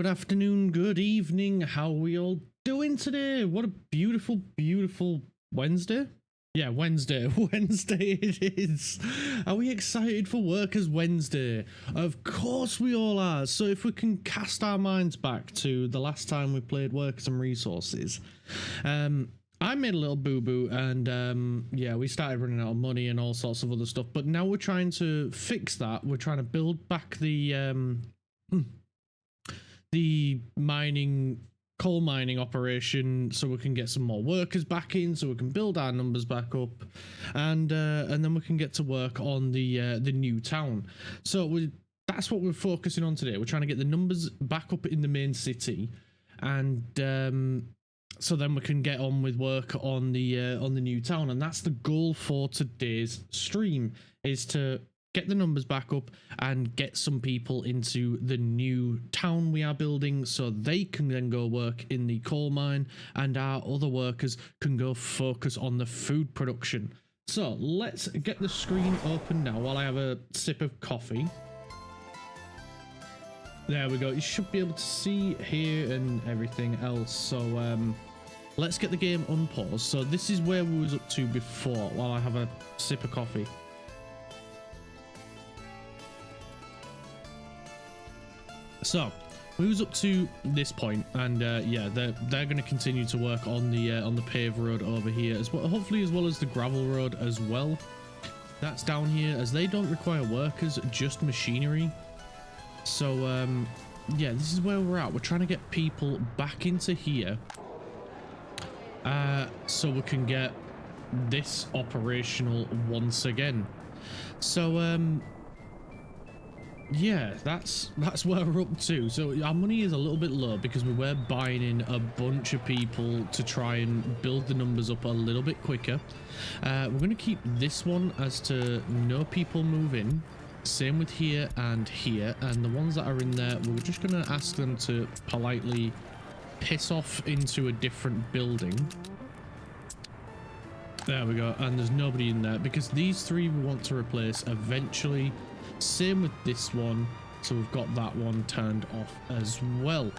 afternoon, good evening. How are we all doing today? What a beautiful, beautiful Wednesday. Yeah, Wednesday. Wednesday it is. Are we excited for Workers Wednesday? Of course we all are. So if we can cast our minds back to the last time we played Workers and Resources, I made a little boo-boo and yeah, we started running out of money and all sorts of other stuff. But now we're trying to fix that. We're trying to build back the coal mining operation so we can get some more workers back in, so we can build our numbers back up, and then we can get to work on the new town. So that's what we're focusing on today. We're trying to get the numbers back up in the main city, and so then we can get on with work on the new town. And that's the goal for today's stream, is to get the numbers back up and get some people into the new town we are building so they can then go work in the coal mine and our other workers can go focus on the food production. So let's get the screen open now while I have a sip of coffee. There we go. You should be able to see here and everything else. So let's get the game unpaused. So this is where we was up to before while I have a sip of coffee. So we was up to this point, and yeah, they're going to continue to work on the paved road over here as well, hopefully, as well as the gravel road as well. That's down here, as they don't require workers, just machinery. So yeah, this is where we're at. We're trying to get people back into here, so we can get this operational once again. So yeah, that's where we're up to. So our money is a little bit low because we were buying in a bunch of people to try and build the numbers up a little bit quicker. We're going to keep this one as to no people move in. Same with here and here, and the ones that are in there, we're just going to ask them to politely piss off into a different building. There we go. And there's nobody in there because these three we want to replace eventually. Same with this one, so we've got that one turned off as well.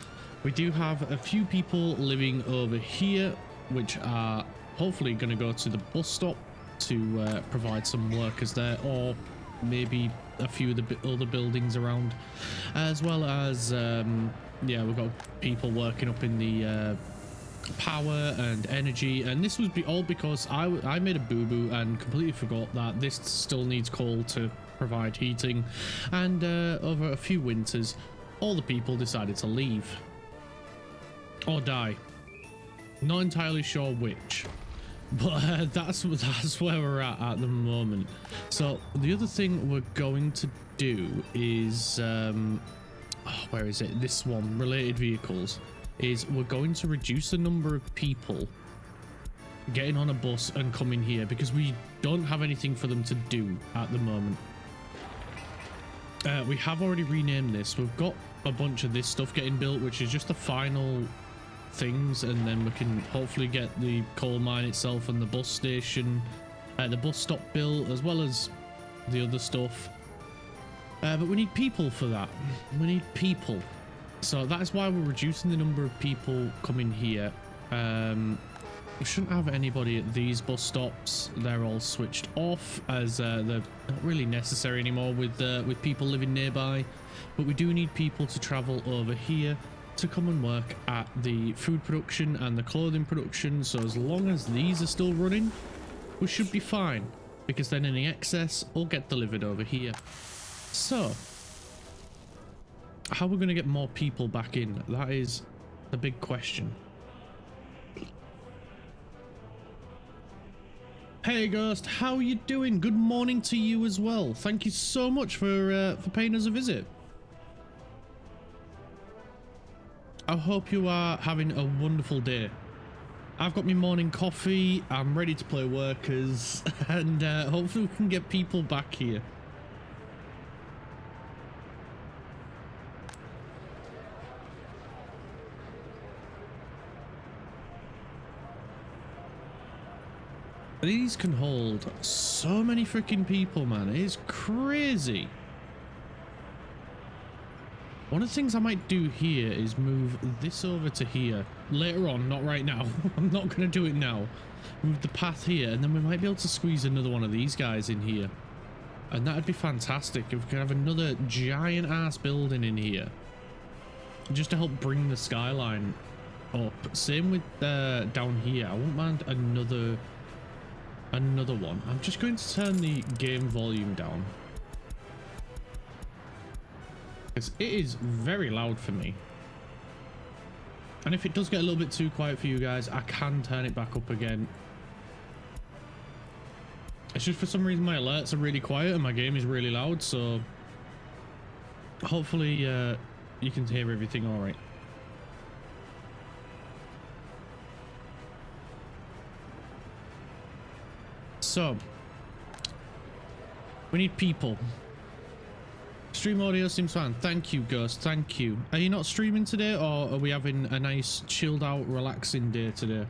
We do have a few people living over here, which are hopefully going to go to the bus stop to provide some workers there, or maybe a few of the other buildings around, as well as yeah, we've got people working up in the power and energy. And this was all because I made a boo-boo and completely forgot that this still needs coal to provide heating, and over a few winters all the people decided to leave or die. Not entirely sure which, but that's where we're at the moment. So the other thing we're going to do is where is it, this one, related vehicles, is we're going to reduce the number of people getting on a bus and coming here because we don't have anything for them to do at the moment. We have already renamed this. We've got a bunch of this stuff getting built, which is just the final things, and then we can hopefully get the coal mine itself and the bus station, the bus stop built, as well as the other stuff. But we need people for that. We need people. So that is why we're reducing the number of people coming here. We shouldn't have anybody at these bus stops. They're all switched off, as they're not really necessary anymore with people living nearby. But we do need people to travel over here to come and work at the food production and the clothing production. So as long as these are still running, we should be fine, because then any excess will get delivered over here. So how we're going to get more people back in, that is the big question. Hey Ghost, how are you doing? Good morning to you as well. Thank you so much for paying us a visit. I hope you are having a wonderful day. I've got my morning coffee, I'm ready to play workers, and hopefully we can get people back here. These can hold so many freaking people, man. It is crazy. One of the things I might do here is move this over to here later on, not right now. I'm not going to do it now. Move the path here, and then we might be able to squeeze another one of these guys in here. And that'd be fantastic if we could have another giant ass building in here. Just to help bring the skyline up. Same with down here. I won't mind another one. I'm just going to turn the game volume down. Because it is very loud for me. And if it does get a little bit too quiet for you guys, I can turn it back up again. It's just for some reason my alerts are really quiet and my game is really loud, so hopefully you can hear everything all right. So we need people. Stream audio seems fine. Thank you, Ghost. Thank you. Are you not streaming today, or are we having a nice chilled out relaxing day today?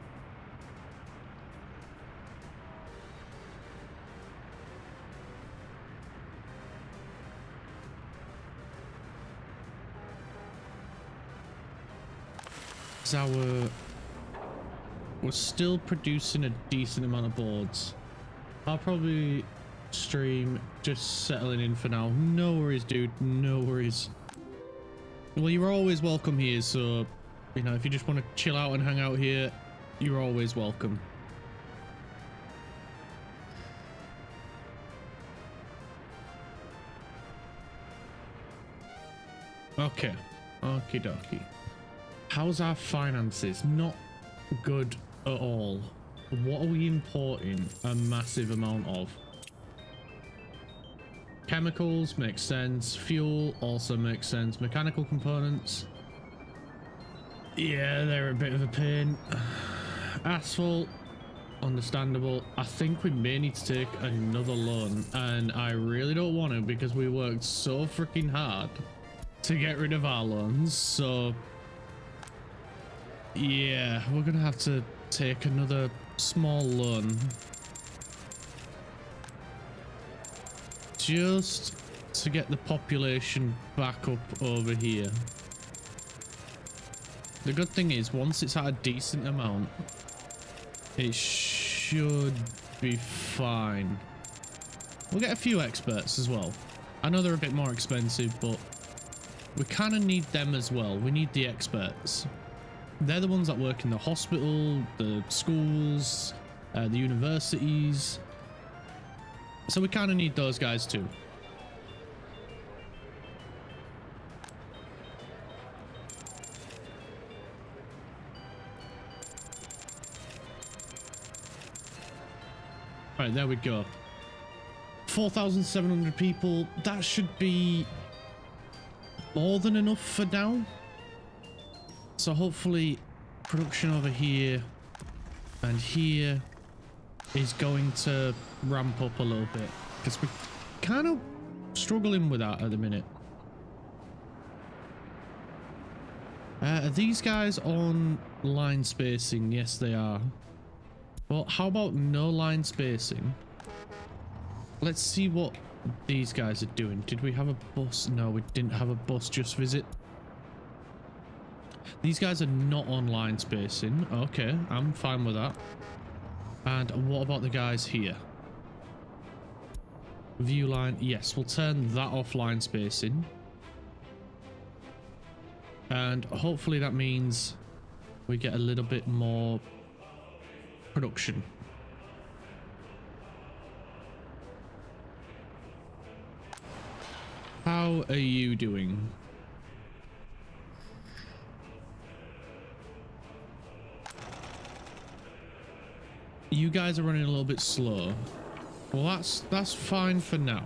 We're still producing a decent amount of boards. I'll probably stream just settling in for now. No worries, dude. No worries. Well, you're always welcome here, so you know, if you just want to chill out and hang out here, you're always welcome. Okay. Okie dokie. How's our finances? Not good at all. What are we importing a massive amount of? Chemicals makes sense. Fuel also makes sense. Mechanical components, yeah, they're a bit of a pain. Asphalt, understandable. I think we may need to take another loan, and I really don't want to because we worked so freaking hard to get rid of our loans. So yeah, we're gonna have to take another small loan just to get the population back up over here. The good thing is, once it's at a decent amount, it should be fine. We'll get a few experts as well. I know they're a bit more expensive, but we kind of need them as well. We need the experts. They're the ones that work in the hospital, the schools, the universities. So we kind of need those guys too. Right, there we go. 4,700 people. That should be more than enough for now. So hopefully production over here and here is going to ramp up a little bit, because we're kind of struggling with that at the minute. Are these guys on line spacing? Yes, they are. Well, how about no line spacing? Let's see what these guys are doing. Did we have a bus? No, we didn't have a bus just visit. These guys are not on line spacing. Okay, I'm fine with that. And what about the guys here? View line. Yes, we'll turn that off line spacing. And hopefully that means we get a little bit more production. How are you doing? You guys are running a little bit slow. Well, that's fine for now.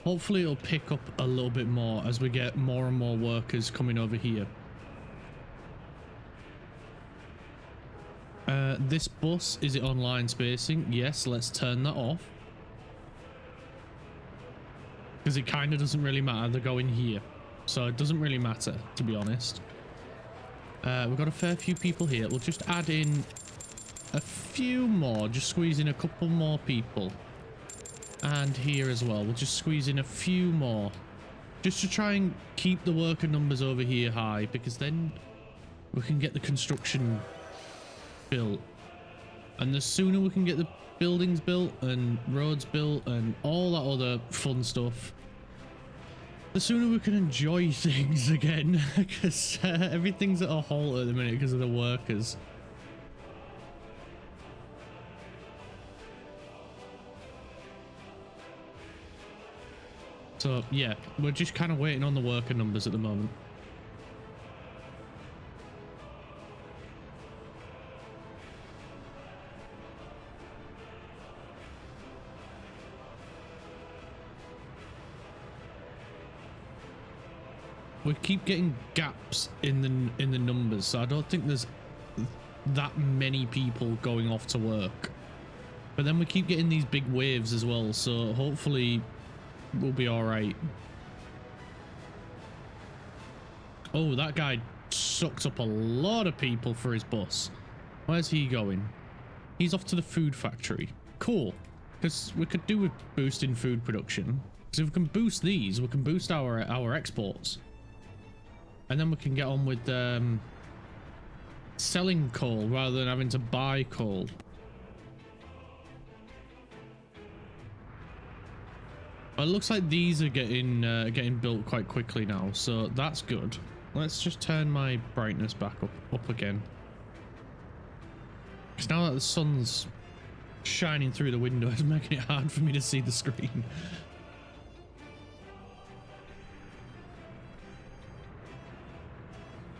Hopefully it'll pick up a little bit more as we get more and more workers coming over here. This bus, is it on line spacing? Yes, let's turn that off. Because it kind of doesn't really matter. They're going here. So it doesn't really matter, to be honest. We've got a fair few people here. We'll just add in a few more. Just squeeze in a couple more people. and here as well. We'll just squeeze in a few more just to try and keep the worker numbers over here high, because then we can get the construction built, and the sooner we can get the buildings built and roads built and all that other fun stuff, the sooner we can enjoy things again, because everything's at a halt at the minute because of the workers. So yeah, we're just kind of waiting on the worker numbers at the moment. We keep getting gaps in the numbers, so I don't think there's that many people going off to work. But then we keep getting these big waves as well, so hopefully we'll be all right. Oh, that guy sucked up a lot of people for his bus. Where's he going? He's off to the food factory. Cool, because we could do with boosting food production. Because if we can boost these, we can boost our exports. And then we can get on with selling coal rather than having to buy coal. It looks like these are getting built quite quickly now, so that's good. Let's just turn my brightness back up again. Because now that the sun's shining through the window, it's making it hard for me to see the screen.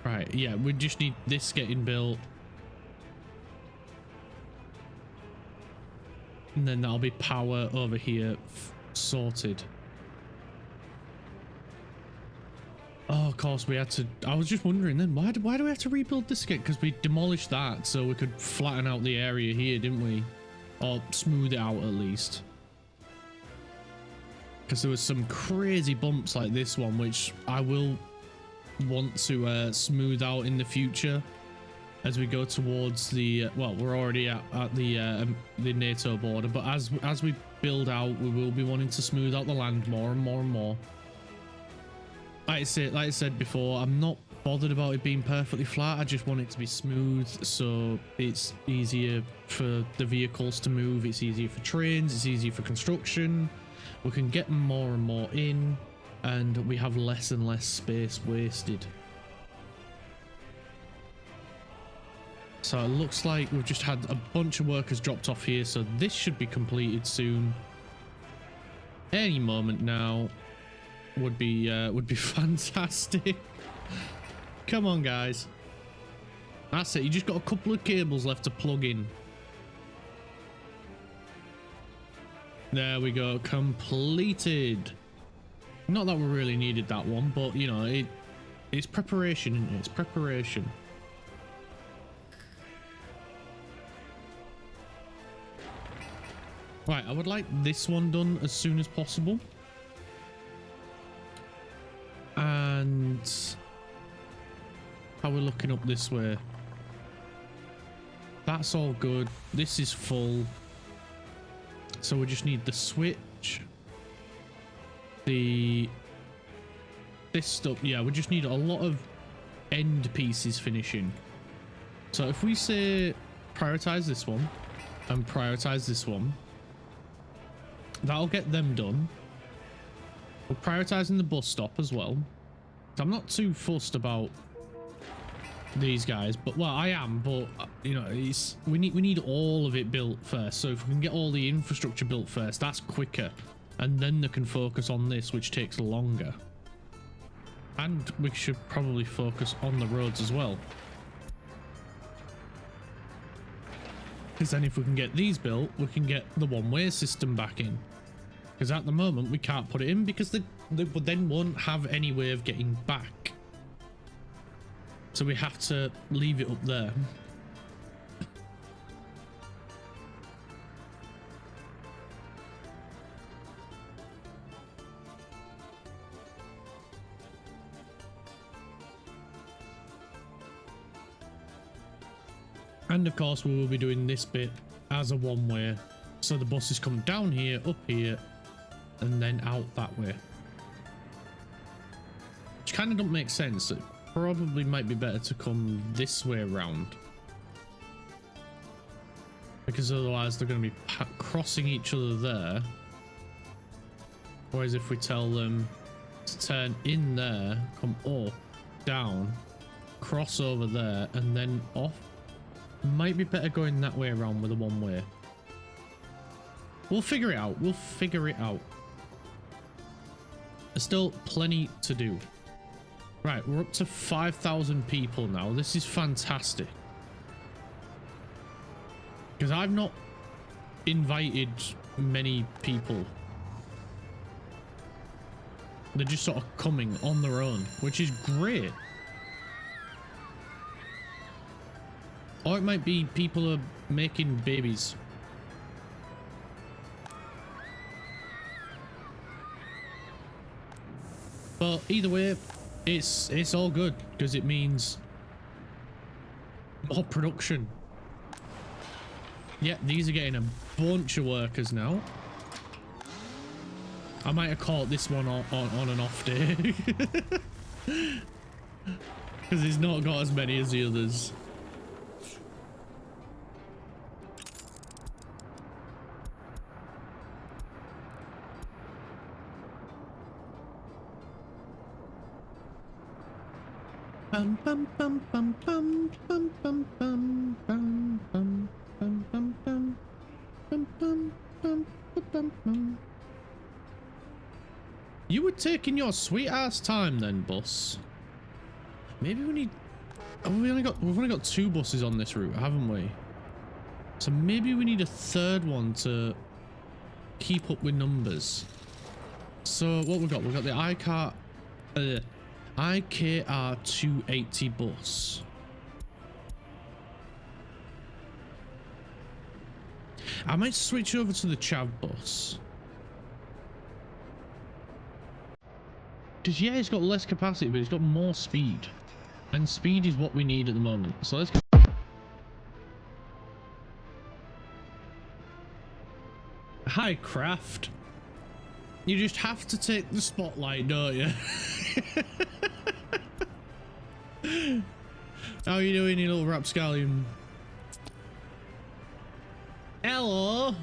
Right, yeah, we just need this getting built. And then that'll be power over here sorted. Oh, of course we had to. I was just wondering then, why do we have to rebuild this again? Because we demolished that so we could flatten out the area here, didn't we? Or smooth it out at least. Because there was some crazy bumps like this one, which I will want to smooth out in the future as we go towards the well, we're already at the NATO border, but as we build out, we will be wanting to smooth out the land more and more and more. Like I said before, I'm not bothered about it being perfectly flat. I just want it to be smooth, so it's easier for the vehicles to move, it's easier for trains, it's easier for construction. We can get more and more in, and we have less and less space wasted. So it looks like we've just had a bunch of workers dropped off here, so this should be completed soon. Any moment now would be fantastic. Come on, guys. That's it. You just got a couple of cables left to plug in. There we go. Completed. Not that we really needed that one, but you know, it's preparation, isn't it? It's preparation. Right, I would like this one done as soon as possible. And how we're looking up this way. That's all good. This is full. So we just need the switch. This stuff, yeah, we just need a lot of end pieces finishing. So if we say prioritize this one and prioritize this one, that'll get them done. We're prioritizing the bus stop as well. I'm not too fussed about these guys, but well, I am, but you know, we need all of it built first. So if we can get all the infrastructure built first, that's quicker, and then they can focus on this, which takes longer. And we should probably focus on the roads as well, because then if we can get these built, we can get the one-way system back in. Because at the moment we can't put it in because they then won't have any way of getting back. So we have to leave it up there. And of course we will be doing this bit as a one-way. So the buses come down here, up here, and then out that way. Which kind of don't make sense. It probably might be better to come this way around. Because otherwise they're going to be crossing each other there. Whereas if we tell them to turn in there, come up, down, cross over there, and then off. Might be better going that way around with a one way. We'll figure it out. We'll figure it out. There's still plenty to do. Right, we're up to 5,000 people now. This is fantastic. Because I've not invited many people. They're just sort of coming on their own, which is great. Or it might be people are making babies. But either way, it's all good because it means more production. Yeah, these are getting a bunch of workers now. I might have caught this one on an off day. Because he's not got as many as the others. Bum bum bum bum bum bum bum bum bum bum bum bum bum bum bum bum bum bum. You were taking your sweet ass time then, boss. Maybe we need. Oh, we've only got 2 buses on this route, haven't we? So maybe we need a third one to keep up with numbers. So what we've got the IKR 280 bus. I might switch over to the Chav bus. Because yeah, it's got less capacity, but it's got more speed. And speed is what we need at the moment. So let's go. Hi, Craft. You just have to take the spotlight, don't you? How you doing, you little rapscallion? Hello.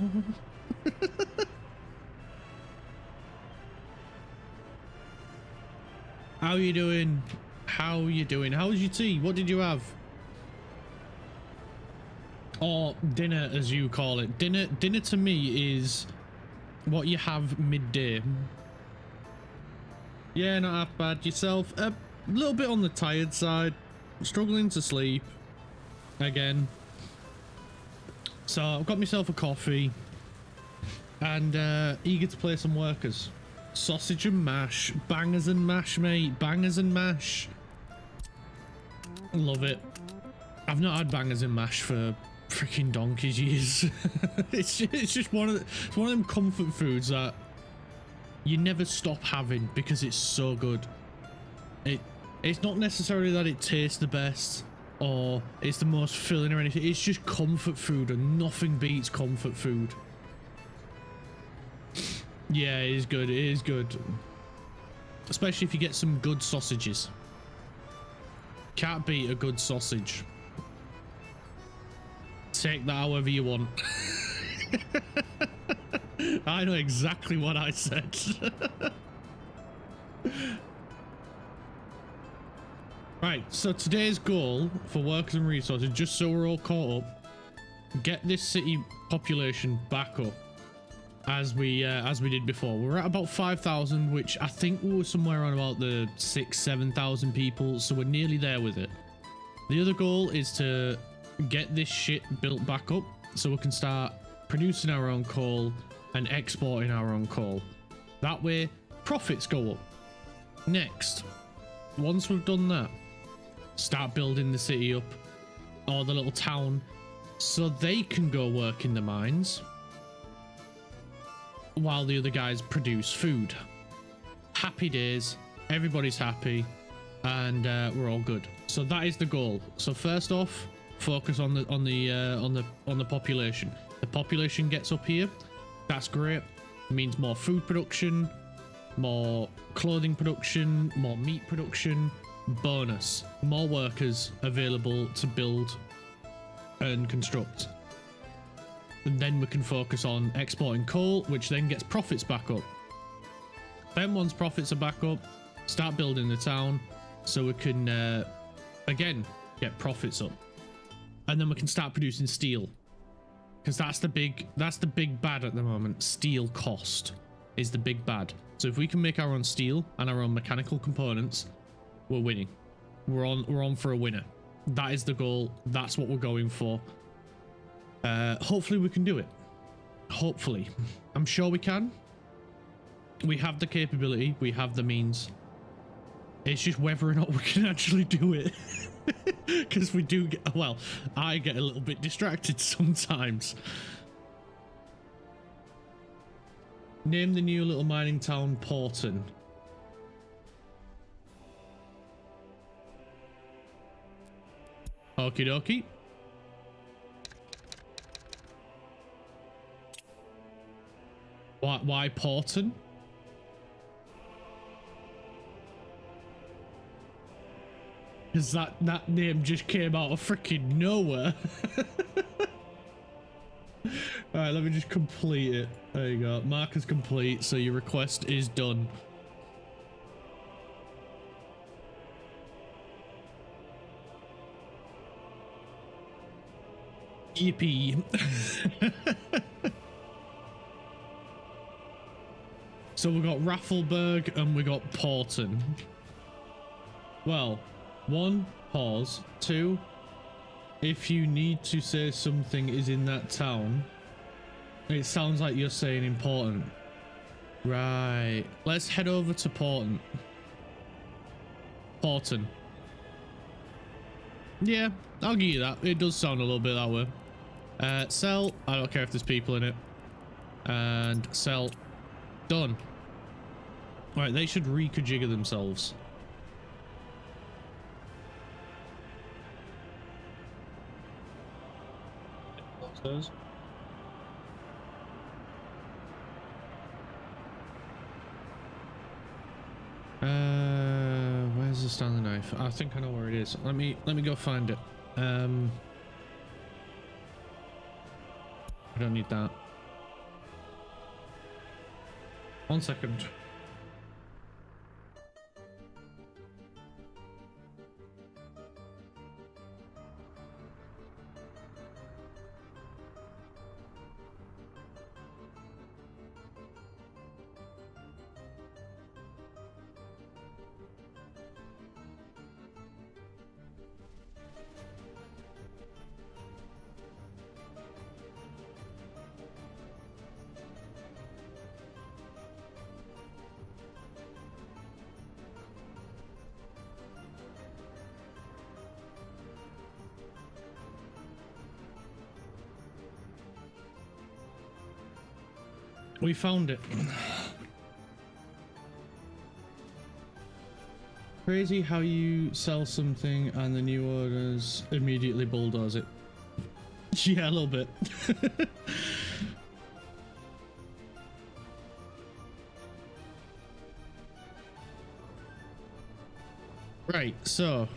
How you doing? How you doing? How was your tea? What did you have? Or dinner, as you call it. Dinner to me is what you have midday. Yeah, not half bad. Yourself? A little bit on the tired side. Struggling to sleep. Again. So I've got myself a coffee. And eager to play some workers. Sausage and mash. Bangers and mash, mate. Bangers and mash. Love it. I've not had bangers and mash for freaking donkey's years. it's just one of them comfort foods that you never stop having because it's so good. It's not necessarily that it tastes the best or it's the most filling or anything. It's just comfort food, and nothing beats comfort food. Yeah, it is good. It is good. Especially if you get some good sausages. Can't beat a good sausage. Take that however you want. I know exactly what I said. Right, so today's goal for workers and resources, just so we're all caught up, get this city population back up as we did before. We're at about 5,000, which I think we were somewhere around about the 6,000-7,000 people, so we're nearly there with it. The other goal is to get this shit built back up so we can start producing our own coal and exporting our own coal. That way profits go up. Next, once we've done that, start building the city up or the little town so they can go work in the mines while the other guys produce food. Happy days, everybody's happy, and we're all good. So that is the goal. So first off, focus on the population. The population gets up here, that's great. means more food production, more clothing production, more meat production. Bonus, more workers available to build and construct. And then we can focus on exporting coal, which then gets profits back up. Then once profits are back up, start building the town so we can again get profits up. And then we can start producing steel, because that's the big bad at the moment. Steel cost is the big bad. So if we can make our own steel and our own mechanical components, we're winning. We're on for a winner. That is the goal. That's what we're going for. Hopefully we can do it. Hopefully. I'm sure we can. We have the capability. We have the means. It's just whether or not we can actually do it. Because we do get, well, I get a little bit distracted sometimes. Name the new little mining town Porton. Okie dokie. Why Porton? Because that name just came out of freaking nowhere. Alright, let me just complete it. There you go. Mark is complete, so your request is done. Yippee. So we got Raffleberg and we got Porton. Well, 1, pause. 2, if you need to say something is in that town, it sounds like you're saying important. Right. Let's head over to Porton. Porton. Yeah, I'll give you that. It does sound a little bit that way. Sell. I don't care if there's people in it. And sell. Done. Right, they should reconfigure themselves. Those. Where's the Stanley knife? I think I know where it is. Let me go find it. I don't need that. 1 second. We found it. Crazy how you sell something and the new owners immediately bulldoze it. Yeah, a little bit. Right, so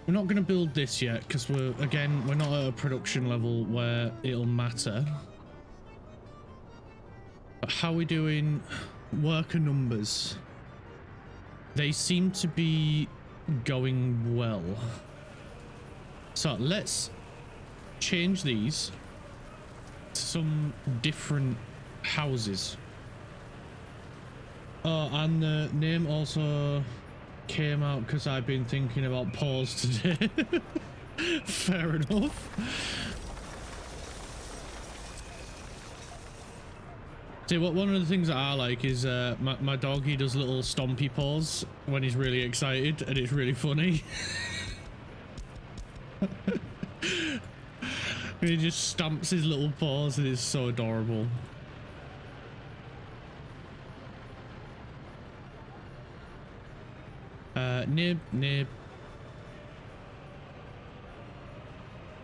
we're not going to build this yet because we're not at a production level where it'll matter. But how are we doing worker numbers? They seem to be going well. So let's change these to some different houses. Oh, and the name also came out because I've been thinking about pause today. Fair enough. See, one of the things that I like is my dog, he does little stompy paws when he's really excited, and it's really funny. He just stamps his little paws and it's so adorable. Nib.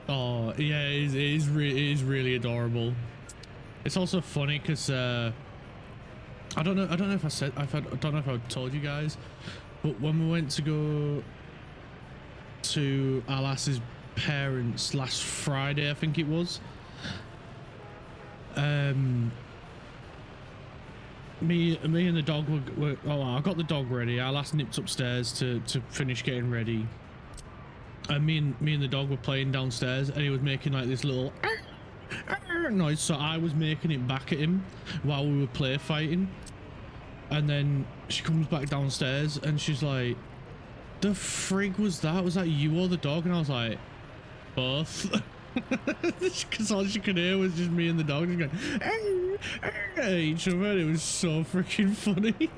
Oh yeah, it is really adorable. It's also funny because I don't know if I don't know if I told you guys, but when we went to go to our lass's parents last Friday, I think it was, me and the dog were oh, I got the dog ready. Our lass nipped upstairs to finish getting ready, and me and the dog were playing downstairs, and he was making like this little noise, so I was making it back at him while we were play fighting. And then she comes back downstairs and she's like, the frig was that? Was that you or the dog? And I was like, both. Because all she could hear was just me and the dog just going at each other, and it was so freaking funny.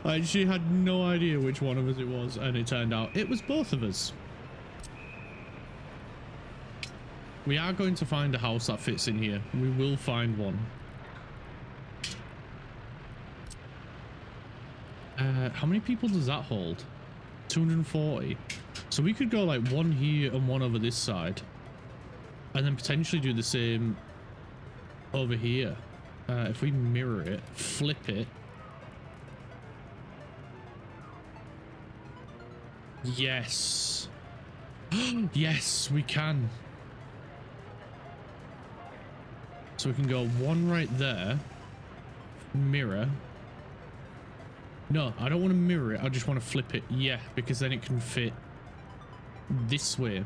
Like, she had no idea which one of us it was, and it turned out it was both of us. We are going to find a house that fits in here. We will find one. How many people does that hold? 240. So we could go like one here and one over this side, and then potentially do the same over here. If we mirror it, flip it. Yes. Yes, we can. So we can go one right there, mirror. No, I don't want to mirror it. I just want to flip it. Yeah, because then it can fit this way.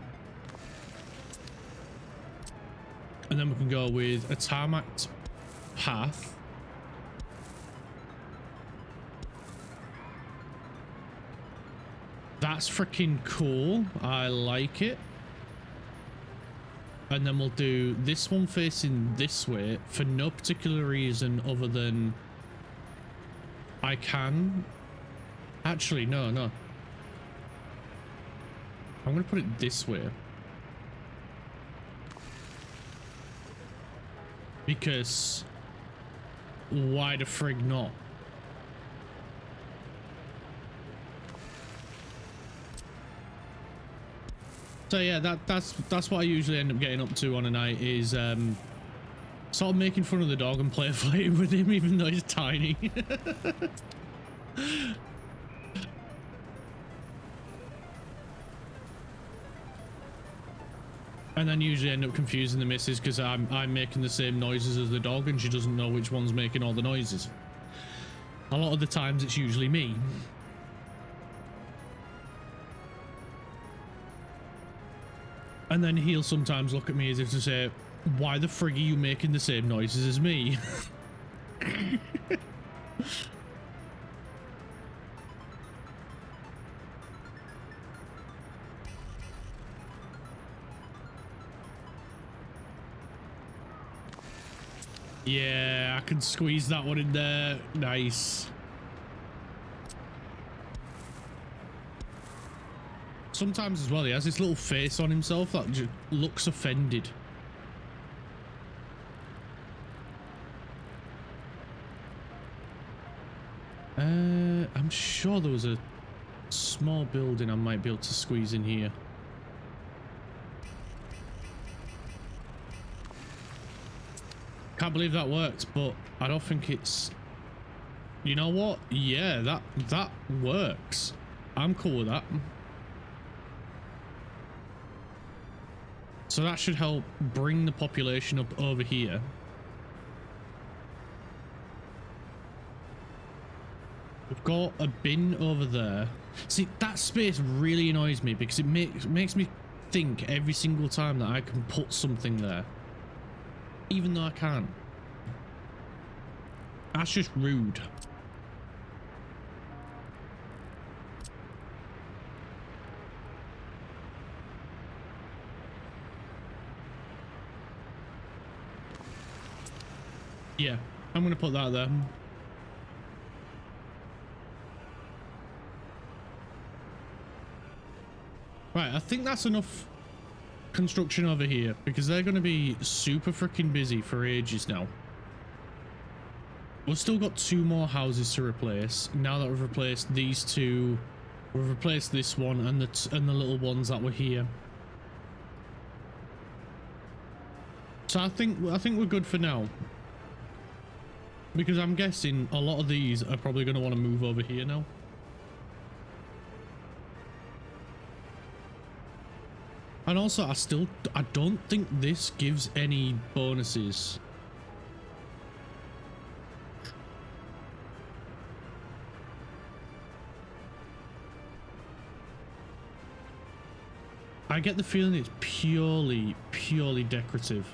And then we can go with a tarmacked path. That's freaking cool. I like it. And then we'll do this one facing this way for no particular reason other than I can. Actually, no. I'm going to put it this way. Because why the frig not? So yeah, that's what I usually end up getting up to on a night is sort of making fun of the dog and play fighting with him, even though he's tiny. And then usually end up confusing the missus because I'm making the same noises as the dog and she doesn't know which one's making all the noises. A lot of the times it's usually me. And then he'll sometimes look at me as if to say, why the frig are you making the same noises as me? Yeah, I can squeeze that one in there. Nice. Sometimes as well, he has this little face on himself that just looks offended. I'm sure there was a small building I might be able to squeeze in here. Can't believe that worked, but I don't think it's... You know what? Yeah, that works. I'm cool with that. So that should help bring the population up over here. We've got a bin over there. See, that space really annoys me because it makes me think every single time that I can put something there, even though I can't. That's just rude. Yeah, I'm gonna put that there. Right, I think that's enough construction over here because they're going to be super freaking busy for ages now. We've still got 2 more houses to replace now that we've replaced these 2 We've replaced this one and the little ones that were here. So I think we're good for now. Because I'm guessing a lot of these are probably going to want to move over here now. And also, I don't think this gives any bonuses. I get the feeling it's purely decorative.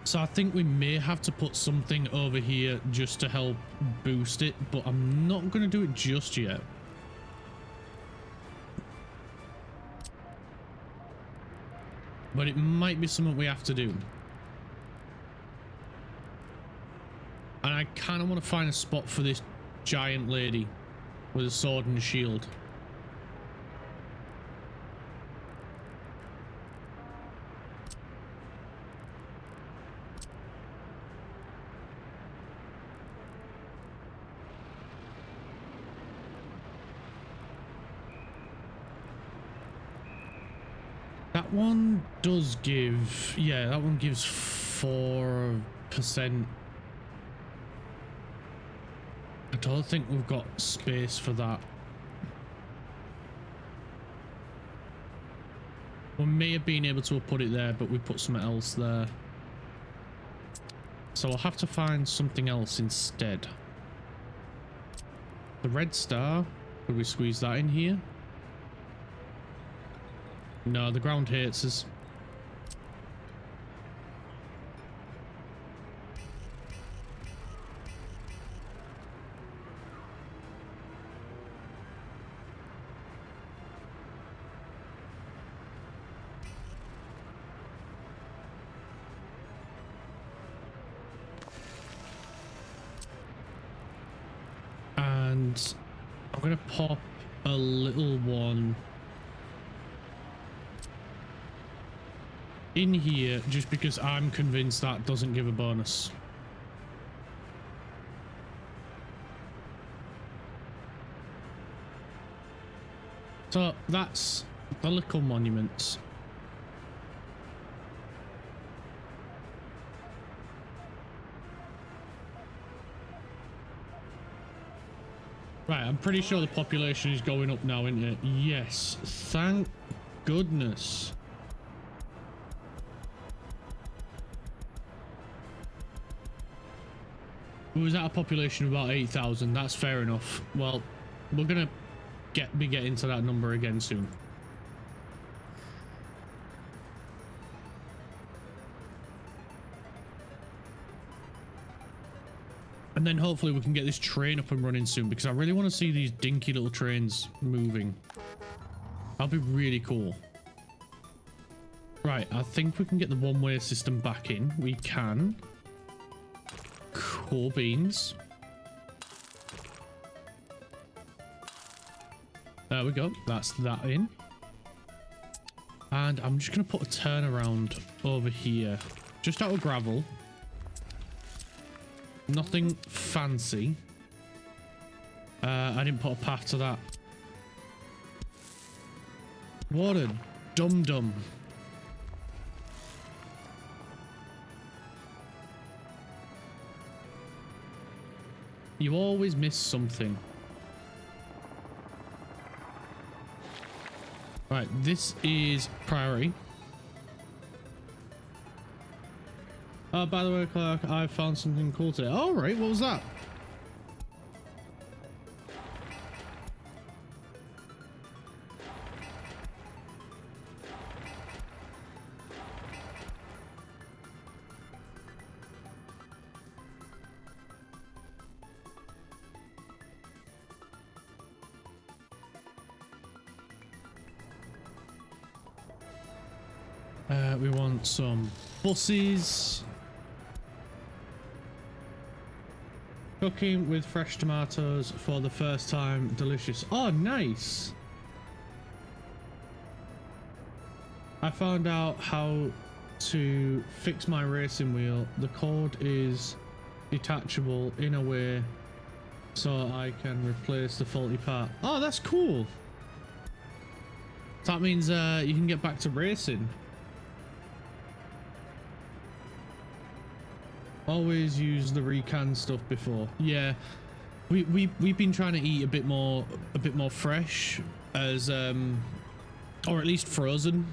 So I think we may have to put something over here just to help boost it, but I'm not going to do it just yet. But it might be something we have to do. And I kind of want to find a spot for this giant lady with a sword and a shield. That one does give, yeah, that one gives 4%. I don't think we've got space for that. We may have been able to have put it there, but we put something else there. So I'll have to find something else instead. The red star, could we squeeze that in here? No, the ground hates us. And I'm going to pop a little one in here just because I'm convinced that doesn't give a bonus. So that's the little monuments. Right, I'm pretty sure the population is going up now, isn't it? Yes, thank goodness. We was at a population of about 8,000. That's fair enough. Well, we're gonna be getting to that number again soon. And then hopefully we can get this train up and running soon, because I really want to see these dinky little trains moving. That'll be really cool. Right, I think we can get the one-way system back in. We can. Cool beans. There we go. That's that in. And I'm just going to put a turnaround over here. Just out of gravel. Nothing fancy. I didn't put a path to that. What a dum-dum. You always miss something. Right, this is priority. Oh, by the way, Clark, I found something cool today. All right, what was that? We want some buses. Cooking with fresh tomatoes for the first time. Delicious. Oh, nice. I found out how to fix my racing wheel. The cord is detachable in a way so I can replace the faulty part. Oh, that's cool. So that means you can get back to racing. Always use the recanned stuff before. Yeah, we've been trying to eat a bit more fresh, as or at least frozen.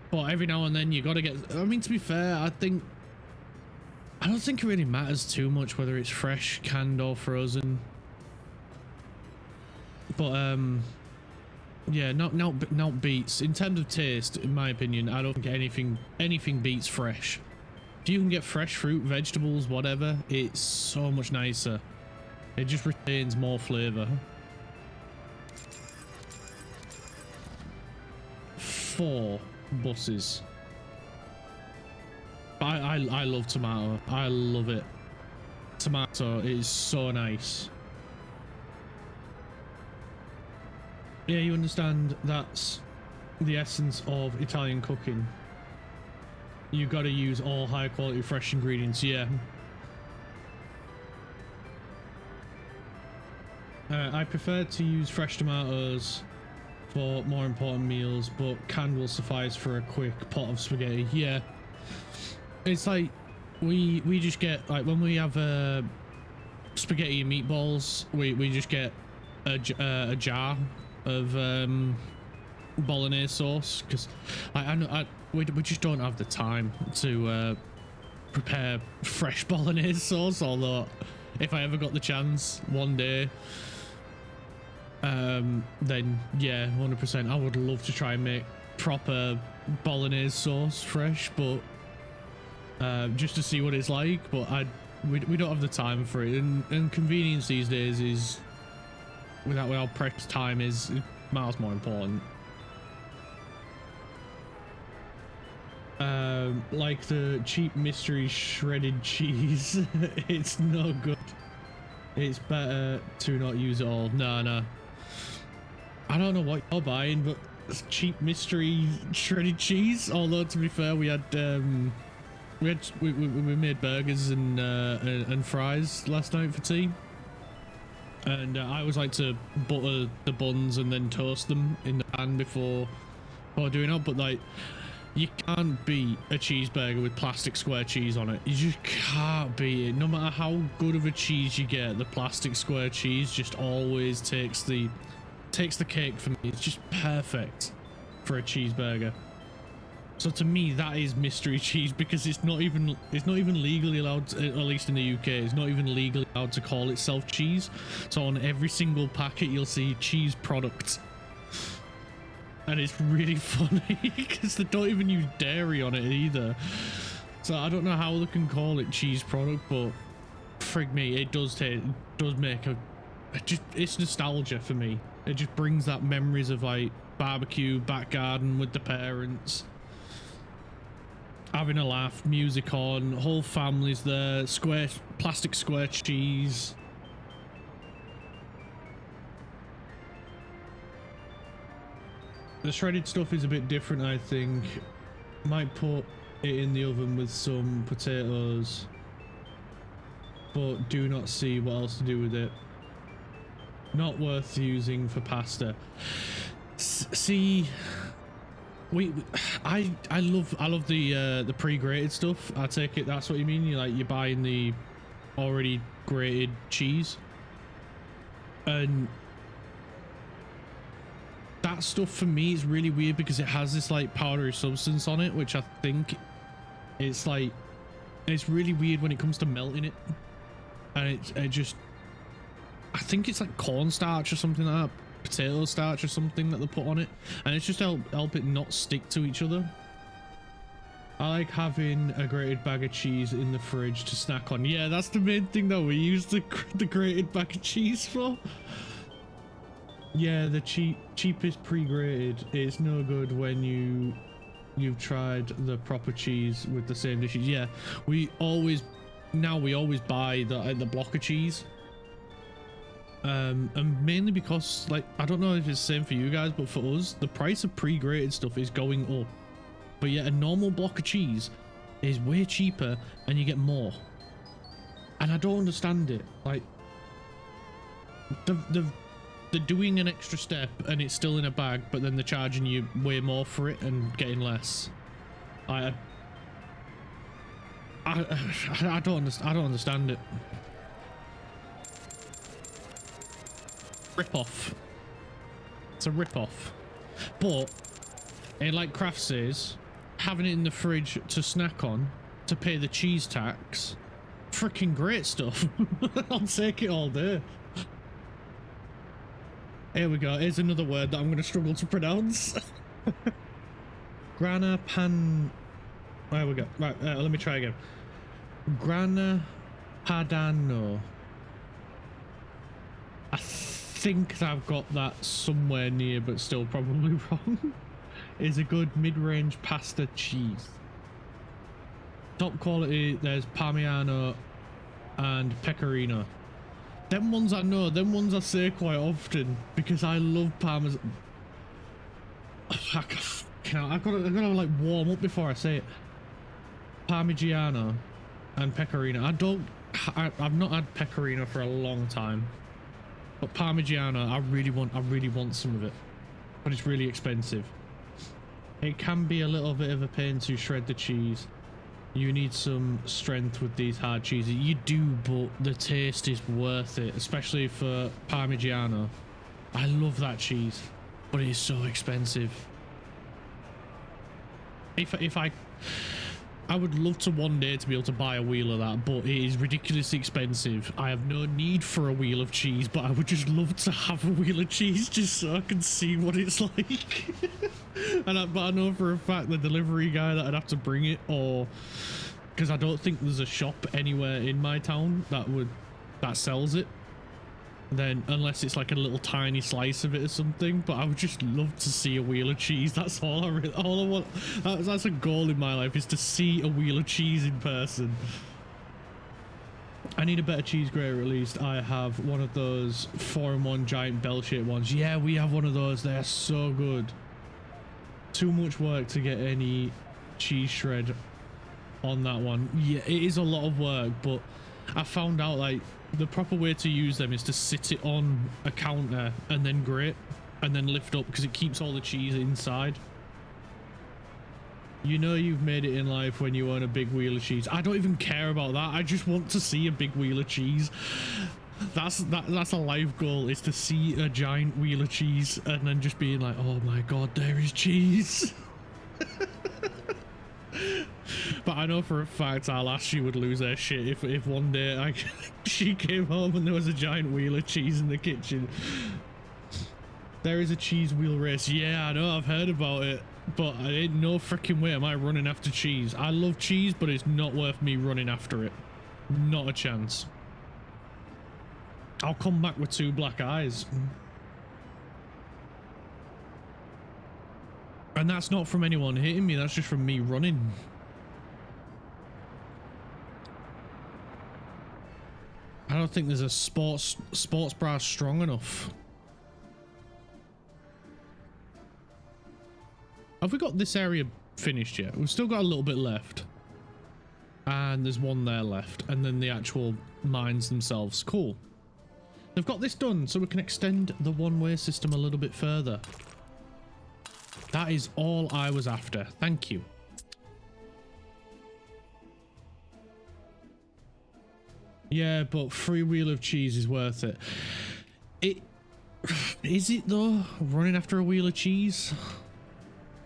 But every now and then you gotta get. I mean, to be fair, I don't think it really matters too much whether it's fresh, canned, or frozen. But yeah, not beats in terms of taste. In my opinion, I don't think anything beats fresh. If you can get fresh fruit, vegetables, whatever, it's so much nicer. It just retains more flavor. 4 buses. I love tomato. I love it. Tomato is so nice. Yeah, you understand that's the essence of Italian cooking. You got to use all high quality fresh ingredients. Yeah. I prefer to use fresh tomatoes for more important meals, but canned will suffice for a quick pot of spaghetti. Yeah. It's like we just get, like, when we have spaghetti and meatballs, we just get a jar of bolognese sauce, because we just don't have the time to prepare fresh bolognese sauce. Although if I ever got the chance one day, then yeah, 100% I would love to try and make proper bolognese sauce fresh, but just to see what it's like. But we don't have the time for it, and convenience these days is, without precious time, is miles more important. Like the cheap mystery shredded cheese. It's no good. It's better to not use it all. No, I don't know what you're buying, but it's cheap mystery shredded cheese. Although, to be fair, we made burgers and fries last night for tea, and I always like to butter the buns and then toast them in the pan before doing it. But like, you can't beat a cheeseburger with plastic square cheese on it. You just can't beat it. No matter how good of a cheese you get, the plastic square cheese just always takes the cake for me. It's just perfect for a cheeseburger. So to me, that is mystery cheese, because it's not even legally allowed to, at least in the UK, it's not even legally allowed to call itself cheese. So on every single packet you'll see cheese product. And it's really funny because they don't even use dairy on it either. So I don't know how they can call it cheese product, but frig me, it does make it's nostalgia for me. It just brings that memories of like barbecue, back garden with the parents, having a laugh, music on, whole families there, plastic square cheese. The shredded stuff is a bit different, I think. Might put it in the oven with some potatoes, but do not see what else to do with it. Not worth using for pasta. See, I love the pre-grated stuff. I take it that's what you mean. You're buying the already grated cheese, and that stuff for me is really weird because it has this like powdery substance on it, which I think it's like, it's really weird when it comes to melting it, and it just, I think it's like cornstarch or something like that, potato starch or something that they put on it, and it's just help it not stick to each other. I like having a grated bag of cheese in the fridge to snack on. Yeah, that's the main thing that we use the grated bag of cheese for. Yeah, the cheapest pre-grated is no good when you've tried the proper cheese with the same dishes. Yeah, we always buy the block of cheese, and mainly because, like, I don't know if it's the same for you guys, but for us the price of pre-grated stuff is going up But yet a normal block of cheese is way cheaper and you get more. And I don't understand it. Like, they're doing an extra step and it's still in a bag, but then they're charging you way more for it and getting less. I don't understand it. Rip-off. It's a rip-off. But, like Kraft says, having it in the fridge to snack on, to pay the cheese tax, freaking great stuff. I'll take it all day. Here we go. Here's another word that I'm going to struggle to pronounce. Grana pan... There we go. Right, let me try again. Grana Padano. I think I've got that somewhere near, but still probably wrong. Is a good mid-range pasta cheese. Top quality, there's Parmigiano and Pecorino. Them ones I know, them ones I say quite often because I love Parmesan. I gotta like warm up before I say it. Parmigiano and Pecorino. I've not had Pecorino for a long time, but Parmigiano I really want some of it, but it's really expensive. It can be a little bit of a pain to shred the cheese. You need some strength with these hard cheeses. You do, but the taste is worth it, especially for Parmigiano. I love that cheese, but it is so expensive. I would love to one day to be able to buy a wheel of that, but it is ridiculously expensive. I have no need for a wheel of cheese, but I would just love to have a wheel of cheese just so I can see what it's like. But I know for a fact the delivery guy that I'd have to bring it, or because I don't think there's a shop anywhere in my town that sells it, then unless it's like a little tiny slice of it or something. But I would just love to see a wheel of cheese. That's all I want. That's a goal in my life, is to see a wheel of cheese in person. I need a better cheese grater at least. I have one of those 4-in-1 giant bell-shaped ones. Yeah, we have one of those. They're so good. Too much work to get any cheese shred on that one. Yeah, it is a lot of work, but I found out like the proper way to use them is to sit it on a counter and then grate and then lift up, because it keeps all the cheese inside. You know you've made it in life when you own a big wheel of cheese. I don't even care about that. I just want to see a big wheel of cheese. That's a life goal, is to see a giant wheel of cheese and then just being like, oh my god, there is cheese. But I know for a fact our last she would lose her shit if one day she came home and there was a giant wheel of cheese in the kitchen. There is a cheese wheel race. Yeah, I know, I've heard about it, but I ain't no freaking way am I running after cheese. I love cheese, but it's not worth me running after it. Not a chance. I'll come back with 2 black eyes. And that's not from anyone hitting me, that's just from me running. I don't think there's a sports bra strong enough. Have we got this area finished yet? We've still got a little bit left. And there's one there left. And then the actual mines themselves. Cool. They've got this done, so we can extend the one-way system a little bit further. That is all I was after. Thank you. Yeah, but free wheel of cheese is worth it. Is it though? Running after a wheel of cheese?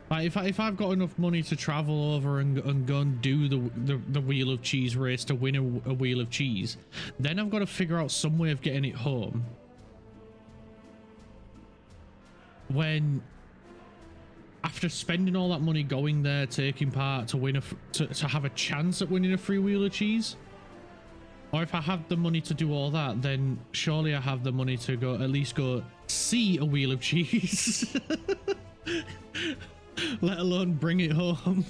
Like if I've got enough money to travel over and go and do the wheel of cheese race to win a wheel of cheese, then I've got to figure out some way of getting it home. When after spending all that money going there, taking part to win to have a chance at winning a free wheel of cheese, or if I have the money to do all that, then surely I have the money to go at least go see a wheel of cheese. Let alone bring it home.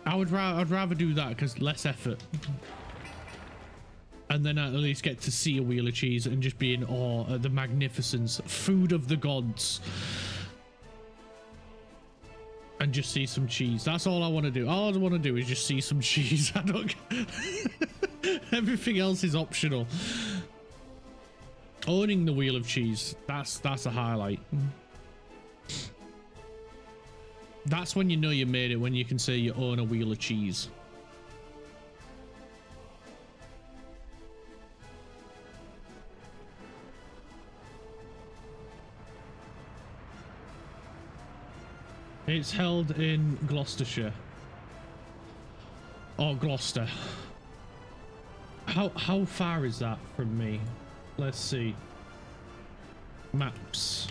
I'd rather do that because less effort. and then at least get to see a wheel of cheese and just be in awe at the magnificence, food of the gods, and just see some cheese. That's all I want to do. All I want to do is just see some cheese. I don't everything else is optional. Owning the wheel of cheese, that's a highlight. That's when you know you made it, when you can say you own a wheel of cheese. It's held in Gloucestershire. Or Gloucester. How far is that from me? Let's see. Maps.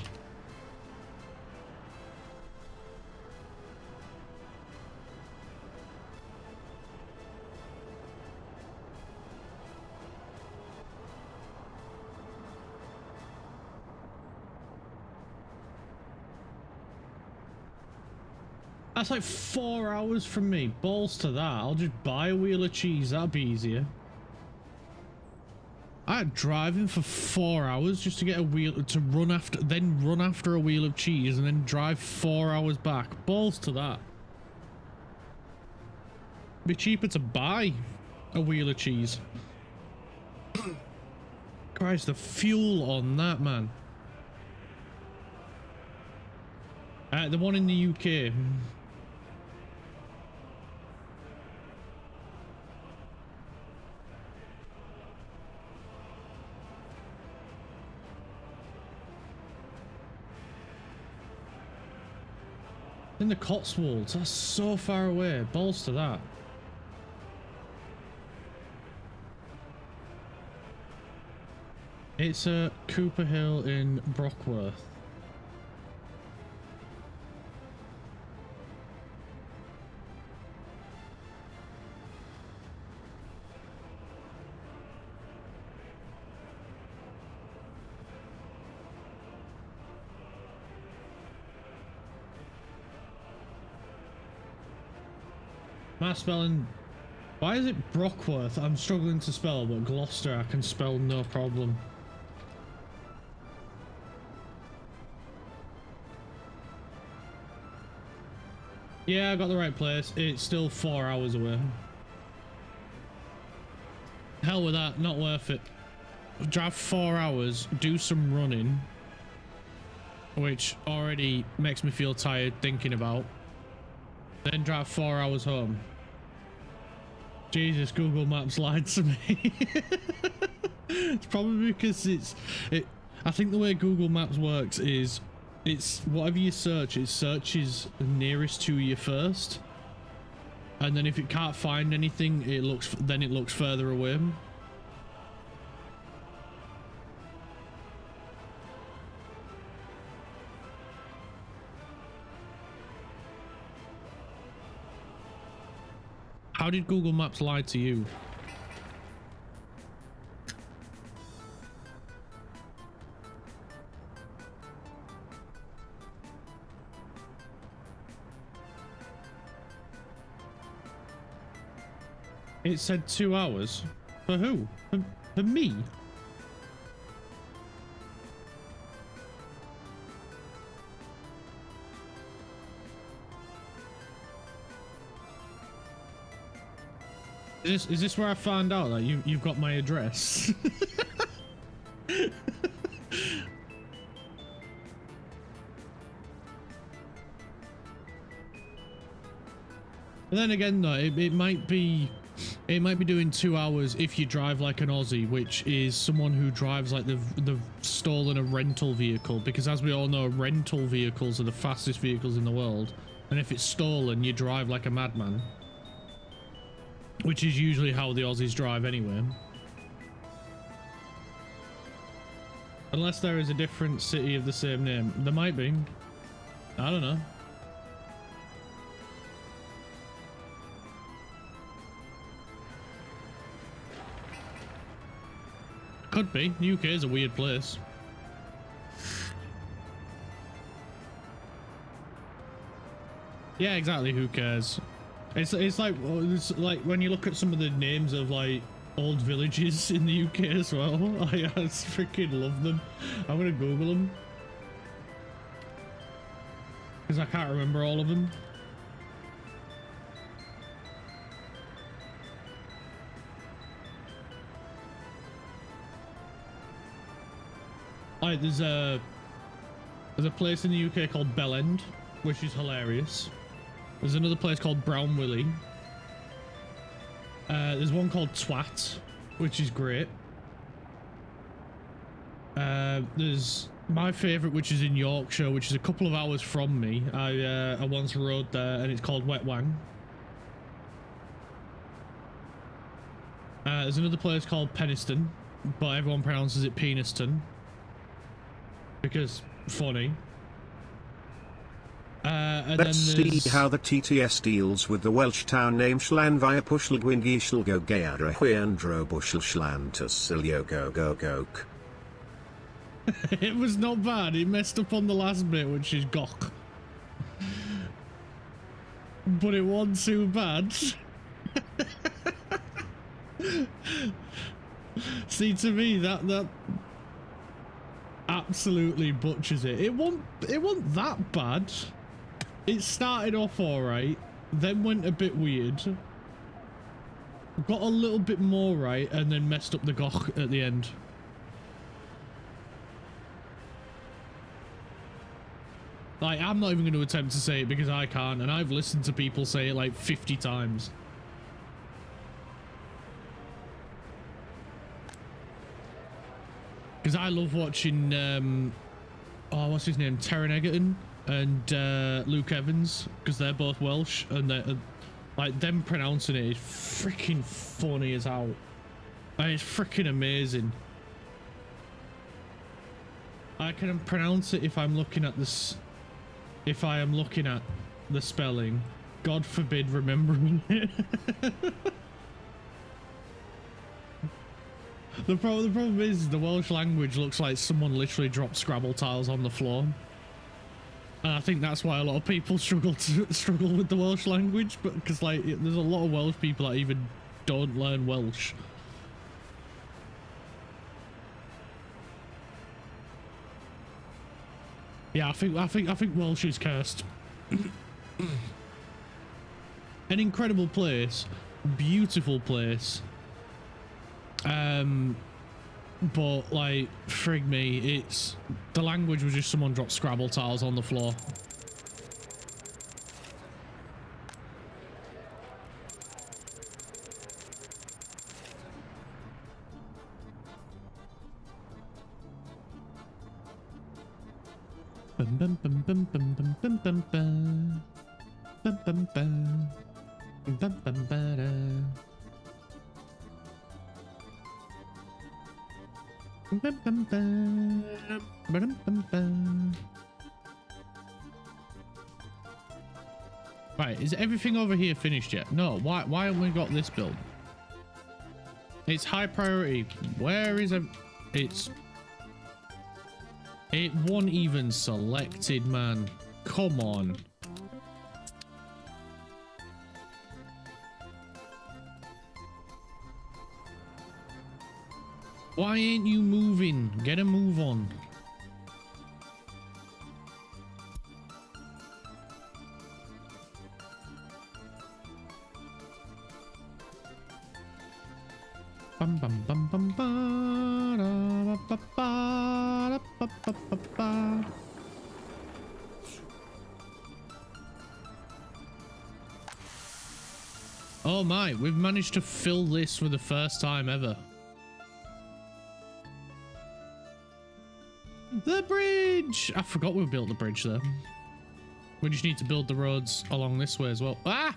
That's like 4 hours from me. Balls to that. I'll just buy a wheel of cheese. That'll be easier. I'm driving for 4 hours just to get a wheel to run after, then run after a wheel of cheese and then drive 4 hours back. Balls to that. Be cheaper to buy a wheel of cheese. Christ, the fuel on that, man. The one in the UK. In the Cotswolds, that's so far away. Balls to that. It's a Cooper Hill in Brockworth. My spelling, why is it Brockworth? I'm struggling to spell, but Gloucester I can spell no problem. Yeah, I got the right place. It's still 4 hours away. Hell with that, not worth it. Drive 4 hours, do some running, which already makes me feel tired thinking about. Then drive 4 hours home. Jesus, Google Maps lied to me. It's probably because I think the way Google Maps works is it's whatever you search, it searches nearest to you first, and then if it can't find anything, it looks further away. How did Google Maps lie to you? It said 2 hours. For who? For me? Is this where I found out that you've got my address? And then again though, it might be doing 2 hours if you drive like an Aussie, which is someone who drives like they've stolen a rental vehicle, because as we all know, rental vehicles are the fastest vehicles in the world, and if it's stolen, you drive like a madman, which is usually how the Aussies drive anyway. Unless there is a different city of the same name. There might be. I don't know. Could be. UK is a weird place. Yeah, exactly. Who cares? It's like when you look at some of the names of like old villages in the UK as well. I just freaking love them. I'm gonna Google them because I can't remember all of them. Alright, there's a place in the UK called Bell End, which is hilarious. There's another place called Brown Willie. There's one called Twat, which is great. There's my favourite, which is in Yorkshire, which is a couple of hours from me. I once rode there, and it's called Wet Wang. There's another place called Penistone, but everyone pronounces it Peniston because funny. Let's see how the TTS deals with the Welsh town name Llanfair Pwllgwyngyllgogeara Huandro Bushelslantus Siliogogogoke. It was not bad. It messed up on the last bit, which is Gok. But it wasn't too bad. See, to me, that absolutely butchers it. It wasn't that bad. It started off alright, then went a bit weird, got a little bit more right, and then messed up the Gok at the end. Like, I'm not even going to attempt to say it because I can't, and I've listened to people say it like 50 times. Because I love watching, oh, what's his name? Taron Egerton and Luke Evans, because they're both Welsh, and they're, like, them pronouncing it is freaking funny as hell. And it's freaking amazing. I can pronounce it if I'm looking at this. If I am looking at the spelling, God forbid remembering it. The problem is the Welsh language looks like someone literally dropped Scrabble tiles on the floor. And I think that's why a lot of people struggle with the Welsh language, but because like there's a lot of Welsh people that even don't learn Welsh. Yeah, I think Welsh is cursed. An incredible place, beautiful place. But like, frig me, it's the language was just someone dropped Scrabble tiles on the floor. Bum bum bum bum bum bum bum bum bum bum bum bum bum bum ba-da. Bum bum bum bum bum bum. Right, is everything over here finished yet? No. Why haven't we got this build? It's high priority. Where is it wasn't even selected, man. Come on. Why ain't you moving? Get a move on. Bum bum bum bum ba da ba ba da ba ba ba ba. Oh my, we've managed to fill this for the first time ever. The bridge! I forgot we built the bridge there. We just need to build the roads along this way as well. Ah!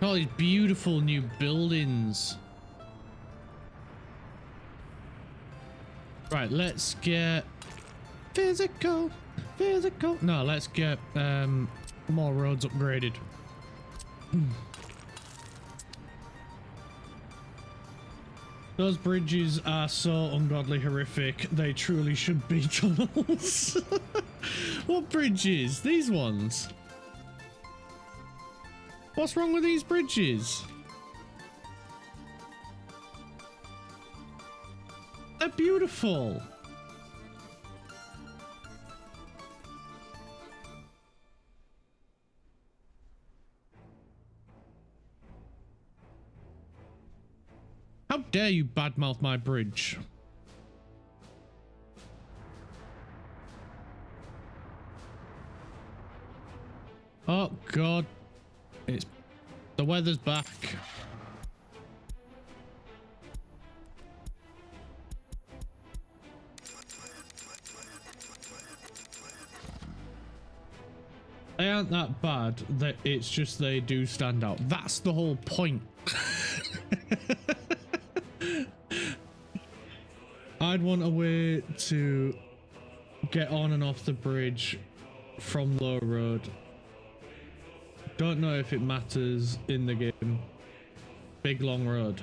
All these beautiful new buildings. Right, let's get physical. No, let's get more roads upgraded. Those bridges are so ungodly horrific. They truly should be tunnels. What bridges? These ones. What's wrong with these bridges? They're beautiful. How dare you badmouth my bridge? Oh God, it's the weather's back. They aren't that bad, that it's just they do stand out. That's the whole point. I'd want a way to get on and off the bridge from Low Road. Don't know if it matters in the game. Big long road.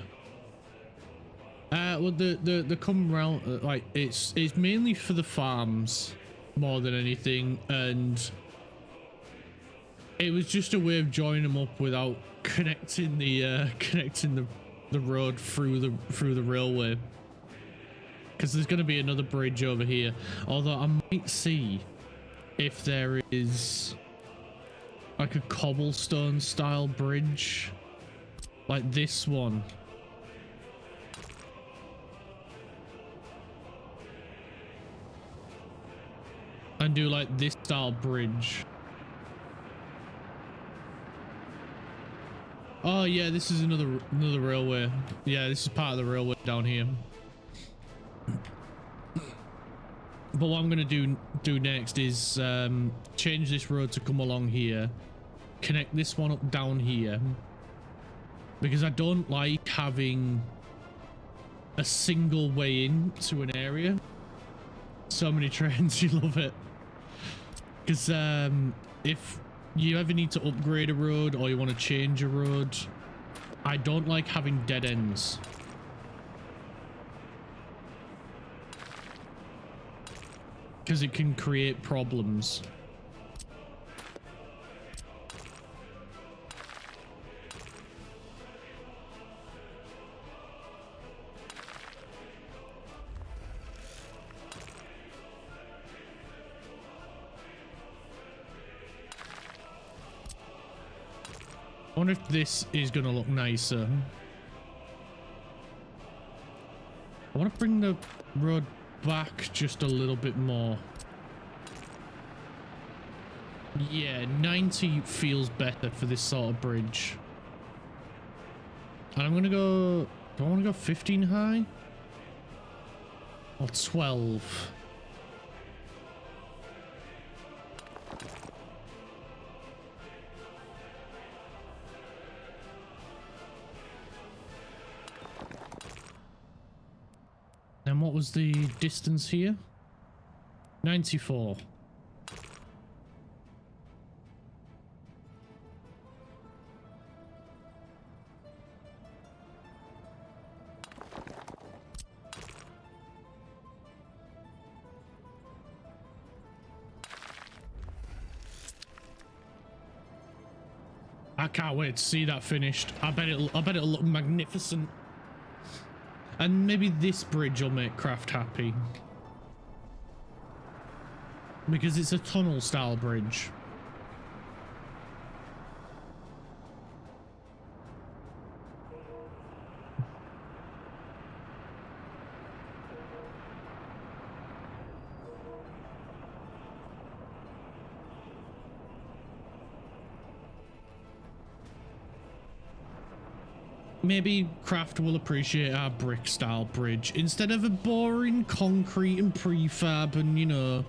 Well, the come round, like it's mainly for the farms more than anything, and it was just a way of joining them up without connecting the road through the railway. Because there's going to be another bridge over here. Although I might see if there is like a cobblestone style bridge like this one. And do like this style bridge. Oh yeah, this is another railway. Yeah, this is part of the railway down here. But what I'm gonna do next is change this road to come along here, connect this one up down here, because I don't like having a single way in to an area. So many trains, you love it. Because if you ever need to upgrade a road or you want to change a road, I don't like having dead ends. Because it can create problems. I wonder if this is going to look nicer. I want to bring the road back just a little bit more. Yeah, 90 feels better for this sort of bridge. And I'm going to go... Do I want to go 15 high? Or 12? And what was the distance here? 94. I can't wait to see that finished. I bet it'll look magnificent. And maybe this bridge will make Craft happy. Because it's a tunnel style bridge. Maybe Craft will appreciate our brick style bridge instead of a boring concrete and prefab and, you know,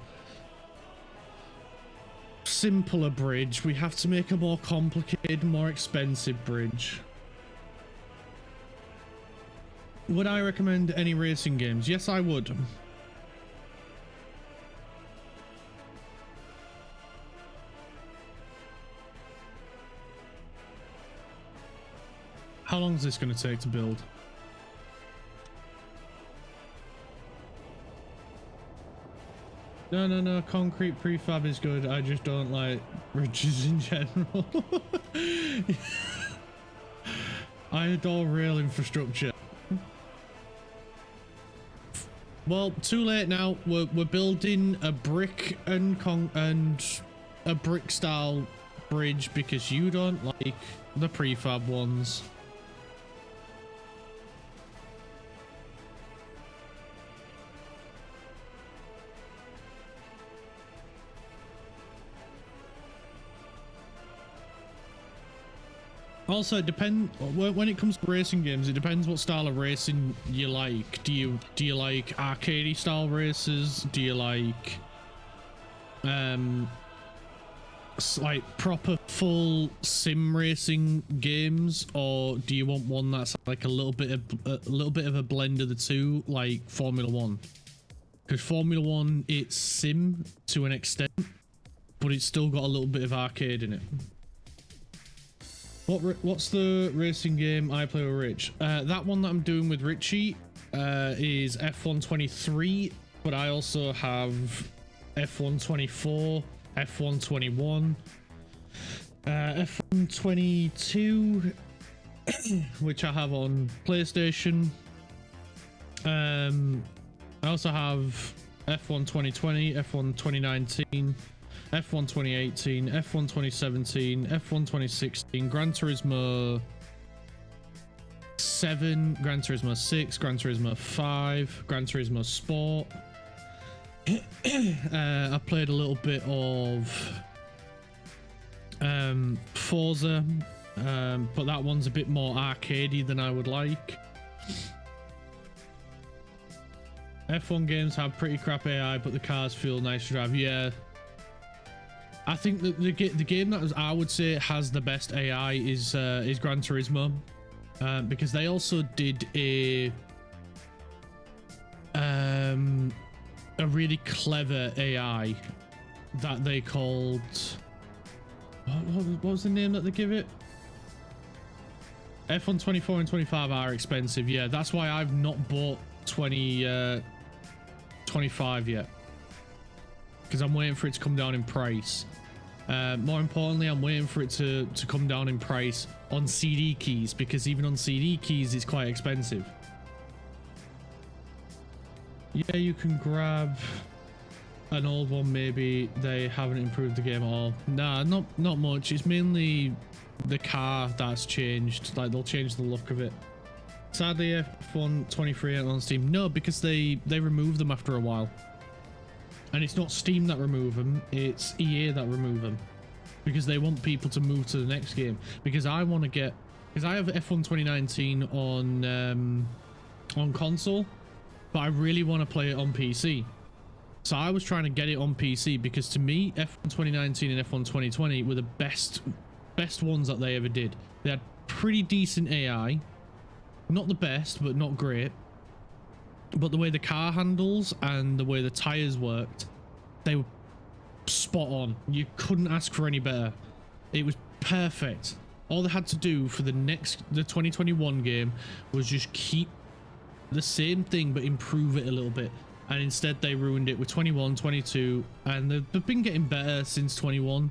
simpler bridge. We have to make a more complicated, more expensive bridge. Would I recommend any racing games? Yes, I would. How long is this going to take to build? No, concrete prefab is good. I just don't like bridges in general. I adore rail infrastructure. Well, too late now. We're building a brick and a brick style bridge because you don't like the prefab ones. Also, it depends when it comes to racing games. It depends what style of racing you like. Do you like arcadey style races? Do you like like proper full sim racing games, or do you want one that's like a little bit of a blend of the two, like Formula One? Because Formula One, it's sim to an extent, but it's still got a little bit of arcade in it. What's the racing game I play with Rich? That one that I'm doing with Richie is F123, but I also have F124, F121, F122, which I have on PlayStation. I also have F1 2020, F1 2019, F1 2018, F1 2017, F1 2016, Gran Turismo 7, Gran Turismo 6, Gran Turismo 5, Gran Turismo Sport. I played a little bit of Forza, but that one's a bit more arcadey than I would like. F1 games have pretty crap AI, but the cars feel nice to drive. Yeah. I think that the game that I would say has the best AI is Gran Turismo, because they also did a really clever AI that they called what was the name that they give it? F1 24 and 25 are expensive. Yeah, that's why I've not bought 25 yet, because I'm waiting for it to come down in price. More importantly, I'm waiting for it to come down in price on CD keys, because even on CD keys it's quite expensive. Yeah, you can grab an old one. Maybe they haven't improved the game at all. Nah, not much. It's mainly the car that's changed. Like, they'll change the look of it. Sadly, F1 23 ain't on Steam. No, because they remove them after a while. And it's not Steam that remove them, it's EA that remove them, because they want people to move to the next game. Because I want to get, because I have F1 2019 on console, but I really want to play it on PC. So I was trying to get it on PC, because to me, F1 2019 and F1 2020 were the best ones that they ever did. They had pretty decent AI, not the best, but not great. But the way the car handles and the way the tires worked, they were spot on. You couldn't ask for any better. It was perfect. All they had to do for the 2021 game was just keep the same thing but improve it a little bit. And instead they ruined it with 21, 22, and they've been getting better since 21.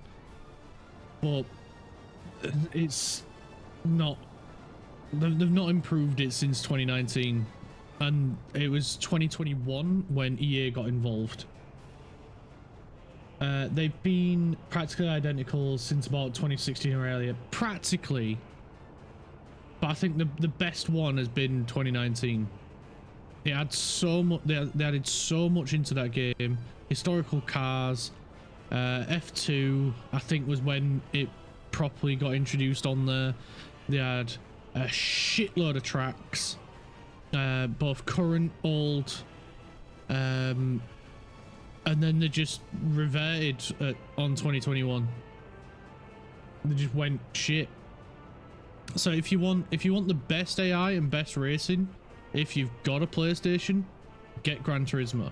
But it's not... They've not improved it since 2019. And it was 2021 when EA got involved. They've been practically identical since about 2016 or earlier. Practically. But I think the best one has been 2019. It had so much. They added so much into that game. Historical cars. F2, I think, was when it properly got introduced on there. They had a shitload of tracks. Both current, old, and then they just reverted on 2021. They just went shit. So if you want the best AI and best racing, if you've got a PlayStation, get Gran Turismo.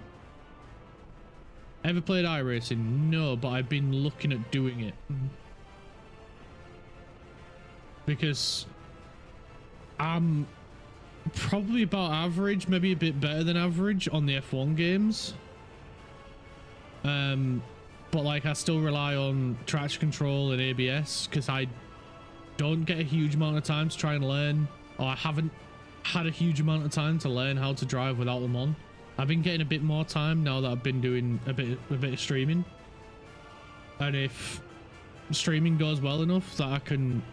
Ever played iRacing? No, but I've been looking at doing it, because I'm probably about average, maybe a bit better than average on the F1 games. But like, I still rely on traction control and ABS, because don't get a huge amount of time to try and learn, or I haven't had a huge amount of time to learn how to drive without them on. I've been getting a bit more time now that I've been doing a bit of streaming, and if streaming goes well enough that I can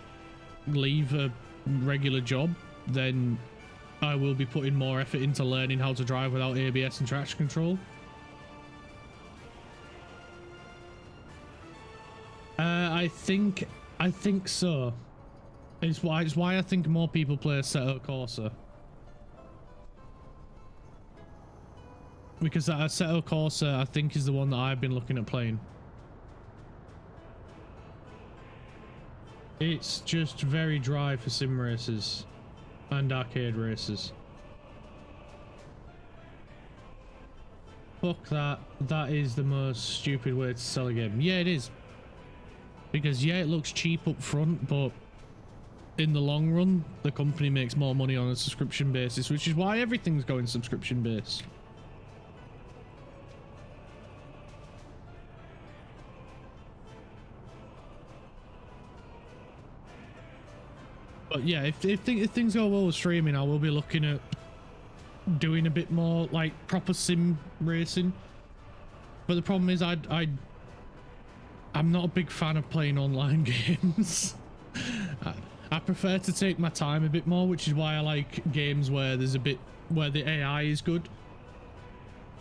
leave a regular job, then I will be putting more effort into learning how to drive without ABS and traction control. I think so. It's why I think more people play Assetto Corsa. Because that Assetto Corsa, I think, is the one that I've been looking at playing. It's just very dry for sim races and arcade races. Fuck that. That is the most stupid way to sell a game. Yeah, it is. Because yeah, it looks cheap up front, but in the long run, the company makes more money on a subscription basis, which is why everything's going subscription based. But yeah, if things go well with streaming, I will be looking at doing a bit more like proper sim racing. But the problem is I'm not a big fan of playing online games. I prefer to take my time a bit more, which is why I like games where there's a bit where the AI is good.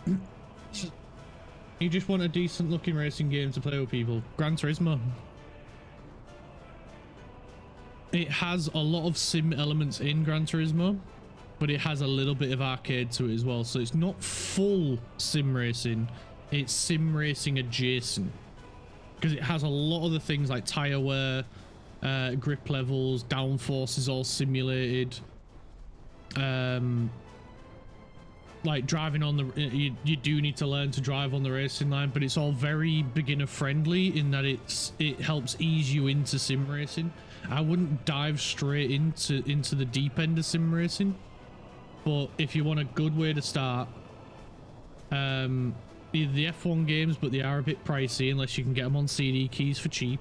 You just want a decent looking racing game to play with people. Gran Turismo. It has a lot of sim elements in Gran Turismo, but it has a little bit of arcade to it as well. So it's not full sim racing, it's sim racing adjacent. Because it has a lot of the things like tire wear, grip levels, downforce is all simulated. Like driving on the, you do need to learn to drive on the racing line, but it's all very beginner friendly in that it helps ease you into sim racing. I wouldn't dive straight into the deep end of sim racing, but if you want a good way to start, either the F1 games, but they are a bit pricey unless you can get them on CD keys for cheap,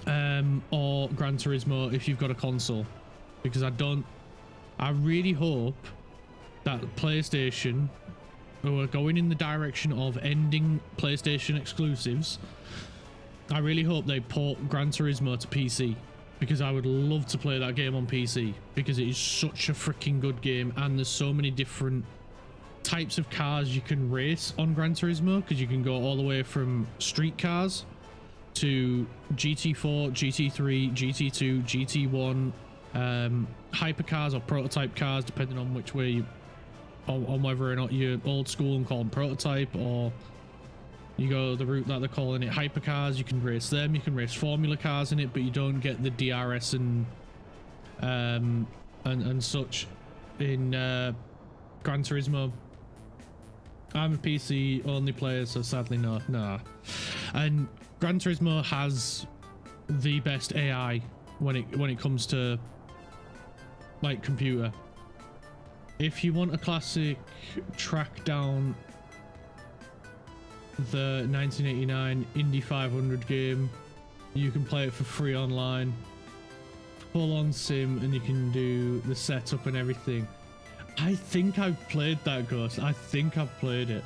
or Gran Turismo if you've got a console, because I really hope that PlayStation, who are going in the direction of ending PlayStation exclusives, I really hope they port Gran Turismo to PC, because I would love to play that game on PC, because it is such a freaking good game, and there's so many different types of cars you can race on Gran Turismo, because you can go all the way from street cars to GT4, GT3, GT2, GT1, hypercars or prototype cars, depending on which way you, on whether or not you're old school and call them prototype, or you go the route that they're calling it hypercars. You can race them, you can race formula cars in it, but you don't get the DRS and such in Gran Turismo. I'm a PC only player, so sadly nah. And Gran Turismo has the best AI when it comes to like computer. If you want a classic track down the 1989 Indy 500 game, you can play it for free online, full on sim, and you can do the setup and everything. I think I've played that, Ghost. I think I've played it.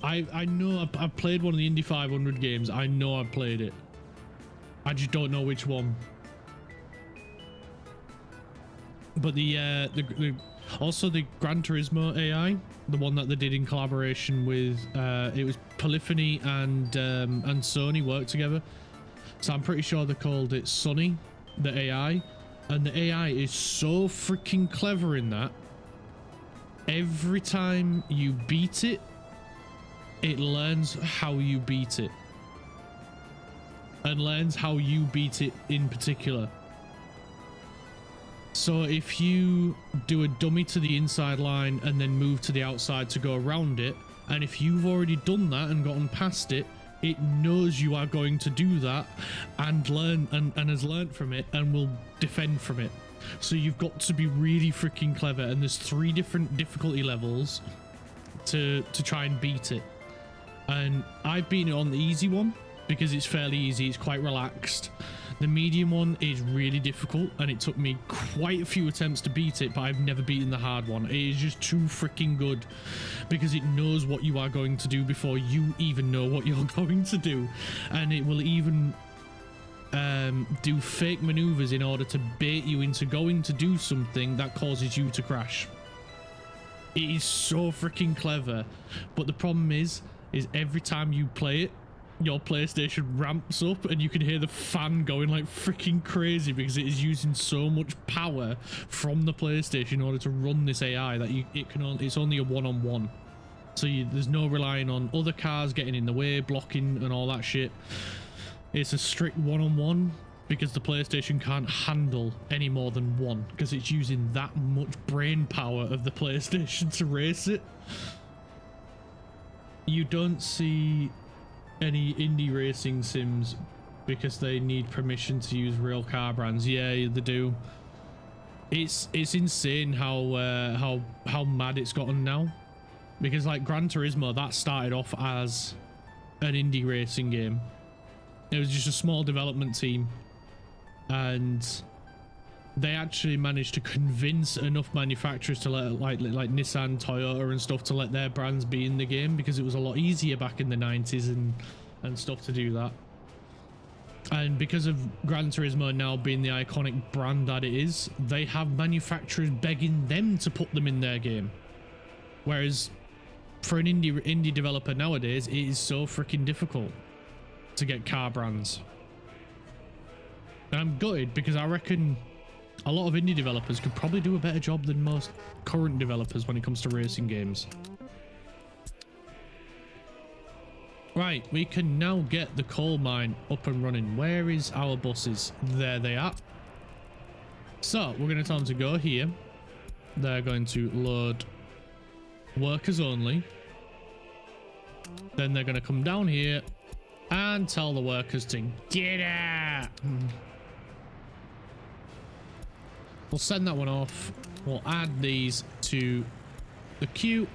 I know I've played one of the Indy 500 games. I know I've played it. I just don't know which one. But also the Gran Turismo AI, the one that they did in collaboration with, it was Polyphony and Sony worked together. So I'm pretty sure they called it Sunny, the AI. And the AI is so freaking clever in that. Every time you beat it, it learns how you beat it. And learns how you beat it in particular. So if you do a dummy to the inside line and then move to the outside to go around it, and if you've already done that and gotten past it, it knows you are going to do that and learn and has learned from it and will defend from it. So you've got to be really freaking clever, and there's 3 different difficulty levels to try and beat it. And I've been on the easy one because it's fairly easy, it's quite relaxed. The medium one is really difficult, and it took me quite a few attempts to beat it, but I've never beaten the hard one. It is just too freaking good because it knows what you are going to do before you even know what you're going to do, and it will even do fake maneuvers in order to bait you into going to do something that causes you to crash. It is so freaking clever, but the problem is every time you play it, your PlayStation ramps up and you can hear the fan going like freaking crazy because it is using so much power from the PlayStation in order to run this AI that it's only a one-on-one. So there's no relying on other cars getting in the way, blocking and all that shit. It's a strict one-on-one because the PlayStation can't handle any more than one because it's using that much brain power of the PlayStation to race it. You don't see any indie racing sims because they need permission to use real car brands. Yeah, they do. It's insane how mad it's gotten now, because like Gran Turismo, that started off as an indie racing game. It was just a small development team, and they actually managed to convince enough manufacturers to let like Nissan, Toyota and stuff to let their brands be in the game because it was a lot easier back in the 90s and stuff to do that. And because of Gran Turismo now being the iconic brand that it is, they have manufacturers begging them to put them in their game. Whereas for an indie developer nowadays, it is so freaking difficult to get car brands. And I'm gutted because I reckon a lot of indie developers could probably do a better job than most current developers when it comes to racing games. Right, we can now get the coal mine up and running. Where is our buses? There they are. So we're going to tell them to go here. They're going to load workers only. Then they're going to come down here and tell the workers to get out. We'll send that one off. We'll add these to the queue.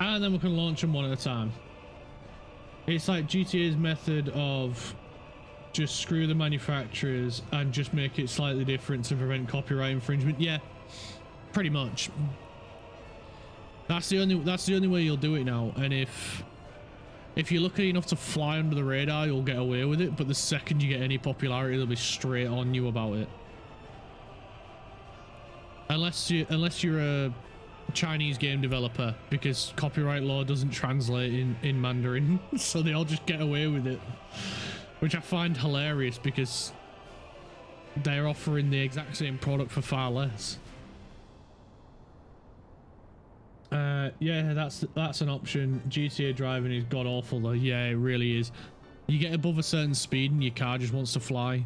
And then we can launch them one at a time. It's like GTA's method of just screw the manufacturers and just make it slightly different to prevent copyright infringement. Yeah, pretty much. That's the only way you'll do it now. And if you're lucky enough to fly under the radar, you'll get away with it. But the second you get any popularity, they'll be straight on you about it. Unless you're a Chinese game developer, because copyright law doesn't translate in Mandarin, so they all just get away with it, which I find hilarious because they're offering the exact same product for far less. Yeah, that's an option. GTA driving is god awful though. Yeah, it really is. You get above a certain speed and your car just wants to fly.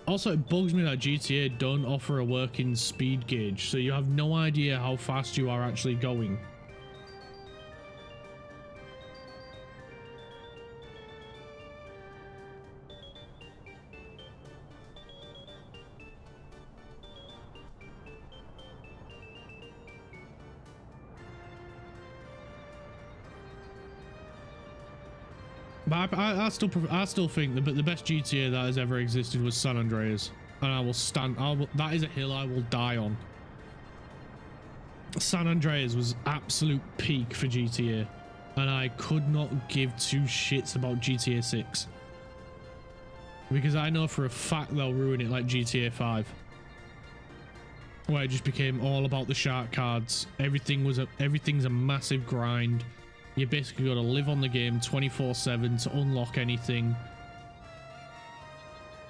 Also, it bugs me that GTA don't offer a working speed gauge, so you have no idea how fast you are actually going. But I still think the best GTA that has ever existed was San Andreas, and that is a hill I will die on. San Andreas was absolute peak for GTA, and I could not give two shits about GTA 6 because I know for a fact they'll ruin it like GTA 5, where it just became all about the shark cards. Everything's a massive grind. You basically got to live on the game 24/7 to unlock anything.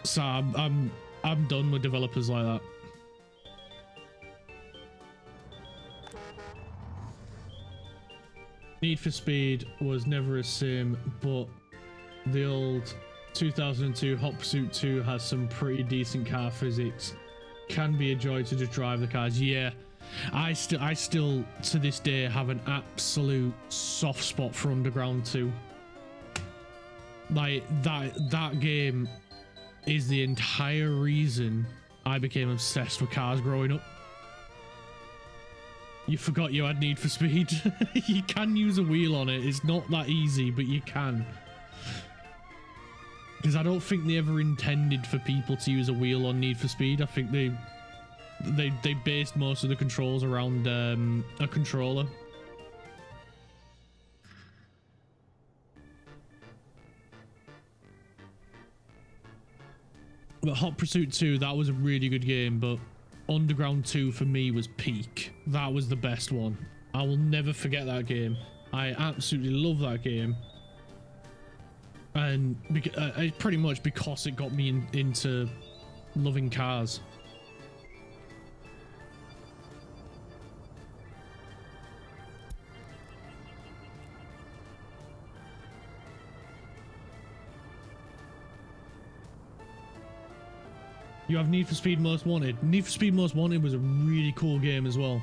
So I'm done with developers like that. Need for Speed was never a sim, but the old 2002 Hot Pursuit 2 has some pretty decent car physics. Can be a joy to just drive the cars. Yeah. I still to this day have an absolute soft spot for Underground 2. Like that game is the entire reason I became obsessed with cars growing up. You forgot you had Need for Speed. You can use a wheel on it. It's not that easy, but you can. Because I don't think they ever intended for people to use a wheel on Need for Speed. I think they based most of the controls around a controller. But Hot Pursuit 2, that was a really good game, but Underground 2 for me was peak. That was the best one. I will never forget that game. I absolutely love that game. And pretty much because it got me into loving cars. You have Need for Speed Most Wanted. Need for Speed Most Wanted was a really cool game as well.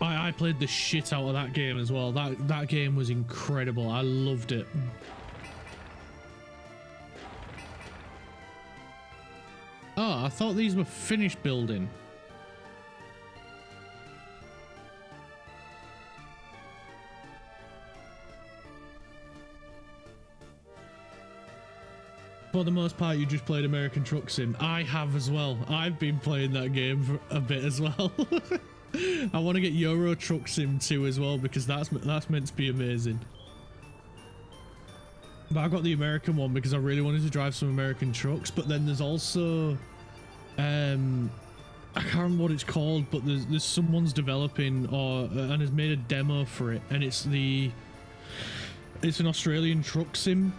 I played the shit out of that game as well. That game was incredible. I loved it. Oh, I thought these were finished building. For the most part, you just played American Truck Sim. I have as well. I've been playing that game for a bit as well. I want to get Euro Truck Sim 2 as well, because that's meant to be amazing. But I got the American one because I really wanted to drive some American trucks. But then there's also I can't remember what it's called, but there's someone's developing and has made a demo for it, and it's an Australian truck sim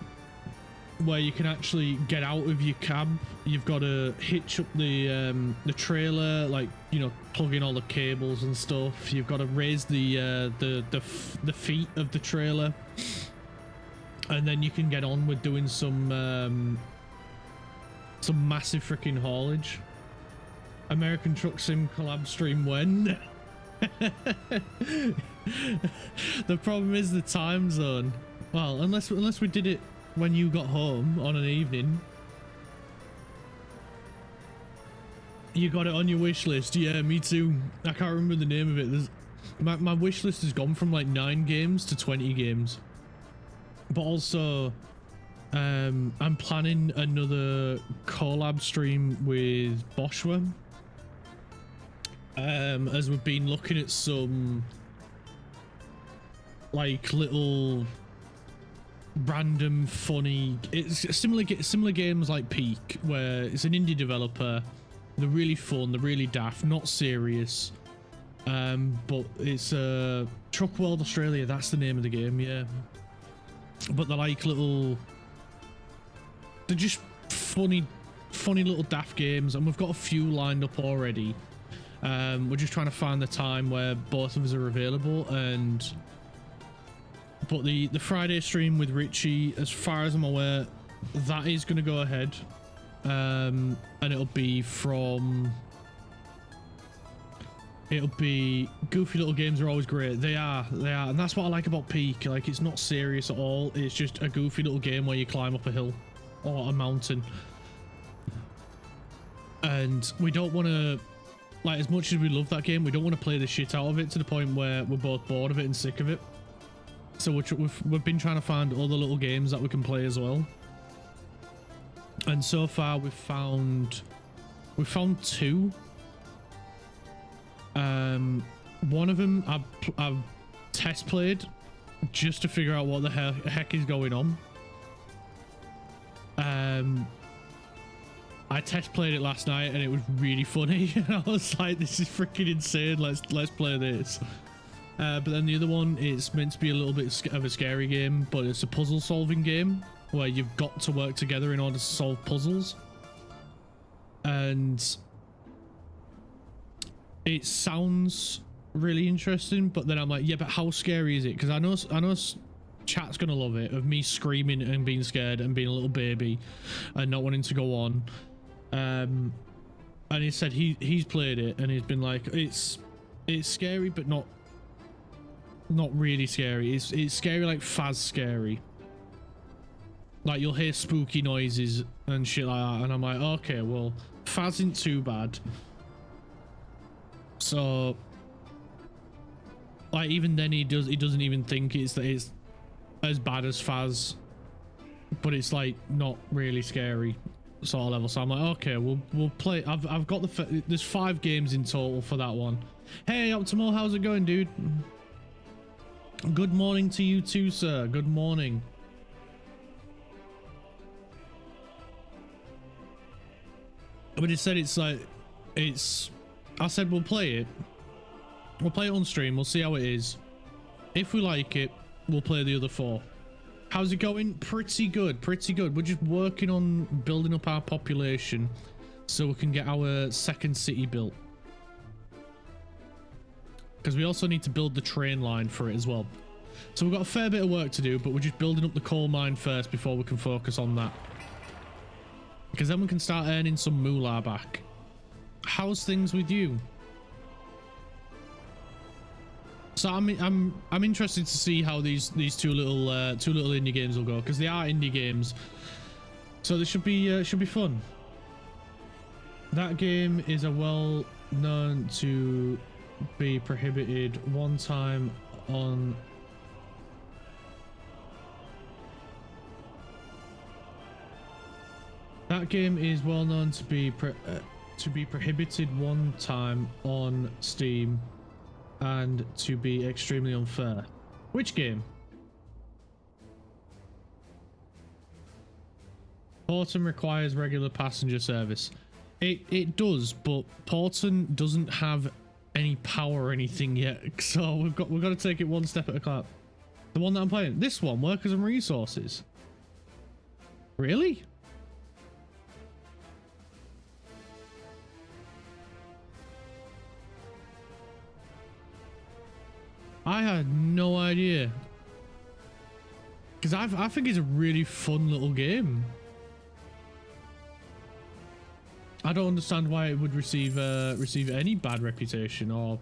where you can actually get out of your cab. You've got to hitch up the trailer, like, you know, plug in all the cables and stuff. You've got to raise the feet of the trailer, and then you can get on with doing some massive freaking haulage. American Truck Sim collab stream when? The problem is the time zone. Well, unless we did it when you got home on an evening. You got it on your wish list. Yeah, me too. I can't remember the name of it. My wish list has gone from like 9 games to 20 games. But also, I'm planning another collab stream with Boschwa. As we've been looking at some like little random funny, it's similar games like Peak, where it's an indie developer. They're really fun, they're really daft, not serious, but it's Truck World Australia, that's the name of the game. Yeah, but they're like they're just funny little daft games, and we've got a few lined up already. We're just trying to find the time where both of us are available, but the Friday stream with Richie, as far as I'm aware, that is going to go ahead, and it'll be goofy little games are always great. They are, and that's what I like about Peak. Like, it's not serious at all. It's just a goofy little game where you climb up a hill or a mountain, and we don't want to, like, as much as we love that game, we don't want to play the shit out of it to the point where we're both bored of it and sick of it. So we've been trying to find other little games that we can play as well. And so far we've found 2. One of them I've test played just to figure out what the heck is going on. I test played it last night and it was really funny. I was like, this is freaking insane. Let's play this. But then the other one is meant to be a little bit of a scary game, but it's a puzzle solving game where you've got to work together in order to solve puzzles. And it sounds really interesting, but then I'm like, yeah, but how scary is it? Because I know chat's gonna love it, of me screaming and being scared and being a little baby and not wanting to go on. And he said he's played it and he's been like, it's scary, but not really scary. It's scary, like Faz scary. Like, you'll hear spooky noises and shit like that, and I'm like, okay, well, Faz isn't too bad. So, like, even then he doesn't even think it's as bad as Faz, but it's like not really scary sort of level. So I'm like, okay, we'll play. I've got there's 5 games in total for that one. Hey, Optimal, how's it going, dude? Good morning to you too, sir. Good morning. But it said it's like, I said we'll play it. We'll play it on stream. We'll see how it is. If we like it, we'll play the other 4. How's it going? Pretty good. Pretty good. We're just working on building up our population so we can get our second city built. Because we also need to build the train line for it as well. So we've got a fair bit of work to do, but we're just building up the coal mine first before we can focus on that. Because then we can start earning some moolah back. How's things with you? So I'm interested to see how these two little indie games will go, because they are indie games. So they should be fun. That game is a well known to be prohibited one time on. That game is well known to be prohibited one time on Steam and to be extremely unfair. Which game? Porton requires regular passenger service. It does, but Porton doesn't have any power or anything yet, so we've got to take it one step at a time. The one that I'm playing, this one, workers and resources. Really? I had no idea, because I think it's a really fun little game. I don't understand why it would receive any bad reputation or.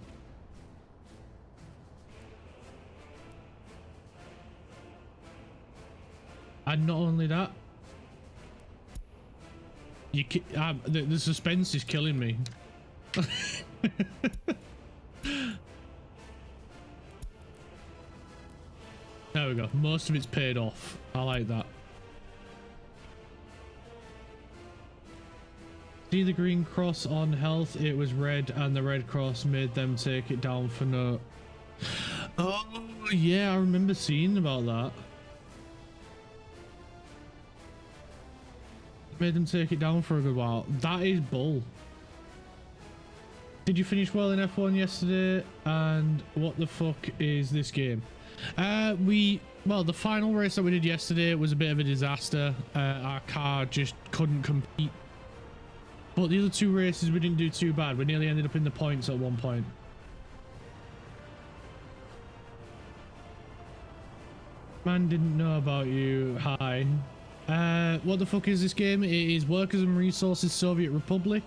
And not only that, the suspense is killing me. There we go. Most of it's paid off. I like that. See the green cross on health? It was red, and the red cross made them take it down for no. Oh yeah, I remember seeing about that. Made them take it down for a good while. That is bull. Did you finish well in F1 yesterday? And what the fuck is this game? Well, the final race that we did yesterday was a bit of a disaster. Our car just couldn't compete. But the other 2 races we didn't do too bad. We nearly ended up in the points at one point. Man didn't know about you. Hi. What the fuck is this game? It is Workers and Resources Soviet Republic.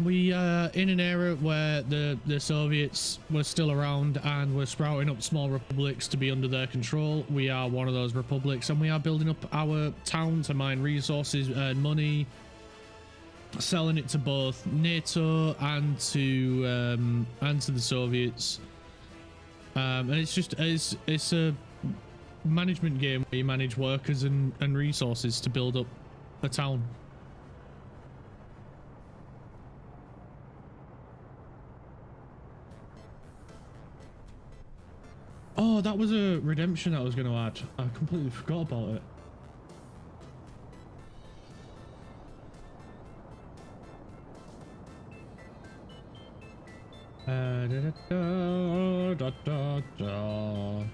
We are in an era where the Soviets were still around and were sprouting up small republics to be under their control. We are one of those republics, and we are building up our town to mine resources, earn money, selling it to both NATO and to the Soviets. And it's a management game where you manage workers and resources to build up a town. Oh, that was a redemption I was going to add. I completely forgot about it. Da, da, da, da, da.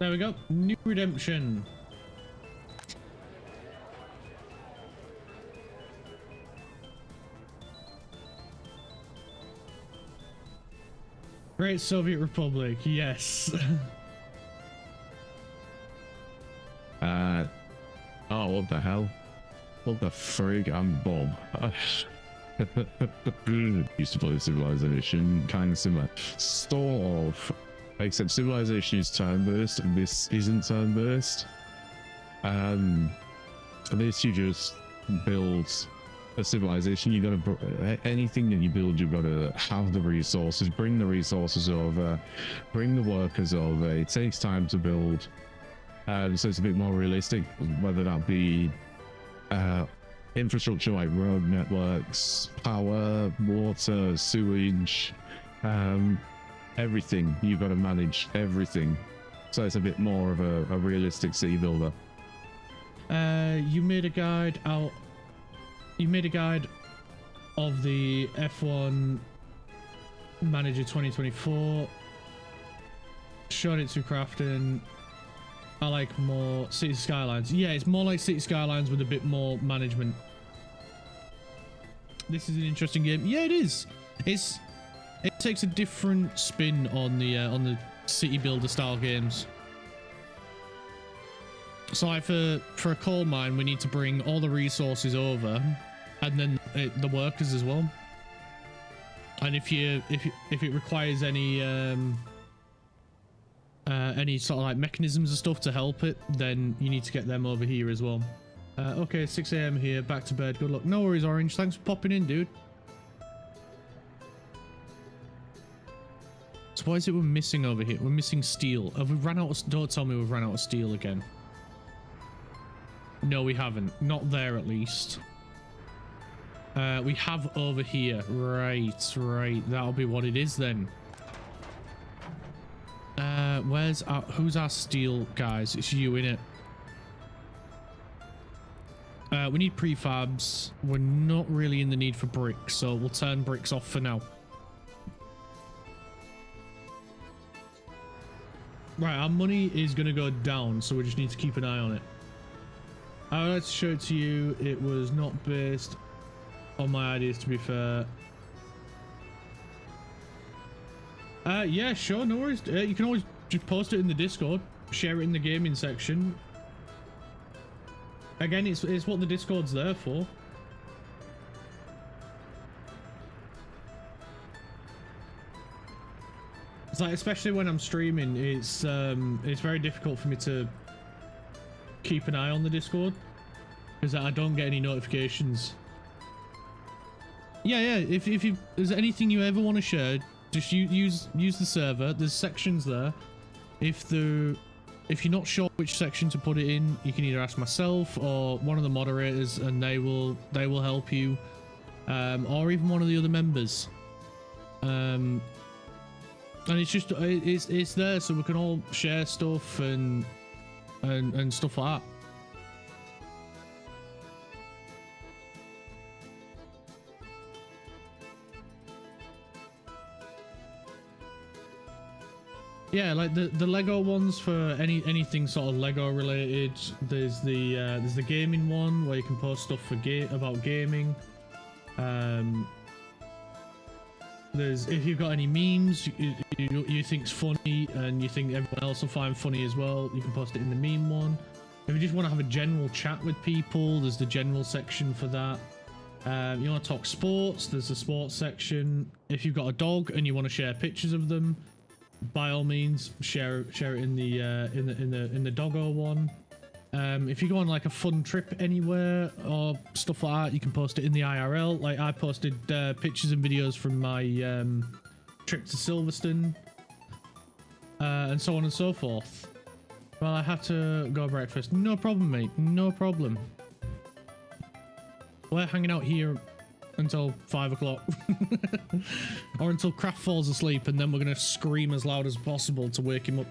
There we go. New redemption. Great Soviet Republic, yes. Oh, what the hell? What the frig? I'm Bob. Used to play Civilization, kind of similar. Sort of. Except Civilization is turn-based, and this isn't turn-based. This you just build a civilization. You gotta, anything that you build, you've got to have the resources, bring the resources over, bring the workers over. It takes time to build. So it's a bit more realistic, whether that be infrastructure like road networks, power, water, sewage, everything. You've got to manage everything. So it's a bit more of a realistic city builder. You made a guide out. You made a guide of the F1 Manager 2024. Showed it to Crafton. I like more City Skylines. Yeah, it's more like City Skylines with a bit more management. This is an interesting game. Yeah, it is. It takes a different spin on the city builder style games. So like for a coal mine, we need to bring all the resources over, and then the workers as well. And if it requires any sort of like mechanisms and stuff to help it, then you need to get them over here as well. Okay, 6 AM here, back to bed. Good luck. No worries, Orange. Thanks for popping in, dude. So why is it we're missing over here? We're missing steel. Have we run out of... Don't tell me we've run out of steel again. No, we haven't. Not there, at least. We have over here. Right. That'll be what it is then. Where's our... Who's our steel, guys? It's you, innit? We need prefabs. We're not really in the need for bricks, so we'll turn bricks off for now. Right, our money is going to go down, so we just need to keep an eye on it. I would like to show it to you. It was not based on my ideas, to be fair. Yeah, sure, no worries. You can always just post it in the Discord, share it in the gaming section. Again, it's what the Discord's there for. It's like, especially when I'm streaming, it's very difficult for me to keep an eye on the Discord because I don't get any notifications. Yeah, if there's anything you ever want to share, just use the server. There's sections there. If you're not sure which section to put it in, you can either ask myself or one of the moderators, and they will help you, or even one of the other members. And it's just it's there so we can all share stuff and stuff like that. Yeah, like the Lego ones for anything sort of Lego related. There's the gaming one where you can post stuff for about gaming. There's, if you've got any memes you think's funny and you think everyone else will find funny as well, you can post it in the meme one. If you just want to have a general chat with people, there's the general section for that. You want to talk sports, there's the sports section. If you've got a dog and you want to share pictures of them, by all means share it in the doggo one. If you go on like a fun trip anywhere or stuff like that, you can post it in the IRL. Like I posted pictures and videos from my trip to Silverstone, and so on and so forth. Well, I have to go breakfast. No problem, mate. No problem. We're hanging out here until 5 o'clock or until Kraft falls asleep, and then we're gonna scream as loud as possible to wake him up.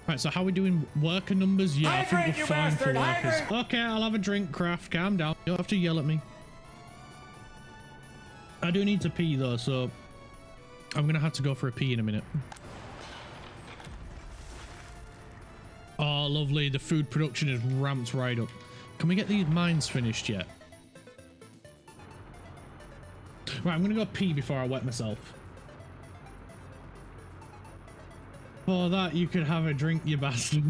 Right, so how are we doing worker numbers? Yeah, I think we're fine for workers. Okay, I'll have a drink, Kraft. Calm down. You don't have to yell at me. I do need to pee though, so I'm gonna have to go for a pee in a minute. Oh, lovely. The food production is ramped right up. Can we get these mines finished yet? Right, I'm gonna go pee before I wet myself. For that, you could have a drink, you bastard.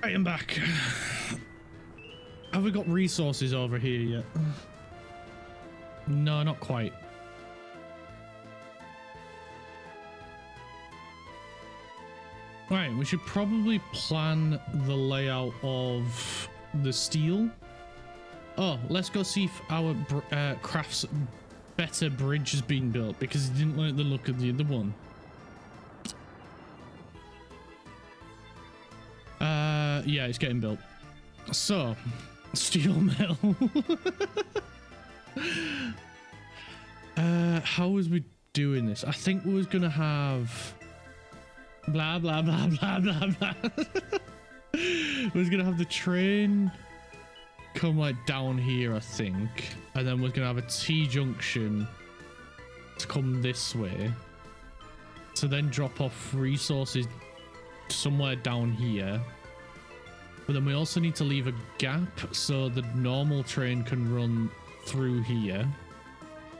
I am back. Have we got resources over here yet? No, not quite. Right, we should probably plan the layout of the steel. Oh, let's go see if our craft's better bridge has been built, because it didn't like the look of the other one. Yeah, it's getting built. So, steel metal. How was we doing this? I think we was gonna have blah blah blah blah blah blah. We was gonna have the train come like down here, I think, and then we're gonna have a T-junction to come this way, to then drop off resources somewhere down here. But then we also need to leave a gap so the normal train can run through here.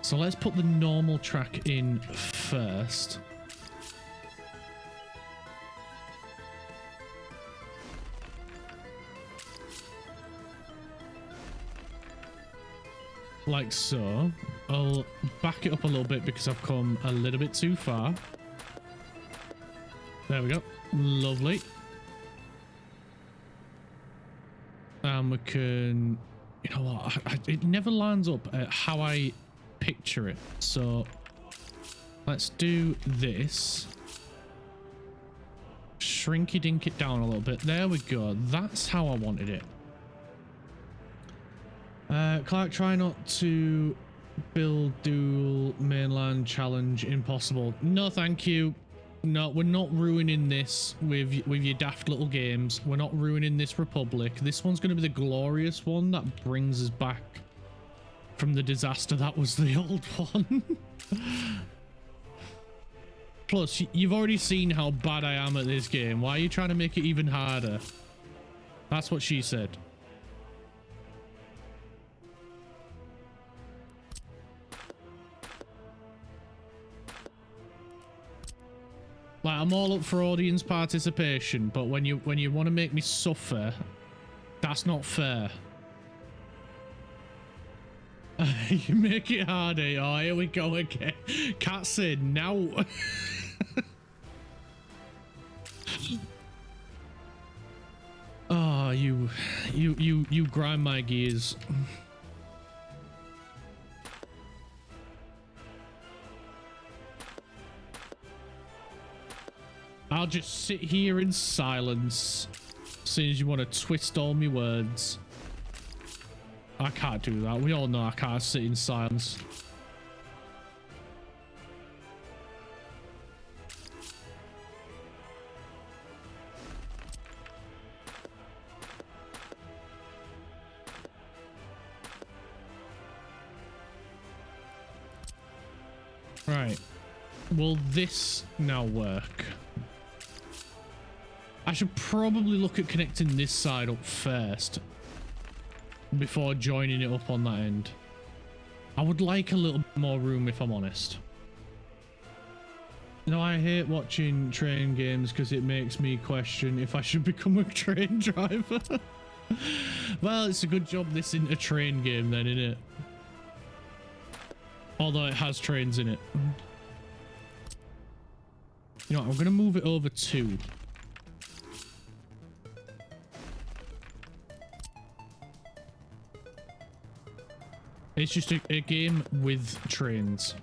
So let's put the normal track in first. Like so. I'll back it up a little bit because I've come a little bit too far. There we go. Lovely. And we can, you know what, it never lines up at how I picture it. So let's do this. Shrinky dink it down a little bit. There we go. That's how I wanted it. Clark, try not to build dual mainland challenge impossible. No, thank you. No, we're not ruining this with your daft little games. We're not ruining this republic. This one's going to be the glorious one that brings us back from the disaster that was the old one. Plus, you've already seen how bad I am at this game. Why are you trying to make it even harder? That's what she said. Like, I'm all up for audience participation, but when you want to make me suffer, that's not fair. You make it harder. Oh, here we go again. Cat said now. Oh, you grind my gears. I'll just sit here in silence, seeing as you want to twist all my words. I can't do that. We all know I can't sit in silence. Right. Will this now work? I should probably look at connecting this side up first before joining it up on that end. I would like a little bit more room, if I'm honest. You know, I hate watching train games because it makes me question if I should become a train driver. Well, it's a good job this isn't a train game then, isn't it? Although it has trains in it. You know what, I'm going to move it over 2. It's just a game with trains.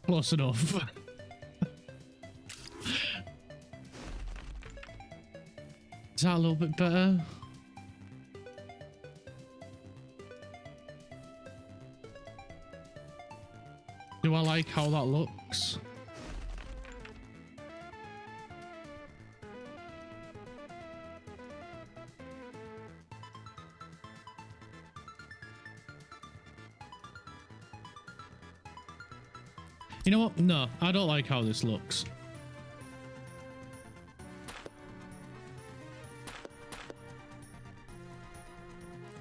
Close enough. Is that a little bit better? Do I like how that looks? You know what? No, I don't like how this looks.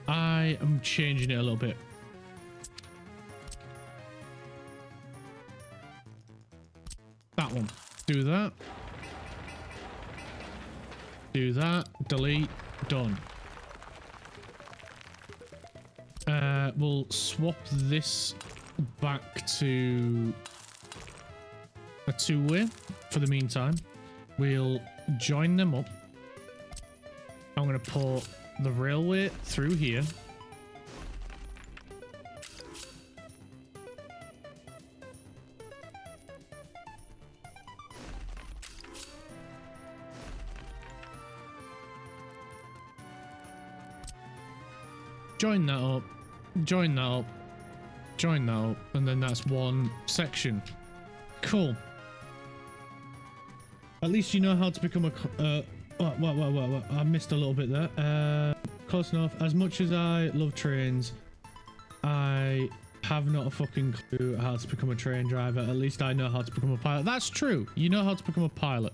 I am changing it a little bit. That one. Do that. Do that. Delete. Done. We'll swap this back to a 2-way for the meantime. We'll join them up. I'm going to put the railway through here. Join that up. Join that up. Join that up. And then that's one section. Cool. At least you know how to become a... what? I missed a little bit there. Close enough. As much as I love trains, I have not a fucking clue how to become a train driver. At least I know how to become a pilot. That's true. You know how to become a pilot.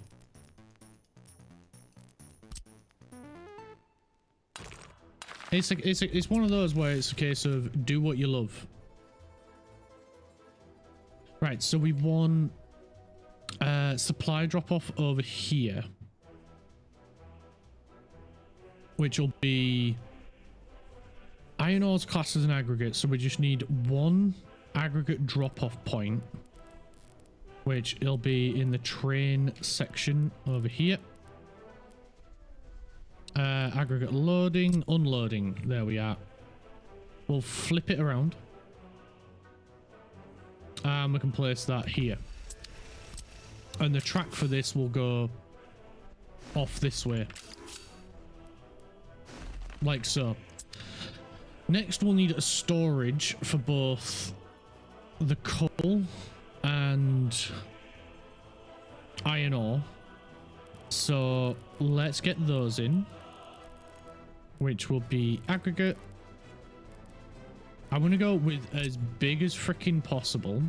It's one of those where it's a case of do what you love. Right, so we want supply drop off over here, which will be iron ore's classed as an aggregate, so we just need one aggregate drop off point, which it'll be in the train section over here. Aggregate loading, unloading, there we are. We'll flip it around and we can place that here, and the track for this will go off this way like so. Next we'll need a storage for both the coal and iron ore, so let's get those in, which will be aggregate. I'm gonna go with as big as freaking possible.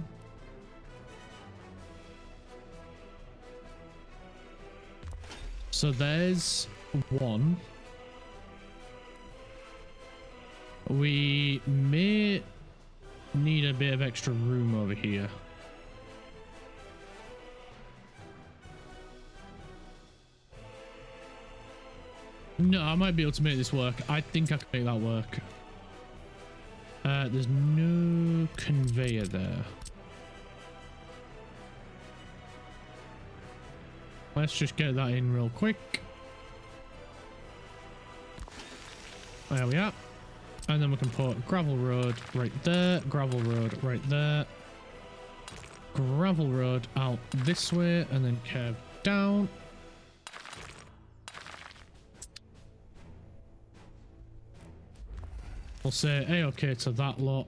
So there's one. We may need a bit of extra room over here. No, I might be able to make this work. I think I can make that work. There's no conveyor there. Let's just get that in real quick. There we are. And then we can put gravel road right there, gravel road right there, gravel road out this way, and then curve down. We'll say A-okay to that lot.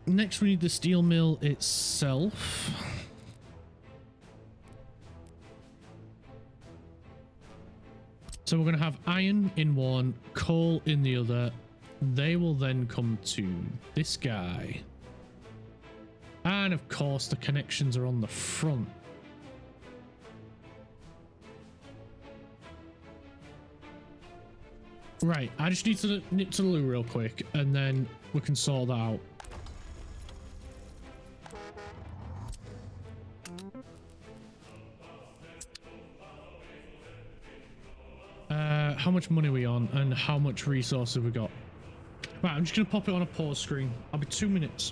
Next we need the steel mill itself. So we're going to have iron in one, coal in the other. They will then come to this guy. And of course, the connections are on the front. Right, I just need to nip to the loo real quick, and then we can sort that out. How much money are we on, and how much resource have we got? Right, I'm just going to pop it on a pause screen. I'll be 2 minutes.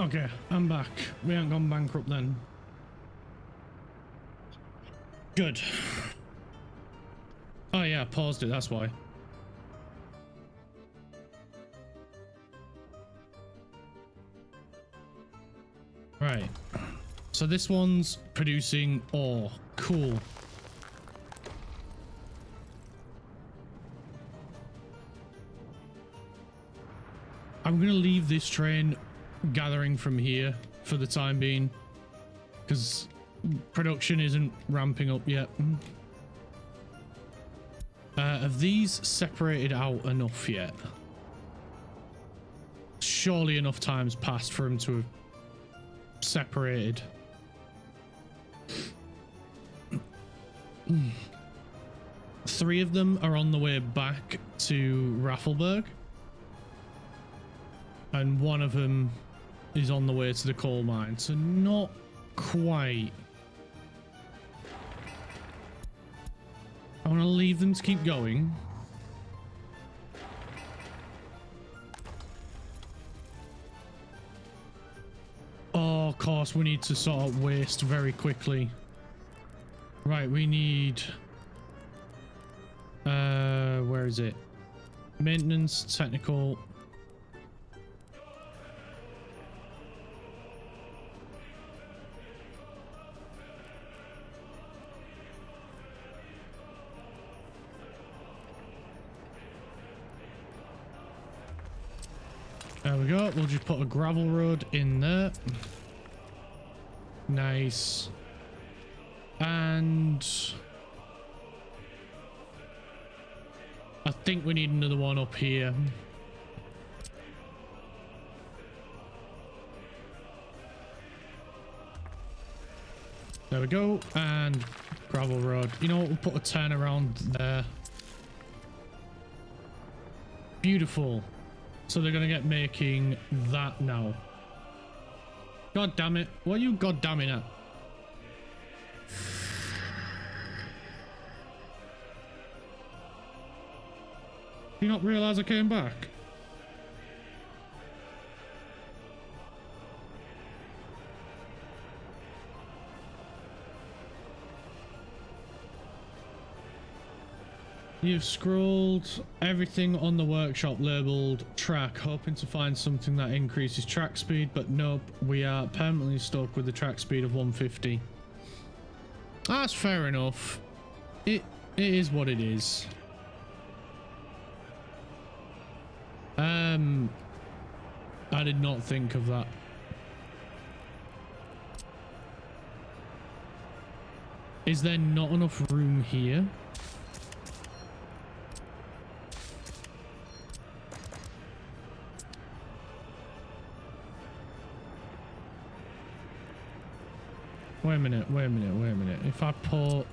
Okay, I'm back. We ain't gone bankrupt then. Good. Oh yeah, I paused it, that's why. Right. So this one's producing ore. Cool. I'm gonna leave this train gathering from here for the time being, because production isn't ramping up yet. Have these separated out enough yet? Surely enough time's passed for them to have separated. Three of them are on the way back to Raffelberg, and one of them is on the way to the coal mine, so not quite. I want to leave them to keep going. Oh, of course, we need to sort out waste very quickly. Right, we need... where is it? Maintenance, technical... There we go. We'll just put a gravel road in there. Nice. And I think we need another one up here. There we go. And gravel road. You know what? We'll put a turnaround there. Beautiful. So they're going to get making that now. God damn it. What are you god damning at? Do you not realize I came back? You've scrolled everything on the workshop labeled track, hoping to find something that increases track speed, but nope, we are permanently stuck with the track speed of 150. That's fair enough. It is what it is. I did not think of that. Is there not enough room here? Wait a minute, wait a minute, wait a minute. If I put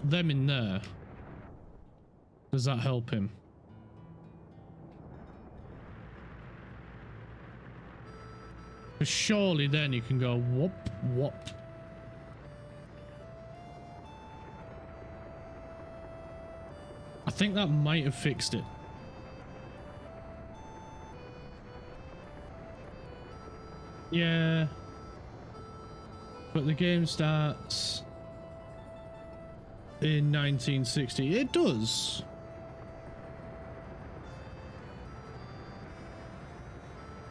them in there, does that help him? Because surely then you can go whoop, whoop. I think that might have fixed it. Yeah, but the game starts in 1960. It does.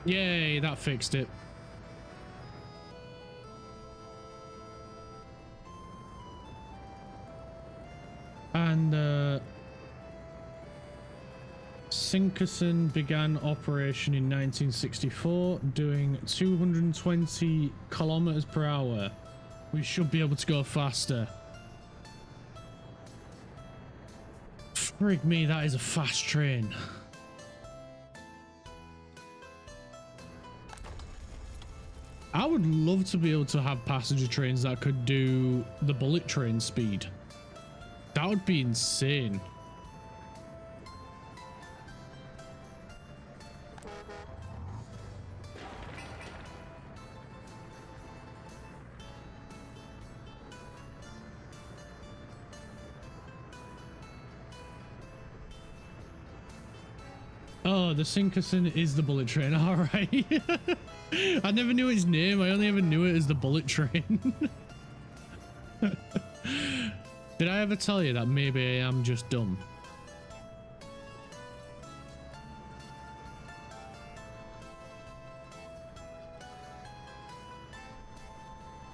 Yay, that fixed it. And Sinkerson began operation in 1964, doing 220 kilometers per hour. We should be able to go faster. Frig me, that is a fast train. I would love to be able to have passenger trains that could do the bullet train speed. That would be insane. Oh, the Sinkerson is the bullet train. All right. I never knew its name. I only ever knew it as the bullet train. Did I ever tell you that maybe I am just dumb?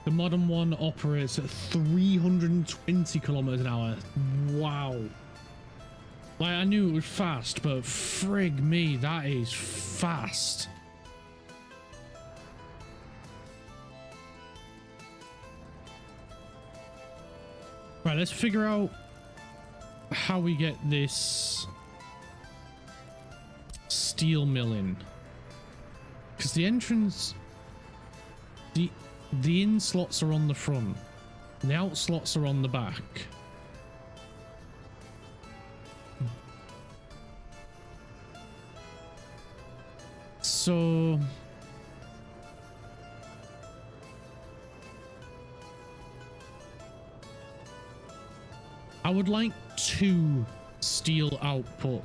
The modern one operates at 320 kilometers an hour. Wow. Like, I knew it was fast, but frig me, that is fast. Right, let's figure out how we get this steel mill in. Because the entrance... The in slots are on the front. And the out slots are on the back. So... I would like 2 steel output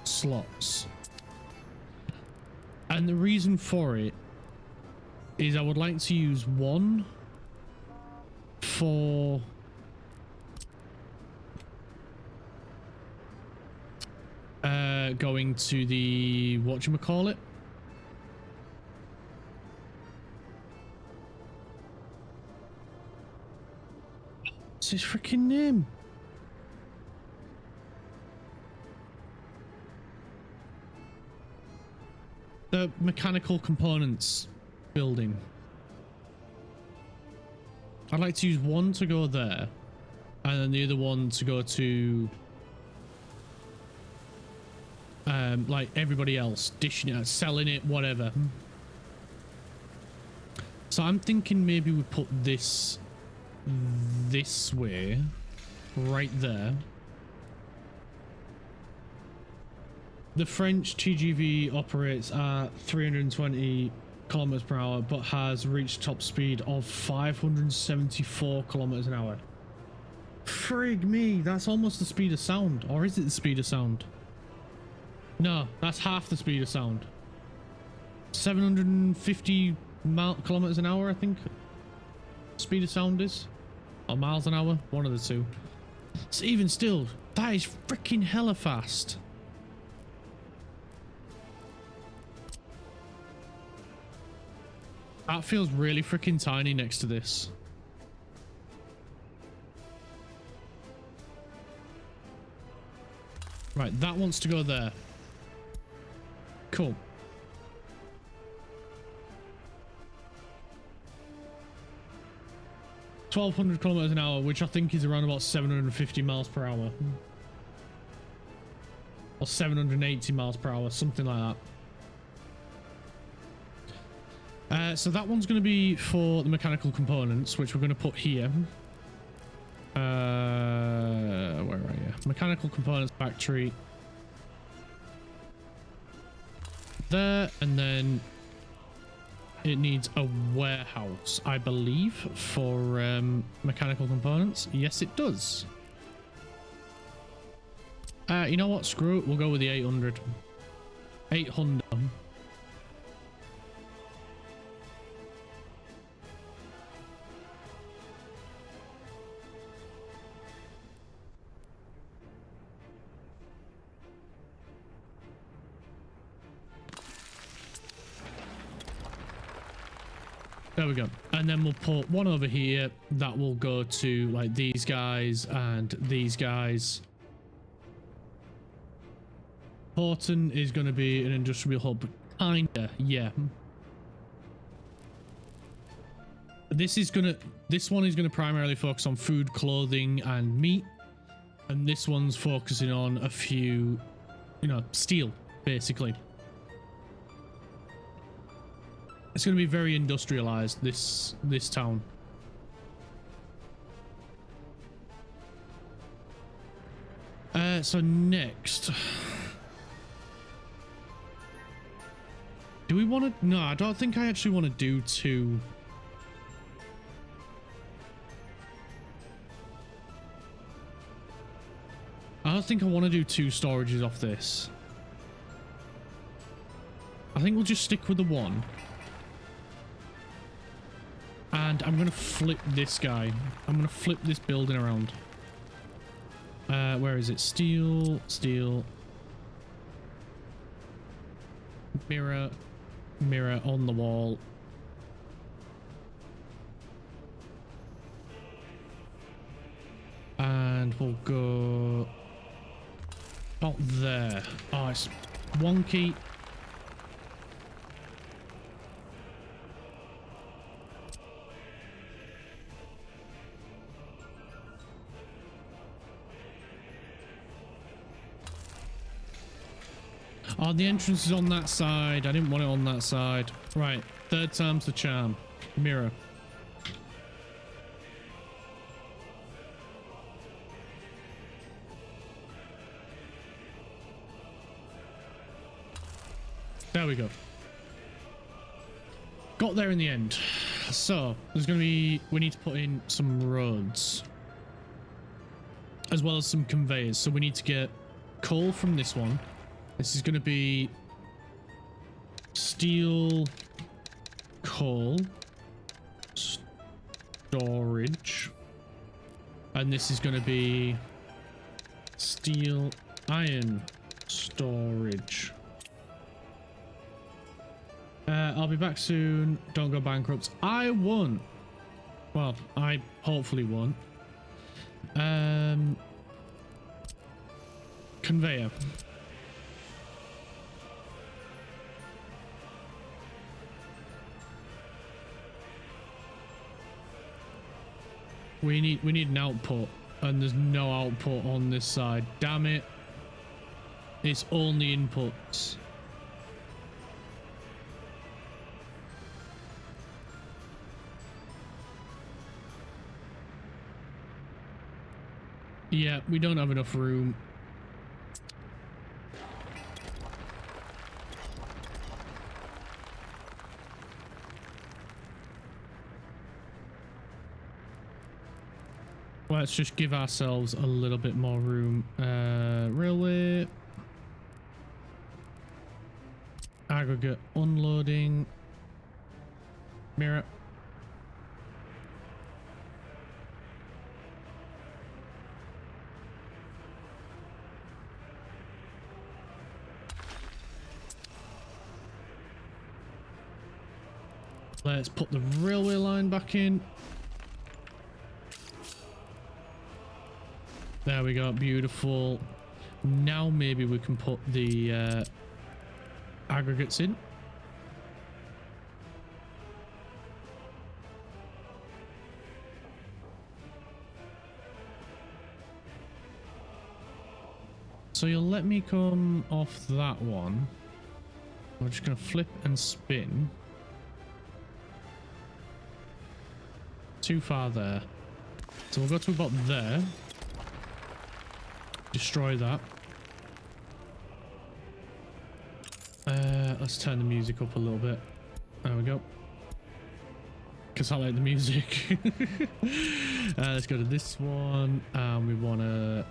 slots. And the reason for it is I would like to use one for going to the whatchamacallit? What's his freaking name? The mechanical components building. I'd like to use one to go there and then the other one to go to like everybody else, dishing it out, selling it, whatever. So I'm thinking maybe we put this way, right there. The French TGV operates at 320 kilometers per hour, but has reached top speed of 574 kilometers an hour. Frig me, that's almost the speed of sound. Or is it the speed of sound? No, that's half the speed of sound. 750 kilometers an hour, I think. Speed of sound is. Or miles an hour, one of the two. So even still, that is freaking hella fast. That feels really freaking tiny next to this. Right, that wants to go there. Cool. $1,200 kilometers an hour, which I think is around about 750 miles per hour. Or 780 miles per hour, something like that. So that one's going to be for the mechanical components, which we're going to put here. Where are you? Mechanical components factory. There, and then it needs a warehouse, I believe, for mechanical components. Yes, it does. You know what? Screw it. We'll go with the 800. 800. There we go. And then we'll put one over here that will go to like these guys and these guys. Horton is going to be an industrial hub. Kinda, yeah. This one is going to primarily focus on food, clothing, and meat. And this one's focusing on a few, steel, basically. It's going to be very industrialized, this town. So next, do we want to? No, I don't think I actually want to do two. I don't think I want to do two storages off this. I think we'll just stick with the 1. And I'm going to flip this guy. I'm going to flip this building around. Where is it? Steel, steel. Mirror, mirror on the wall. And we'll go about there. Oh, it's wonky. Oh, the entrance is on that side. I didn't want it on that side. Right, 3rd time's the charm. Mirror. There we go. Got there in the end. So, there's going to be... We need to put in some roads. As well as some conveyors. So we need to get coal from this one. This is going to be steel, coal, storage, and this is going to be steel, iron, storage. I'll be back soon. Don't go bankrupt. I won't. Well, I hopefully won't. Conveyor. We need an output, and there's no output on this side. Damn it. It's only inputs. Yeah, we don't have enough room. Let's just give ourselves a little bit more room. Railway. Aggregate unloading. Mirror. Let's put the railway line back in. There we go, beautiful. Now maybe we can put the aggregates in. So you'll let me come off that one. We're just going to flip and spin. Too far there. So we'll go to about there. Destroy that. Let's turn the music up a little bit. There we go. Because I like the music. Let's go to this one. We want to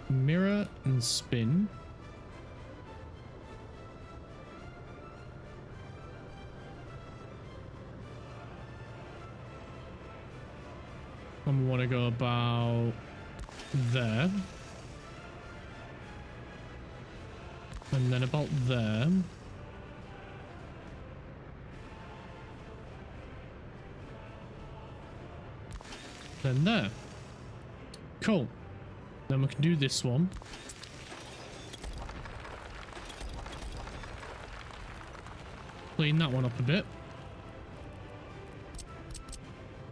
mirror and spin. And we want to go about there. And then about there. Then there. Cool. Then we can do this one. Clean that one up a bit.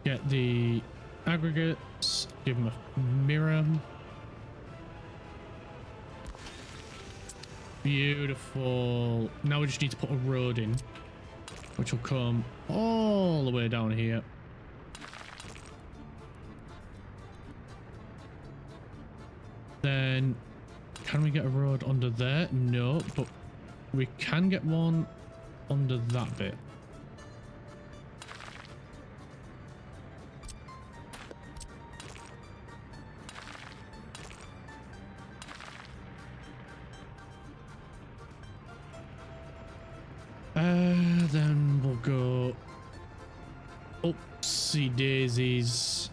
Get the aggregates. Give them a mirror. Beautiful. Now we just need to put a road in, which will come all the way down here. Then, can we get a road under there? No, but we can get one under that bit. Then we'll go oopsie daisies.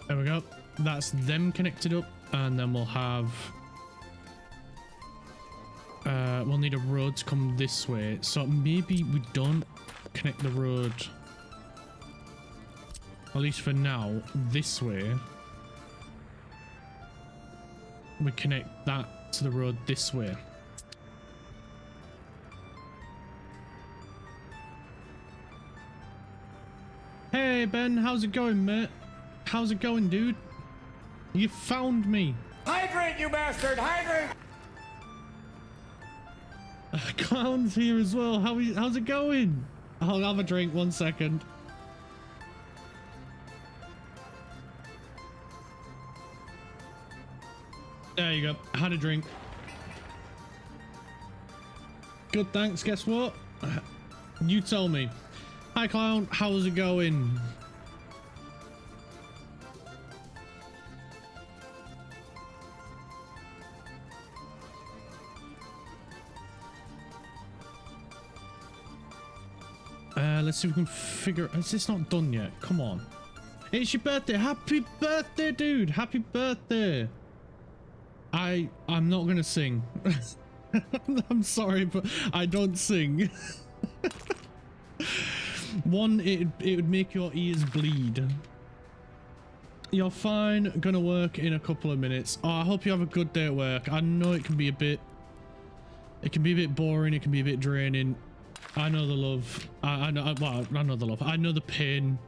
There we go. That's them connected up, and then we'll have we'll need a road to come this way, so maybe we don't connect the road, at least for now, this way. We connect that to the road this way. Hey Ben, how's it going, mate? How's it going, dude? You found me. Hydrate, you bastard! Hydrate! Clown's here as well. How's it going? I'll have a drink. 1 second. There you go. Had a drink. Good, thanks. Guess what? You tell me. Hi, Clown. How's it going? Let's see if we can figure. Is this not done yet? Come on. It's your birthday. Happy birthday, dude. Happy birthday. I'm not gonna sing. I'm sorry, but I don't sing. One, it would make your ears bleed. You're fine. Gonna work in a couple of minutes. Oh, I hope you have a good day at work. I know it can be a bit boring. It can be a bit draining. I know the love. I know. Well, I know the love. I know the pain.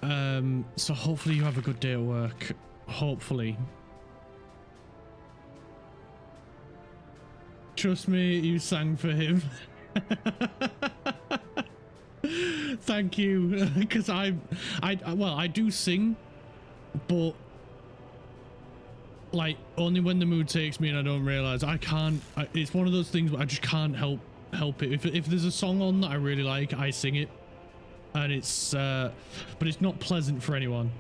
So hopefully you have a good day at work. Hopefully. Trust me, you sang for him. Thank you, because well, I do sing, but like only when the mood takes me and I don't realize. I can't. It's one of those things where I just can't help it. If there's a song on that I really like, I sing it, and it's but it's not pleasant for anyone.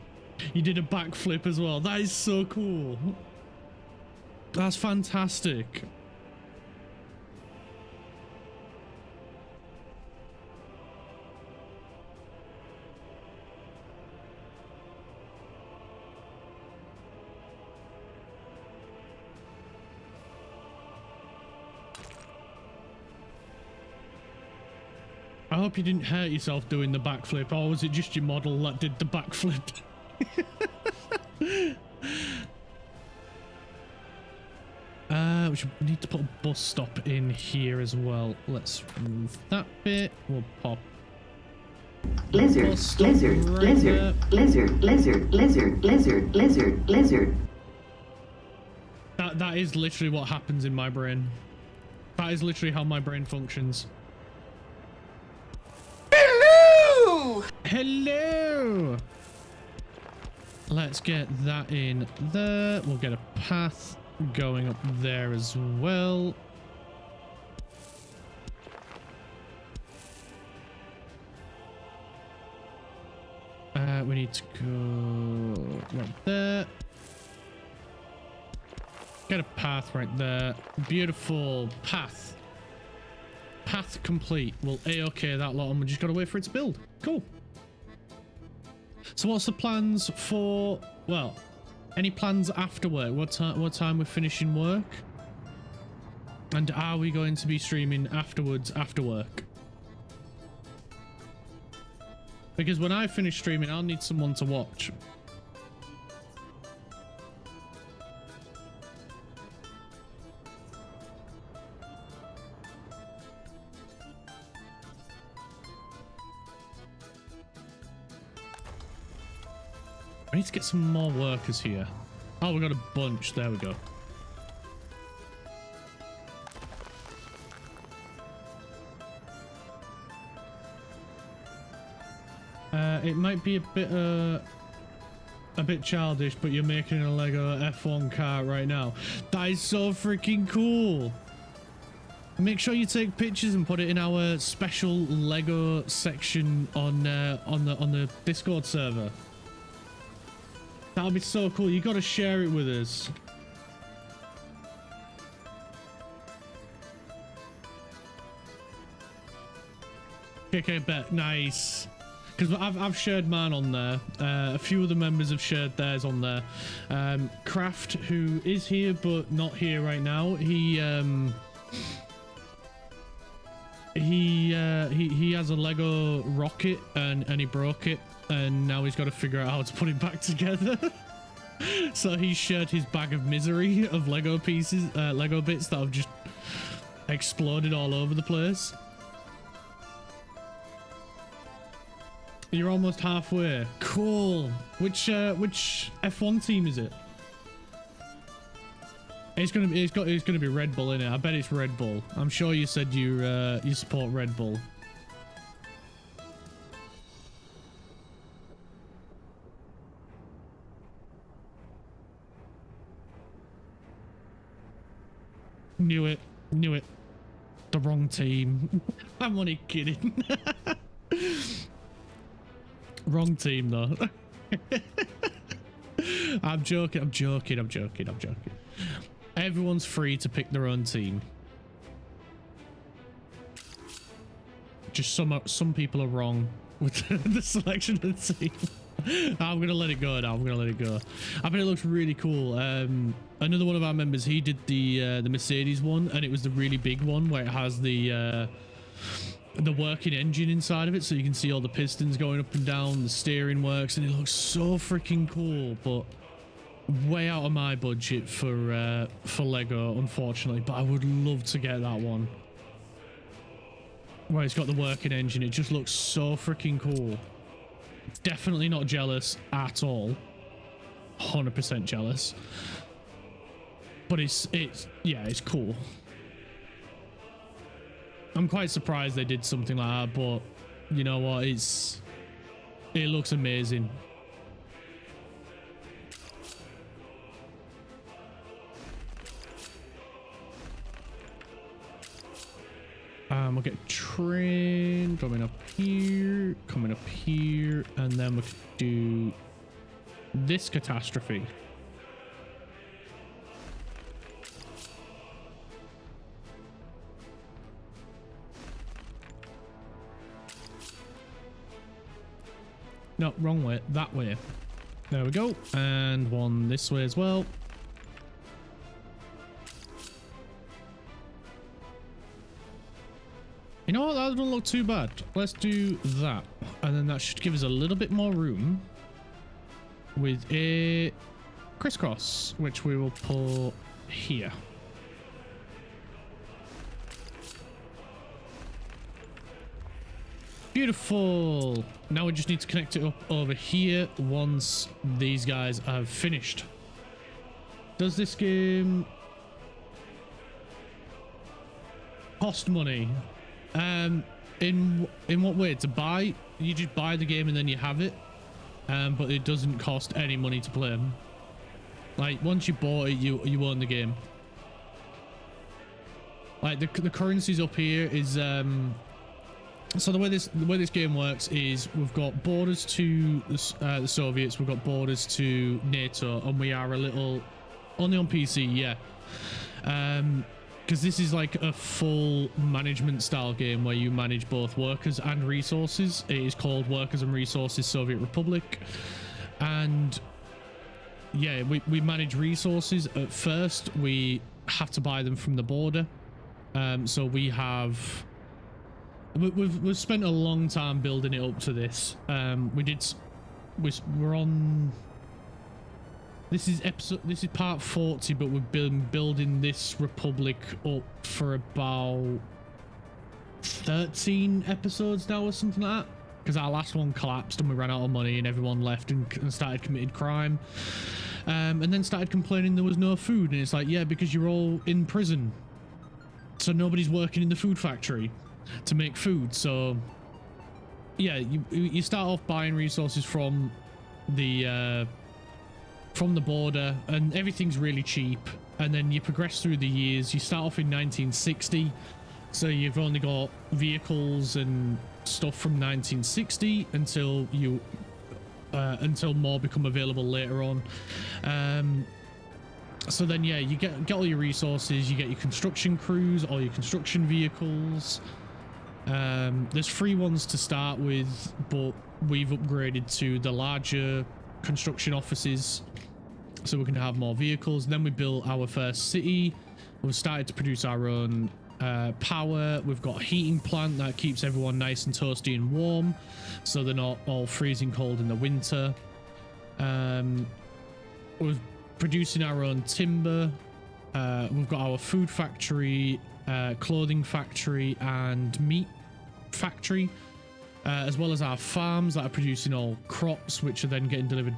You did a backflip as well. That is so cool. That's fantastic. I hope you didn't hurt yourself doing the backflip, or was it just your model that did the backflip? We should need to put a bus stop in here as well. Let's move that bit. We'll pop. Lizard, lizard, right lizard, there. lizard, lizard, lizard, lizard, lizard, lizard. That is literally what happens in my brain. That is literally how my brain functions. Hello! Hello! Let's get that in there. We'll get a path going up there as well. We need to go right there. Get a path right there. Beautiful path. Path complete. We'll A-OK that lot, and we just gotta wait for it to build. Cool. So what's the plans for, well, any plans after work? What time we're finishing work? And are we going to be streaming afterwards after work? Because when I finish streaming, I'll need someone to watch. I need to get some more workers here. Oh, we got a bunch. There we go. It might be a bit childish, but you're making a Lego F1 car right now. That is so freaking cool. Make sure you take pictures and put it in our special Lego section on the Discord server. That would be so cool. You got to share it with us. Okay, bet. Nice. Because I've shared mine on there. A few of the members have shared theirs on there. Kraft, who is here but not here right now, he has a Lego rocket and he broke it, and now he's got to figure out how to put it back together. So he shared his bag of misery of Lego pieces, Lego bits that have just exploded all over the place. You're almost halfway. Cool. Which F1 team is it? It's gonna be Red Bull, innit? I bet it's Red Bull. I'm sure you said you support Red Bull. Knew it. Knew it. The wrong team. I'm only kidding. Wrong team though. I'm joking. Everyone's free to pick their own team. Just some people are wrong with the selection of the team. I'm gonna let it go now. I bet it looks really cool. Another one of our members, he did the Mercedes one, and it was the really big one where it has the working engine inside of it, so you can see all the pistons going up and down, the steering works, and it looks so freaking cool. But way out of my budget for Lego, unfortunately. But I would love to get that one where it's got the working engine. It just looks so freaking cool. Definitely not jealous at all. 100% jealous. But it's cool. I'm quite surprised they did something like that, but you know what? It looks amazing. We'll get train coming up here, and then we could do this catastrophe. No, wrong way. That way. There we go. And one this way as well. You know what? That doesn't look too bad. Let's do that. And then that should give us a little bit more room with a crisscross, which we will put here. Beautiful. Now we just need to connect it up over here once these guys have finished. Does this game cost money? In what way? To buy? You just buy the game and then you have it, but it doesn't cost any money to play. Like once you bought it, you own the game. Like the currencies up here is so the way this game works is we've got borders to the Soviets, we've got borders to NATO, and we are a little only on PC, yeah. Because this is like a full management style game where you manage both workers and resources. It is called Workers and Resources Soviet Republic, and yeah, we manage resources. At first, we have to buy them from the border. So we've spent a long time building it up to this. We're on. This is part 40, but we've been building this republic up for about 13 episodes now or something like that. Because our last one collapsed and we ran out of money and everyone left and started committing crime. And then started complaining there was no food. And it's like, yeah, because you're all in prison. So nobody's working in the food factory to make food. So yeah, you start off buying resources from the border, and everything's really cheap. And then you progress through the years. You start off in 1960, so you've only got vehicles and stuff from 1960 until more become available later on. So then, yeah, you get all your resources. You get your construction crews, all your construction vehicles. There's free ones to start with, but we've upgraded to the larger construction offices so we can have more vehicles. Then we built our first city. We've started to produce our own power. We've got a heating plant that keeps everyone nice and toasty and warm, so they're not all freezing cold in the winter. We're producing our own timber. We've got our food factory, clothing factory, and meat factory, as well as our farms that are producing all crops, which are then getting delivered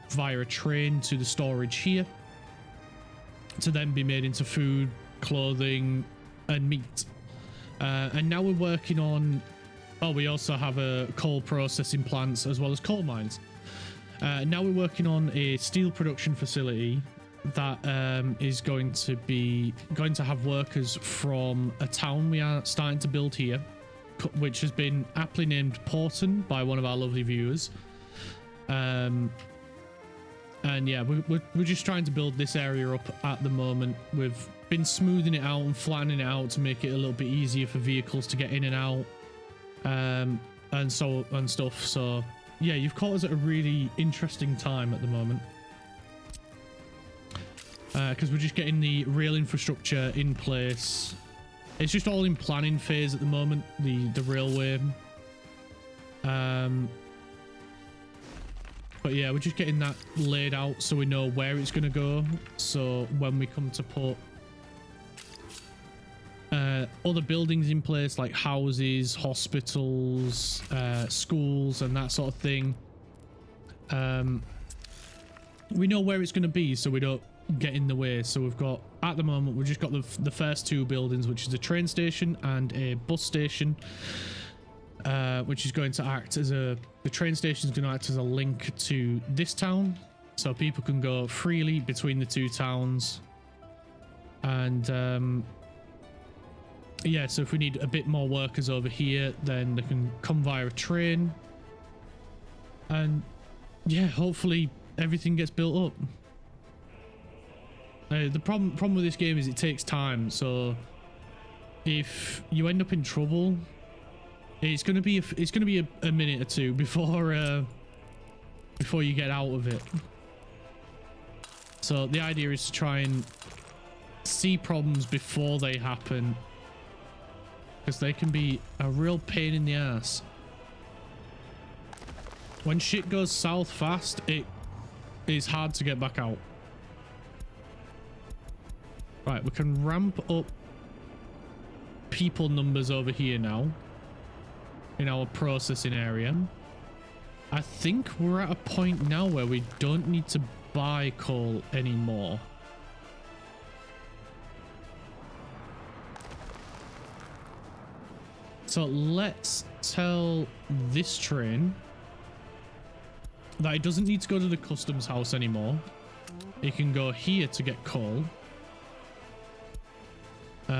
via a train to the storage here to then be made into food, clothing, and meat. And now we're working on, we also have a coal processing plants as well as coal mines. Now we're working on a steel production facility that is going to have workers from a town we are starting to build here, which has been aptly named Porton by one of our lovely viewers. And yeah, we're just trying to build this area up at the moment. We've been smoothing it out and flattening it out to make it a little bit easier for vehicles to get in and out, and stuff. So yeah, you've caught us at a really interesting time at the moment, because we're just getting the rail infrastructure in place. It's just all in planning phase at the moment, the railway. But yeah, we're just getting that laid out so we know where it's going to go. So when we come to put other buildings in place, like houses, hospitals, schools, and that sort of thing, we know where it's going to be so we don't get in the way. So we've got, at the moment, we've just got the first two buildings, which is a train station and a bus station, which is going to act as the train station is going to act as a link to this town, so people can go freely between the two towns. And yeah, so if we need a bit more workers over here, then they can come via a train, and yeah, hopefully everything gets built up. The problem with this game is it takes time, so if you end up in trouble, it's gonna be a minute or two before you get out of it. So the idea is to try and see problems before they happen, because they can be a real pain in the ass. When shit goes south fast, it is hard to get back out. Right, we can ramp up people numbers over here now in our processing area. I think we're at a point now where we don't need to buy coal anymore. So let's tell this train that it doesn't need to go to the customs house anymore. It can go here to get coal,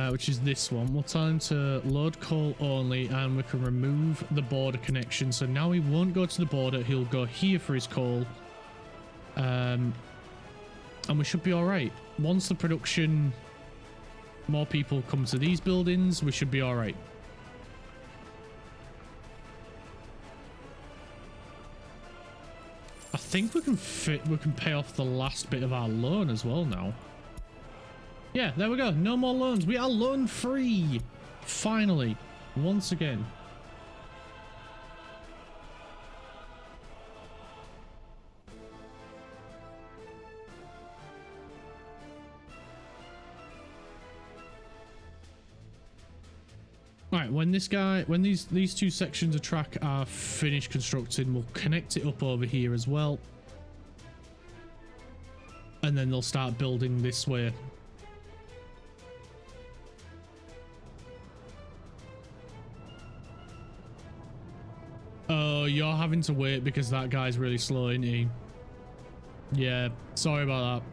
which is this one. We'll tell him to load coal only, and we can remove the border connection. So now he won't go to the border. He'll go here for his coal. And we should be all right. Once the production, more people come to these buildings, we should be all right. I think we can pay off the last bit of our loan as well now. Yeah, there we go. No more loans. We are loan free. Finally, once again. Right, when these two sections of track are finished constructing, we'll connect it up over here as well. And then they'll start building this way. you're having to wait because that guy's really slow, isn't he? Yeah, sorry about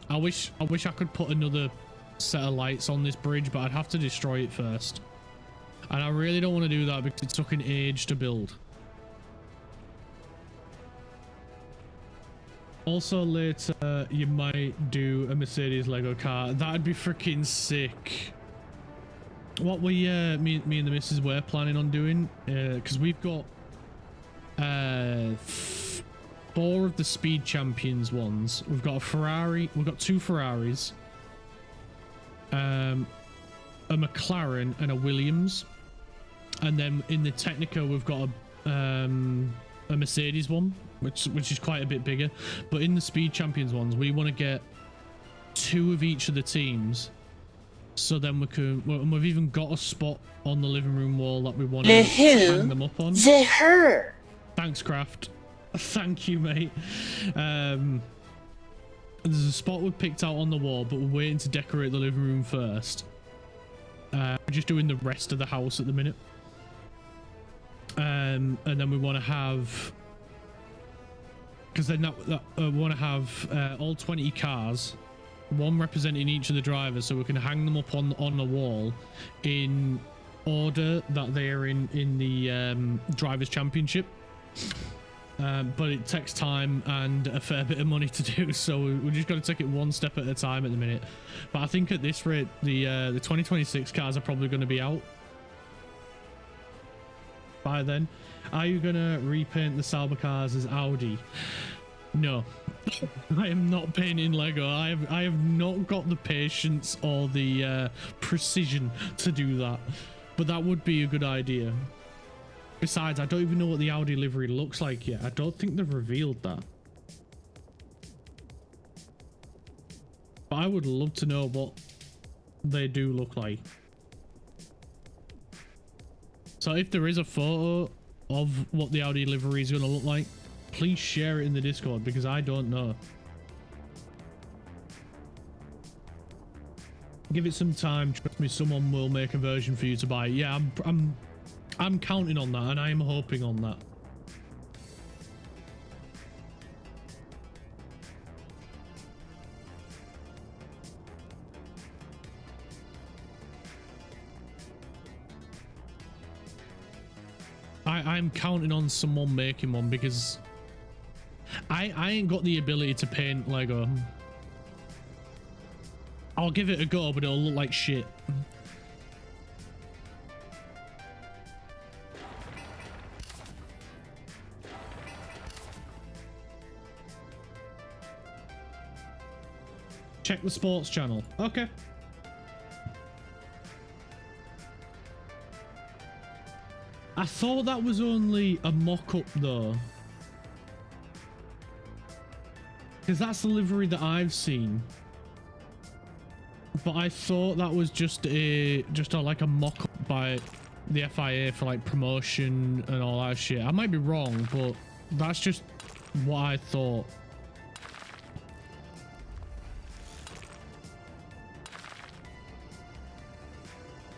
that. I wish I could put another set of lights on this bridge, but I'd have to destroy it first. And I really don't want to do that because it took an age to build. Also later, you might do a Mercedes Lego car. That'd be freaking sick. What we, me and the missus were planning on doing, because we've got 4 of the Speed Champions ones. We've got a Ferrari, we've got 2 Ferraris, a McLaren and a Williams. And then in the Technica, we've got a Mercedes one, which is quite a bit bigger. But in the Speed Champions ones, we want to get 2 of each of the teams. So then we can, well, we've even got a spot on the living room wall that we want to hang them up on. The her. Thanks, Craft. Thank you, mate. There's a spot we've picked out on the wall, but we're waiting to decorate the living room first. We're just doing the rest of the house at the minute. And then we want to have, because then we want to have all 20 cars, one representing each of the drivers, so we can hang them up on the wall in order that they're in the drivers championship. But it takes time and a fair bit of money to do, so we just got to take it one step at a time at the minute. But I think at this rate, the 2026 cars are probably going to be out by then. Are you gonna repaint the Sauber cars as Audi? No. I am not painting Lego. I have not got the patience or the precision to do that, but that would be a good idea. Besides, I don't even know what the Audi livery looks like yet. I don't think they've revealed that, but I would love to know what they do look like. So if there is a photo of what the Audi livery is going to look like, please share it in the Discord, because I don't know. Give it some time. Trust me, someone will make a version for you to buy. Yeah, I'm counting on that, and I am hoping on that. I'm counting on someone making one, because I ain't got the ability to paint Lego. I'll give it a go, but it'll look like shit. Check the sports channel. Okay. I thought that was only a mock-up though, because that's the livery that I've seen. But I thought that was just like a mock-up by the FIA for like promotion and all that shit. I might be wrong, but that's just what I thought.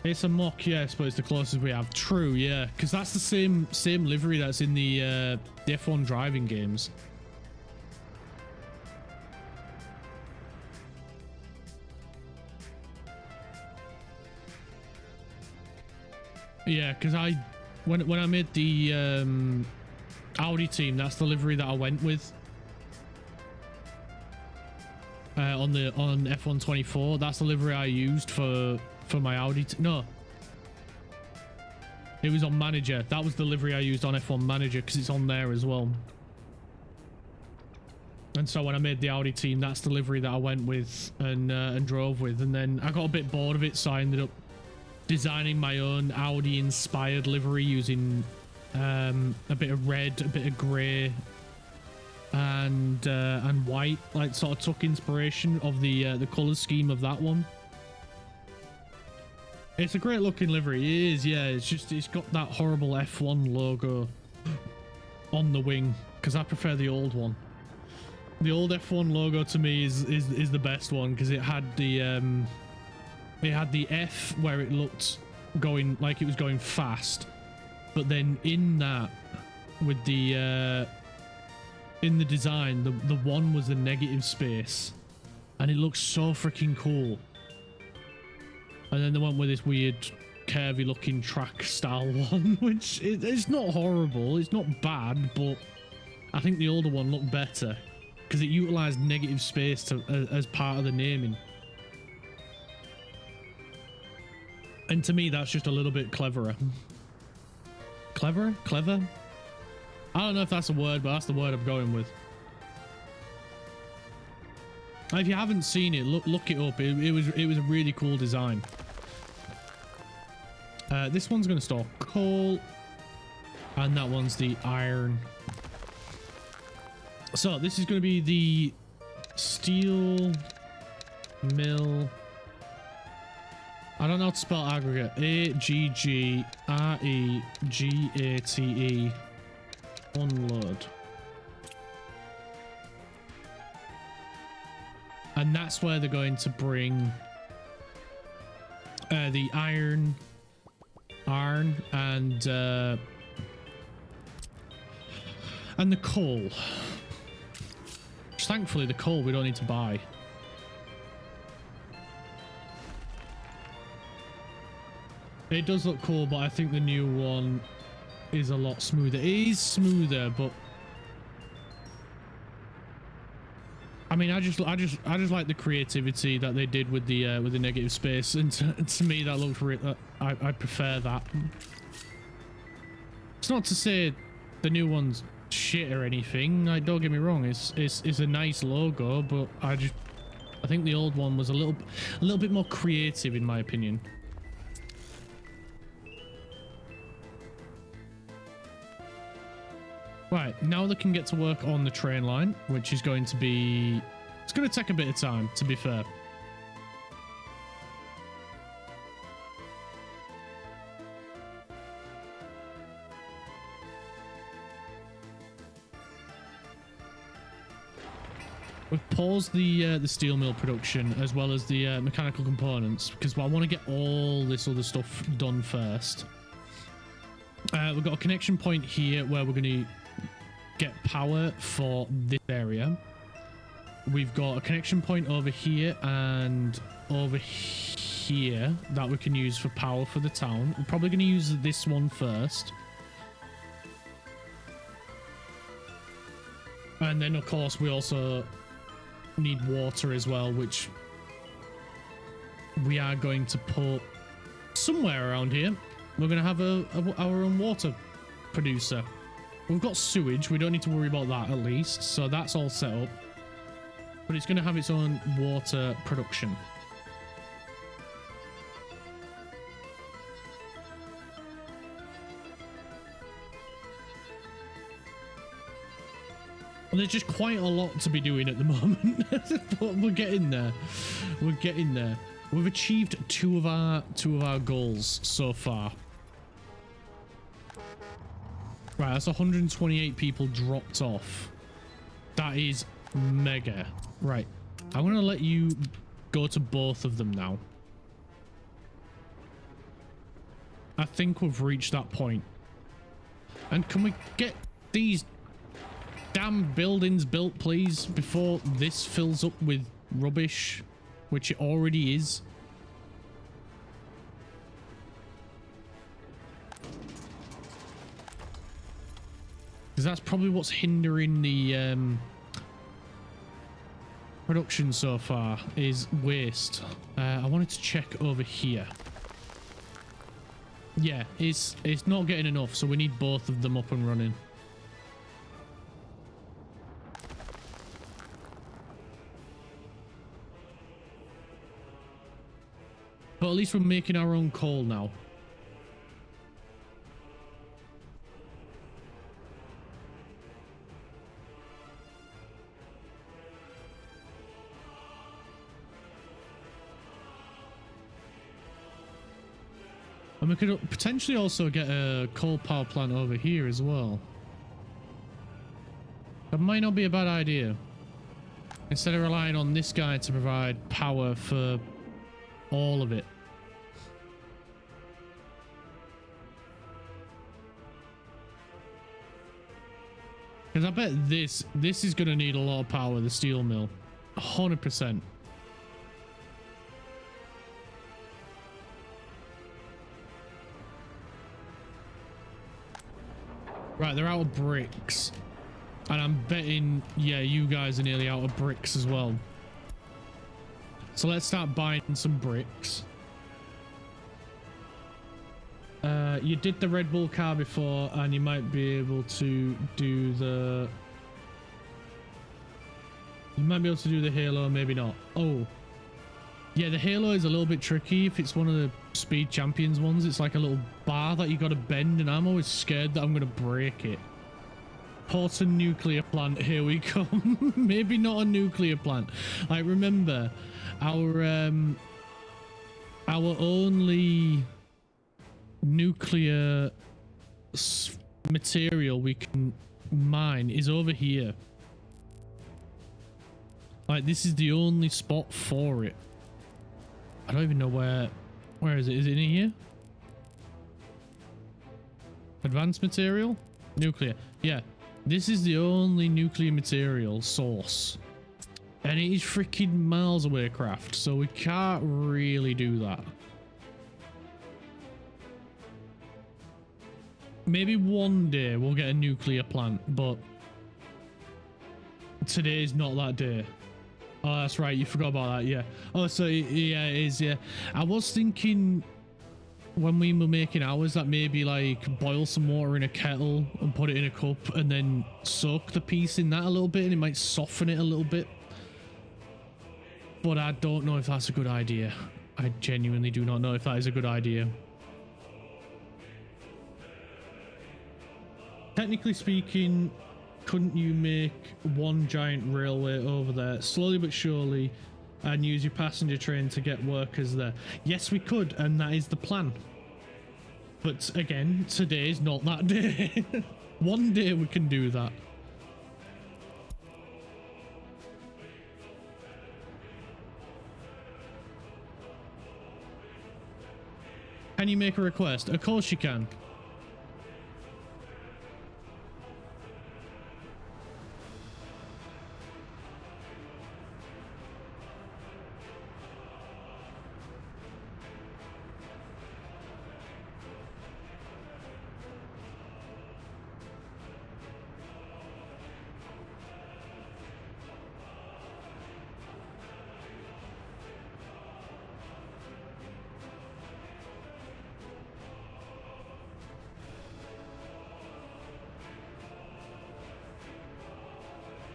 It's a mock, yes, but it's the closest we have. True, yeah, because that's the same livery that's in the F1 driving games. Yeah, because when I made the Audi team, that's the livery that I went with on F1 24. That's the livery I used for my Audi. No, it was on Manager. That was the livery I used on F1 Manager, because it's on there as well. And so when I made the Audi team, that's the livery that I went with and drove with. And then I got a bit bored of it, so I ended up designing my own Audi inspired livery using a bit of red, a bit of grey, and white. Like, sort of took inspiration of the color scheme of that one. It's a great looking livery. It is, yeah. It's just, it's got that horrible F1 logo on the wing, because I prefer the old one. The old F1 logo to me is the best one, because it had the F where it looked going like it was going fast, but then in that with the in the design, the one was the negative space, and it looks so freaking cool. And then they went with this weird curvy looking track style one, which it's not horrible, it's not bad, but I think the older one looked better because it utilized negative space as part of the naming. And to me, that's just a little bit cleverer. Clever? I don't know if that's a word, but that's the word I'm going with. If you haven't seen it, look it up. It was a really cool design. This one's going to store coal, and that one's the iron. So this is going to be the steel mill. I don't know how to spell aggregate. A-G-G-R-E-G-A-T-E. Unload. And that's where they're going to bring the iron and the coal. Which, thankfully, the coal we don't need to buy. It does look cool, but I think the new one is a lot smoother. It is smoother, but I mean, I just like the creativity that they did with the negative space, and to me that looks real. I prefer that. It's not to say the new one's shit or anything. Like, don't get me wrong, it's a nice logo, but I think the old one was a little bit more creative, in my opinion. Right, now they can get to work on the train line, which is going to be... It's going to take a bit of time, to be fair. We've paused the steel mill production as well as the mechanical components because I want to get all this other stuff done first. We've got a connection point here where we're going to get power for this area. We've got a connection point over here and over here that we can use for power for the town. We're probably going to use this one first. And then, of course, we also need water as well, which we are going to put somewhere around here. We're going to have our own water producer. We've got sewage. We don't need to worry about that, at least. So that's all set up. But it's going to have its own water production. Well, there's just quite a lot to be doing at the moment. But we're getting there. We're getting there. We've achieved two of our goals so far. Right, that's 128 people dropped off. That is mega. Right, I'm gonna let you go to both of them now. I think we've reached that point. And can we get these damn buildings built, please, before this fills up with rubbish, which it already is? Because that's probably what's hindering the production so far, is waste. I wanted to check over here. Yeah, it's not getting enough, so we need both of them up and running. But at least we're making our own coal now. And we could potentially also get a coal power plant over here as well. That might not be a bad idea. Instead of relying on this guy to provide power for all of it. Because I bet this is going to need a lot of power, the steel mill. 100%. Right, they're out of bricks. And I'm betting, yeah, you guys are nearly out of bricks as well. So let's start buying some bricks. You did the Red Bull car before, and you might be able to do the... You might be able to do the Halo, maybe not. Oh. Yeah, the Halo is a little bit tricky if it's one of the Speed Champions ones. It's like a little bar that you got to bend, and I'm always scared that I'm going to break it. Port a nuclear plant, here we come. Maybe not a nuclear plant. Like, remember, our only nuclear material we can mine is over here. Like, this is the only spot for it. I don't even know where is it? Is it in here? Advanced material? Nuclear. Yeah. This is the only nuclear material source. And it is freaking miles away, craft. So we can't really do that. Maybe one day we'll get a nuclear plant, but today's not that day. Oh, that's right. You forgot about that. Yeah. Oh, so yeah, it is. Yeah. I was thinking when we were making ours that maybe like boil some water in a kettle and put it in a cup and then soak the piece in that a little bit, and it might soften it a little bit. But I don't know if that's a good idea. I genuinely do not know if that is a good idea. Technically speaking, couldn't you make one giant railway over there slowly but surely and use your passenger train to get workers there? Yes, we could, and that is the plan. But again, today's not that day. One day we can do that. Can you make a request? Of course you can.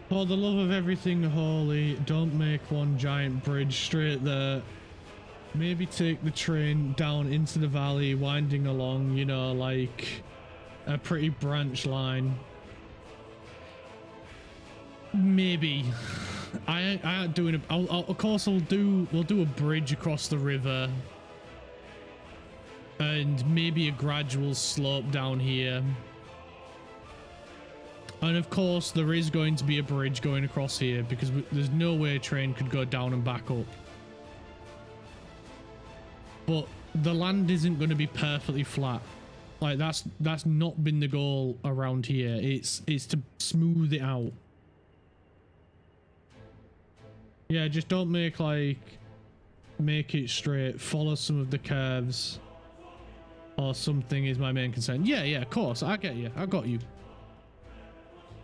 For the love of everything holy, don't make one giant bridge straight there. Maybe take the train down into the valley, winding along, you know, like a pretty branch line. Maybe. I ain't doing a... of course, we'll do a bridge across the river. And maybe a gradual slope down here. And of course, there is going to be a bridge going across here because there's no way a train could go down and back up. But the land isn't going to be perfectly flat. Like, that's not been the goal around here. It's to smooth it out. Yeah, just don't make it straight. Follow some of the curves or something is my main concern. Yeah, of course. I get you. I got you.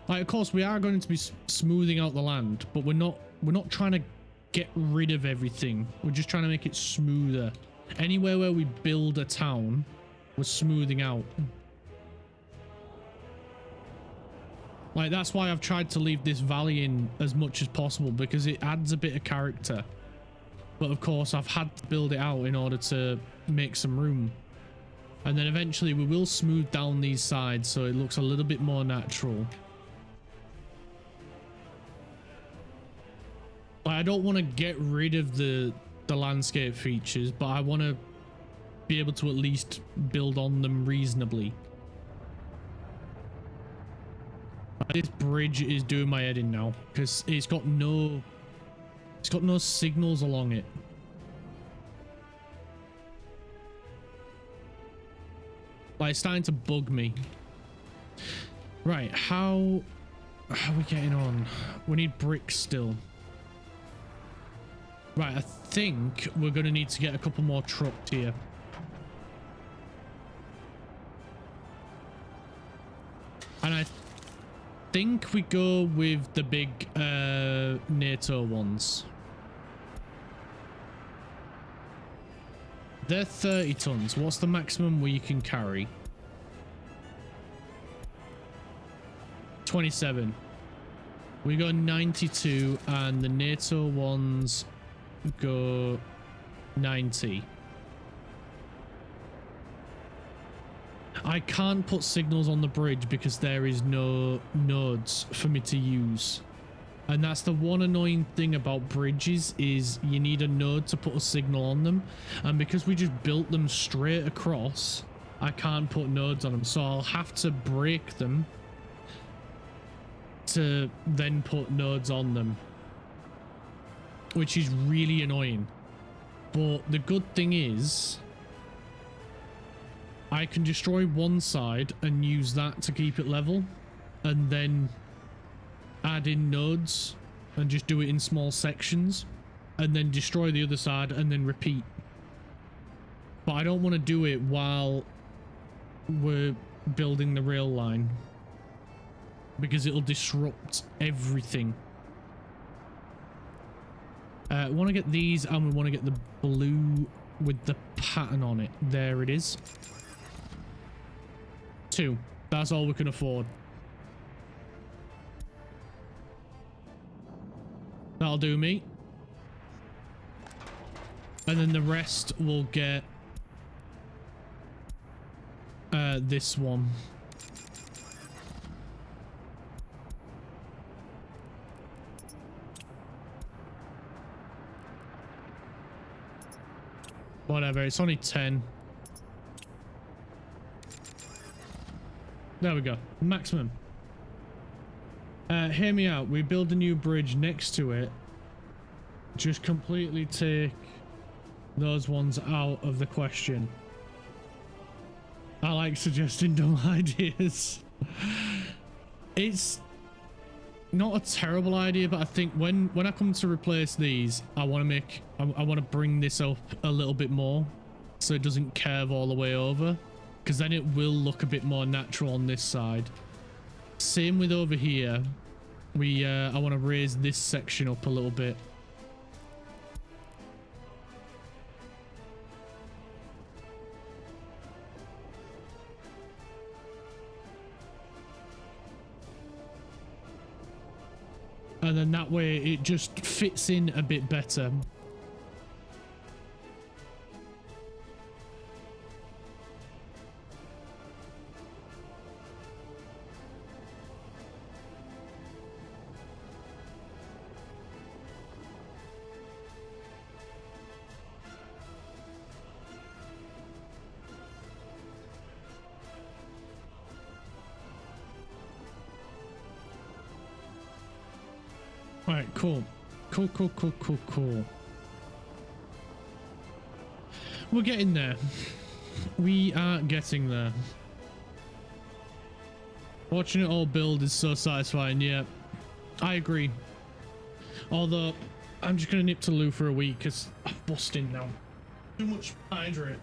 Like, of course, we are going to be smoothing out the land, but we're not trying to get rid of everything. We're just trying to make it smoother. Anywhere where we build a town, we're smoothing out. Like, that's why I've tried to leave this valley in as much as possible, because it adds a bit of character. But of course, I've had to build it out in order to make some room. And then eventually we will smooth down these sides so it looks a little bit more natural. I don't want to get rid of the landscape features, but I want to be able to at least build on them reasonably. This bridge is doing my head in now because it's got no signals along it. Like, it's starting to bug me. Right, how How are we getting on? We need bricks still. Right, I think we're going to need to get a couple more trucked here. And I think we go with the big NATO ones. They're 30 tons. What's the maximum we can carry? 27. We go 92 and the NATO ones go 90. I can't put signals on the bridge because there is no nodes for me to use. And that's the one annoying thing about bridges is you need a node to put a signal on them. And because we just built them straight across, I can't put nodes on them. So I'll have to break them to then put nodes on them, which is really annoying. But the good thing is I can destroy one side and use that to keep it level, and then add in nodes and just do it in small sections, and then destroy the other side and then repeat. But I don't want to do it while we're building the rail line because it'll disrupt everything. I want to get these, and we want to get the blue with the pattern on it. There it is. 2. That's all we can afford. That'll do me. And then the rest will get this one. Whatever, it's only 10. There we go. Maximum. Hear me out. We build a new bridge next to it. Just completely take those ones out of the question. I like suggesting dumb ideas. It's not a terrible idea, but I think when I come to replace these, I want to bring this up a little bit more so it doesn't curve all the way over, because then it will look a bit more natural on this side. Same with over here. I want to raise this section up a little bit. And then that way it just fits in a bit better. Alright, cool. Cool. We're getting there. We are getting there. Watching it all build is so satisfying. Yeah, I agree. Although, I'm just going to nip to Lou for a week because I'm busting now. Too much hydrate.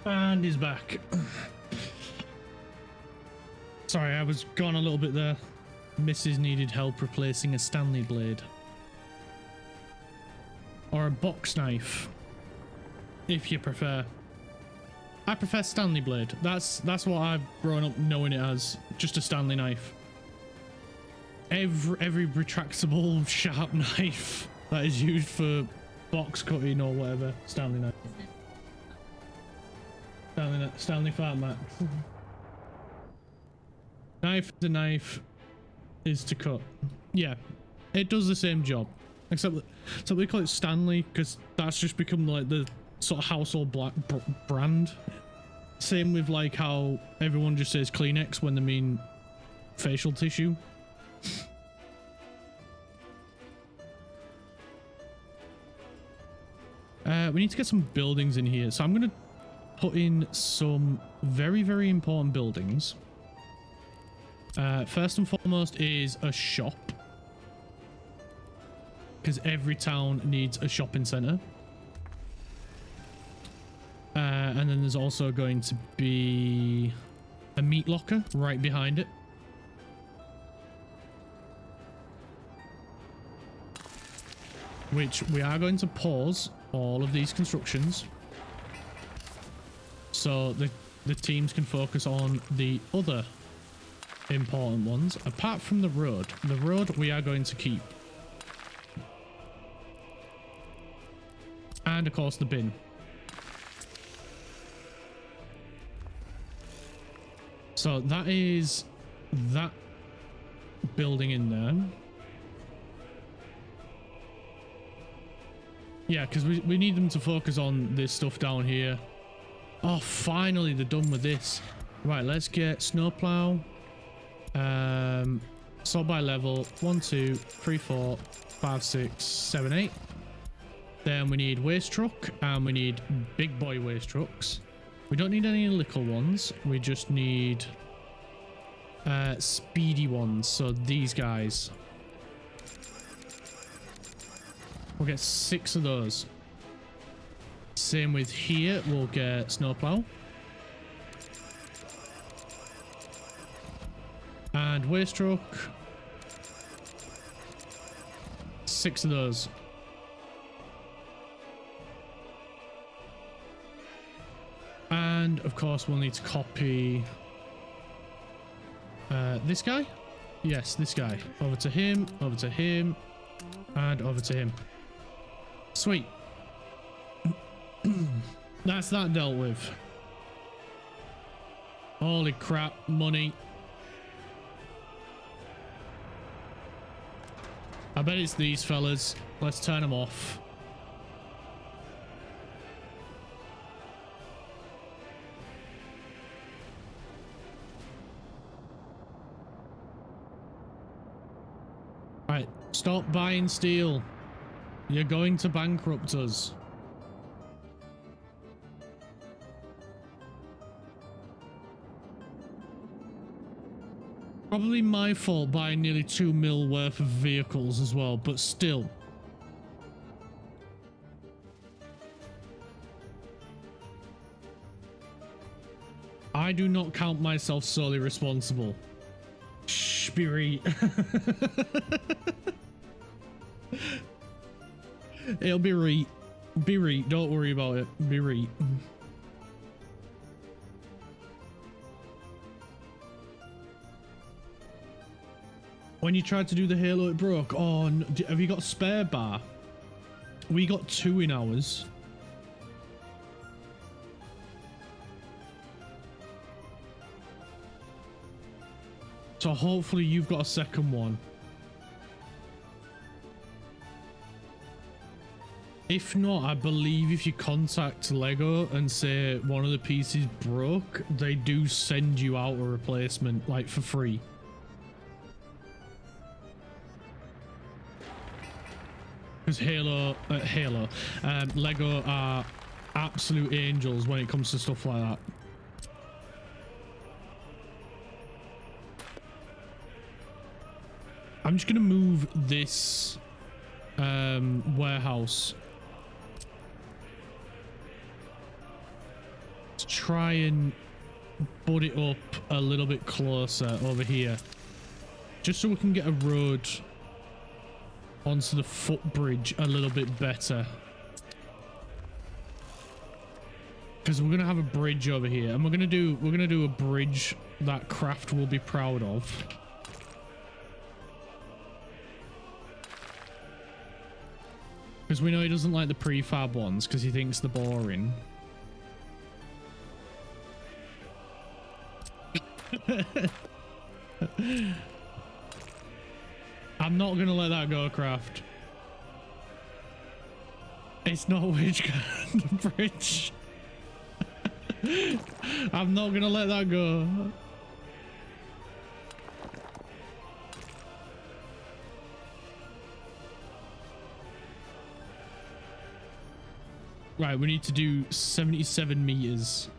And he's back. Sorry, I was gone a little bit there. Mrs. needed help replacing a Stanley blade. Or a box knife, if you prefer. I prefer Stanley blade. That's what I've grown up knowing it as. Just a Stanley knife. Every retractable sharp knife that is used for box cutting or whatever. Stanley knife. Stanley Fat Max. Knife to knife is to cut. Yeah, it does the same job. Except we call it Stanley because that's just become like the sort of household brand. Same with like how everyone just says Kleenex when they mean facial tissue. We need to get some buildings in here, so I'm going to put in some very, very important buildings. First and foremost is a shop, because every town needs a shopping center. And then there's also going to be a meat locker right behind it. Which we are going to pause all of these constructions so the teams can focus on the other important ones. Apart from the road we are going to keep. And of course the bin. So that is that building in there. Yeah, because we need them to focus on this stuff down here. Oh, finally they're done with this. Right, let's get snowplow. Sort by level 1, 2, 3, 4, 5, 6, 7, 8. Then we need waste truck and we need big boy waste trucks. We don't need any little ones. We just need speedy ones. So these guys. We'll get 6 of those. Same with here. We'll get snowplow. And waste truck. 6 of those. And of course we'll need to copy this guy. Yes, this guy. Over to him, and over to him. Sweet. That's that dealt with. Holy crap, money. I bet it's these fellas. Let's turn them off. Right, stop buying steel. You're going to bankrupt us. Probably my fault buying nearly 2 mil worth of vehicles as well, but still. I do not count myself solely responsible. Shh, be right. It'll be right. Be right. Don't worry about it. Be right. When you tried to do the Halo, it broke. Oh, no. Have you got a spare bar? We got 2 in ours. So hopefully you've got a second one. If not, I believe if you contact Lego and say one of the pieces broke, they do send you out a replacement, like for free. Because Lego are absolute angels when it comes to stuff like that. I'm just gonna move this warehouse. Let's try and butt it up a little bit closer over here, just so we can get a road onto the footbridge a little bit better. Because we're gonna have a bridge over here, and we're gonna do a bridge that Craft will be proud of. Because we know he doesn't like the prefab ones because he thinks they're boring. I'm not gonna let that go, Craft. It's not which kind of bridge. I'm not gonna let that go. Right, we need to do 77 meters.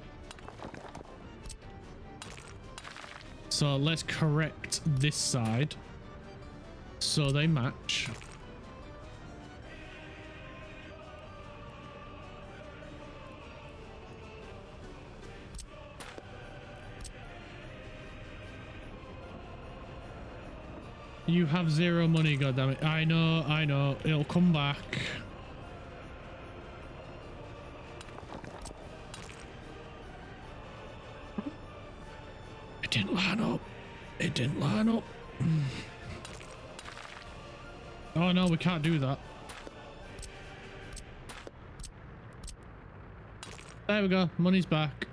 So let's correct this side so they match. You have zero money, goddammit. I know. It'll come back. It didn't line up. It didn't line up. Oh no, we can't do that. There we go. Money's back.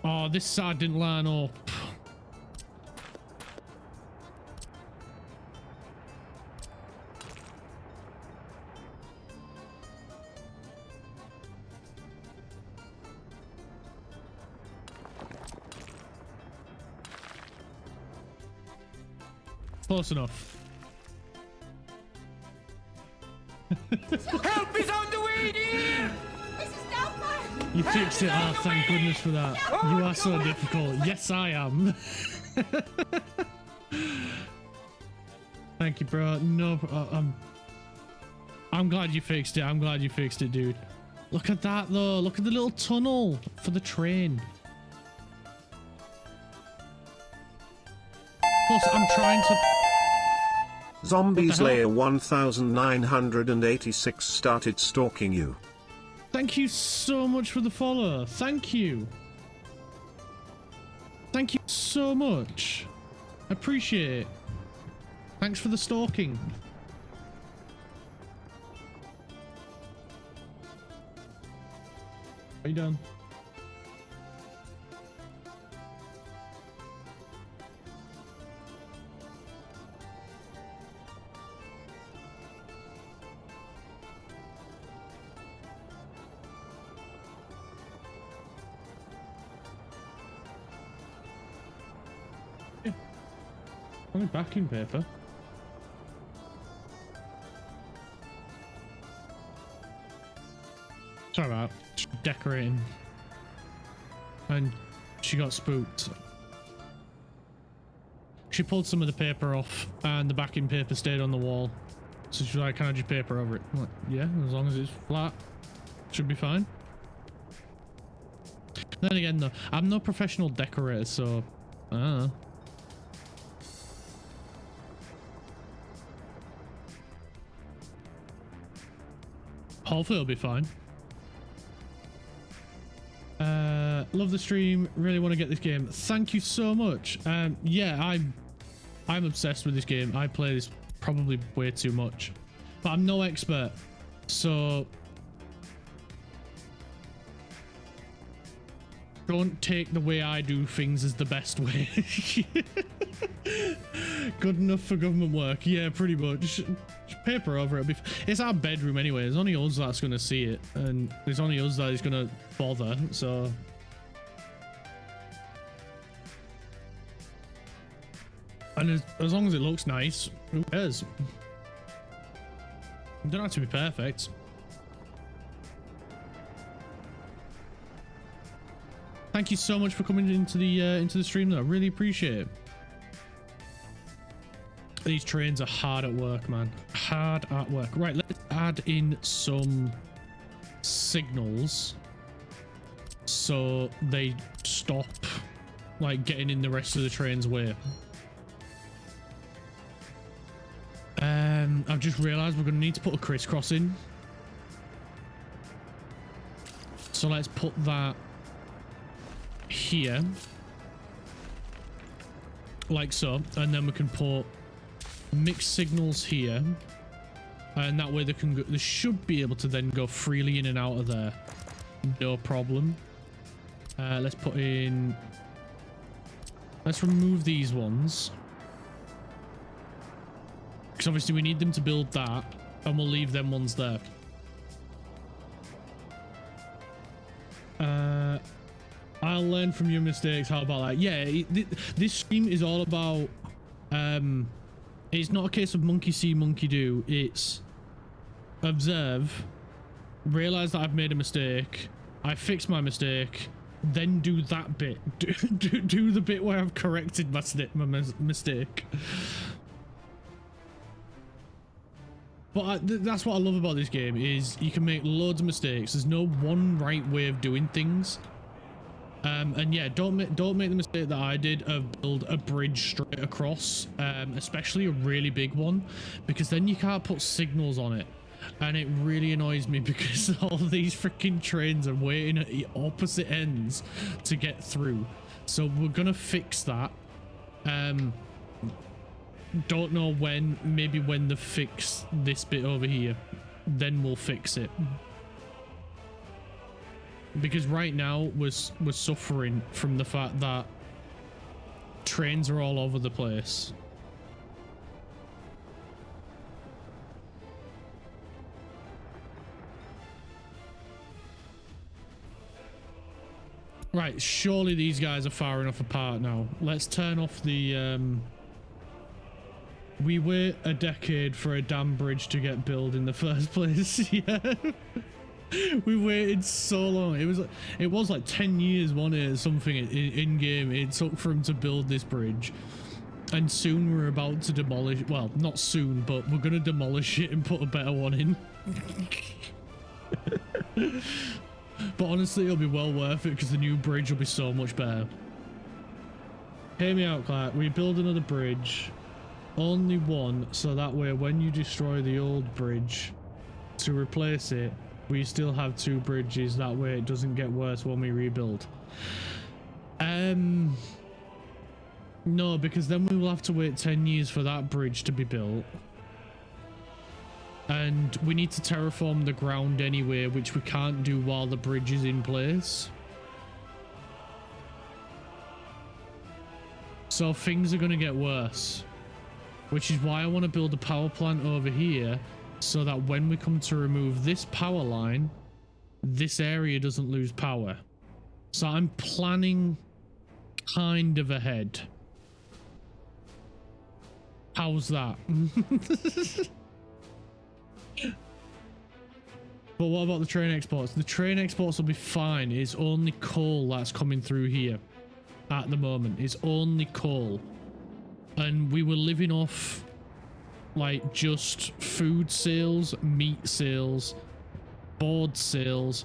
Oh, this side didn't line up. Close enough. Help is on the way, dear! You fixed it. Oh, thank goodness for that. You are so difficult. Yes, I am. Thank you, bro. No, I'm glad you fixed it. I'm glad you fixed it, dude. Look at that, though. Look at the little tunnel for the train. Plus, I'm trying to... Zombies Layer 1986 started stalking you. Thank you so much for the follow. Thank you. Thank you so much. Appreciate it. Thanks for the stalking. Are you done? Only backing paper. Sorry about decorating. And she got spooked. She pulled some of the paper off and the backing paper stayed on the wall. So she's like, can I just paper over it? I'm like, yeah, as long as it's flat, should be fine. Then again though, I'm no professional decorator, so I don't know. Hopefully it'll be fine. Love the stream. Really want to get this game. Thank you so much. Yeah, I'm obsessed with this game. I play this probably way too much, but I'm no expert. So don't take the way I do things as the best way. Good enough for government work. Yeah, pretty much. Paper over it. It's our bedroom anyway. There's only us that's going to see it, and there's only us that is going to bother. So and as long as it looks nice, who cares? It don't have to be perfect. Thank you so much for coming into the stream though. I really appreciate it. These trains are hard at work, man. Hard at work. Right, let's add in some signals so they stop like getting in the rest of the train's way. I've just realized we're going to need to put a crisscross in. So let's put that here. Like so. And then we can put mixed signals here. And that way they can go, they should be able to then go freely in and out of there. No problem. Let's put in... Let's remove these ones. Because obviously we need them to build that. And we'll leave them ones there. I'll learn from your mistakes. How about that? Yeah, this stream is all about... it's not a case of monkey see, monkey do. It's observe, realize that I've made a mistake, I fix my mistake, then do that bit. Do the bit where I've corrected my mistake. But that's what I love about this game, is you can make loads of mistakes. There's no one right way of doing things. And yeah, don't make the mistake that I did of build a bridge straight across, especially a really big one, because then you can't put signals on it, and it really annoys me because all these freaking trains are waiting at the opposite ends to get through. So we're gonna fix that. Don't know when. Maybe when they fix this bit over here, then we'll fix it. Because right now we're suffering from the fact that trains are all over the place. Right, surely these guys are far enough apart now. Let's turn off the... We wait a decade for a damn bridge to get built in the first place. Yeah. We waited so long. It was like 10 years, wasn't it, something in game it took for him to build this bridge. And soon we're about to demolish, well, not soon, but we're gonna demolish it and put a better one in. But honestly, it'll be well worth it because the new bridge will be so much better. Hear me out, Clark. We build another bridge. Only one, so that way when you destroy the old bridge to replace it, we still have two bridges. That way it doesn't get worse when we rebuild. No, because then we will have to wait 10 years for that bridge to be built. And we need to terraform the ground anyway, which we can't do while the bridge is in place. So things are going to get worse. Which is why I want to build a power plant over here, so that when we come to remove this power line, this area doesn't lose power. So I'm planning kind of ahead. How's that? But what about the train exports? The train exports will be fine. It's only coal that's coming through here at the moment. It's only coal. And we were living off like just food sales, meat sales, board sales,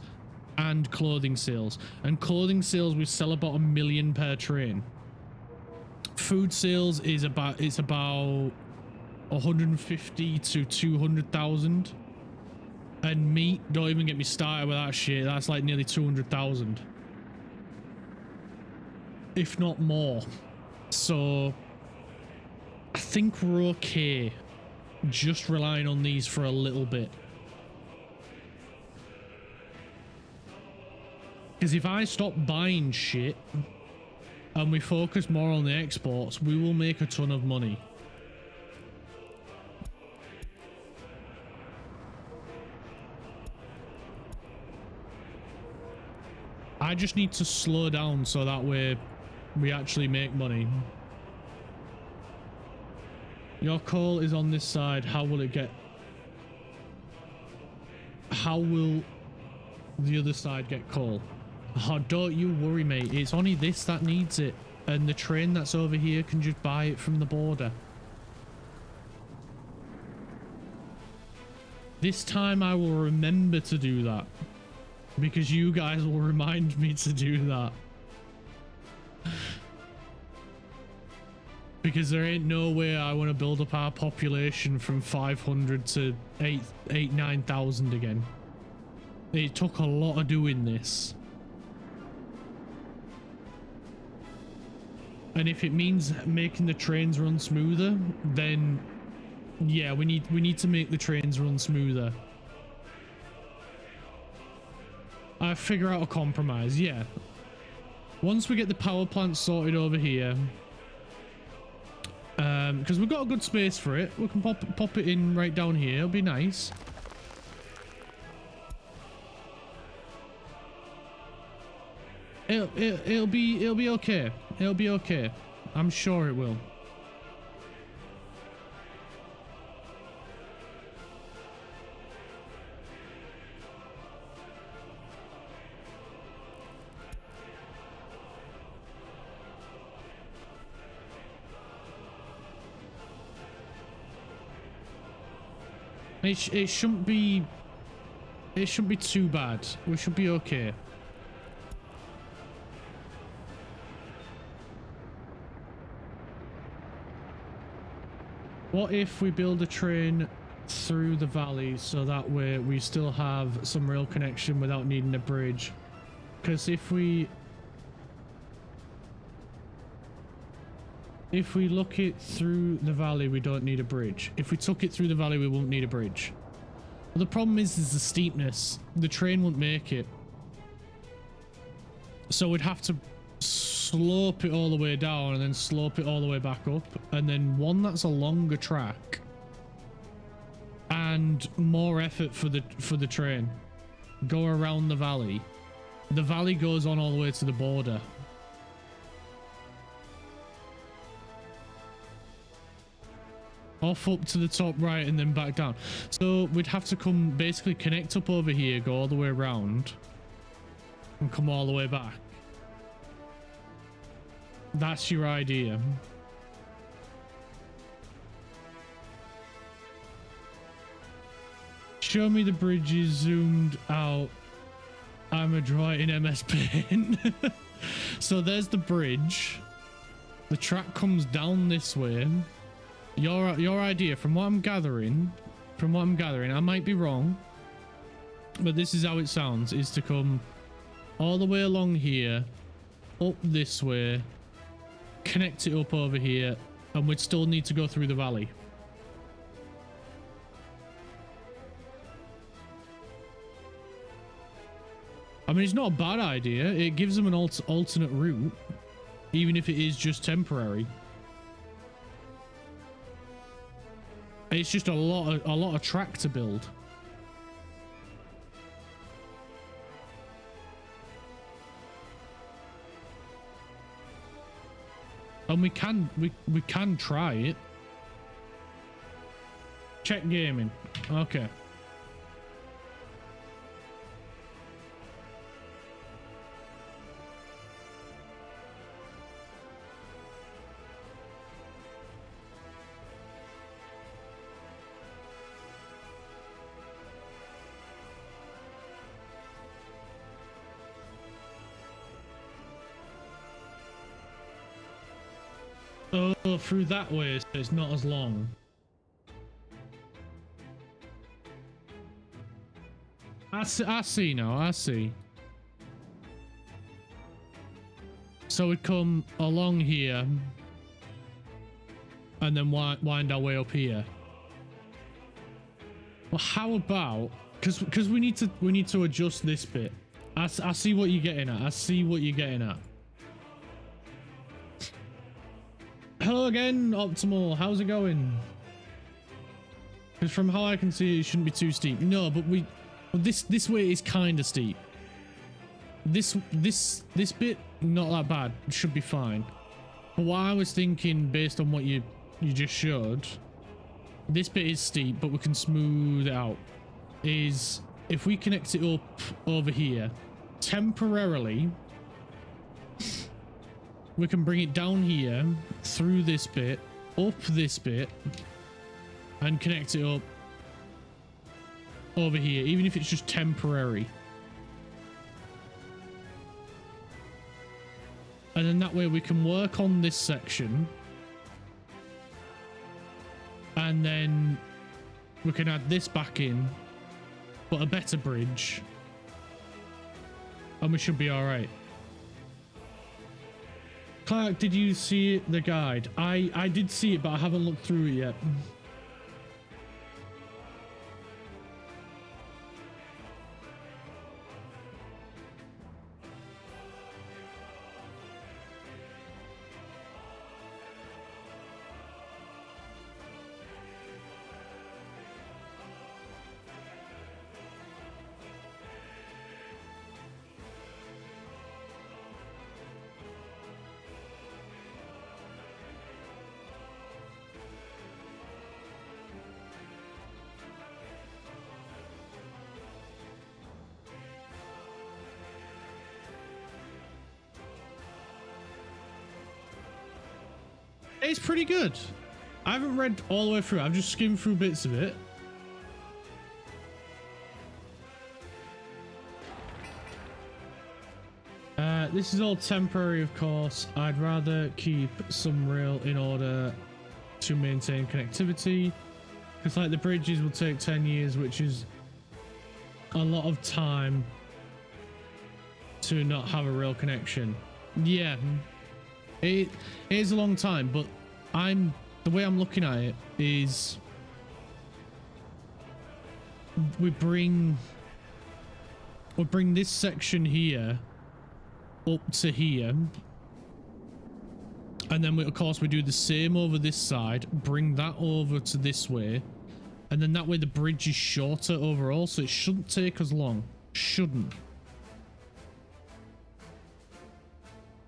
and clothing sales. And clothing sales, we sell about 1 million per train. Food sales is about 150 to 200,000. And meat, don't even get me started with that shit. That's like nearly 200,000. If not more. So I think we're okay just relying on these for a little bit. Because if I stop buying shit and we focus more on the exports, we will make a ton of money. I just need to slow down so that way we actually make money. Your coal is on this side. How will it get? How will the other side get coal? Oh, don't you worry, mate. It's only this that needs it. And the train that's over here can just buy it from the border. This time I will remember to do that. Because you guys will remind me to do that. Because there ain't no way I want to build up our population from 500 to 9,000 again. It took a lot of doing this. And if it means making the trains run smoother, then yeah, we need to make the trains run smoother. I figure out a compromise, yeah. Once we get the power plant sorted over here, because we've got a good space for it, we can pop it in right down here. It'll be nice. It'll be okay. It'll be okay. I'm sure it will. It shouldn't be too bad. We should be okay. What if we build a train through the valley so that way we still have some rail connection without needing a bridge? Because if we look it through the valley, we don't need a bridge. If we took it through the valley, we won't need a bridge. But the problem is the steepness. The train won't make it. So we'd have to slope it all the way down and then slope it all the way back up. And then one that's a longer track and more effort for the train. Go around the valley. The valley goes on all the way to the border. Off up to the top right and then back down. So we'd have to come basically connect up over here, go all the way around and come all the way back. That's your idea. Show me the bridges zoomed out. I'm a draw in MS Paint. So there's the bridge. The track comes down this way. Your idea, from what I'm gathering, I might be wrong, but this is how it sounds, is to come all the way along here, up this way, connect it up over here, and we'd still need to go through the valley. I mean, it's not a bad idea. It gives them an alternate route, even if it is just temporary. It's just a lot of track to build. And we can try it. Check gaming. Okay. Oh, through that way, so it's not as long. I see now, I see. So we'd come along here and then wind our way up here. Well, how about, because we need to adjust this bit. I see what you're getting at. I see what you're getting at. Hello again, Optimal. How's it going? Because from how I can see, it shouldn't be too steep. No, but this way is kind of steep. This bit not that bad. It should be fine. But what I was thinking, based on what you just showed, this bit is steep, but we can smooth it out. Is if we connect it up over here temporarily. We can bring it down here, through this bit, up this bit, and connect it up over here, even if it's just temporary. And then that way we can work on this section. And then we can add this back in, but a better bridge. And we should be all right. Clark, did you see the guide? I did see it, but I haven't looked through it yet. It's pretty good. I haven't read all the way through. I've just skimmed through bits of it. This is all temporary, of course. I'd rather keep some rail in order to maintain connectivity. Because like the bridges will take 10 years, which is a lot of time to not have a rail connection. Yeah. It is a long time, but the way I'm looking at it is we bring this section here up to here, and then of course we do the same over this side, bring that over to this way, and then that way the bridge is shorter overall, so it shouldn't take as long. Shouldn't.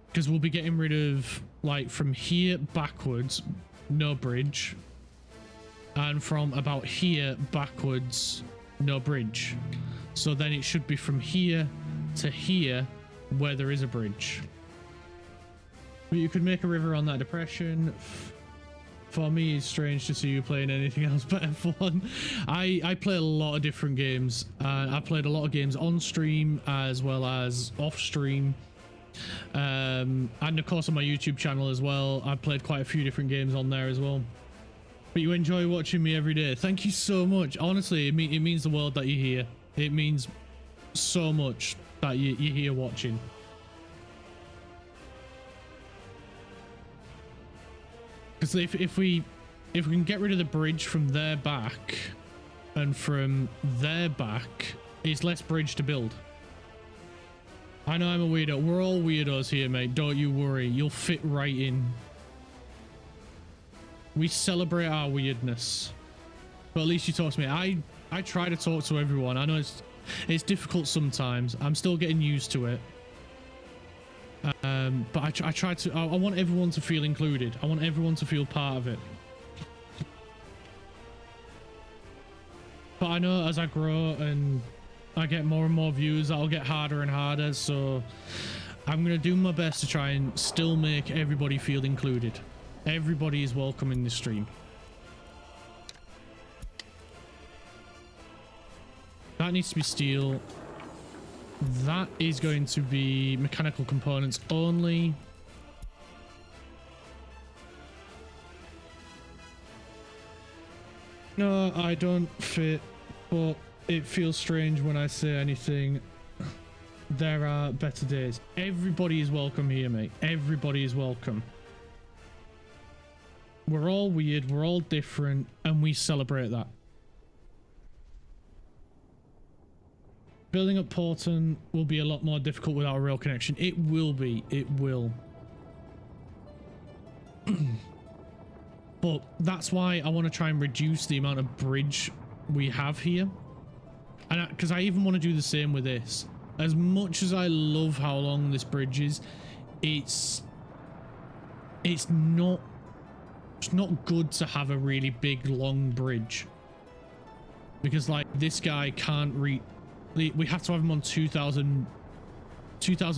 Because we'll be getting rid of, like, from here backwards, no bridge. And from about here backwards, no bridge. So then it should be from here to here where there is a bridge. But you could make a river on that depression. For me, it's strange to see you playing anything else but F1. I play a lot of different games. I played a lot of games on stream as well as off stream. And of course on my YouTube channel as well. I've played quite a few different games on there as well. But you enjoy watching me every day. Thank you so much. Honestly, it means the world that you're here. It means so much that you're here watching. Because if we can get rid of the bridge from there back and from there back, it's less bridge to build. I know I'm a weirdo. We're all weirdos here, mate. Don't you worry. You'll fit right in. We celebrate our weirdness. But at least you talk to me. I try to talk to everyone. I know it's difficult sometimes. I'm still getting used to it. But I try to... I want everyone to feel included. I want everyone to feel part of it. But I know as I grow and I get more and more views, that'll get harder and harder, so I'm going to do my best to try and still make everybody feel included. Everybody is welcome in this stream. That needs to be steel. That is going to be mechanical components only. No, I don't fit, but it feels strange when I say anything. There are better days. Everybody is welcome here, mate. Everybody is welcome. We're all weird, we're all different, and we celebrate that. Building up Porton will be a lot more difficult without a rail connection. It will be. It will. But that's why I want to try and reduce the amount of bridge we have here. And because I even want to do the same with this. As much as I love how long this bridge is, it's not good to have a really big long bridge, because like this guy can't reach. We have to have him on 2,000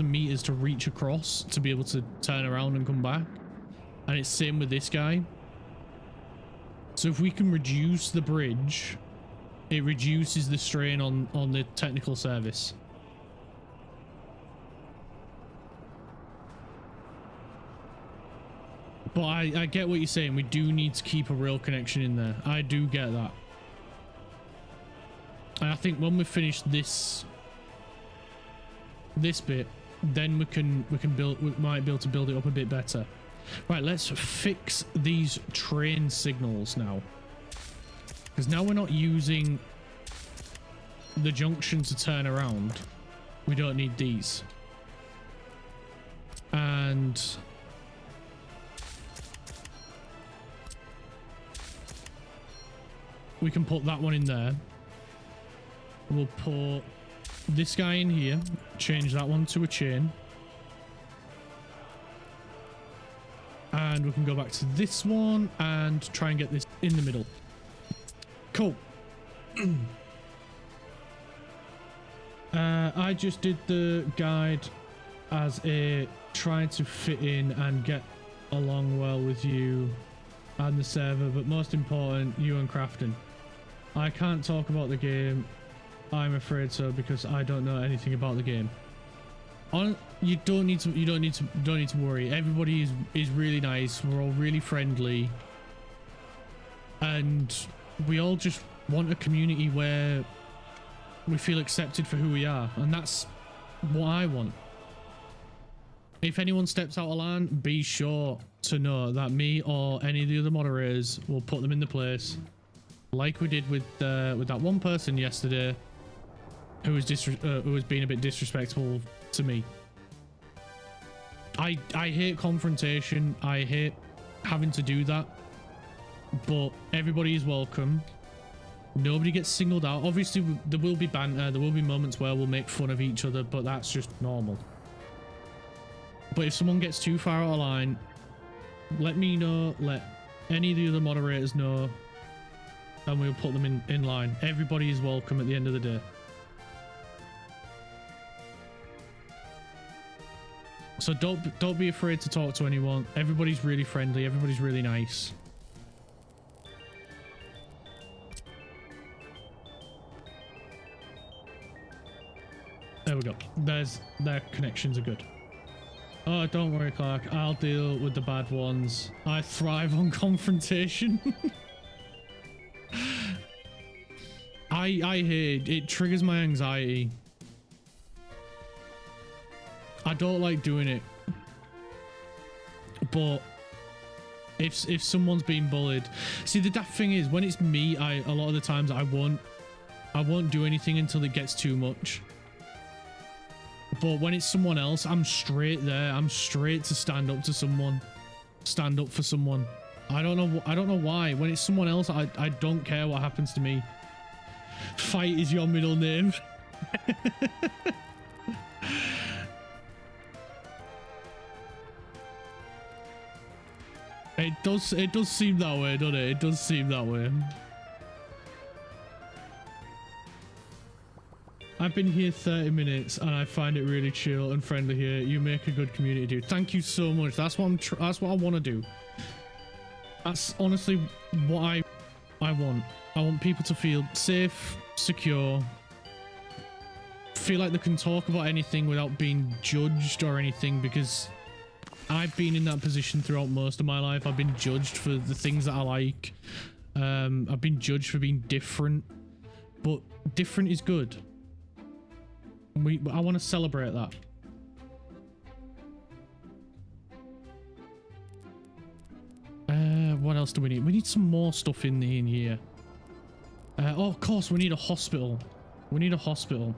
meters to reach across to be able to turn around and come back. And it's same with this guy. So if we can reduce the bridge it reduces the strain on the technical service. But I get what you're saying. We do need to keep a real connection in there. I do get that. And I think when we finish this bit, then we might be able to build it up a bit better. Right, let's fix these train signals now. Because now we're not using the junction to turn around. We don't need these. And we can put that one in there. We'll put this guy in here, change that one to a chain. And we can go back to this one and try and get this in the middle. Cool. I just did the guide as a trying to fit in and get along well with you and the server, but most important, you and crafting. I can't talk about the game. I'm afraid so, because I don't know anything about the game. You don't need to worry. Everybody is really nice. We're all really friendly, and we all just want a community where we feel accepted for who we are, and that's what I want. If anyone steps out of line, be sure to know that me or any of the other moderators will put them in the place, like we did with that one person yesterday who was being a bit disrespectful to me. I hate confrontation. I hate having to do that, but everybody is welcome. Nobody gets singled out. Obviously, there will be banter. There will be moments where we'll make fun of each other, but that's just normal. But if someone gets too far out of line, let me know. Let any of the other moderators know, and we'll put them in line. Everybody is welcome at the end of the day. So don't be afraid to talk to anyone. Everybody's really friendly. Everybody's really nice. There we go. Their connections are good. Oh, don't worry, Clark. I'll deal with the bad ones. I thrive on confrontation. I hate it. Triggers my anxiety. I don't like doing it, but if someone's being bullied, see, the daft thing is when it's me, a lot of the times I won't do anything until it gets too much. But when it's someone else, I'm straight there. I'm straight to stand up to someone, stand up for someone. I don't know why. When it's someone else, I don't care what happens to me. Fight is your middle name. It does seem that way, doesn't it? It does seem that way. I've been here 30 minutes and I find it really chill and friendly here. You make a good community, dude. Thank you so much. That's what that's what I want to do. That's honestly what I want. I want people to feel safe, secure, feel like they can talk about anything without being judged or anything, because I've been in that position throughout most of my life. I've been judged for the things that I like. I've been judged for being different, but different is good. I want to celebrate that. What else do we need? We need some more stuff in here. Oh, of course, we need a hospital. We need a hospital.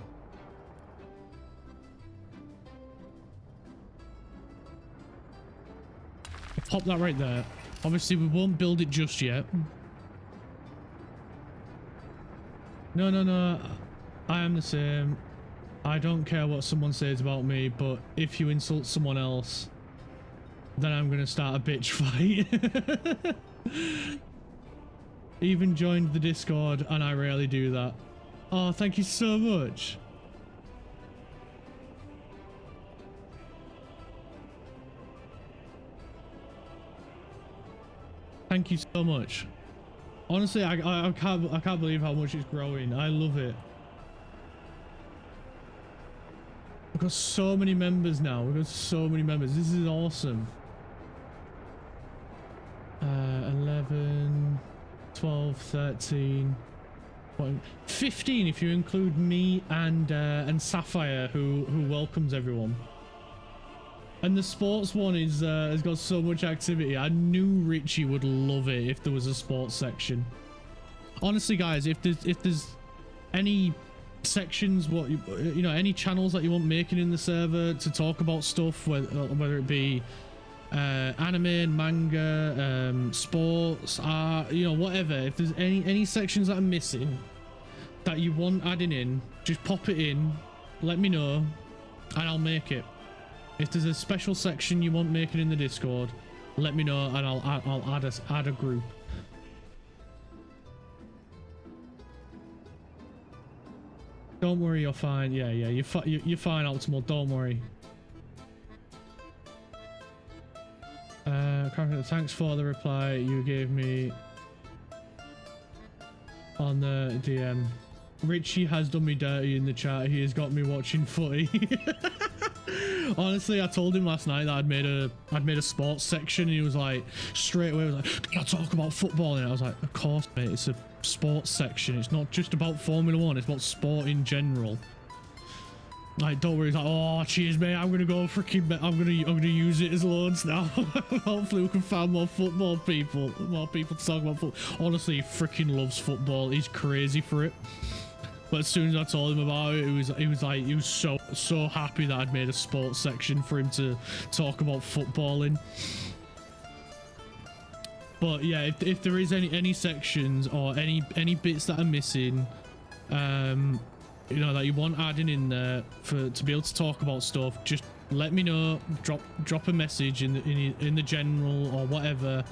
Pop that right there. Obviously, we won't build it just yet. No. I am the same. I don't care what someone says about me, but if you insult someone else, then I'm gonna start a bitch fight. Even joined the Discord, and I rarely do that. Oh, thank you so much. Thank you so much. Honestly, I can't believe how much it's growing. I love it. We've got so many members now. We've got so many members. This is awesome. 11, 12, 13, 15 if you include me and Sapphire, who welcomes everyone. And the sports one is has got so much activity. I knew Richie would love it if there was a sports section. Honestly, guys, if there's any sections, what you know, any channels that you want making in the server to talk about stuff, whether it be anime, manga, sports, art, you know, whatever. If there's any sections that are missing that you want adding in, just pop it in, let me know, and I'll make it. If there's a special section you want making in the Discord, let me know, and I'll add a group. Don't worry, you're fine. Yeah, you're fine, Optimal. Don't worry. Thanks for the reply you gave me on the DM. Richie has done me dirty in the chat. He has got me watching footy. Honestly, I told him last night that I'd made a sports section, and he was like, straight away, was like, "Can I talk about football?" And I was like, "Of course, mate. It's a sports section. It's not just about Formula 1. It's about sport in general." Like, don't worry. He's like, "Oh, cheers, mate. I'm gonna go freaking. I'm gonna use it as loads now." Hopefully, we can find more football people, more people to talk about football. Honestly, he freaking loves football. He's crazy for it. But as soon as I told him about it, he was so happy that I'd made a sports section for him to talk about football in. But yeah, if there is any sections or any bits that are missing, you know, that you want adding in there to be able to talk about stuff, just let me know. Drop a message in the general or whatever,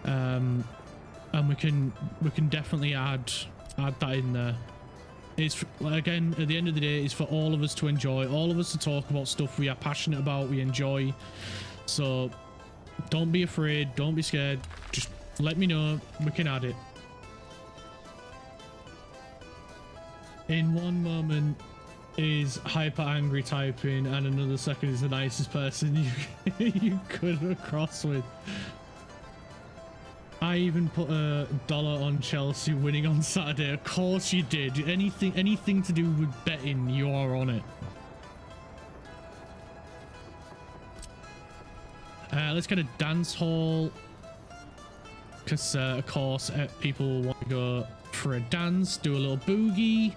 and we can definitely add that in there. It's, again, at the end of the day, it's for all of us to enjoy, all of us to talk about stuff we are passionate about, we enjoy. So don't be afraid, don't be scared, just let me know, we can add it. In one moment is hyper angry typing, and another second is the nicest person you could have crossed with. I even put $1 on Chelsea winning on Saturday. Of course you did. Anything to do with betting, you are on it. Let's get a dance hall, because of course people want to go for a dance, do a little boogie,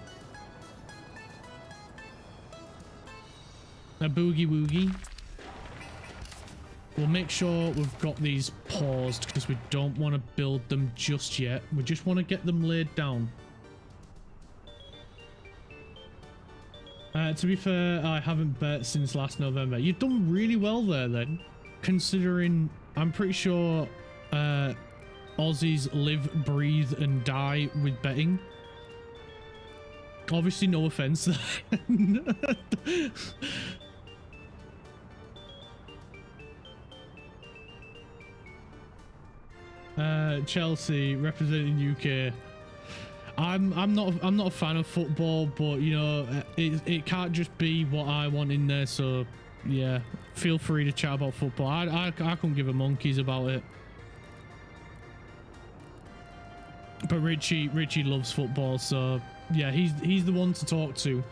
a boogie woogie. We'll make sure we've got these paused because we don't want to build them just yet. We just want to get them laid down. To be fair, I haven't bet since last November. You've done really well there then, considering I'm pretty sure Aussies live, breathe and die with betting. Obviously, no offense there. Chelsea representing UK. I'm not a fan of football, but you know, it can't just be what I want in there. So yeah, feel free to chat about football. I couldn't give a monkeys about it. But Richie loves football, so yeah, he's the one to talk to.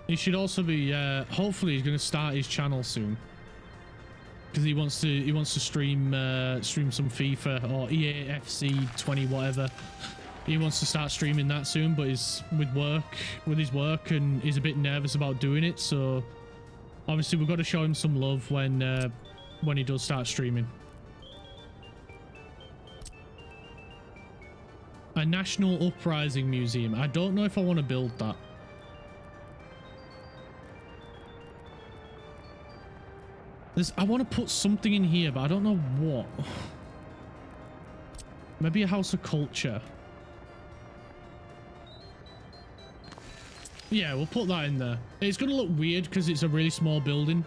He should also be hopefully he's going to start his channel soon, because he wants to stream some FIFA or EA FC 20 whatever. He wants to start streaming that soon, but he's with his work and he's a bit nervous about doing it. So obviously we've got to show him some love when he does start streaming. A National Uprising Museum. I don't know if I want to build that. I want to put something in here, but I don't know what. Maybe a House of Culture. Yeah, we'll put that in there. It's going to look weird because it's a really small building.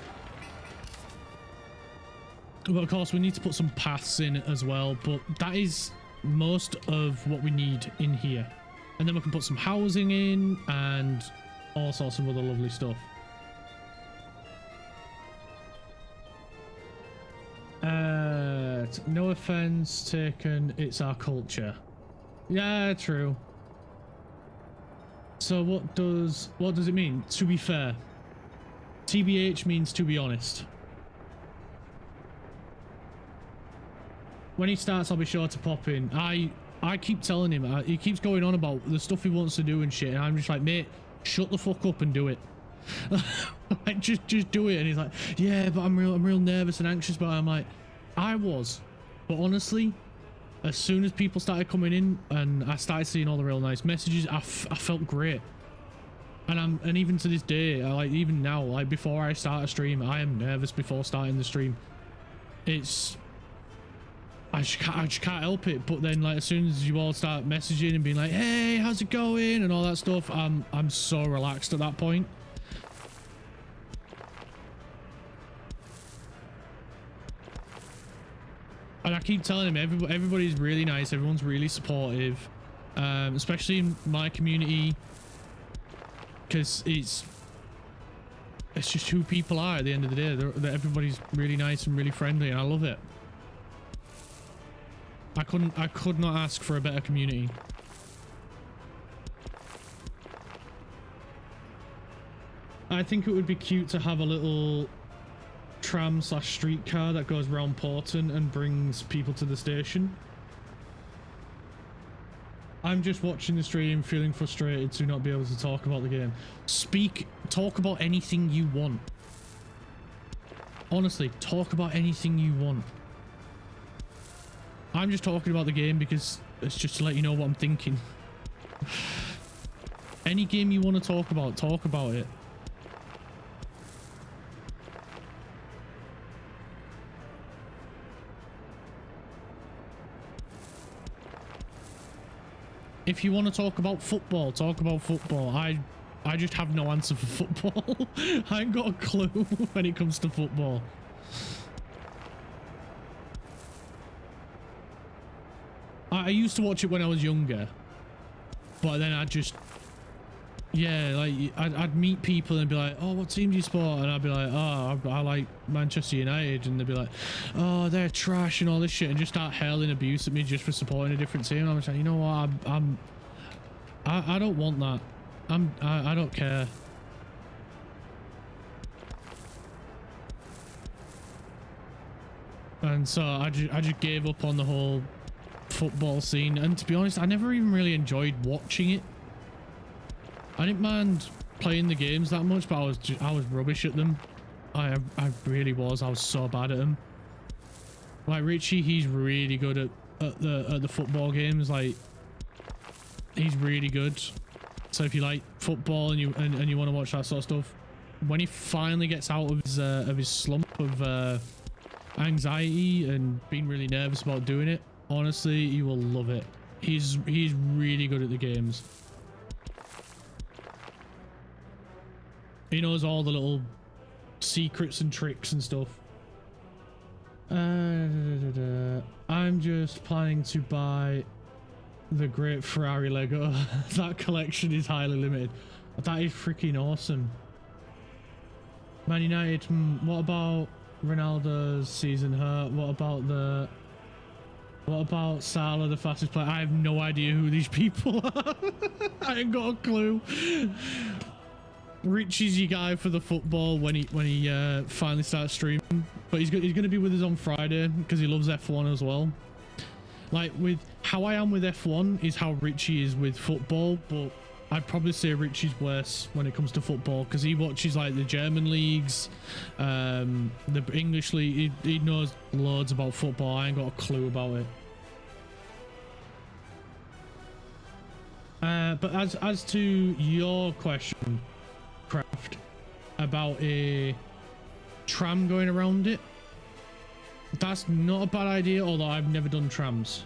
But of course, we need to put some paths in as well. But that is most of what we need in here. And then we can put some housing in and all sorts of other lovely stuff. No offense taken, it's our culture. Yeah, true. So what does it mean? To be fair. TBH means to be honest. When he starts, I'll be sure to pop in. I keep telling him, he keeps going on about the stuff he wants to do and shit, and I'm just like, mate, shut the fuck up and do it. Like, just do it. And he's like, yeah, but I'm real nervous and anxious. But I'm like, I was, but honestly, as soon as people started coming in and I started seeing all the real nice messages, I felt great. And even to this day, like even now, like before I start a stream, I am nervous before starting the stream. I just can't help it. But then, like, as soon as you all start messaging and being like, hey, how's it going, and all that stuff, I'm so relaxed at that point. And I keep telling him, everybody's really nice, everyone's really supportive, especially in my community, because it's just who people are at the end of the day. Everybody's really nice and really friendly, and I love it. I could not ask for a better community. I think it would be cute to have a little tram/streetcar that goes round Porton and brings people to the station. I'm just watching the stream, feeling frustrated to not be able to talk about the game. Talk about anything you want. Honestly, talk about anything you want. I'm just talking about the game because it's just to let you know what I'm thinking. Any game you want to talk about it. If you want to talk about football, talk about football. I just have no answer for football. I ain't got a clue when it comes to football. I used to watch it when I was younger, but then I'd meet people and be like, oh, what team do you support? And I'd be like, oh, I like Manchester United. And they'd be like, oh, they're trash and all this shit, and just start hurling abuse at me just for supporting a different team. And I'm just like, you know what, I don't want that. I don't care. And so I just gave up on the whole football scene, and to be honest, I never even really enjoyed watching it. I didn't mind playing the games that much, but I was rubbish at them. I really was. I was so bad at them. Like Richie, he's really good at the football games. Like, he's really good. So if you like football and you want to watch that sort of stuff, when he finally gets out of his slump of anxiety and being really nervous about doing it, honestly, you will love it. He's really good at the games. He knows all the little secrets and tricks and stuff. I'm just planning to buy the Great Ferrari Lego. That collection is highly limited. That is freaking awesome. Man United, what about Ronaldo's season hurt? What about Salah, the fastest player? I have no idea who these people are. I ain't got a clue. Richie's your guy for the football when he finally starts streaming, but he's gonna be with us on Friday because he loves F1 as well. Like, with how I am with F1 is how Richie is with football, but I'd probably say Richie's worse when it comes to football because he watches like the German leagues, the English league. He knows loads about football. I ain't got a clue about it. But as to your question, Craft, about a tram going around it, that's not a bad idea, although I've never done trams.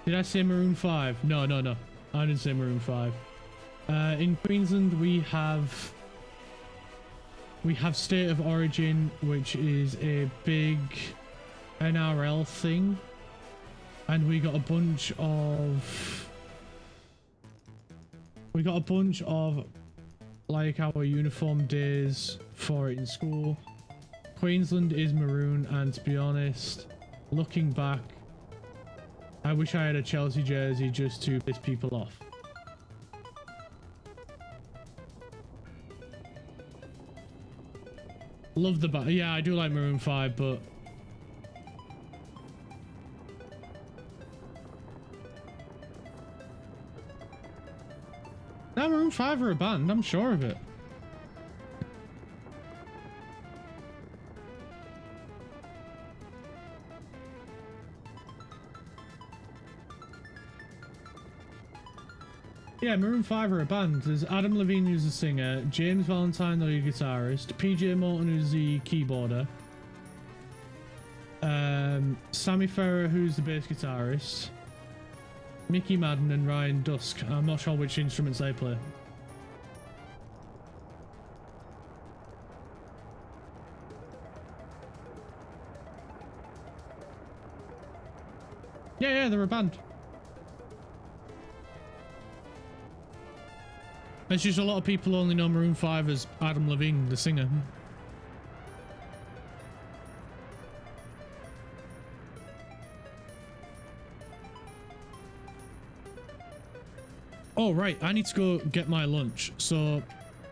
Did I say Maroon 5? No. I didn't say Maroon 5. In Queensland, we have We have State of Origin, which is a big NRL thing. And we got a bunch of... like our uniform days for it in school. Queensland is maroon, and to be honest, looking back, I wish I had a Chelsea jersey just to piss people off. Love the back. Yeah, I do like Maroon 5, but now Maroon 5 are a band, I'm sure of it. Yeah, Maroon 5 are a band. There's Adam Levine, who's the singer, James Valentine, the lead guitarist, PJ Morton, who's the keyboarder, Sammy Farrer, who's the bass guitarist, Mickey Madden, and Ryan Dusk. I'm not sure which instruments they play. Yeah, they're a band. It's just a lot of people only know Maroon 5 as Adam Levine, the singer. Oh, right. I need to go get my lunch. So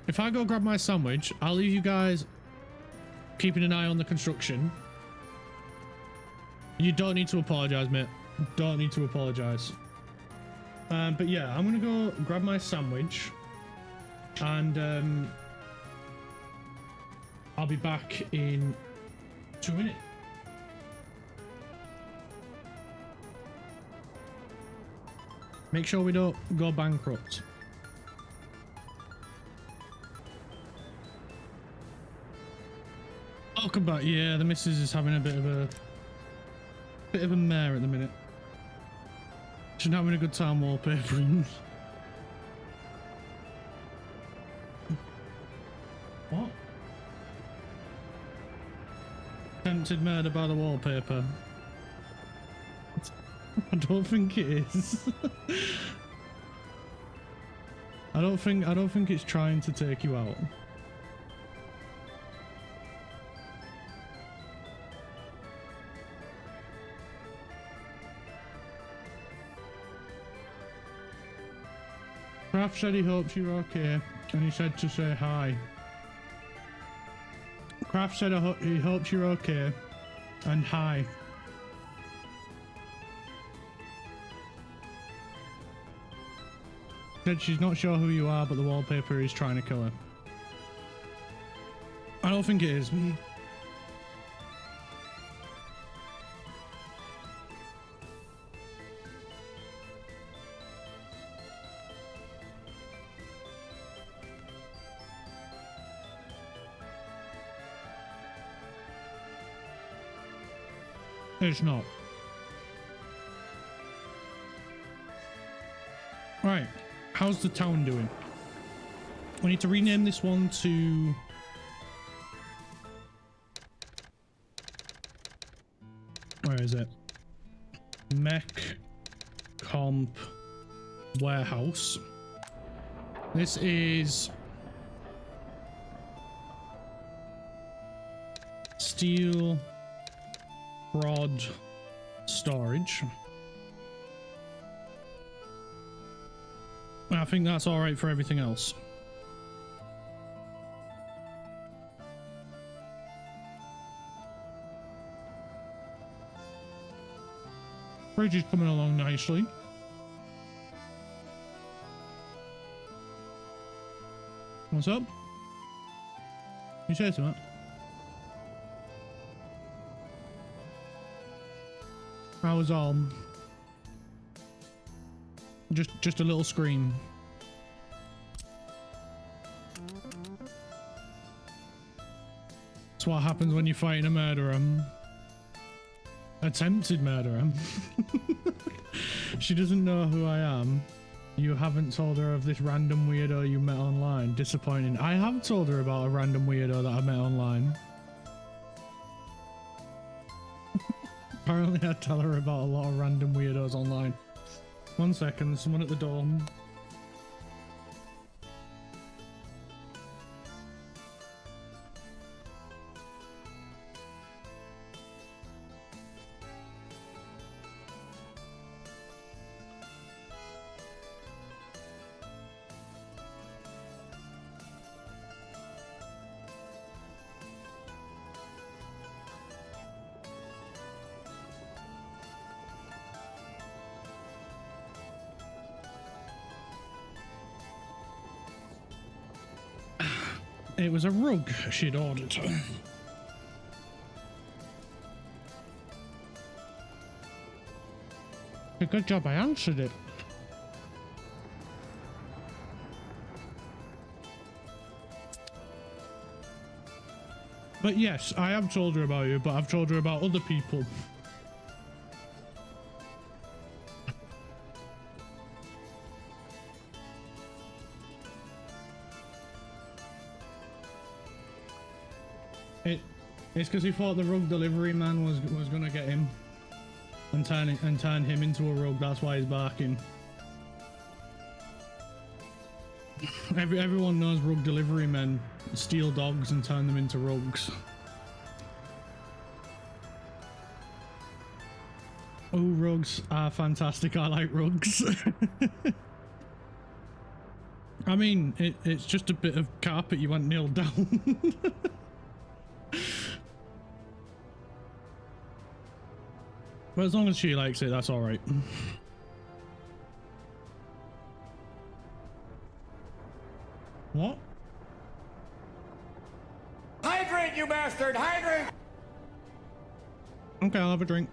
if I go grab my sandwich, I'll leave you guys keeping an eye on the construction. You don't need to apologize, mate. Don't need to apologize. But yeah, I'm going to go grab my sandwich. And I'll be back in 2 minutes. Make sure we don't go bankrupt. Welcome back. Yeah, the missus is having a bit of a mare at the minute. She's not having a good time wallpapering. What? Attempted murder by the wallpaper. I don't think it is. I don't think it's trying to take you out. Kraft said he hopes you're okay, and he said to say hi. Kraft said he hopes you're okay, and hi. Said she's not sure who you are, but the wallpaper is trying to kill her. I don't think it is. It's not. Right. How's the town doing? We need to rename this one to... Where is it? Mech Comp Warehouse. This is... Steel Rod Storage. I think that's all right for everything else. Bridge is coming along nicely. What's up? You say something? I was just a little scream. That's what happens when you're fighting a murderer. Attempted murderer. She doesn't know who I am. You haven't told her of this random weirdo you met online. Disappointing. I have told her about a random weirdo that I met online. Apparently I tell her about a lot of random weirdos online. 1 second, there's someone at the door. It was a rug she'd ordered. A good job I answered it. But yes, I have told her about you, but I've told her about other people. It's because he thought the rug delivery man was gonna get him and turn him into a rug. That's why he's barking. Everyone knows rug delivery men steal dogs and turn them into rugs. Oh, rugs are fantastic. I like rugs. I mean, it's just a bit of carpet you want nailed down. But as long as she likes it, that's all right. What? Hydrate, you bastard! Hydrate! Okay, I'll have a drink.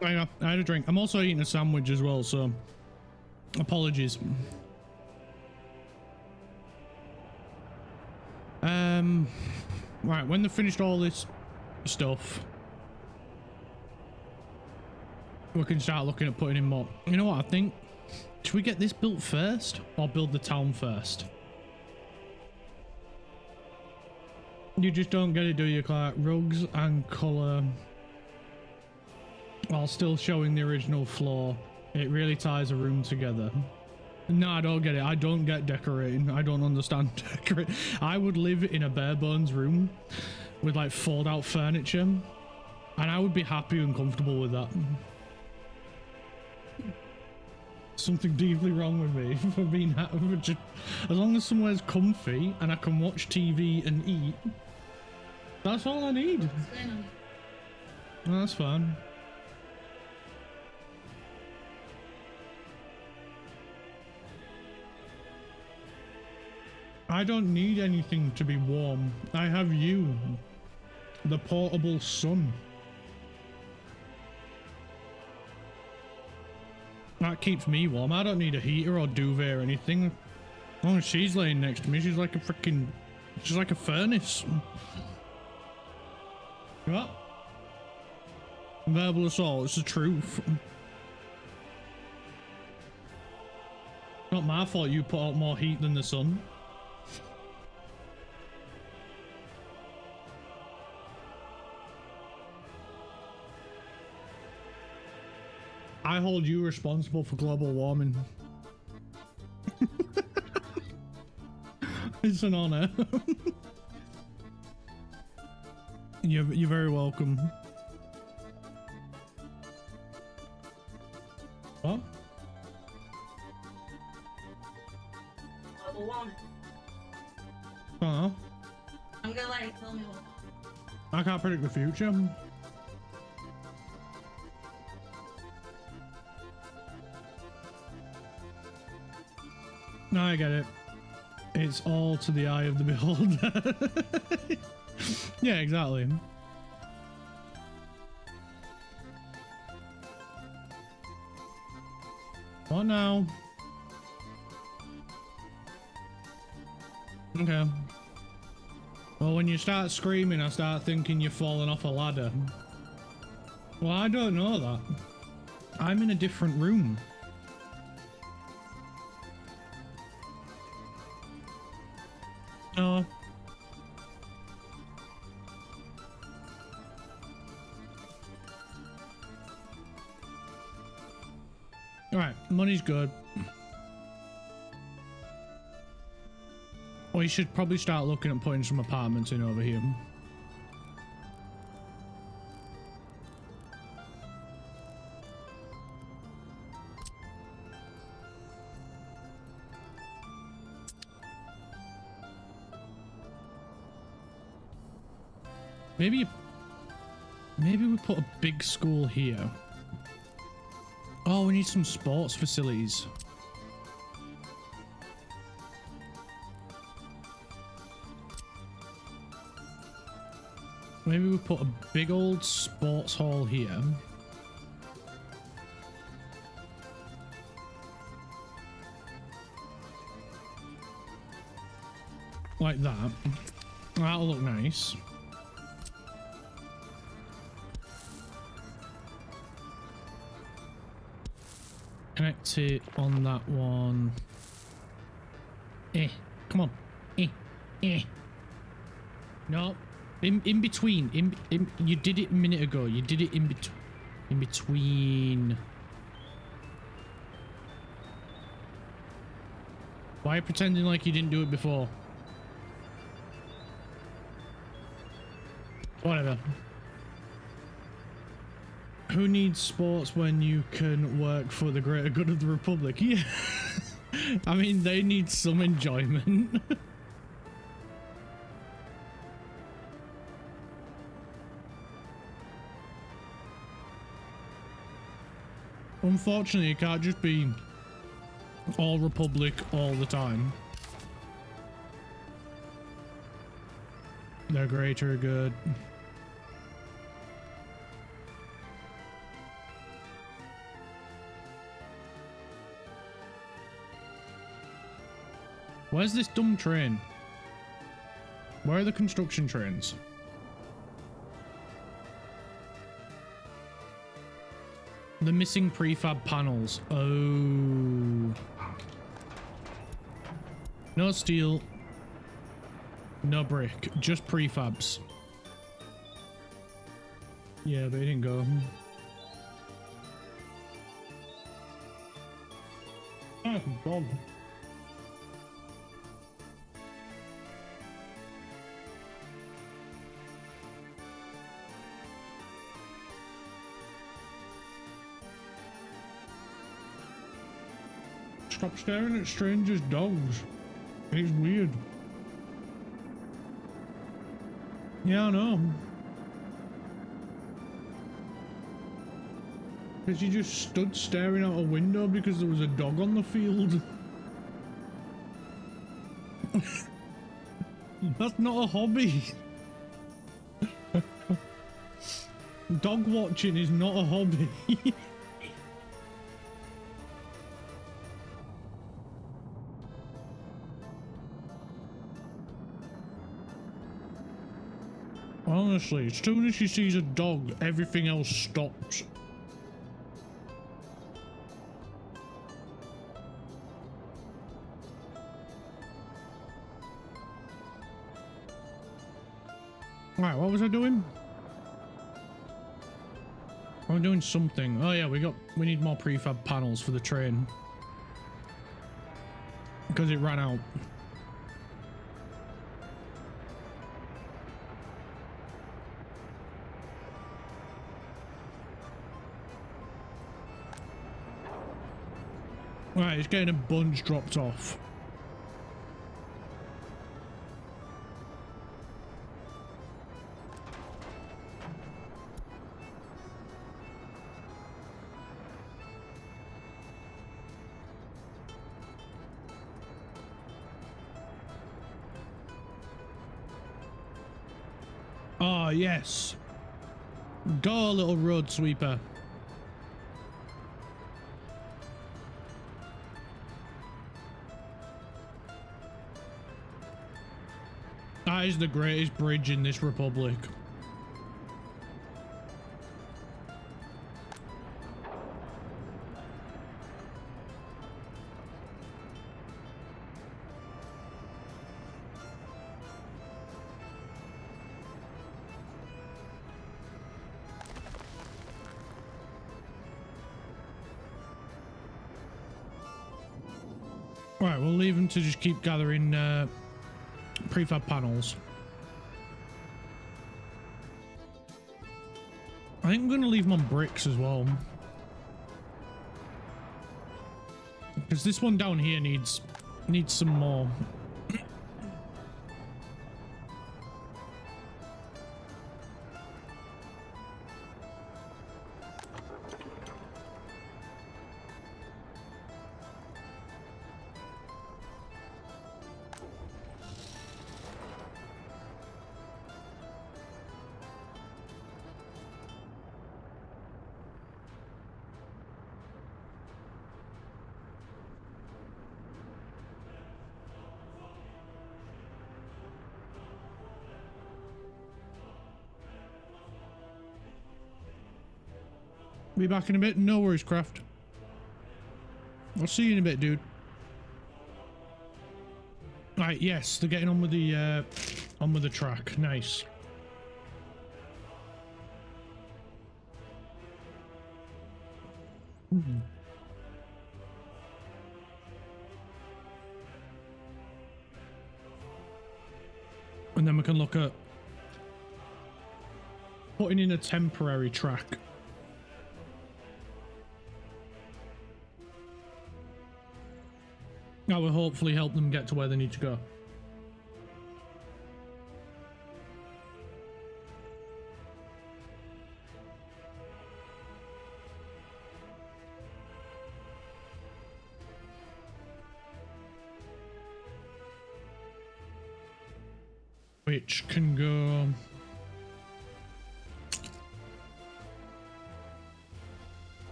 Hang on, I had a drink. I'm also eating a sandwich as well, so apologies. Right, when they finished all this stuff, we can start looking at putting in more. You know what I think? Should we get this built first or build the town first? You just don't get it, do you, Clark? Rugs and colour while still showing the original floor. It really ties a room together. No, I don't get it. I don't get decorating. I don't understand decorating. I would live in a bare bones room with like fold out furniture and I would be happy and comfortable with that. Something deeply wrong with me for being just, as long as somewhere's comfy and I can watch TV and eat, that's all I need. No, that's fine. I don't need anything to be warm. I have you, the portable sun. That keeps me warm. I don't need a heater or duvet or anything. As long as she's laying next to me, she's like a freaking, she's like a furnace. What? Verbal assault, it's the truth. Not my fault you put out more heat than the sun. I hold you responsible for global warming. It's an honor. You're very welcome. What? Global warming. Uh-huh. I'm gonna let you tell me what. I can't predict the future. No, I get it. It's all to the eye of the beholder. Yeah, exactly. What now? Okay. Well, when you start screaming, I start thinking you're falling off a ladder. Well, I don't know that. I'm in a different room. No. Alright, money's good. We should probably start looking at putting some apartments in over here. Maybe we put a big school here. Oh, we need some sports facilities. Maybe we put a big old sports hall here. Like that. That'll look nice. Connect it on that one. Come on. No. In between. You did it a minute ago. You did it in between. Why are you pretending like you didn't do it before? Whatever. Who needs sports when you can work for the greater good of the Republic? Yeah. I mean, they need some enjoyment. Unfortunately, it can't just be all Republic all the time. The greater good. Where's this dumb train? Where are the construction trains? The missing prefab panels. Oh. No steel. No brick. Just prefabs. Yeah, they didn't go. Oh, God. Stop staring at strangers' dogs. It's weird. Yeah, I know. Because you just stood staring out a window because there was a dog on the field. That's not a hobby. Dog watching is not a hobby. Honestly, as soon as she sees a dog, everything else stops. Right, what was I doing? I'm doing something. Oh yeah, we need more prefab panels for the train. Because it ran out. Right, it's getting a bunch dropped off. Oh, yes. Go, little road sweeper. That is the greatest bridge in this republic. Right, we'll leave them to just keep gathering prefab panels. I think I'm going to leave them on bricks as well. Because this one down here needs some more. Be back in a bit. No worries, Craft. I'll see you in a bit, dude. Right, yes, they're getting on with the track. Nice. And then we can look at putting in a temporary track. That will hopefully help them get to where they need to go. Which can go...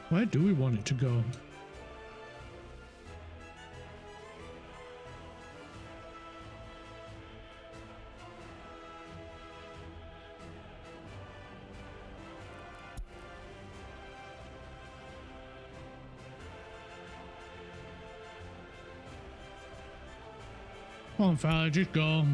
Where do we want it to go? Come on, fella, just go.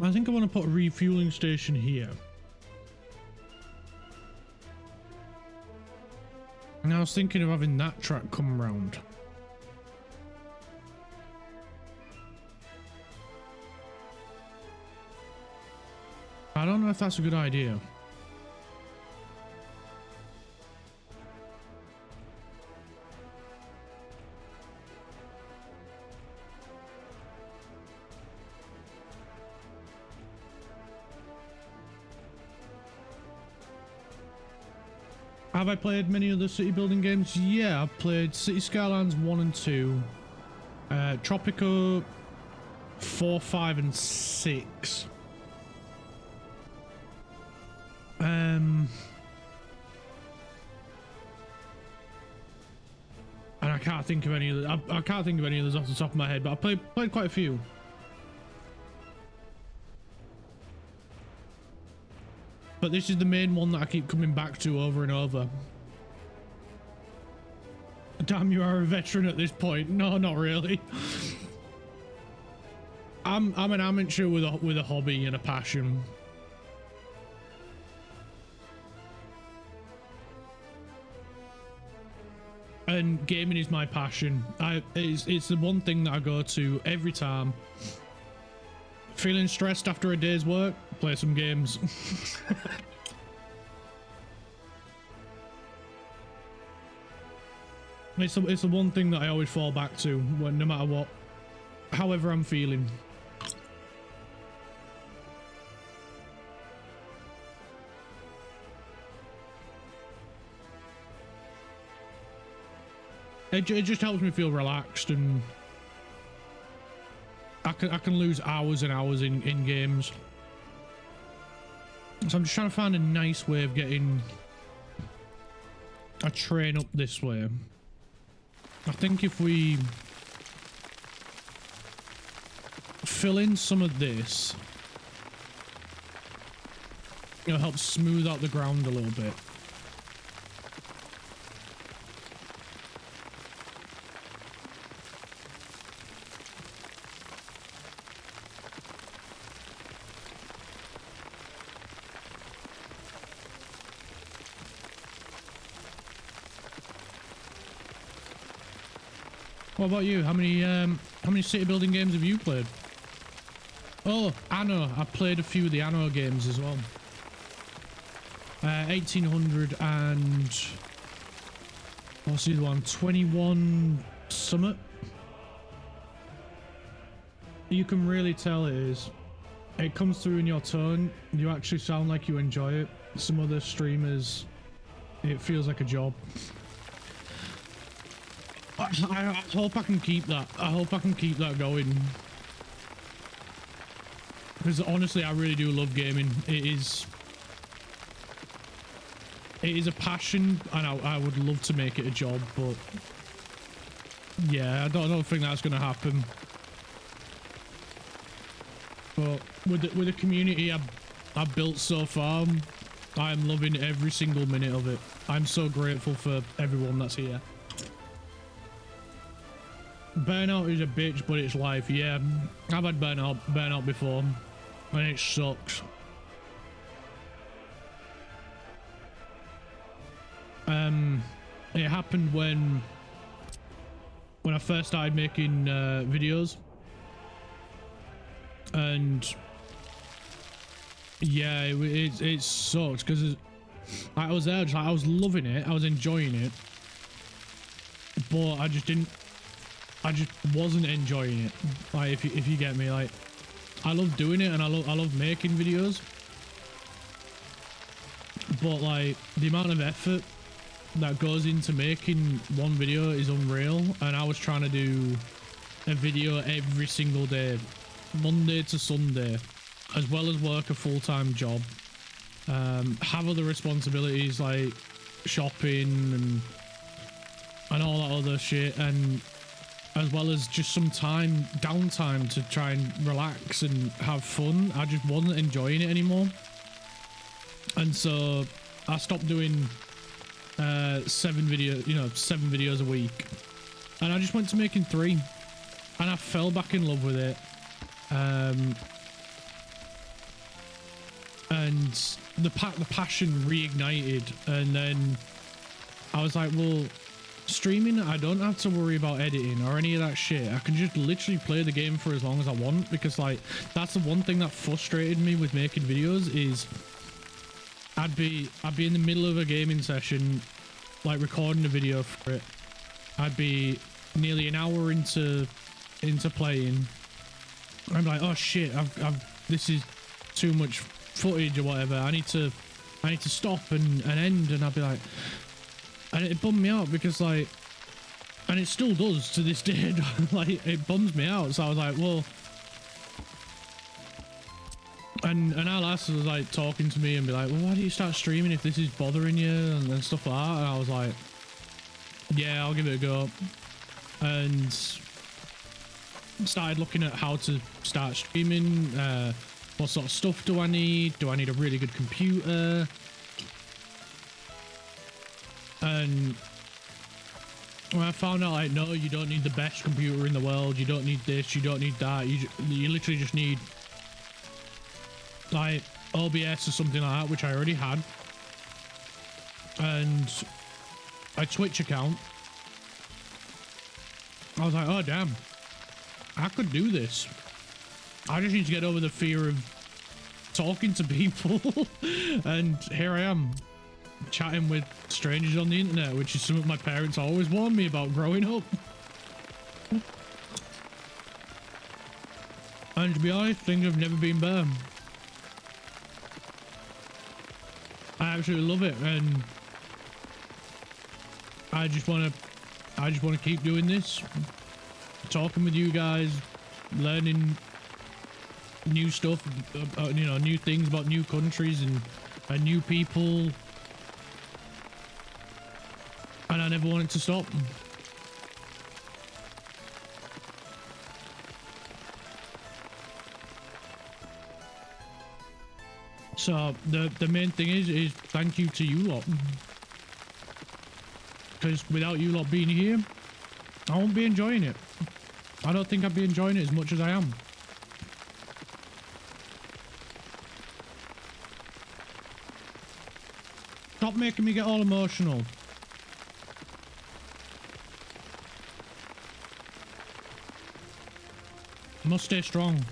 I think I want to put a refueling station here. And I was thinking of having that track come round. I don't know if that's a good idea. Have I played many other city building games? Yeah, I've played City Skylines 1 and 2, Tropico 4, 5 and 6. And I can't think of any of the, I can't think of any others off the top of my head, but I played quite a few. But this is the main one that I keep coming back to over and over. Damn, you are a veteran at this point. No, not really. I'm an amateur with a hobby and a passion. And gaming is my passion. It's the one thing that I go to every time. Feeling stressed after a day's work, play some games. It's the one thing that I always fall back to when, no matter what, however I'm feeling. It just helps me feel relaxed, and I can lose hours and hours in games. So I'm just trying to find a nice way of getting a train up this way. I think if we fill in some of this, it'll help smooth out the ground a little bit. What about you? How many city building games have you played? Oh, Anno. I played a few of the Anno games as well. 1800 and what's the other one? 21 Summit. You can really tell it is. It comes through in your tone. You actually sound like you enjoy it. Some other streamers, it feels like a job. I hope I can keep that. I hope I can keep that going. Because honestly, I really do love gaming. It is a passion, and I would love to make it a job, but yeah, I don't think that's going to happen. But with the community I've built so far, I'm loving every single minute of it. I'm so grateful for everyone that's here. Burnout is a bitch, but it's life. Yeah, I've had burnout before, and it sucks. It happened when I first started making videos, and yeah, it sucks because I was there, I was loving it, I was enjoying it, but I just wasn't enjoying it. Like, if you get me, like, I love doing it and I love making videos, but like the amount of effort that goes into making one video is unreal. And I was trying to do a video every single day, Monday to Sunday, as well as work a full-time job, have other responsibilities like shopping and all that other shit, and as well as just some downtime to try and relax and have fun. I just wasn't enjoying it anymore, and so I stopped doing 7 videos a week, and I just went to making 3, and I fell back in love with it, and the passion reignited. And then I was like, well, streaming, I don't have to worry about editing or any of that shit. I can just literally play the game for as long as I want, because like that's the one thing that frustrated me with making videos is I'd be in the middle of a gaming session, like recording a video for it. I'd be nearly an hour into playing. I'm like, oh shit, this is too much footage or whatever. I need to stop and end. And I'd be like, and it bummed me out because like, and it still does to this day. Like, it bums me out. So I was like, well, and our lass was like talking to me and be like, well, why do you start streaming if this is bothering you and stuff like that? And I was like, yeah, I'll give it a go. And started looking at how to start streaming. What sort of stuff do I need? Do I need a really good computer? And When I found out, like, no, you don't need the best computer in the world. You don't need this. You don't need that. You literally just need like OBS or something like that, which I already had, and a Twitch account. I was like, oh damn, I could do this. I just need to get over the fear of talking to people. And here I am, chatting with strangers on the internet, which is something my parents always warned me about growing up. And to be honest, things have never been better. I absolutely love it, and I just want to keep doing this, talking with you guys, learning new stuff, you know, new things about new countries and new people, and I never want it to stop. So the main thing is thank you to you lot, because without you lot being here, I won't be enjoying it. I don't think I'd be enjoying it as much as I am. Stop making me get all emotional. Must stay strong.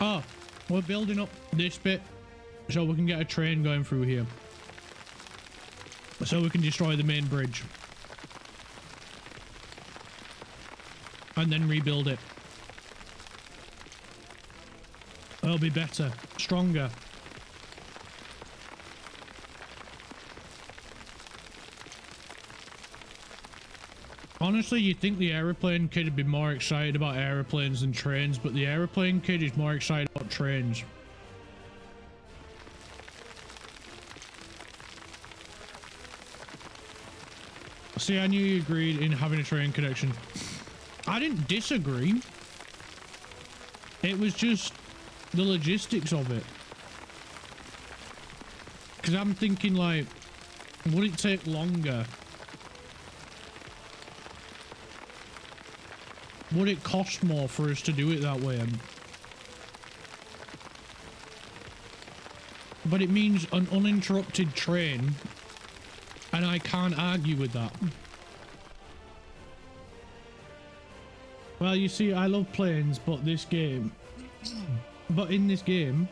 Oh, we're building up this bit so we can get a train going through here, so we can destroy the main bridge and then rebuild it. It'll be better, stronger. Honestly, you'd think the aeroplane kid would be more excited about aeroplanes than trains, but the aeroplane kid is more excited about trains. See, I knew you agreed in having a train connection. I didn't disagree. It was just the logistics of it. Because I'm thinking, like, would it take longer? Would it cost more for us to do it that way? But it means an uninterrupted train, and I can't argue with that. Well, you see, I love planes, but in this game,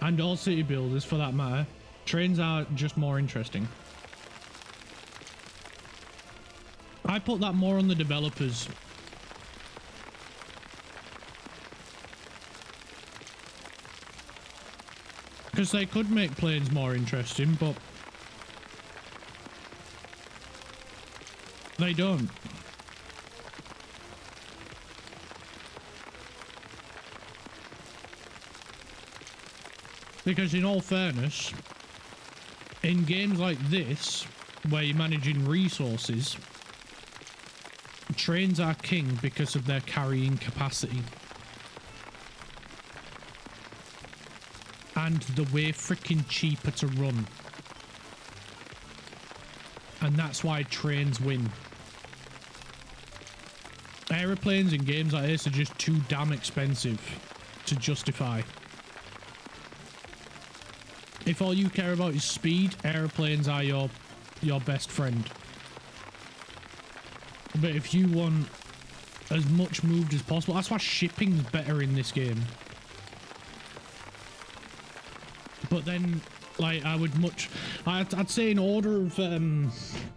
and all city builders for that matter, trains are just more interesting. I put that more on the developers. Because they could make planes more interesting, but they don't. Because in all fairness, in games like this, where you're managing resources, trains are king because of their carrying capacity. And the way freaking cheaper to run. And that's why trains win. Aeroplanes in games like this are just too damn expensive to justify. If all you care about is speed, aeroplanes are your best friend. But if you want as much moved as possible, that's why shipping's better in this game. But then, like, I'd say in order of, in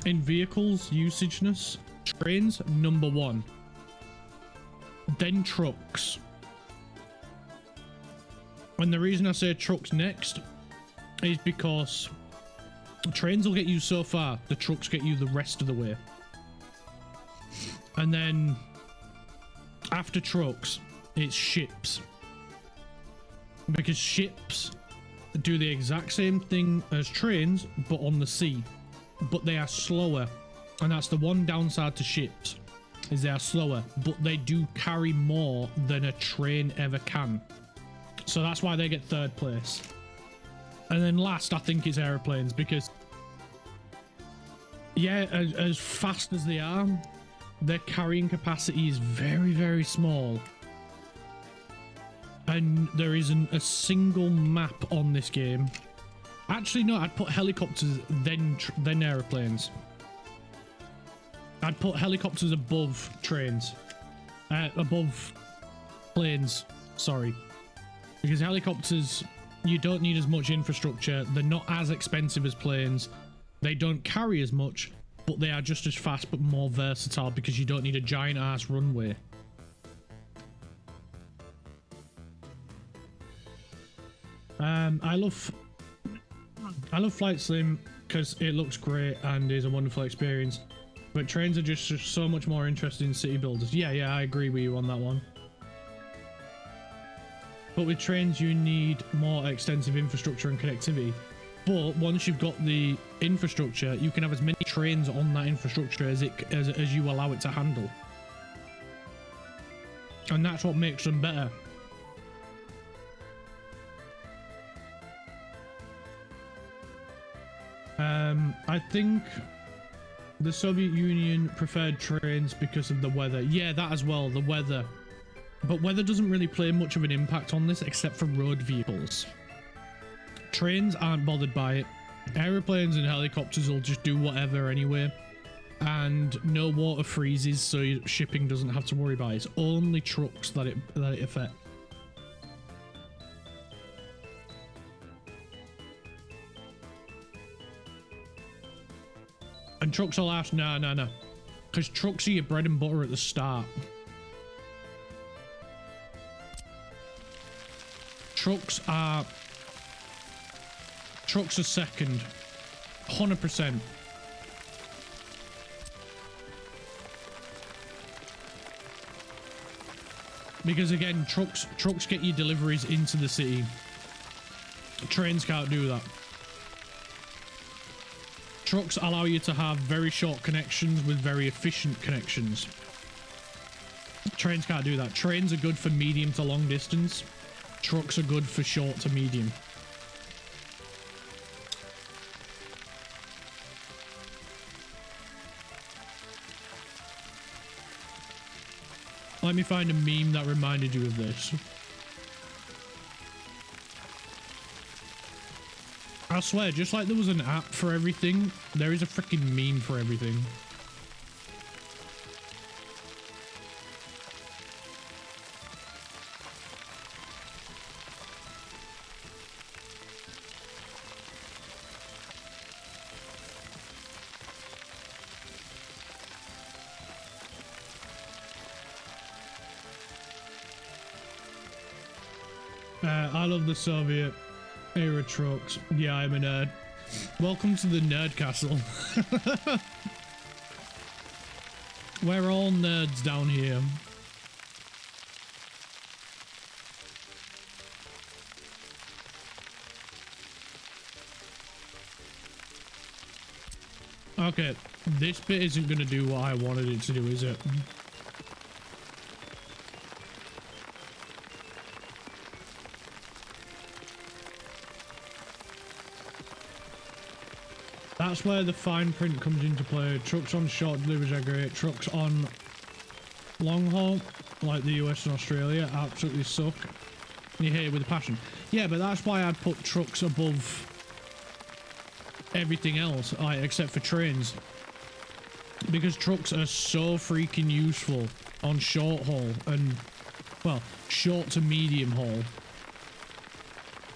vehicles usageness, trains, number 1. Then trucks. And the reason I say trucks next is because trains will get you so far, the trucks get you the rest of the way. And then, after trucks, it's ships. Because ships do the exact same thing as trains, but on the sea. But they are slower. And that's the one downside to ships, is they are slower. But they do carry more than a train ever can. So that's why they get 3rd place. And then last, I think, is aeroplanes, because yeah, as fast as they are, their carrying capacity is very, very small. And there isn't a single map on this game. Actually, no, I'd put helicopters, then aeroplanes. I'd put helicopters above trains. Above planes, sorry. Because helicopters, you don't need as much infrastructure. They're not as expensive as planes. They don't carry as much, but they are just as fast but more versatile because you don't need a giant ass runway. I love Flight Sim because it looks great and is a wonderful experience, but trains are just so much more interesting in city builders. Yeah, I agree with you on that one. But with trains, you need more extensive infrastructure and connectivity. But once you've got the infrastructure, you can have as many trains on that infrastructure as you allow it to handle. And that's what makes them better. I think the Soviet Union preferred trains because of the weather. Yeah, that as well, the weather. But weather doesn't really play much of an impact on this except for road vehicles. Trains aren't bothered by it. Aeroplanes and helicopters will just do whatever anyway. And no water freezes, so shipping doesn't have to worry about it. It's only trucks that it affects. And trucks will last, no. Because trucks are your bread and butter at the start. Trucks are second. 100%. Because again, trucks get your deliveries into the city. Trains can't do that. Trucks allow you to have very short connections with very efficient connections. Trains can't do that. Trains are good for medium to long distance. Trucks are good for short to medium. Let me find a meme that reminded you of this. I swear, just like there was an app for everything, there is a freaking meme for everything. I love the Soviet era trucks. Yeah, I'm a nerd. Welcome to the nerd castle. We're all nerds down here. Okay, this bit isn't going to do what I wanted it to do, is it? That's where the fine print comes into play. Trucks on short deliveries are great. Trucks on long haul, like the US and Australia, absolutely suck. You hate it with a passion. Yeah, but that's why I'd put trucks above everything else, except for trains. Because trucks are so freaking useful on short haul and, well, short to medium haul.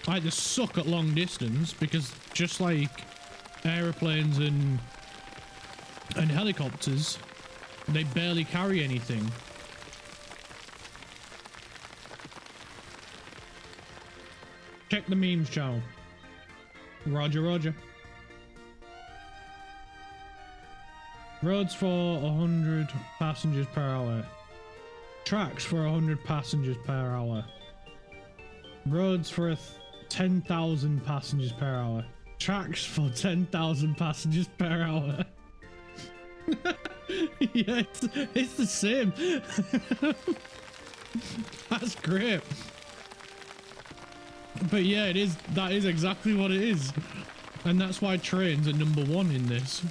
Like, they suck at long distance because just like aeroplanes and helicopters, they barely carry anything. Check the memes channel. Roger. Roads for 100 passengers per hour. Tracks for 100 passengers per hour. Roads for 10,000 passengers per hour. Tracks for 10,000 passengers per hour. Yeah, it's the same. That's great. But yeah, it is. That is exactly what it is. And that's why trains are number one in this.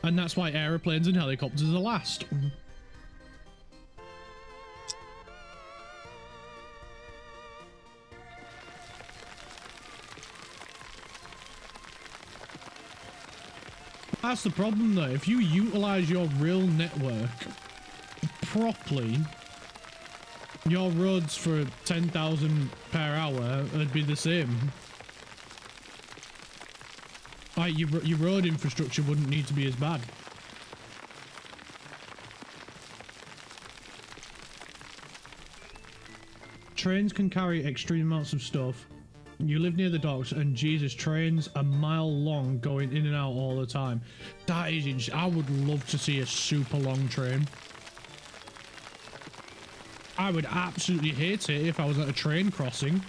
And that's why aeroplanes and helicopters are last. That's the problem though. If you utilize your real network properly, your roads for 10,000 per hour would be the same. Like your road infrastructure wouldn't need to be as bad. Trains can carry extreme amounts of stuff. You live near the docks and Jesus, trains a mile long going in and out all the time. That is I would love to see a super long train. I would absolutely hate it if I was at a train crossing.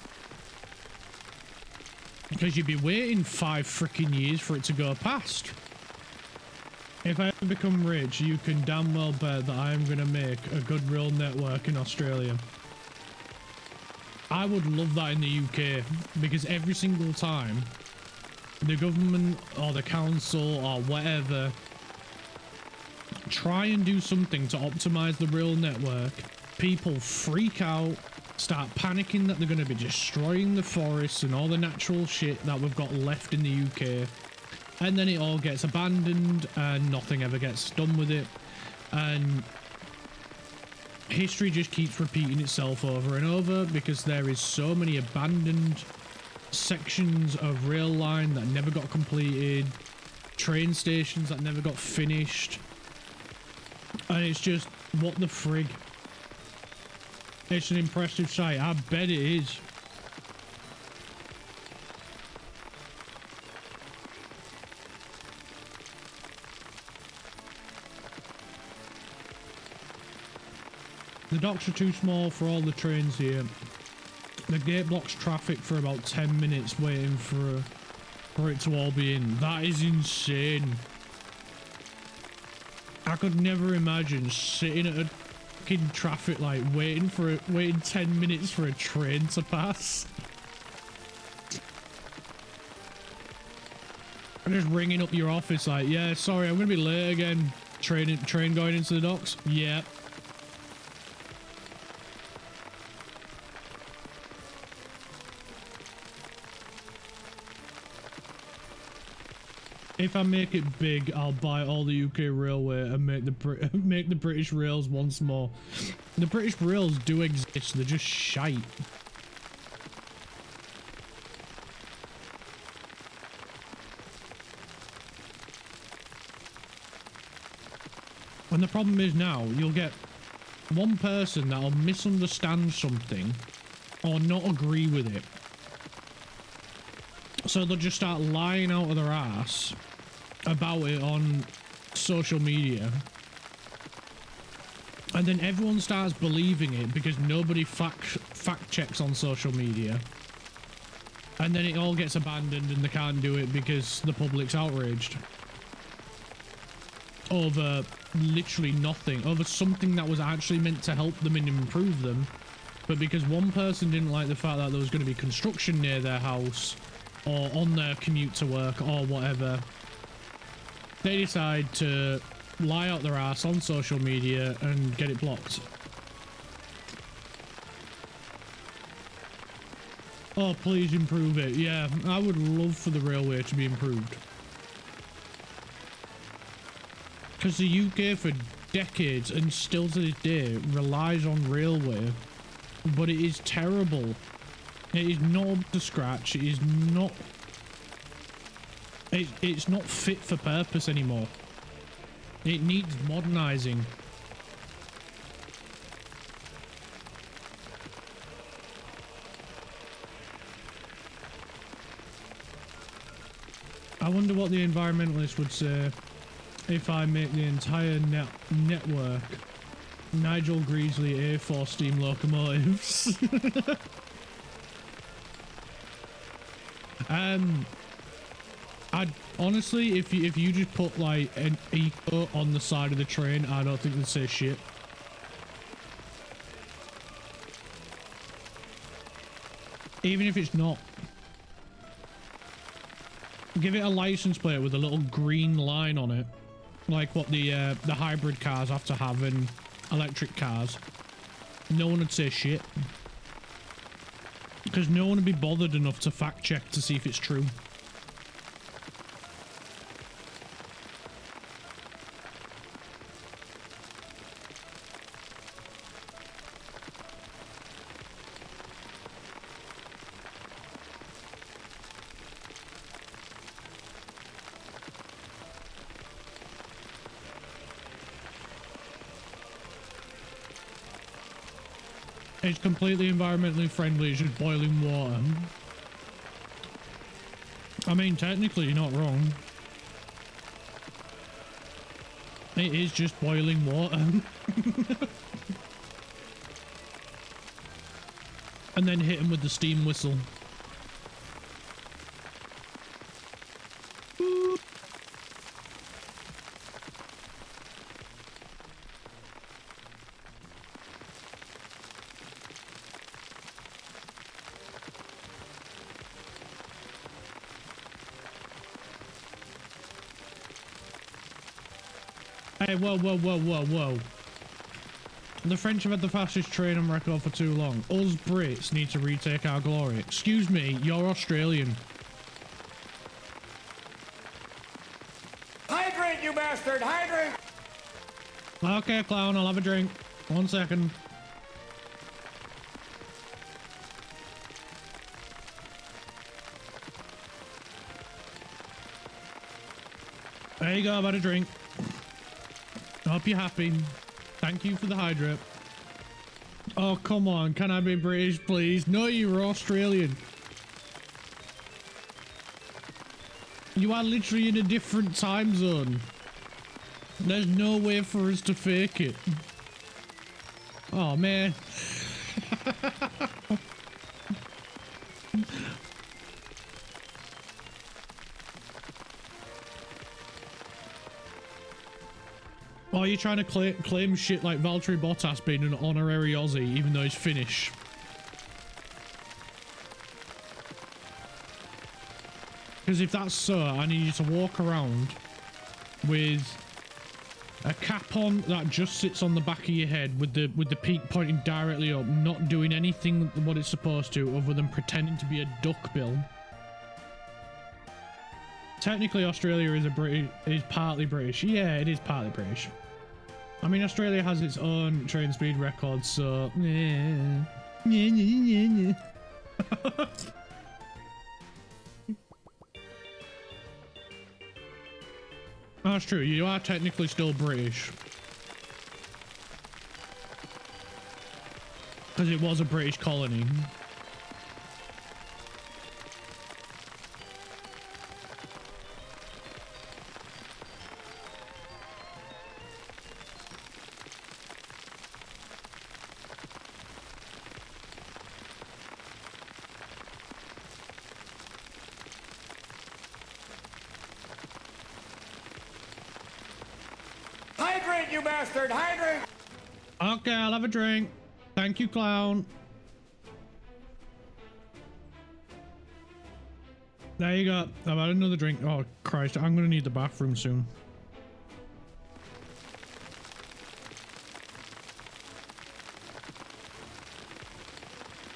Because you'd be waiting 5 freaking years for it to go past. If I ever become rich, you can damn well bet that I am going to make a good rail network in Australia. I would love that in the UK, because every single time the government or the council or whatever try and do something to optimize the rail network, people freak out, start panicking that they're going to be destroying the forests and all the natural shit that we've got left in the UK, and then it all gets abandoned and nothing ever gets done with it, and history just keeps repeating itself over and over because there is so many abandoned sections of rail line that never got completed, train stations that never got finished, and it's just, what the frig. It's an impressive sight, I bet it is. The docks are too small for all the trains here. The gate blocks traffic for about 10 minutes waiting for it to all be in. That is insane. I could never imagine sitting at a fucking traffic light waiting 10 minutes for a train to pass. I'm just ringing up your office like, yeah, sorry, I'm gonna be late again. Train going into the docks? Yeah. If I make it big, I'll buy all the UK railway and make the British rails once more. The British rails do exist, they're just shite. And the problem is now, you'll get one person that'll misunderstand something or not agree with it. So they'll just start lying out of their ass about it on social media. And then everyone starts believing it because nobody fact checks on social media. And then it all gets abandoned and they can't do it because the public's outraged. Over literally nothing. Over something that was actually meant to help them and improve them. But because one person didn't like the fact that there was going to be construction near their house, or on their commute to work, or whatever, they decide to lie out their ass on social media and get it blocked. Oh, please improve it. Yeah, I would love for the railway to be improved. Because the UK for decades, and still to this day, relies on railway, but it is terrible. It is not up to scratch. It is not... It's not fit for purpose anymore. It needs modernising. I wonder what the environmentalists would say if I make the entire network Nigel Greasley A4 steam locomotives. I'd honestly, if you just put like an eco on the side of the train, I don't think they'd say shit. Even if it's not. Give it a license plate with a little green line on it. Like what the hybrid cars have to have in electric cars. No one would say shit. Because no one would be bothered enough to fact check to see if it's true. It's completely environmentally friendly, it's just boiling water. I mean, technically, you're not wrong. It is just boiling water. And then hit him with the steam whistle. Boop. Hey, whoa, whoa, whoa, whoa, whoa. The French have had the fastest train on record for too long. Us Brits need to retake our glory. Excuse me, you're Australian. Hydrant, you bastard! Hydrant! Okay, clown, I'll have a drink. 1 second. There you go, I've had a drink. Hope you're happy. Thank you for the hydrate. Oh, come on. Can I be British, please? No, you're Australian. You are literally in a different time zone. There's no way for us to fake it. Oh, man. Oh, you're trying to claim shit like Valtteri Bottas being an honorary Aussie, even though he's Finnish. Because if that's so, I need you to walk around with a cap on that just sits on the back of your head with the peak pointing directly up, not doing anything what it's supposed to other than pretending to be a duckbill. Technically, Australia is partly British. Yeah, it is partly British. I mean, Australia has its own train speed record, so yeah. That's true. You are technically still British. Because it was a British colony. Hydrant, you bastard! Hydrant! Okay, I'll have a drink. Thank you, clown. There you go. I've had another drink. Oh, Christ. I'm going to need the bathroom soon.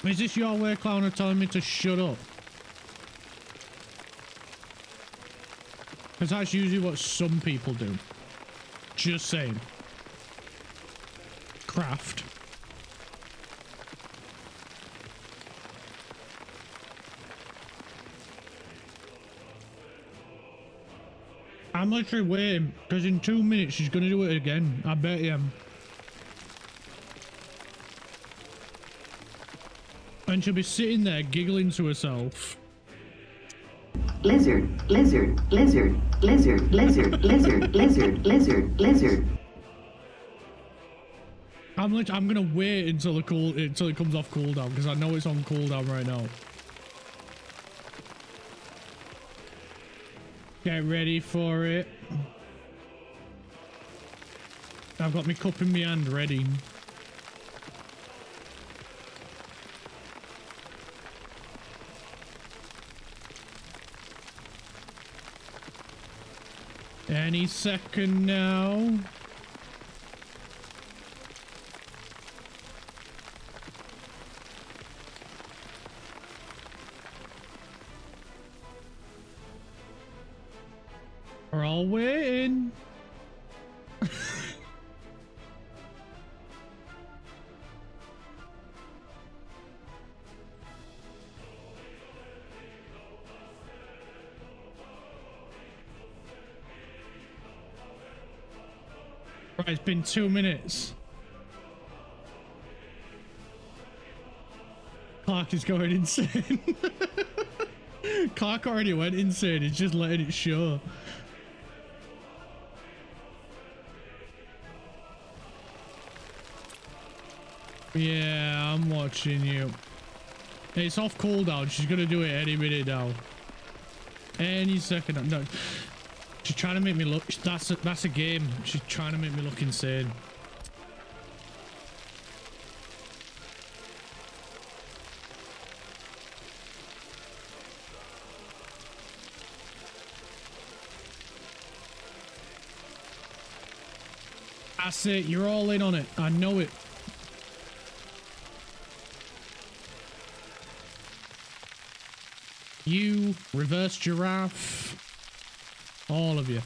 Is this your way, clown, of telling me to shut up? Because that's usually what some people do. Just saying. Craft. I'm literally waiting, because in 2 minutes she's going to do it again. I bet you am. And she'll be sitting there giggling to herself. Lizard, lizard, lizard, lizard, lizard, lizard, lizard, lizard, lizard. I'm gonna wait until it comes off cooldown, because I know it's on cooldown right now. Get ready for it. I've got my cup in my hand ready. Any second now. We're all waiting. Right, it's been 2 minutes. Clark is going insane. Clark already went insane. He's just letting it show. Yeah, I'm watching you. It's off cooldown. She's gonna do it any minute now. Any second. No. She's trying to make me look. That's a game. She's trying to make me look insane. That's it. You're all in on it. I know it. You, reverse giraffe, all of you.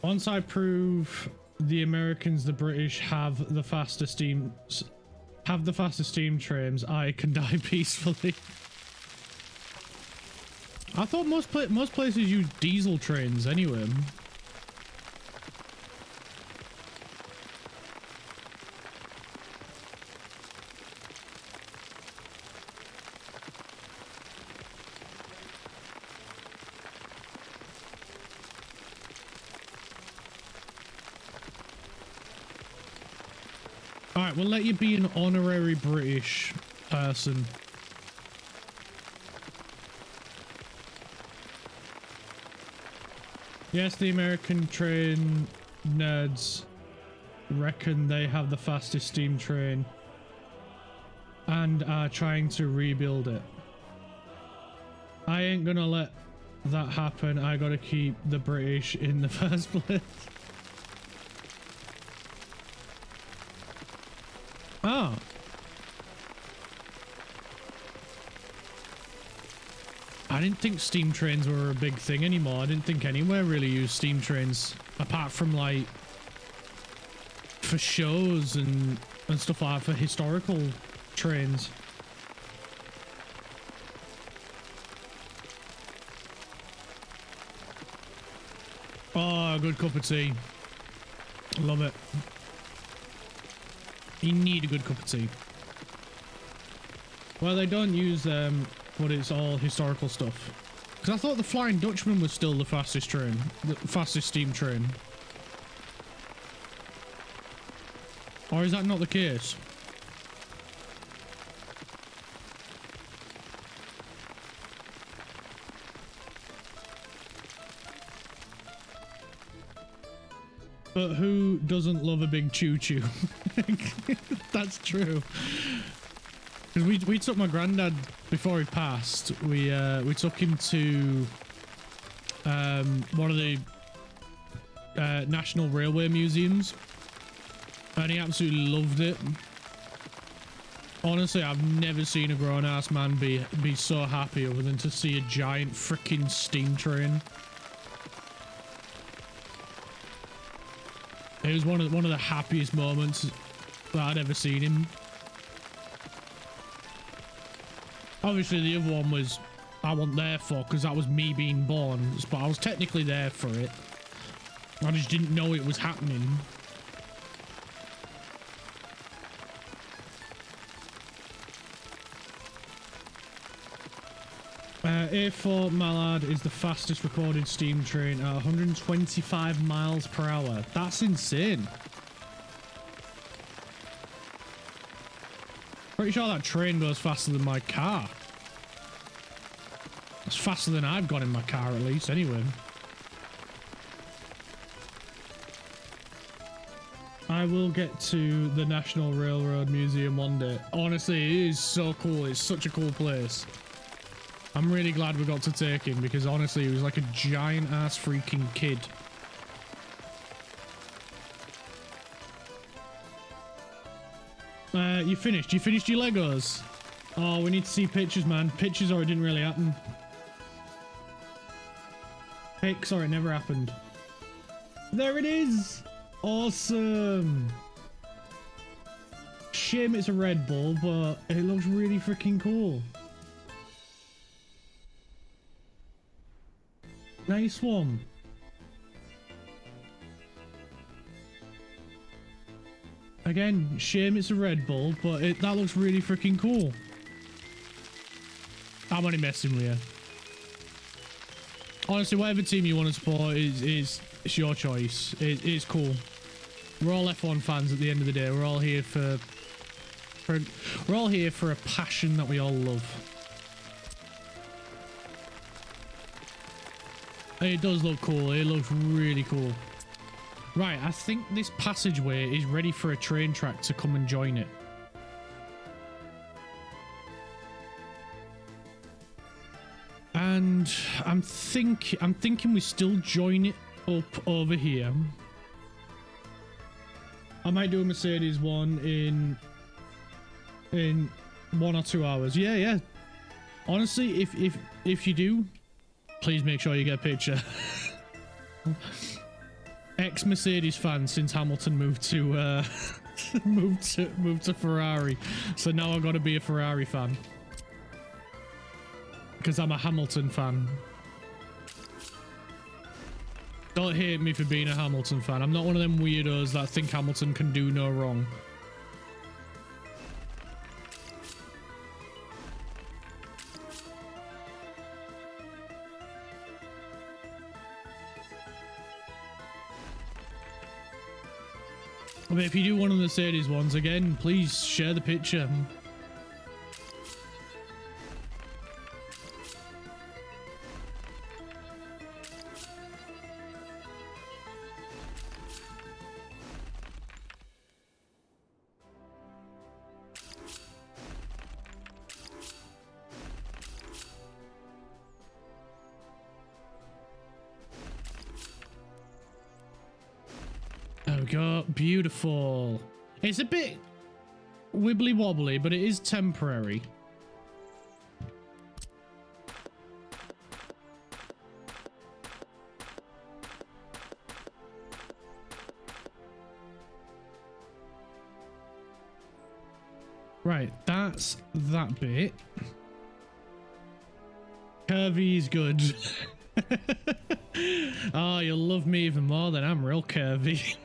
Once I prove the Americans, the British have the fastest steam trains, I can die peacefully. I thought most places use diesel trains anyway. Alright, we'll let you be an honorary British person. Yes, the American train nerds reckon they have the fastest steam train and are trying to rebuild it. I ain't gonna let that happen. I gotta keep the British in the first place. Ah. I didn't think steam trains were a big thing anymore. I didn't think anywhere really used steam trains apart from like for shows and stuff like that, for historical trains. Oh, good cup of tea. Love it. You need a good cup of tea. Well, they don't use but it's all historical stuff. Because I thought the Flying Dutchman was still the fastest train, the fastest steam train. Or is that not the case? But who doesn't love a big choo-choo? That's true. Because we took my granddad before he passed. We took him to one of the National Railway museums, and he absolutely loved it. Honestly, I've never seen a grown-ass man be so happy other than to see a giant freaking steam train. It was one of the happiest moments that I'd ever seen him. Obviously, the other one was I wasn't there for because that was me being born, but I was technically there for it. I just didn't know it was happening. A4 Mallard is the fastest recorded steam train at 125 miles per hour. That's insane. Pretty sure that train goes faster than my car. It's faster than I've gone in my car, at least, anyway. I will get to the National Railroad Museum one day. Honestly, it is so cool. It's such a cool place. I'm really glad we got to take him because honestly, he was like a giant ass freaking kid. You finished? You finished your Legos? Oh, we need to see pictures, man. Pictures or it didn't really happen. Pics or it never happened. There it is! Awesome! Shame it's a Red Bull, but it looks really freaking cool. Nice one. Again, shame it's a Red Bull, but that looks really freaking cool. I'm only messing with you. Honestly, whatever team you want to support is your choice. It's cool. We're all F1 fans at the end of the day. We're all here for a passion that we all love. It does look cool. It looks really cool. Right, I think this passageway is ready for a train track to come and join it. And I'm thinking we still join it up over here. I might do a Mercedes one in 1 or 2 hours. Yeah. Honestly, if you do, please make sure you get a picture. Ex-Mercedes fan since Hamilton moved to moved to Ferrari, so now I've got to be a Ferrari fan because I'm a Hamilton fan. Don't hate me for being a Hamilton fan. I'm not one of them weirdos that think Hamilton can do no wrong. But if you do one of the Mercedes ones, again, please share the picture. There we go. Beautiful. It's a bit wibbly wobbly, but it is temporary. Right, that's that bit. Curvy's good. Oh, you'll love me even more than I'm real curvy.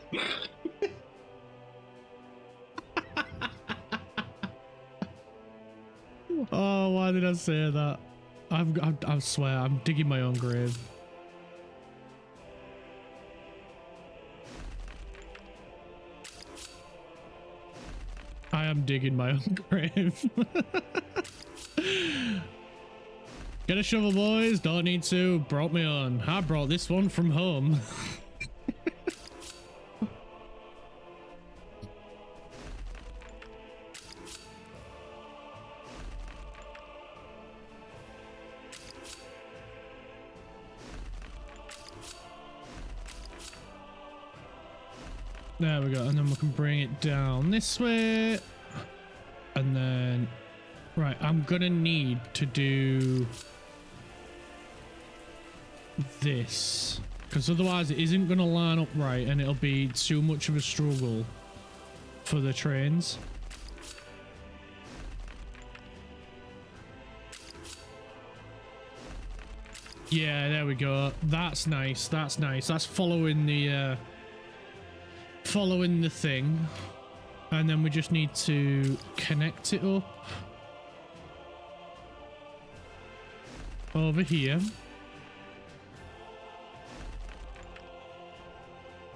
Oh, why did I say that? I swear, I'm digging my own grave. I am digging my own grave. Get a shovel, boys. Don't need to. Brought me on. I brought this one from home. There we go, and then we can bring it down this way. And then, right, I'm gonna need to do this, because otherwise it isn't gonna line up right and it'll be too much of a struggle for the trains. Yeah, there we go. That's nice. That's nice. That's following the thing, and then we just need to connect it up over here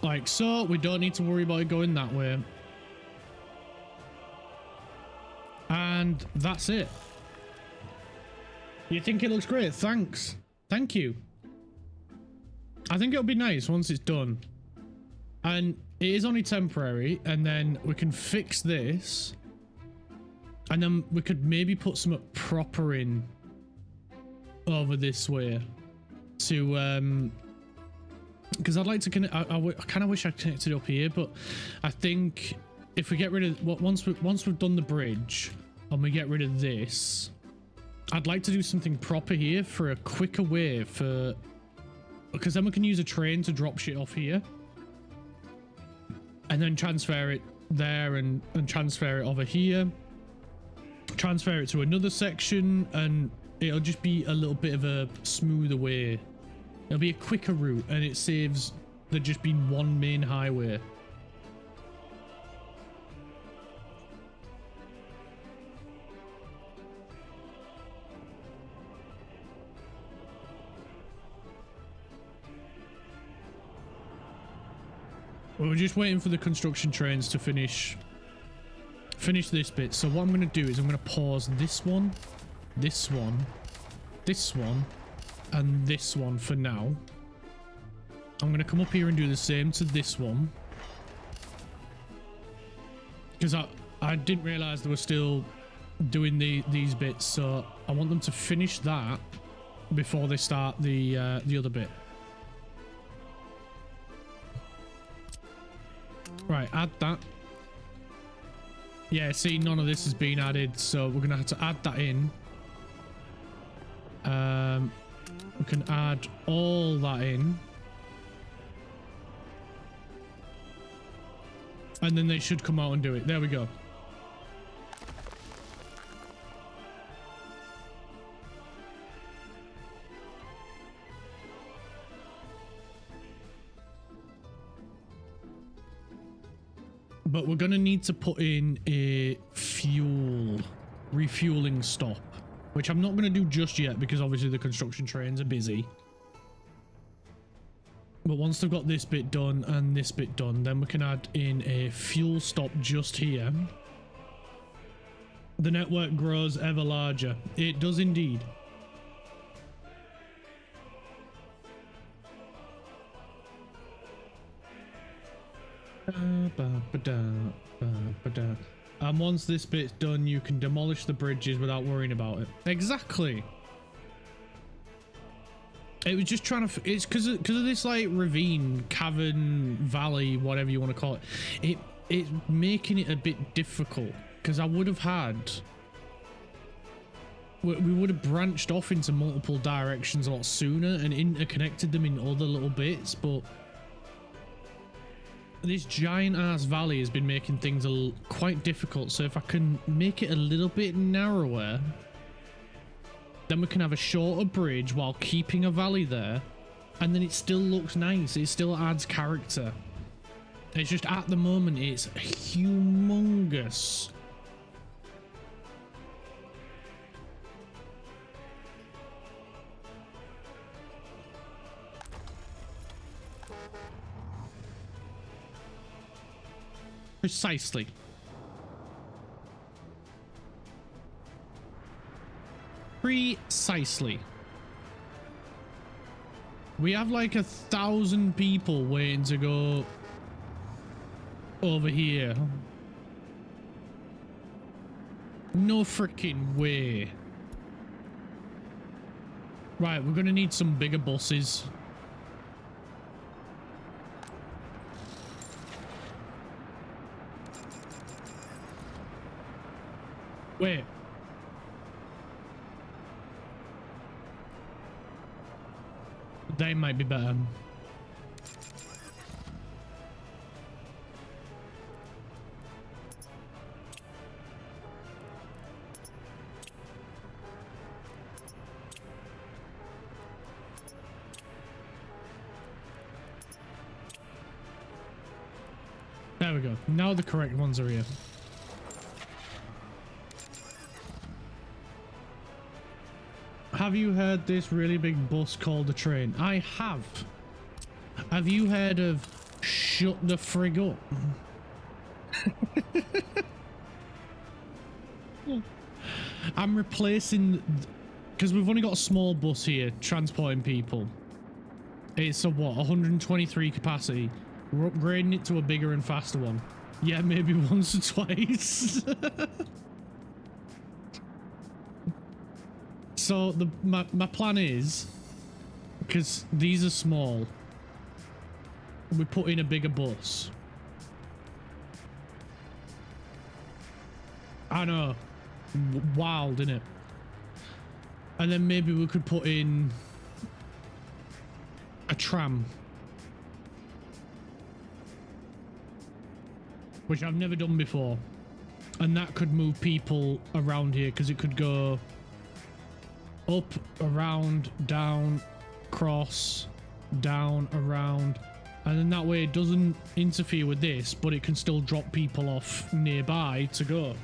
like so. We don't need to worry about it going that way, and that's it. You think it looks great? Thanks. Thank you. I think it'll be nice once it's done, and it is only temporary, and then we can fix this, and then we could maybe put some proper in over this way to because I'd like to connect. I kind of wish I connected up here, but I think if we get rid of once we've done the bridge and we get rid of this, I'd like to do something proper here for a quicker way for, because then we can use a train to drop shit off here and then transfer it there and transfer it over here, transfer it to another section, and it'll just be a little bit of a smoother way. It'll be a quicker route and it saves there just being one main highway. Well, we're just waiting for the construction trains to finish this bit. So what I'm going to do is I'm going to pause this one, this one, this one, and this one for now. I'm going to come up here and do the same to this one, because I didn't realize they were still doing these bits, so I want them to finish that before they start the other bit. Right, add that. Yeah, see, none of this has been added, so we're gonna have to add that in. We can add all that in, and then they should come out and do it. There we go. But we're gonna need to put in a refueling stop, which I'm not gonna do just yet because obviously the construction trains are busy. But once they've got this bit done and this bit done, then we can add in a fuel stop just here. The network grows ever larger. It does indeed. And once this bit's done, you can demolish the bridges without worrying about it. Exactly. It was just trying to, it's because of this like ravine, cavern, valley, whatever you want to call it. It's making it a bit difficult, because I would have had, we would have branched off into multiple directions a lot sooner and interconnected them in other little bits, but this giant ass valley has been making things quite difficult. So if I can make it a little bit narrower, then we can have a shorter bridge while keeping a valley there, and then it still looks nice. It still adds character. It's just at the moment it's humongous. Precisely. Precisely. We have like 1,000 people waiting to go over here. No freaking way. Right, we're gonna need some bigger buses. Wait. They might be better. There we go. Now the correct ones are here. Have you heard this really big bus called a train? I have. Have you heard of shut the frig up? I'm replacing, because we've only got a small bus here transporting people. It's a what, 123 capacity. We're upgrading it to a bigger and faster one. Yeah, maybe once or twice. So my plan is, because these are small, we put in a bigger bus. I know, wild, innit? And then maybe we could put in a tram, which I've never done before, and that could move people around here because it could go up, around, down, cross, down, around, and then that way it doesn't interfere with this, but it can still drop people off nearby to go.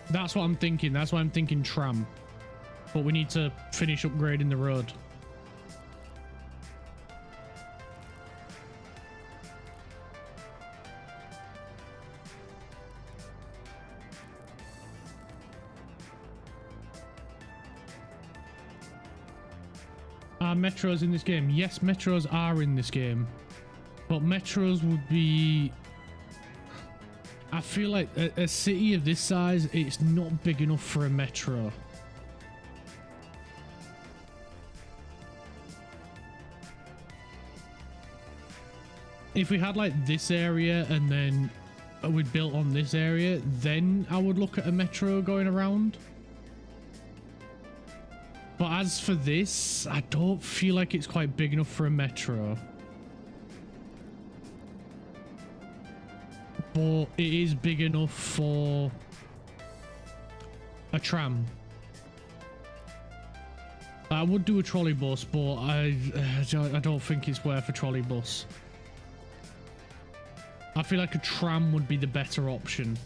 That's what I'm thinking. That's why I'm thinking tram. But we need to finish upgrading the road. Are metros in this game? Yes, metros are in this game. But metros would be... I feel like a city of this size, it's not big enough for a metro. If we had like this area and then we'd built on this area, then I would look at a metro going around. But as for this, I don't feel like it's quite big enough for a metro. But it is big enough for a tram. I would do a trolley bus, but I don't think it's worth a trolley bus. I feel like a tram would be the better option.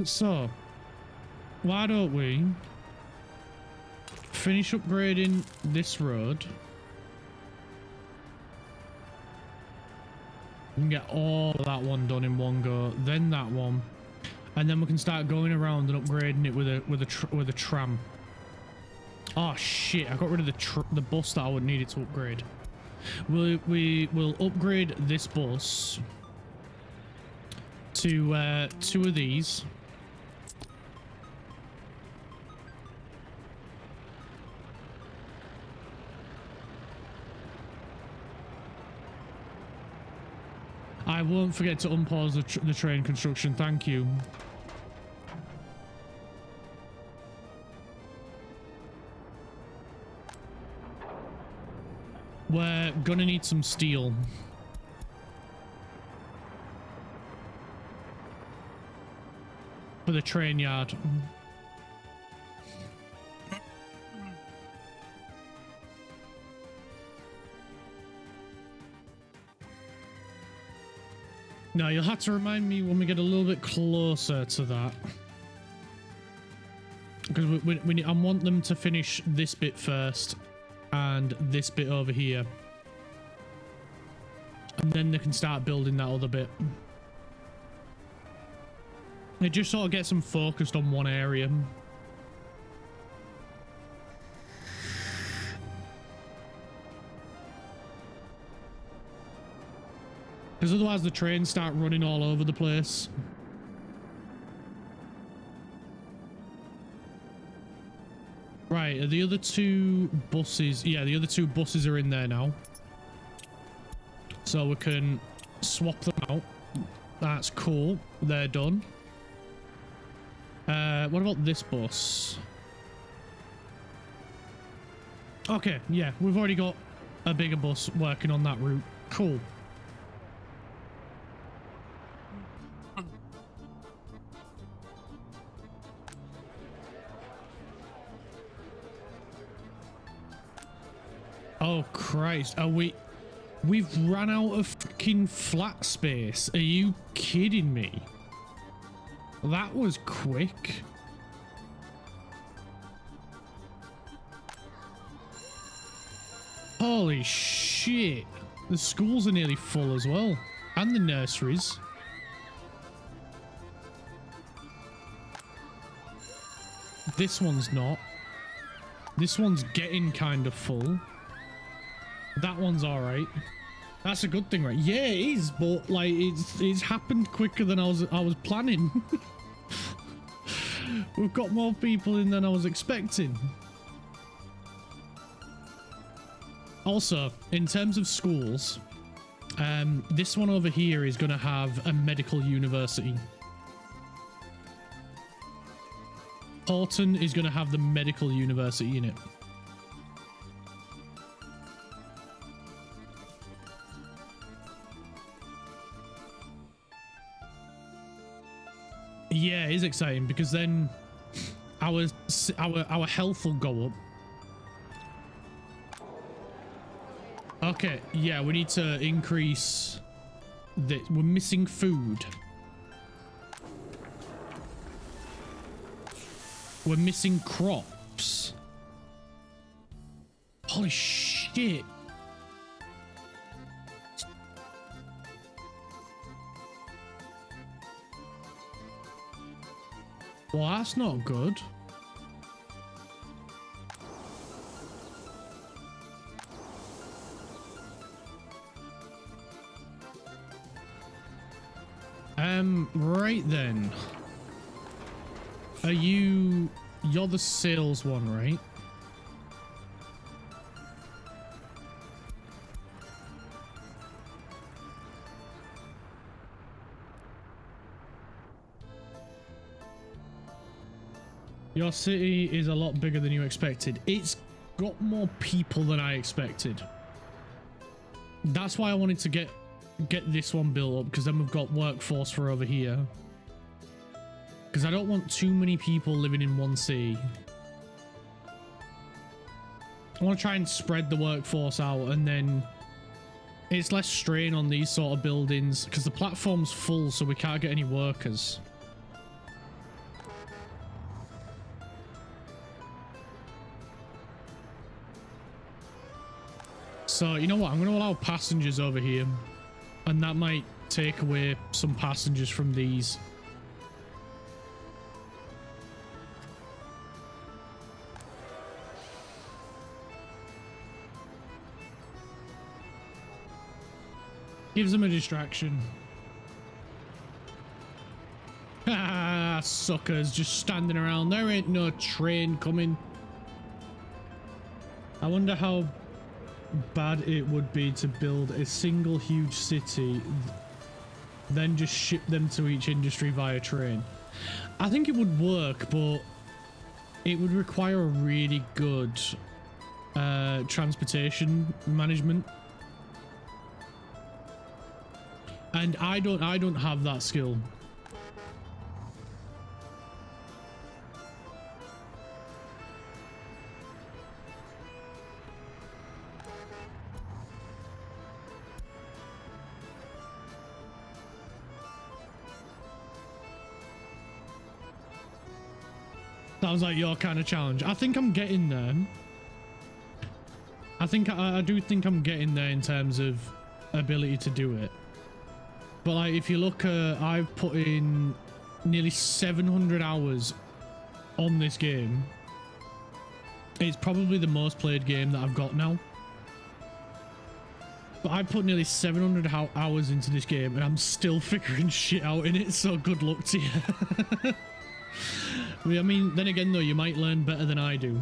So, why don't we finish upgrading this road? We can get all of that one done in one go, then that one, and then we can start going around and upgrading it with a tram. Oh shit! I got rid of the bus that I would need it to upgrade. We will upgrade this bus to 2 of these. I won't forget to unpause the train construction, thank you. We're gonna need some steel. For the train yard. No, you'll have to remind me when we get a little bit closer to that. Because I want them to finish this bit first and this bit over here. And then they can start building that other bit. It just sort of gets them focused on one area. Because otherwise the trains start running all over the place. Right, are the other 2 buses? Yeah, the other 2 buses are in there now. So we can swap them out. That's cool. They're done. What about this bus? Okay, yeah, we've already got a bigger bus working on that route. Cool. Oh Christ, are we We've run out of fucking flat space. Are you kidding me? That was quick. Holy shit. The schools are nearly full as well. And the nurseries. This one's not. This one's getting kind of full. That one's all right. That's a good thing, right? Yeah, it is, but like it's happened quicker than I was planning. We've got more people in than I was expecting. Also, in terms of schools, this one over here is going to have a medical university. Horton is going to have the medical university in it. Yeah, it is exciting because then our health will go up. Okay, yeah, we need to increase this. We're missing food. We're missing crops. Holy shit. Well, that's not good. Right then. You're the sales one, right? Your city is a lot bigger than you expected. It's got more people than I expected. That's why I wanted to get this one built up, because then we've got workforce for over here. Because I don't want too many people living in one city. I want to try and spread the workforce out, and then it's less strain on these sort of buildings, because the platform's full, so we can't get any workers. So, you know what? I'm going to allow passengers over here. And that might take away some passengers from these. Gives them a distraction. Ah, suckers just standing around. There ain't no train coming. I wonder how bad it would be to build a single huge city, then just ship them to each industry via train. I think it would work, but it would require a really good transportation management, and I don't have that skill. Sounds like your kind of challenge. I think I'm getting there. I do think I'm getting there in terms of ability to do it. But like, if you look, I've put in nearly 700 hours on this game. It's probably the most played game that I've got now. But I put nearly 700 hours into this game, and I'm still figuring shit out in it. So good luck to you. I mean, then again though, you might learn better than I do.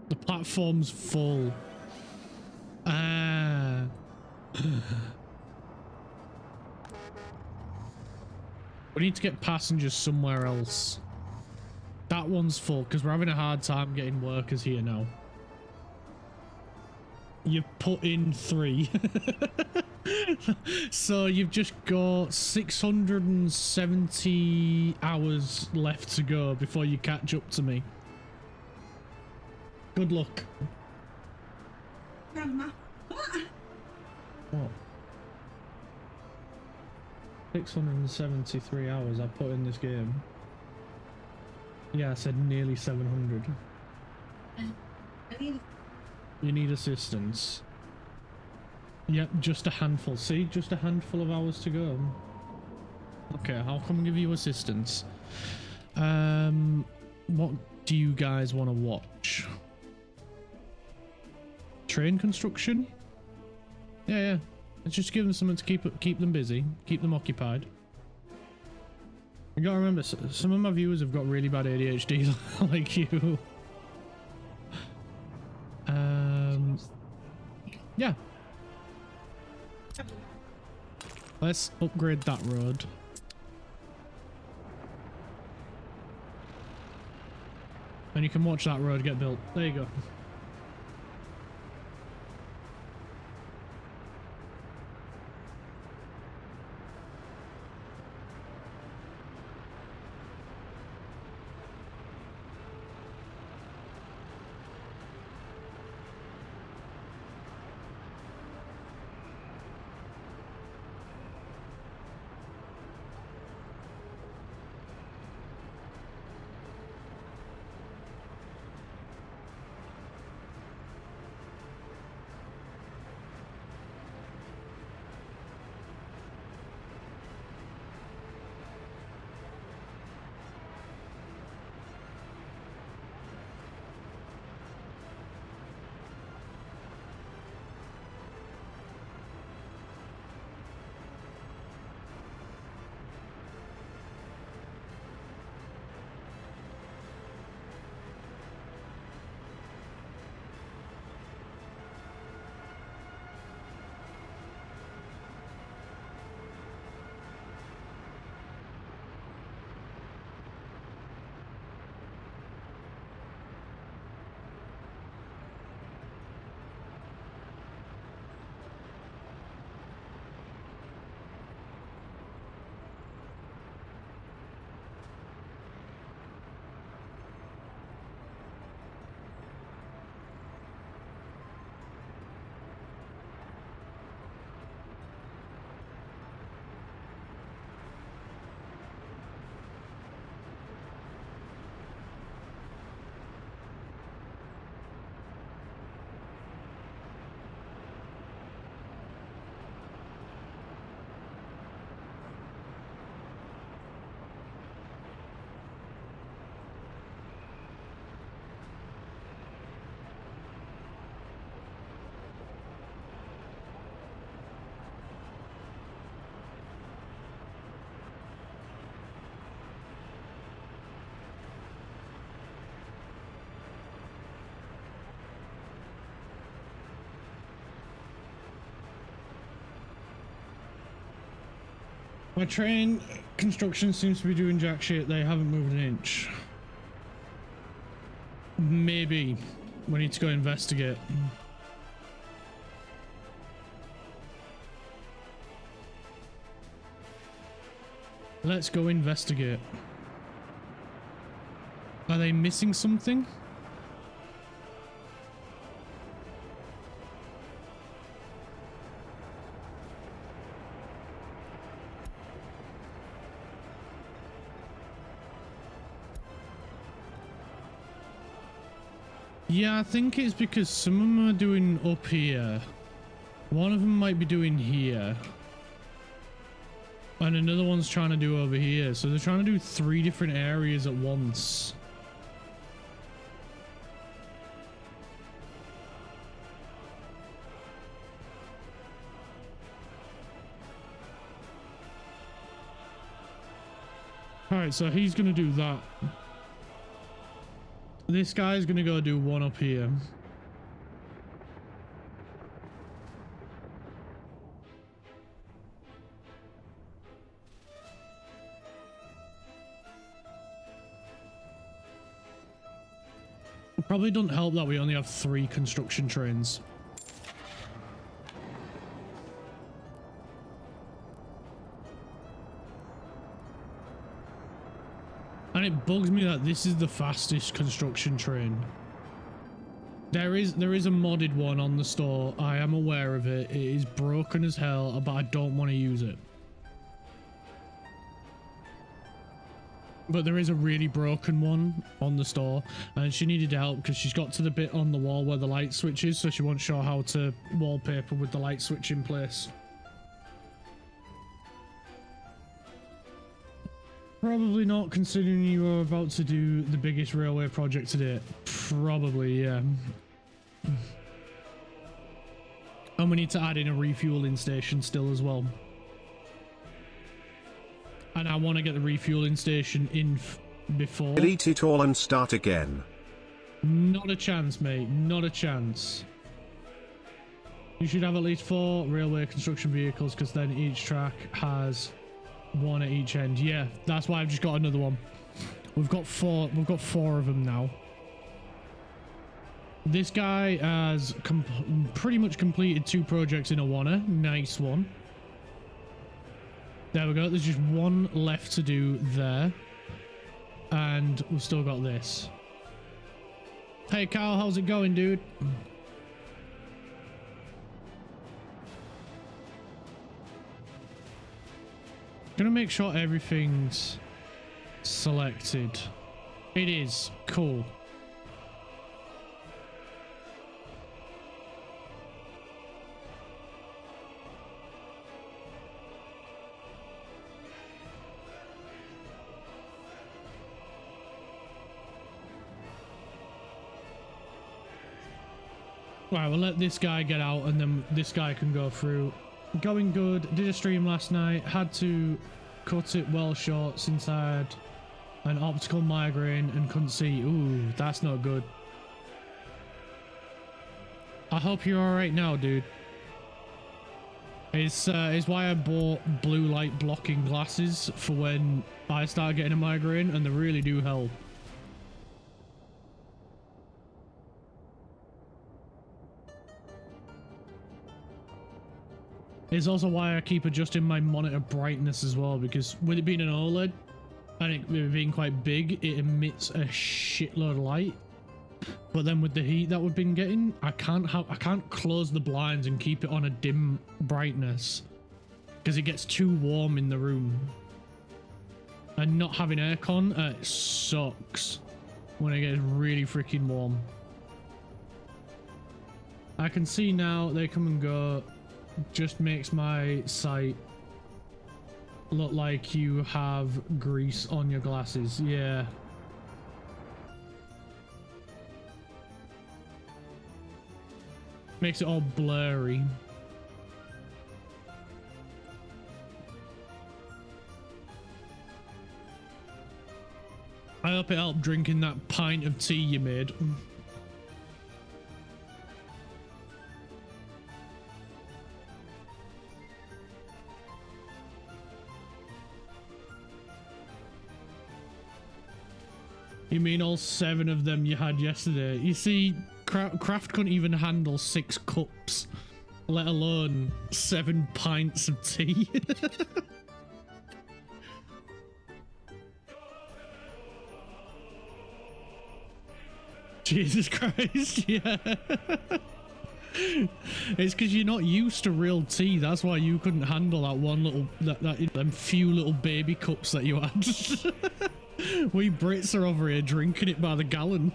The platform's full. Ah. We need to get passengers somewhere else. That one's full because we're having a hard time getting workers here now. You've put in 3. So you've just got 670 hours left to go before you catch up to me. Good luck. Grandma. What? What? 673 hours I put in this game. Yeah, I said nearly 700. I need. You need assistance. Yep, just a handful. See, just a handful of hours to go. Okay, I'll come give you assistance. What do you guys want to watch? Train construction? Yeah. Let's just give them something to keep them busy, keep them occupied. You gotta remember, some of my viewers have got really bad ADHD, like you. Yeah. Let's upgrade that road. And you can watch that road get built. There you go. My train construction seems to be doing jack shit. They haven't moved an inch. Maybe we need to go investigate. Let's go investigate. Are they missing something? Yeah, I think it's because some of them are doing up here. One of them might be doing here. And another one's trying to do over here. So they're trying to do 3 different areas at once. Alright, so he's gonna do that. This guy's gonna go do one up here. It probably doesn't help that we only have 3 construction trains. And it bugs me that this is the fastest construction train. There is a modded one on the store. I am aware of it. It is broken as hell, but I don't want to use it. But there is a really broken one on the store, and she needed help because she's got to the bit on the wall where the light switch is, so she wasn't sure how to wallpaper with the light switch in place. Probably not, considering you are about to do the biggest railway project to date. Probably, yeah. And we need to add in a refueling station still as well. And I want to get the refueling station in before. Delete it all and start again. Not a chance, mate. Not a chance. You should have at least 4 railway construction vehicles, because then each track has 1 at each end. Yeah, that's why I've just got another one. We've got 4. We've got 4 of them now. This guy has pretty much completed 2 projects in a one-er. Nice one. There we go. There's just 1 left to do there. And we've still got this. Hey, Carl, how's it going, dude? Gonna make sure everything's selected. It is. Cool. Right, we'll let this guy get out and then this guy can go through. Going good. Did a stream last night. Had to cut it well short since I had an optical migraine and couldn't see. Ooh, that's not good. I hope you're alright now, dude. It's why I bought blue light blocking glasses for when I start getting a migraine, and they really do help. It's also why I keep adjusting my monitor brightness as well, because with it being an OLED and it being quite big, it emits a shitload of light. But then with the heat that we've been getting, I can't close the blinds and keep it on a dim brightness because it gets too warm in the room. And not having aircon, it sucks when it gets really freaking warm. I can see now they come and go. Just makes my sight look like you have grease on your glasses. Yeah. Makes it all blurry. I hope it helped drinking that pint of tea you made. You mean all 7 of them you had yesterday? You see, Kraft couldn't even handle 6 cups, let alone 7 pints of tea. Jesus Christ, yeah. It's because you're not used to real tea. That's why you couldn't handle that one little, them few little baby cups that you had. We Brits are over here drinking it by the gallon.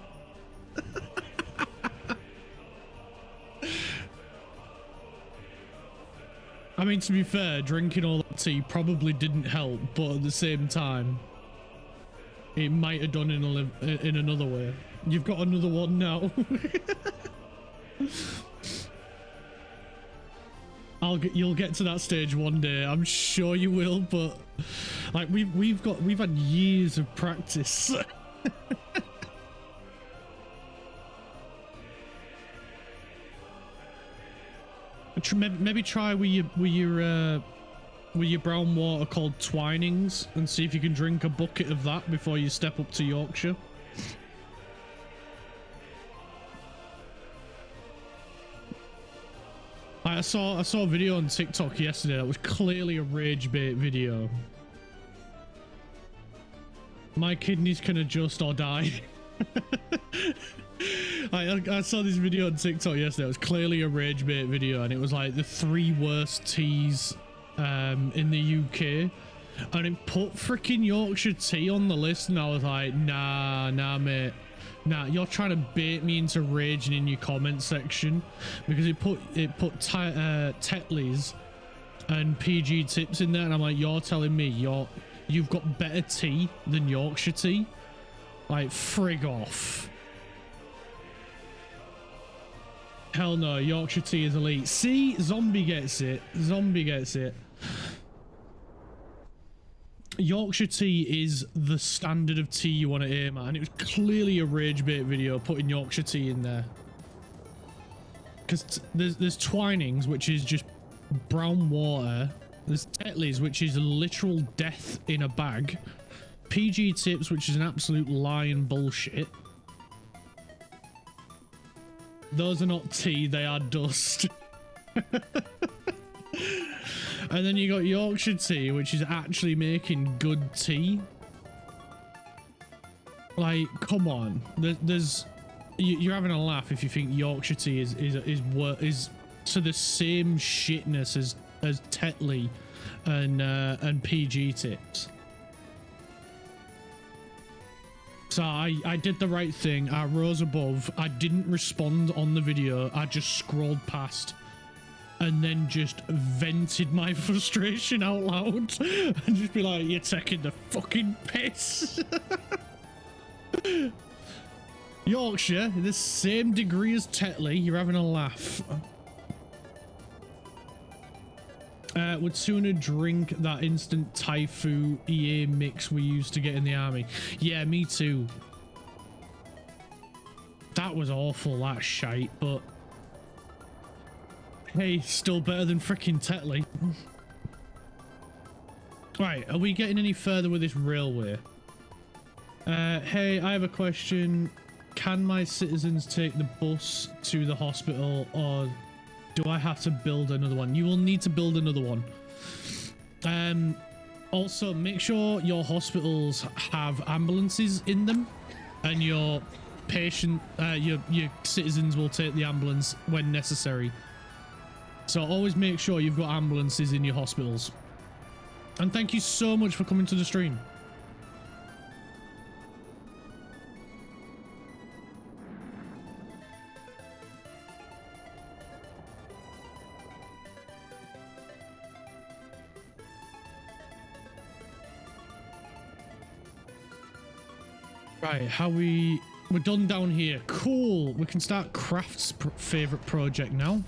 I mean, to be fair, drinking all that tea probably didn't help, but at the same time, it might have done in another way. You've got another one now. You'll get to that stage one day. I'm sure you will, but like we've had years of practice. Maybe try with your brown water called Twinings and see if you can drink a bucket of that before you step up to Yorkshire. I saw a video on TikTok yesterday that was clearly a rage bait video. My kidneys can adjust or die. I saw this video on TikTok yesterday. It was clearly a rage bait video, and it was like the 3 worst teas in the UK, and it put freaking Yorkshire tea on the list, and I was like, nah mate, nah, you're trying to bait me into raging in your comment section, because it put Tetley's and PG tips in there, and I'm like, you're telling me you've got better tea than Yorkshire tea? Like, frig off. Hell no, Yorkshire tea is elite. See, Zombie gets it. Zombie gets it. Yorkshire tea is the standard of tea you want to aim at, and it was clearly a rage bait video putting Yorkshire tea in there. Because there's Twinings, which is just brown water. There's Tetley's, which is literal death in a bag. PG tips, which is an absolute lie and bullshit. Those are not tea, they are dust. And then you got Yorkshire tea, which is actually making good tea. Like, come on. You're having a laugh if you think Yorkshire tea is to the same shitness as Tetley and PG tips. So I did the right thing. I rose above. I didn't respond on the video. I just scrolled past and then just vented my frustration out loud and just be like, you're taking the fucking piss. Yorkshire, the same degree as Tetley. You're having a laugh. Would sooner drink that instant Thai food EA mix we used to get in the army. Yeah, me too. That was awful, that shite, but hey, still better than freaking Tetley. Right, are we getting any further with this railway? Hey, I have a question. Can my citizens take the bus to the hospital, or do I have to build another one? You will need to build another one. Also, make sure your hospitals have ambulances in them, and your your citizens will take the ambulance when necessary. So always make sure you've got ambulances in your hospitals. And thank you so much for coming to the stream. Right, we're done down here. Cool. We can start Craft's favorite project now.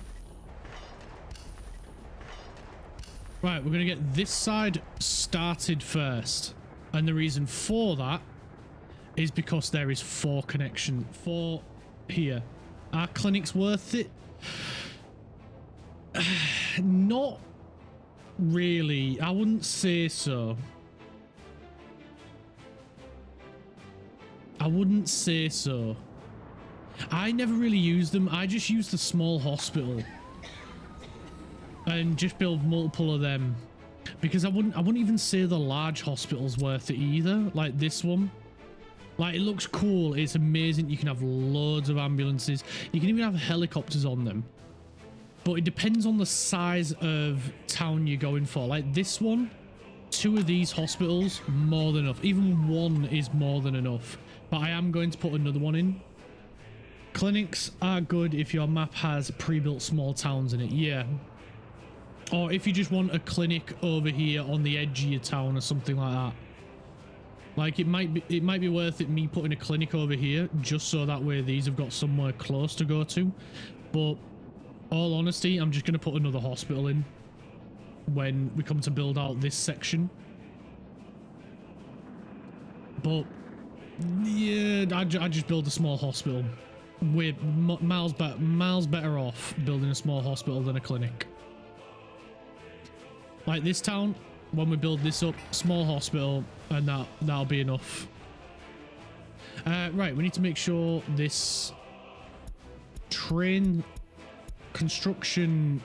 Right, we're gonna get this side started first, and the reason for that is because there is 4 here. Are clinics worth it? Not really. I wouldn't say so. I wouldn't say so. I never really use them. I just use the small hospital and just build multiple of them, because I wouldn't even say the large hospital's worth it either. Like this one, like, it looks cool. It's amazing. You can have loads of ambulances. You can even have helicopters on them, but it depends on the size of town you're going for. Like this one, 2 of these hospitals, more than enough. Even 1 is more than enough. But I am going to put another one in. Clinics are good if your map has pre-built small towns in it, yeah. Or if you just want a clinic over here on the edge of your town or something like that. Like, it might be worth it me putting a clinic over here, just so that way these have got somewhere close to go to. But all honesty, I'm just going to put another hospital in when we come to build out this section. But yeah, I just build a small hospital. We're miles better off building a small hospital than a clinic. Like this town, when we build this up, small hospital, and that'll be enough. Right, we need to make sure this train construction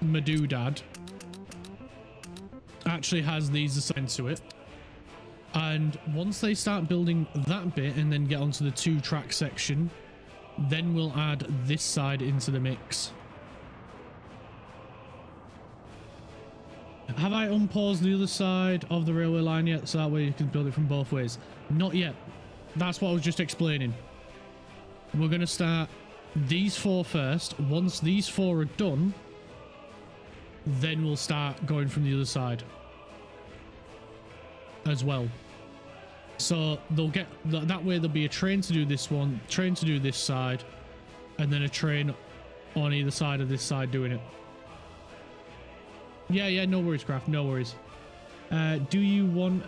madoodad actually has these assigned to it. And once they start building that bit and then get onto the 2-track section, then we'll add this side into the mix. Have I unpaused the other side of the railway line yet, so that way you can build it from both ways? Not yet. That's what I was just explaining. We're going to start these 4 first. Once these 4 are done, then we'll start going from the other side as well. So they'll get that way. There'll be a train to do this one, train to do this side, and then a train on either side of this side doing it. Yeah, no worries, Craft, no worries. Do you want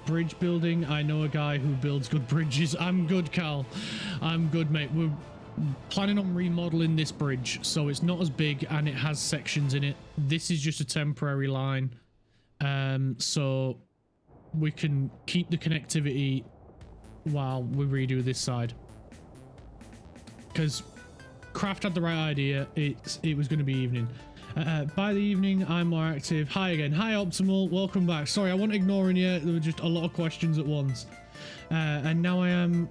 bridge building? I know a guy who builds good bridges. I'm good, Cal. I'm good, mate. We're planning on remodeling this bridge, so it's not as big and it has sections in it. This is just a temporary line, so we can keep the connectivity while we redo this side. Because Craft had the right idea. It was going to be evening. By the evening, I'm more active. Hi again. Hi, Optimal. Welcome back. Sorry, I wasn't ignoring you. There were just a lot of questions at once. And now I am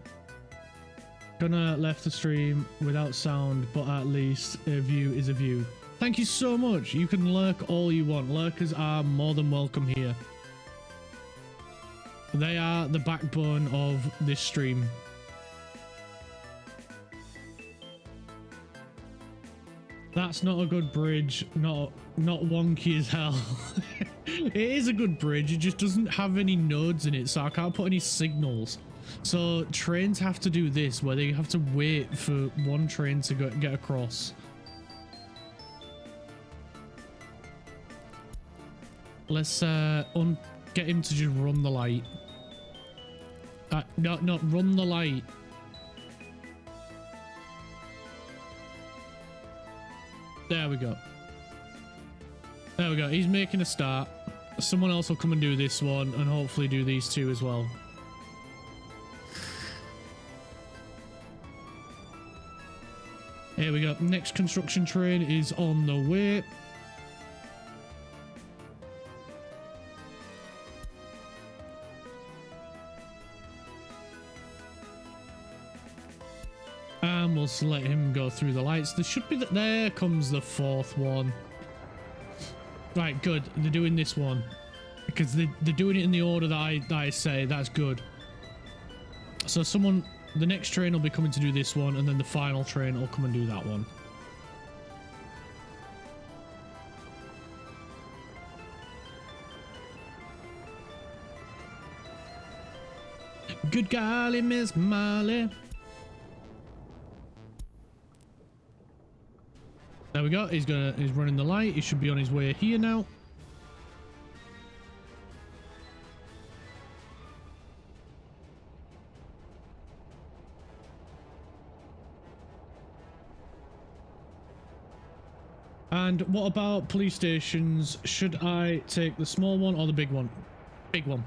gonna left the stream without sound, but at least a view is a view. Thank you so much. You can lurk all you want. Lurkers are more than welcome here. They are the backbone of this stream. That's not a good bridge. Not wonky as hell. It is a good bridge. It just doesn't have any nodes in it, so I can't put any signals. So trains have to do this, where they have to wait for one train to get across. Let's get him to just run the light. No, run the light. There we go. There we go. He's making a start. Someone else will come and do this one, and hopefully do these 2 as well. Here we go. Next construction train is on the way. And we'll let him go through the lights. There should be there comes the 4th one. Right, good. They're doing this one because they're doing it in the order that I say. That's good. So the next train will be coming to do this one, and then the final train will come and do that one. Good golly, Miss Molly. There we go. He's running the light. He should be on his way here now. And what about police stations? Should I take the small one or the big one? Big one.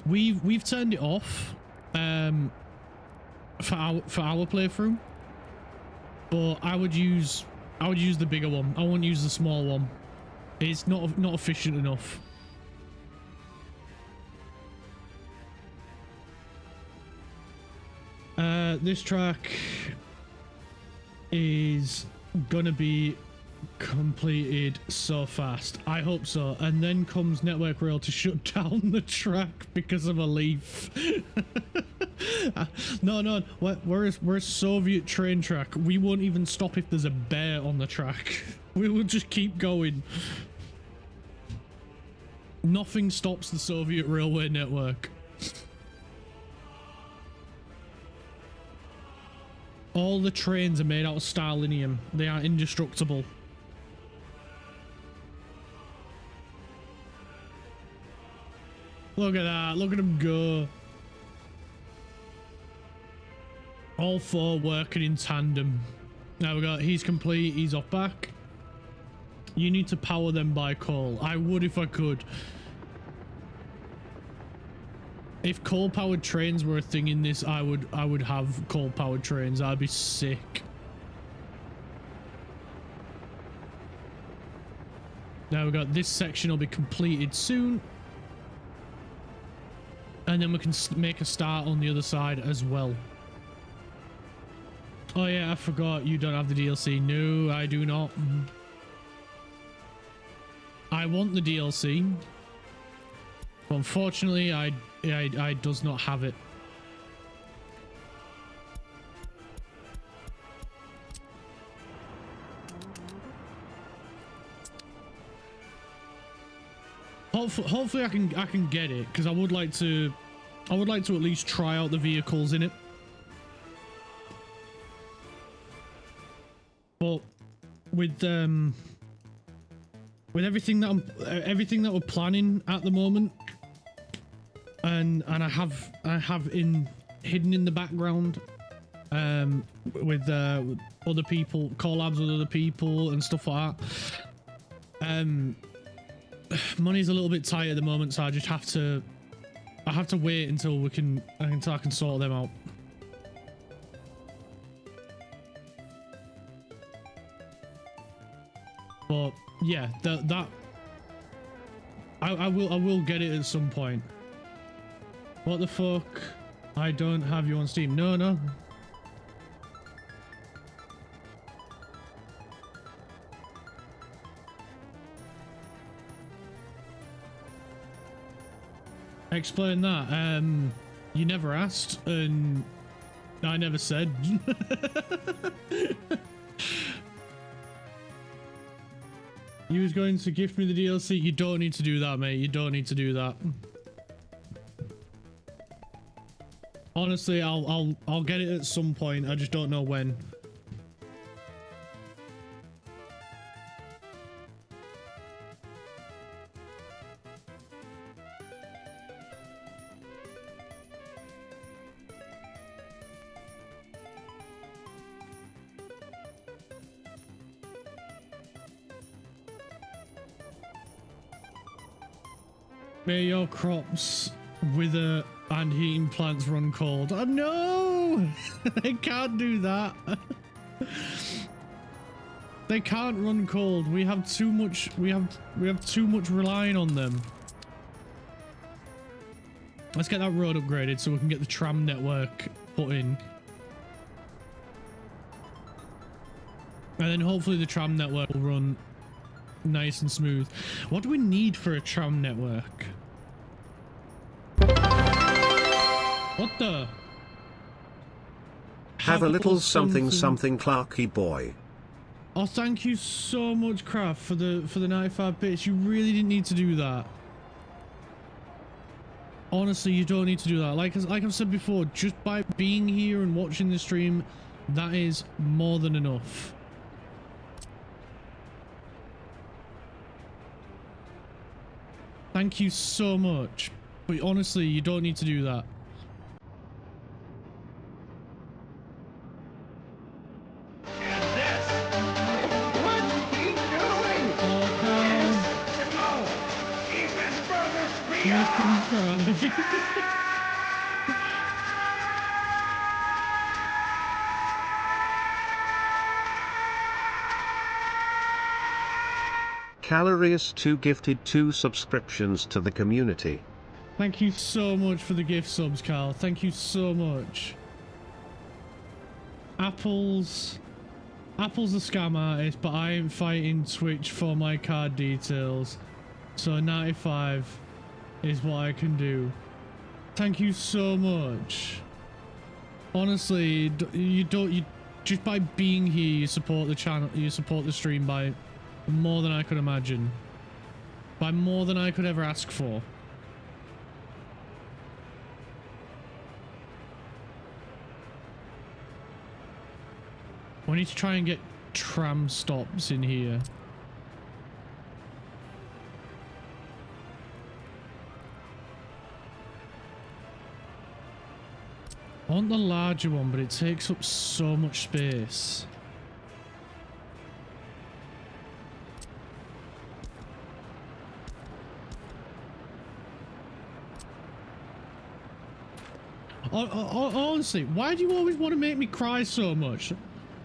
We've turned it off for our playthrough, but I would use the bigger one. I won't use the small one. It's not efficient enough. This track is gonna be completed so fast. I hope so. And then comes Network Rail to shut down the track because of a leaf. No, we're a Soviet train track. We won't even stop if there's a bear on the track. We will just keep going. Nothing stops the Soviet railway network. All the trains are made out of stalinium. They are indestructible. Look at that. Look at them go. All 4 working in tandem. There we go. He's complete. He's off back. You need to power them by coal. I would if I could. If coal-powered trains were a thing in this, I would have coal-powered trains. I'd be sick. Now we got this section will be completed soon. And then we can make a start on the other side as well. Oh yeah, I forgot you don't have the DLC. No, I do not. I want the DLC. But unfortunately, I does not have it. Hopefully I can get it, because I would like to at least try out the vehicles in it. But with everything that we're planning at the moment, and I have hidden in the background with other people, collabs with other people and stuff like that. Money's a little bit tight at the moment, so I just have to wait until I can sort them out. But yeah, I will get it at some point. What the fuck? I don't have you on Steam. No. Explain that. You never asked, and I never said. You was going to gift me the DLC. You don't need to do that, mate. You don't need to do that. Honestly, I'll get it at some point. I just don't know when. May your crops wither and heating plants run cold. Oh no! They can't do that. They can't run cold. We have too much. We have too much relying on them. Let's get that road upgraded so we can get the tram network put in. And then hopefully the tram network will run nice and smooth. What do we need for a tram network? What the? Have a little something Clarky boy. Oh, thank you so much, Kraft, for the 95 bits. You really didn't need to do that. Honestly, you don't need to do that. Like I've said before, just by being here and watching the stream, that is more than enough. Thank you so much. But honestly, you don't need to do that. Calorius2 gifted 2 subscriptions to the community. Thank you so much for the gift subs, Carl. Thank you so much. Apple's a scam artist, but I am fighting Twitch for my card details. So 95 is what I can do. Thank you so much. Honestly, you just by being here, you support the channel, you support the stream by more than I could imagine. By more than I could ever ask for. We need to try and get tram stops in here. I want the larger one, but it takes up so much space. Honestly, why do you always want to make me cry so much?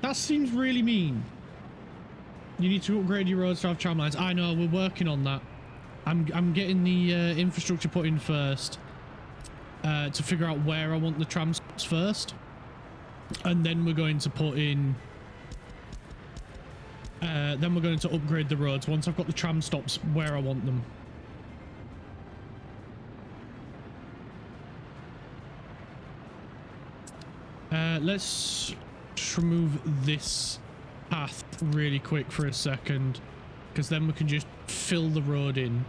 That seems really mean. You need to upgrade your roads to have tram lines. I know, we're working on that. I'm getting the infrastructure put in first. to figure out where I want the tram stops first. And then we're going to put in... then we're going to upgrade the roads once I've got the tram stops where I want them. Let's just remove this path really quick for a second, because then we can just fill the road in.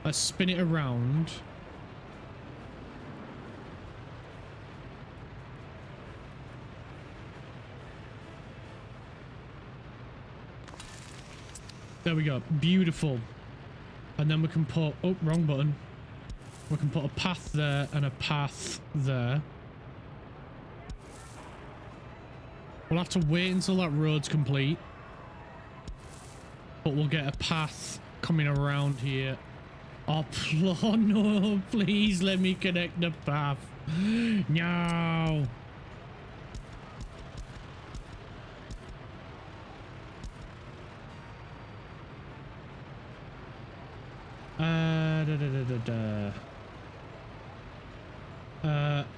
Let's spin it around. There we go. Beautiful. And then we can put... Oh, wrong button. We can put a path there and a path there. We'll have to wait until that road's complete. But we'll get a path coming around here. Oh, oh no, please let me connect the path. No.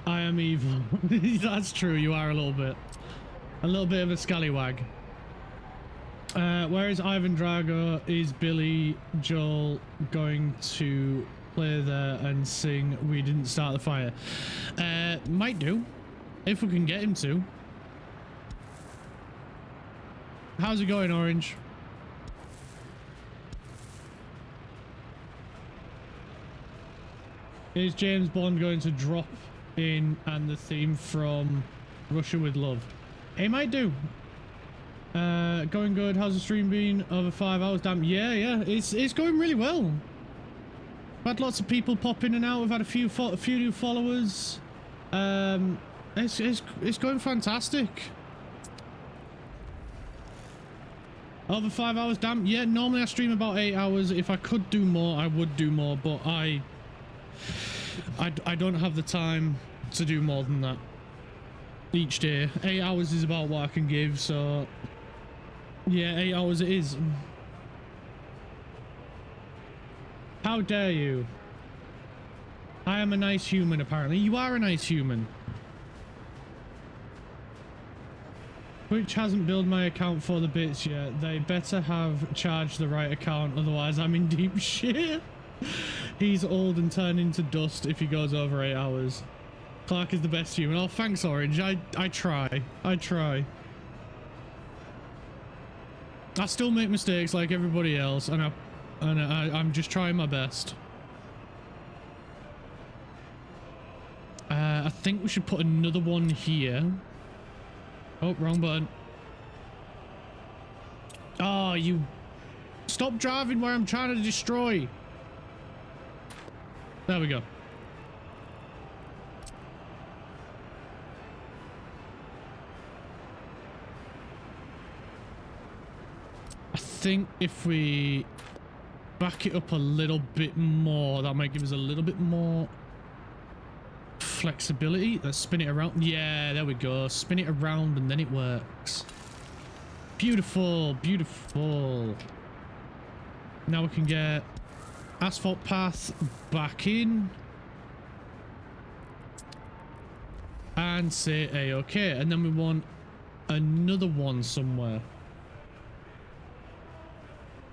I am evil. That's true, you are a little bit of a scallywag. Where is Ivan Drago? Is Billy Joel going to play there and sing We Didn't Start the Fire? Might do, if we can get him to. How's it going, Orange? Is James Bond going to drop in and the theme from Russia with Love? He might do. Going good. How's the stream been? Over 5 hours. Damn. Yeah. It's going really well. We've had lots of people pop in and out. We've had a few new followers. It's going fantastic. Over 5 hours. Damn. Yeah. Normally I stream about 8 hours. If I could do more, I would do more. But I don't have the time to do more than that each day. 8 hours is about what I can give, so yeah, 8 hours it is. How dare you? I am a nice human, apparently. You are a nice human. Twitch hasn't billed my account for the bits yet. They better have charged the right account, otherwise I'm in deep shit. He's old and turned into dust if he goes over 8 hours. Clark is the best human. Oh, thanks, Orange. I try. I still make mistakes like everybody else, and I'm just trying my best. I think we should put another one here. Oh, wrong button. Oh, you... Stop driving where I'm trying to destroy. There we go. I think if we back it up a little bit more, that might give us a little bit more flexibility. Let's spin it around. Yeah, there we go. Spin it around and then it works. Beautiful, beautiful. Now we can get asphalt path back in and say A-OK, and then we want another one somewhere.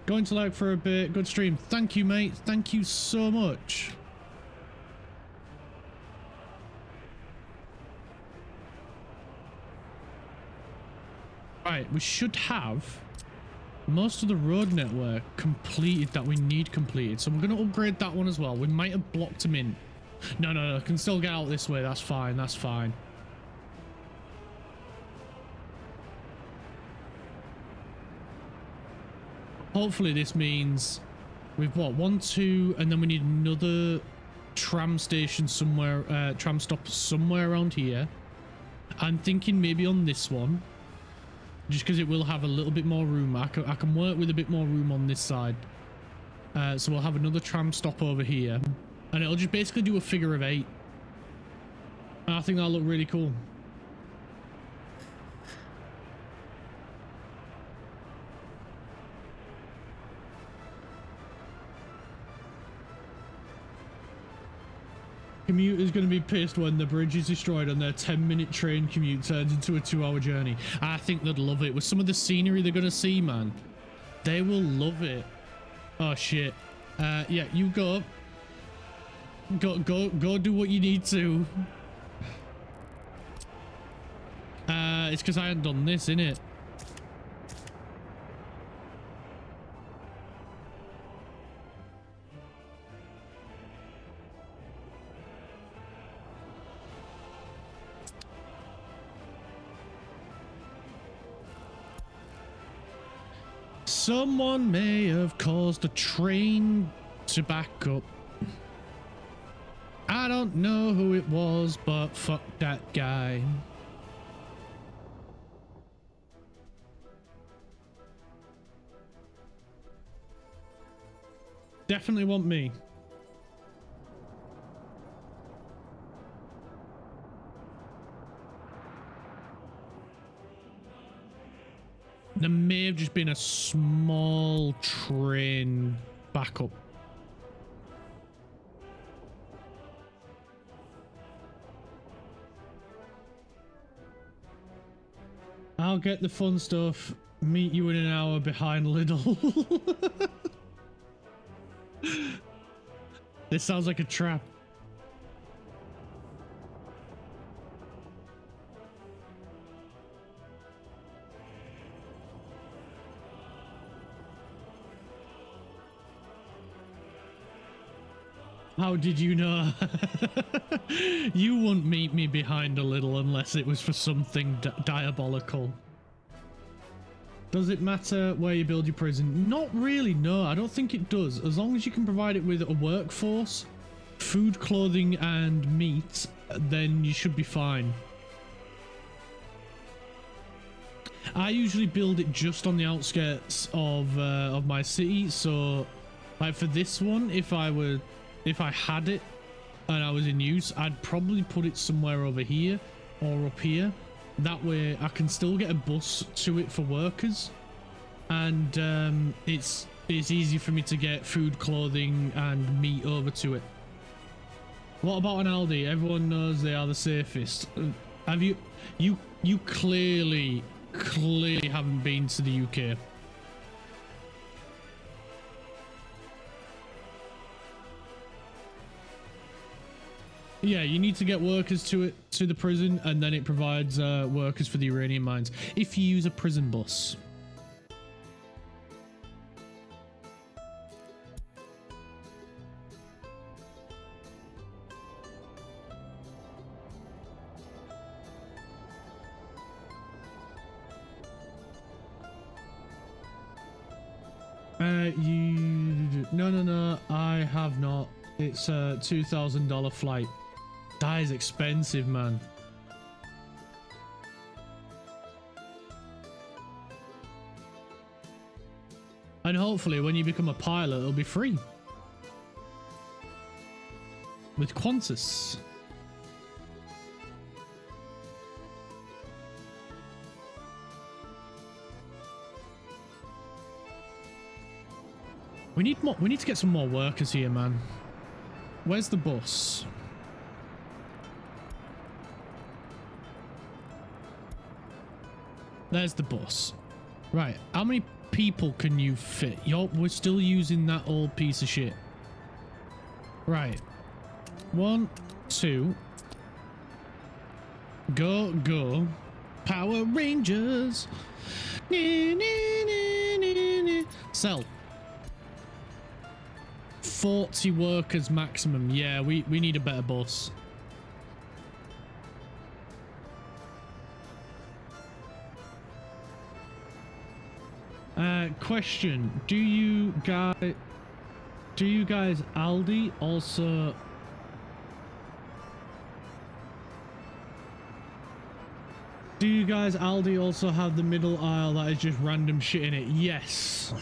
Going to like for a bit. Good stream. Thank you, mate. Thank you so much. Right, we should have most of the road network completed that we need completed, so we're going to upgrade that one as well. We might have blocked him in. No, can still get out this way. That's fine. That's fine. Hopefully this means we've what, 1, 2, and then we need another tram station somewhere, tram stop somewhere around here. I'm thinking maybe on this one, just because it will have a little bit more room. I can work with a bit more room on this side. So we'll have another tram stop over here, and it'll just basically do a figure of 8. And I think that'll look really cool. Commuters going to be pissed when the bridge is destroyed and their 10-minute train commute turns into a 2-hour journey. I think they'd love it. With some of the scenery they're going to see, man, they will love it. Oh, shit. Yeah, you go. Go do what you need to. It's because I hadn't done this, innit? Someone may have caused a train to back up. I don't know who it was, but fuck that guy. Definitely want me. There may have just been a small train backup. I'll get the fun stuff. Meet you in an hour behind Lidl. This sounds like a trap. How did you know? You wouldn't meet me behind a little unless it was for something diabolical. Does it matter where you build your prison? Not really, no. I don't think it does. As long as you can provide it with a workforce, food, clothing, and meat, then you should be fine. I usually build it just on the outskirts of my city, so like for this one, if I had it and I was in use, I'd probably put it somewhere over here or up here. That way I can still get a bus to it for workers, and it's easy for me to get food, clothing, and meat over to it. What about an Aldi? Everyone knows they are the safest. Have you clearly haven't been to the UK. Yeah, you need to get workers to the prison, and then it provides workers for the uranium mines if you use a prison bus. No, I have not. It's a $2,000 flight. That is expensive, man. And hopefully when you become a pilot, it'll be free. With Qantas. We need to get some more workers here, man. Where's the bus? There's the bus. Right, how many people can you fit? We're still using that old piece of shit. Right. 1, 2. Go. Power Rangers. Sell. 40 workers maximum. Yeah, we need a better bus. Question, do you guys Aldi also have the middle aisle that is just random shit in it? Yes.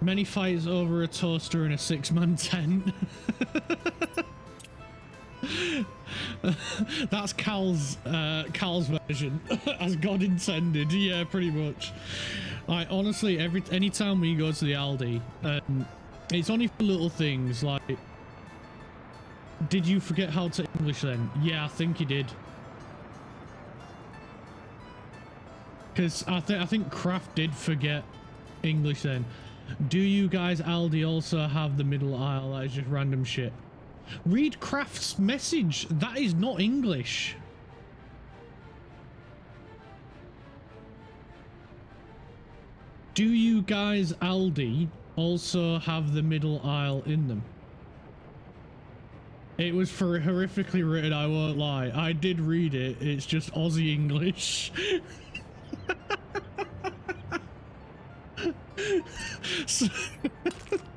Many fights over a toaster in a 6-man tent. That's Cal's version, as God intended. Yeah, pretty much. Like, honestly, anytime we go to the Aldi, it's only for little things like Did you forget how to English then? Yeah, I think you did. Because I think Kraft did forget English then. Do you guys Aldi also have the middle aisle? That is just random shit. Read Kraft's message. That is not English. Do you guys Aldi also have the middle aisle in them? It was for horrifically written, I won't lie. I did read it. It's just Aussie English. So,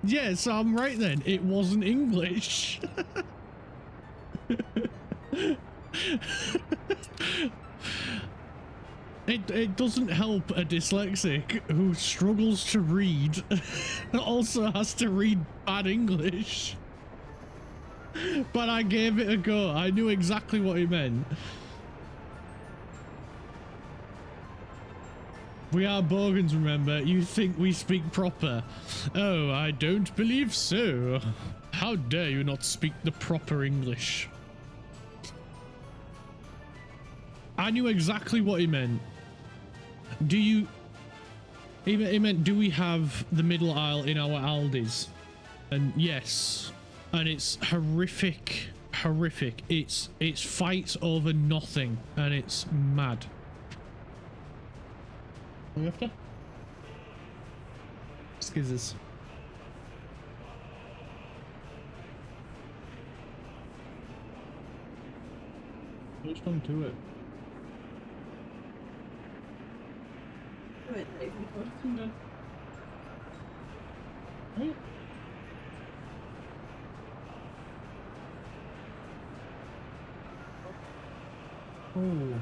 yeah, so I'm right then. It wasn't English. It doesn't help a dyslexic who struggles to read also has to read bad English. But I gave it a go. I knew exactly what he meant. We are Bogans, remember? You think we speak proper? Oh, I don't believe so. How dare you not speak the proper English? I knew exactly what he meant. Do you... He meant, do we have the middle aisle in our Aldis? And yes. And it's horrific. Horrific. It's fights over nothing. And it's mad. Are we after? Skizzers. Which one to it? Wait, Right? Oh.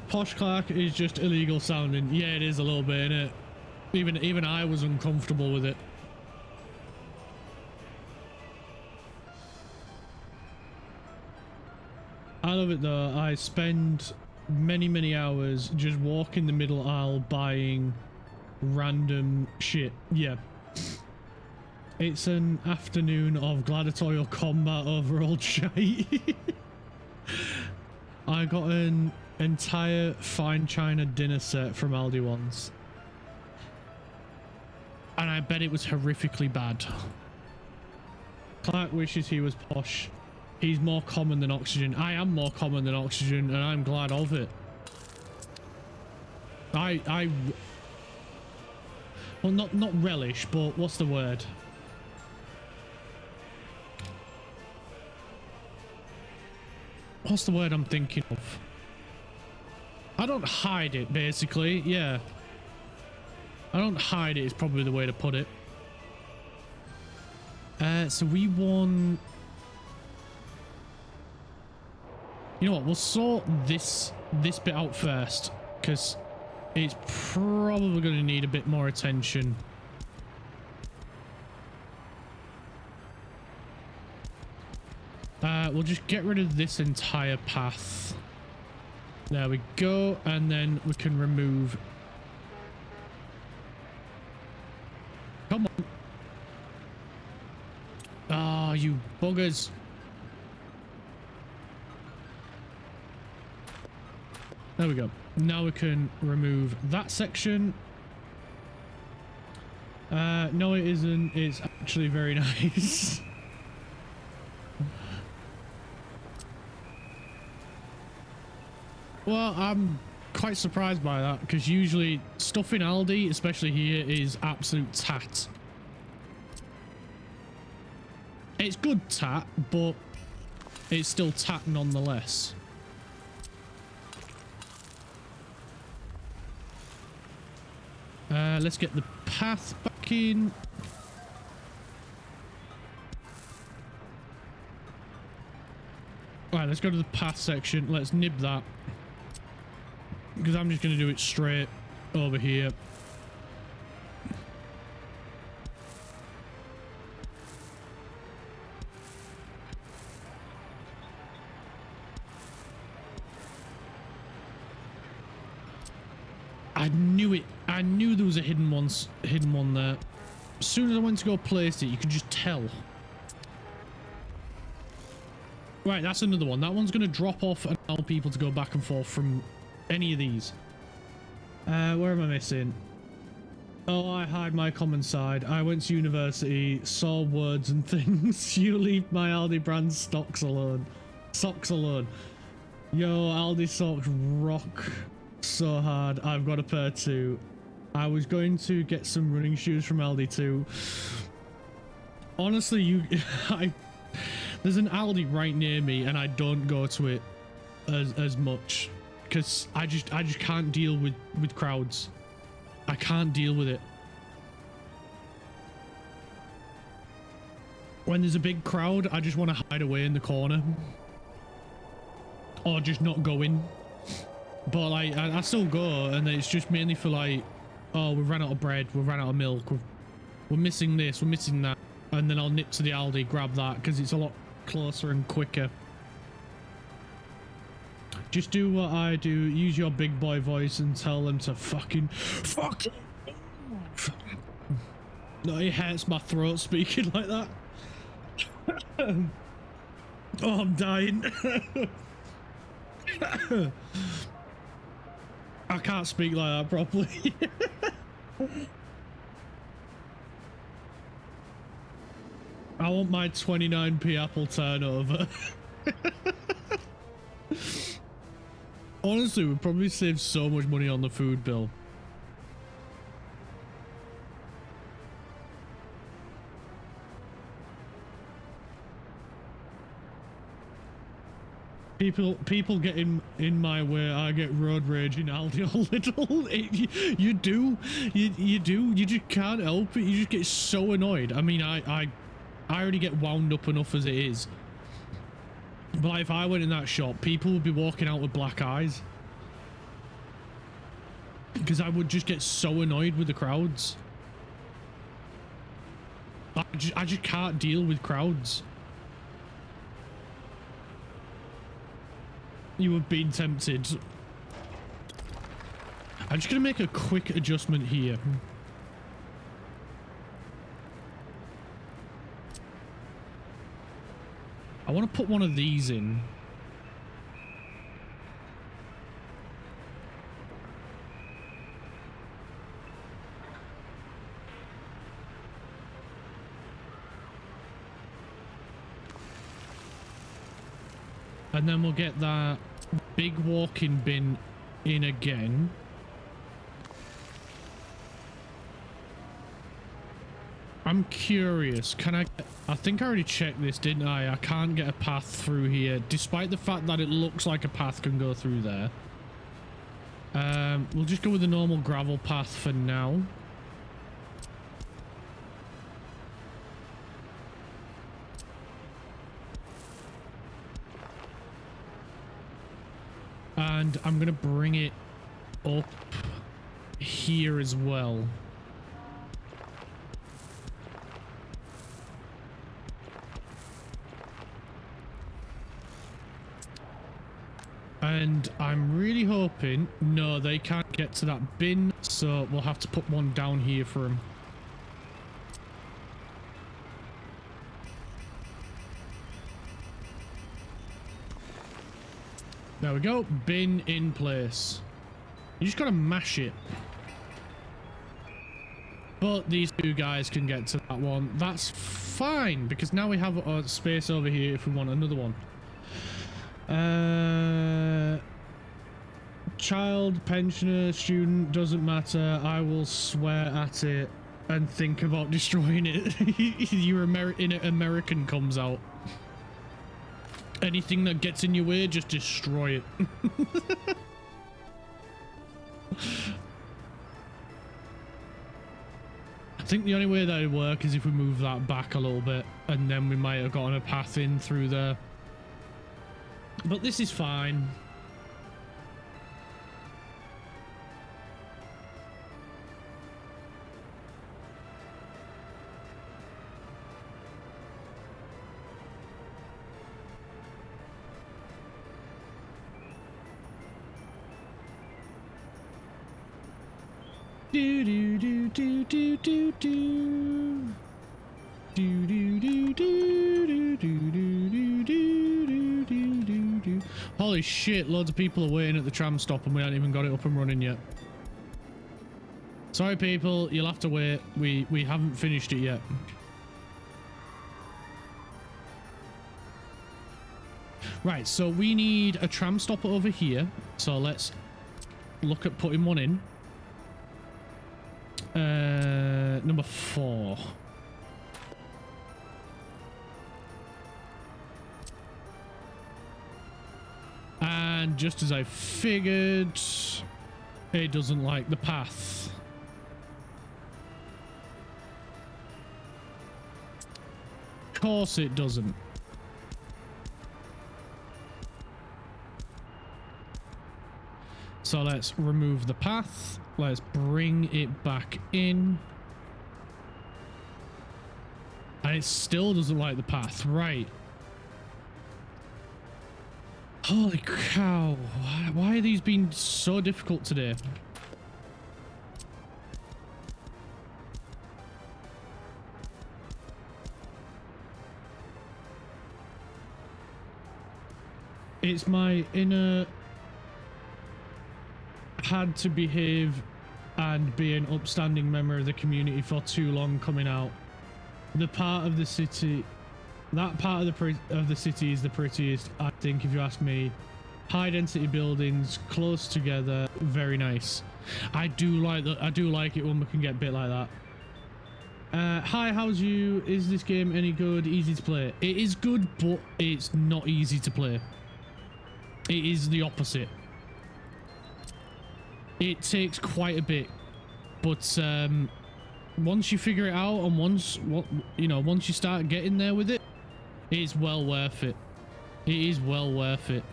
Posh Clark is just illegal sounding. Yeah, it is a little bit, innit? Even I was uncomfortable with it. I love it though. I spend many hours just walking the middle aisle buying random shit. Yeah. It's an afternoon of gladiatorial combat over old shite. I got an entire fine china dinner set from Aldi once. And I bet it was horrifically bad. Clark wishes he was posh. He's more common than Oxygen. I am more common than Oxygen, and I'm glad of it. Well, not relish, but what's the word? What's the word I'm thinking of? I don't hide it, basically. Yeah. I don't hide it is probably the way to put it. So we won... You know what? We'll sort this bit out first, because it's probably going to need a bit more attention. We'll just get rid of this entire path. There we go, and then we can remove. Come on. Ah, oh, you buggers. There we go. Now we can remove that section. No, it isn't. It's actually very nice. Well, I'm quite surprised by that, because usually stuff in Aldi, especially here, is absolute tat. It's good tat, but it's still tat nonetheless. Let's get the path back in. Right, let's go to the path section. Let's nib that. Because I'm just going to do it straight over here. I knew it. I knew there was a hidden one there. As soon as I went to go place it, you could just tell. Right, that's another one. That one's going to drop off and allow people to go back and forth from any of these. Where am I missing? Oh, I hide my common side. I went to university, saw words and things. You leave my Aldi brand stocks alone. Socks alone. Yo, Aldi socks rock so hard. I've got a pair too. I was going to get some running shoes from Aldi too. Honestly, there's an Aldi right near me and I don't go to it as much because I just can't deal with crowds. I can't deal with it. When there's a big crowd, I just want to hide away in the corner. Or just not go in. But like, I still go, and it's just mainly for like, oh, we ran out of bread, we ran out of milk, we're missing this, we're missing that. And then I'll nip to the Aldi, grab that, because it's a lot closer and quicker. Just do what I do, use your big boy voice and tell them to fucking fuck. No, it hurts my throat speaking like that. Oh, I'm dying. I can't speak like that properly. I want my 29p apple turnover. Honestly, we'd probably save so much money on the food bill. People get in my way. I get road rage in Aldi a little. You do. You just can't help it. You just get so annoyed. I mean, I already get wound up enough as it is. But like, if I went in that shop, people would be walking out with black eyes. Because I would just get so annoyed with the crowds. I just can't deal with crowds. You have been tempted. I'm just gonna make a quick adjustment here. I want to put one of these in. And then we'll get that big walk-in bin in again. I'm curious, can I think I already checked this, didn't I? I can't get a path through here, despite the fact that it looks like a path can go through there. We'll just go with the normal gravel path for now. And I'm gonna bring it up here as well. And I'm really hoping, no, they can't get to that bin, so we'll have to put one down here for them. There we go, bin in place. You just gotta mash it. But these two guys can get to that one. That's fine, because now we have a space over here if we want another one. Child, pensioner, student, doesn't matter. I will swear at it and think about destroying it. Your American comes out. Anything that gets in your way, just destroy it. I think the only way that would work is if we move that back a little bit, and then we might have gotten a path in through there. But this is fine. Do do do do do do do. Do do do do do do do do do do do do. Holy shit, loads of people are waiting at the tram stop and we haven't even got it up and running yet. Sorry people, you'll have to wait. We haven't finished it yet. Right, so we need a tram stop over here. So let's look at putting one in. Number 4. And just as I figured, it doesn't like the path. Of course it doesn't. So let's remove the path. Let's bring it back in. And it still doesn't like the path. Right. Holy cow. Why are these being so difficult today? It's my inner had to behave and be an upstanding member of the community for too long coming out. The part of the city, that part of the city is the prettiest, I think, if you ask me. High density buildings, close together, very nice. I do like that. I do like it when we can get a bit like that. Hi, how's you? Is this game any good? Easy to play? It is good, but it's not easy to play. It is the opposite. It takes quite a bit, but once you figure it out and once you start getting there with it, it's well worth it. It is well worth it.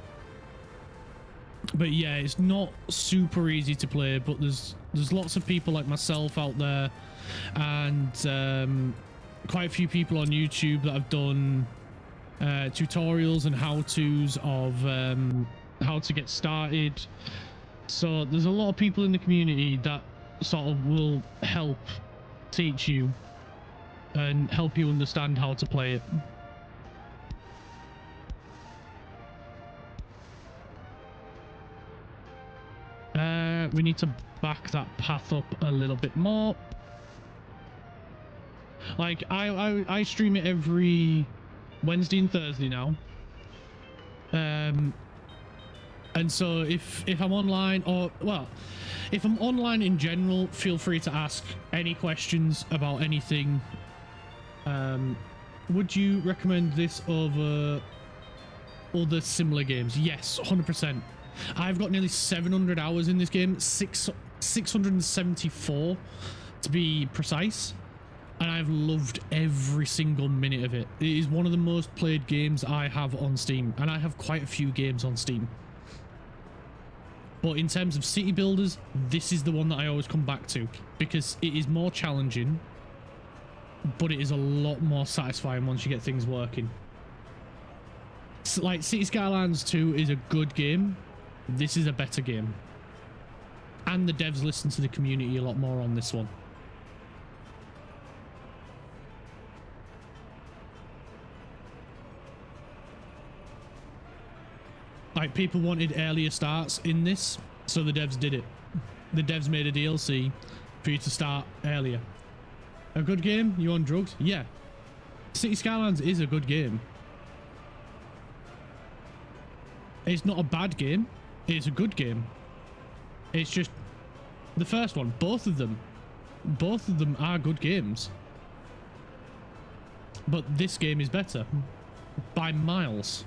But yeah, it's not super easy to play, but there's lots of people like myself out there, and quite a few people on YouTube that have done tutorials and how-tos of how to get started. So there's a lot of people in the community that sort of will help teach you and help you understand how to play it. We need to back that path up a little bit more. Like I stream it every Wednesday and Thursday now. And so if I'm online, or well, if I'm online in general, feel free to ask any questions about anything. Would you recommend this over other similar games? Yes, 100%. I've got nearly 700 hours in this game, 674 to be precise, and I've loved every single minute of it. It is one of the most played games I have on Steam, and I have quite a few games on Steam. But in terms of city builders, this is the one that I always come back to, because it is more challenging, but it is a lot more satisfying once you get things working. So, like, City Skylines 2 is a good game. This is a better game. And the devs listen to the community a lot more on this one. Like, people wanted earlier starts in this, so the devs did it. The devs made a DLC for you to start earlier. A good game? You on drugs? Yeah. City Skylines is a good game. It's not a bad game. It's a good game. It's just the first one. Both of them are good games. But this game is better by miles.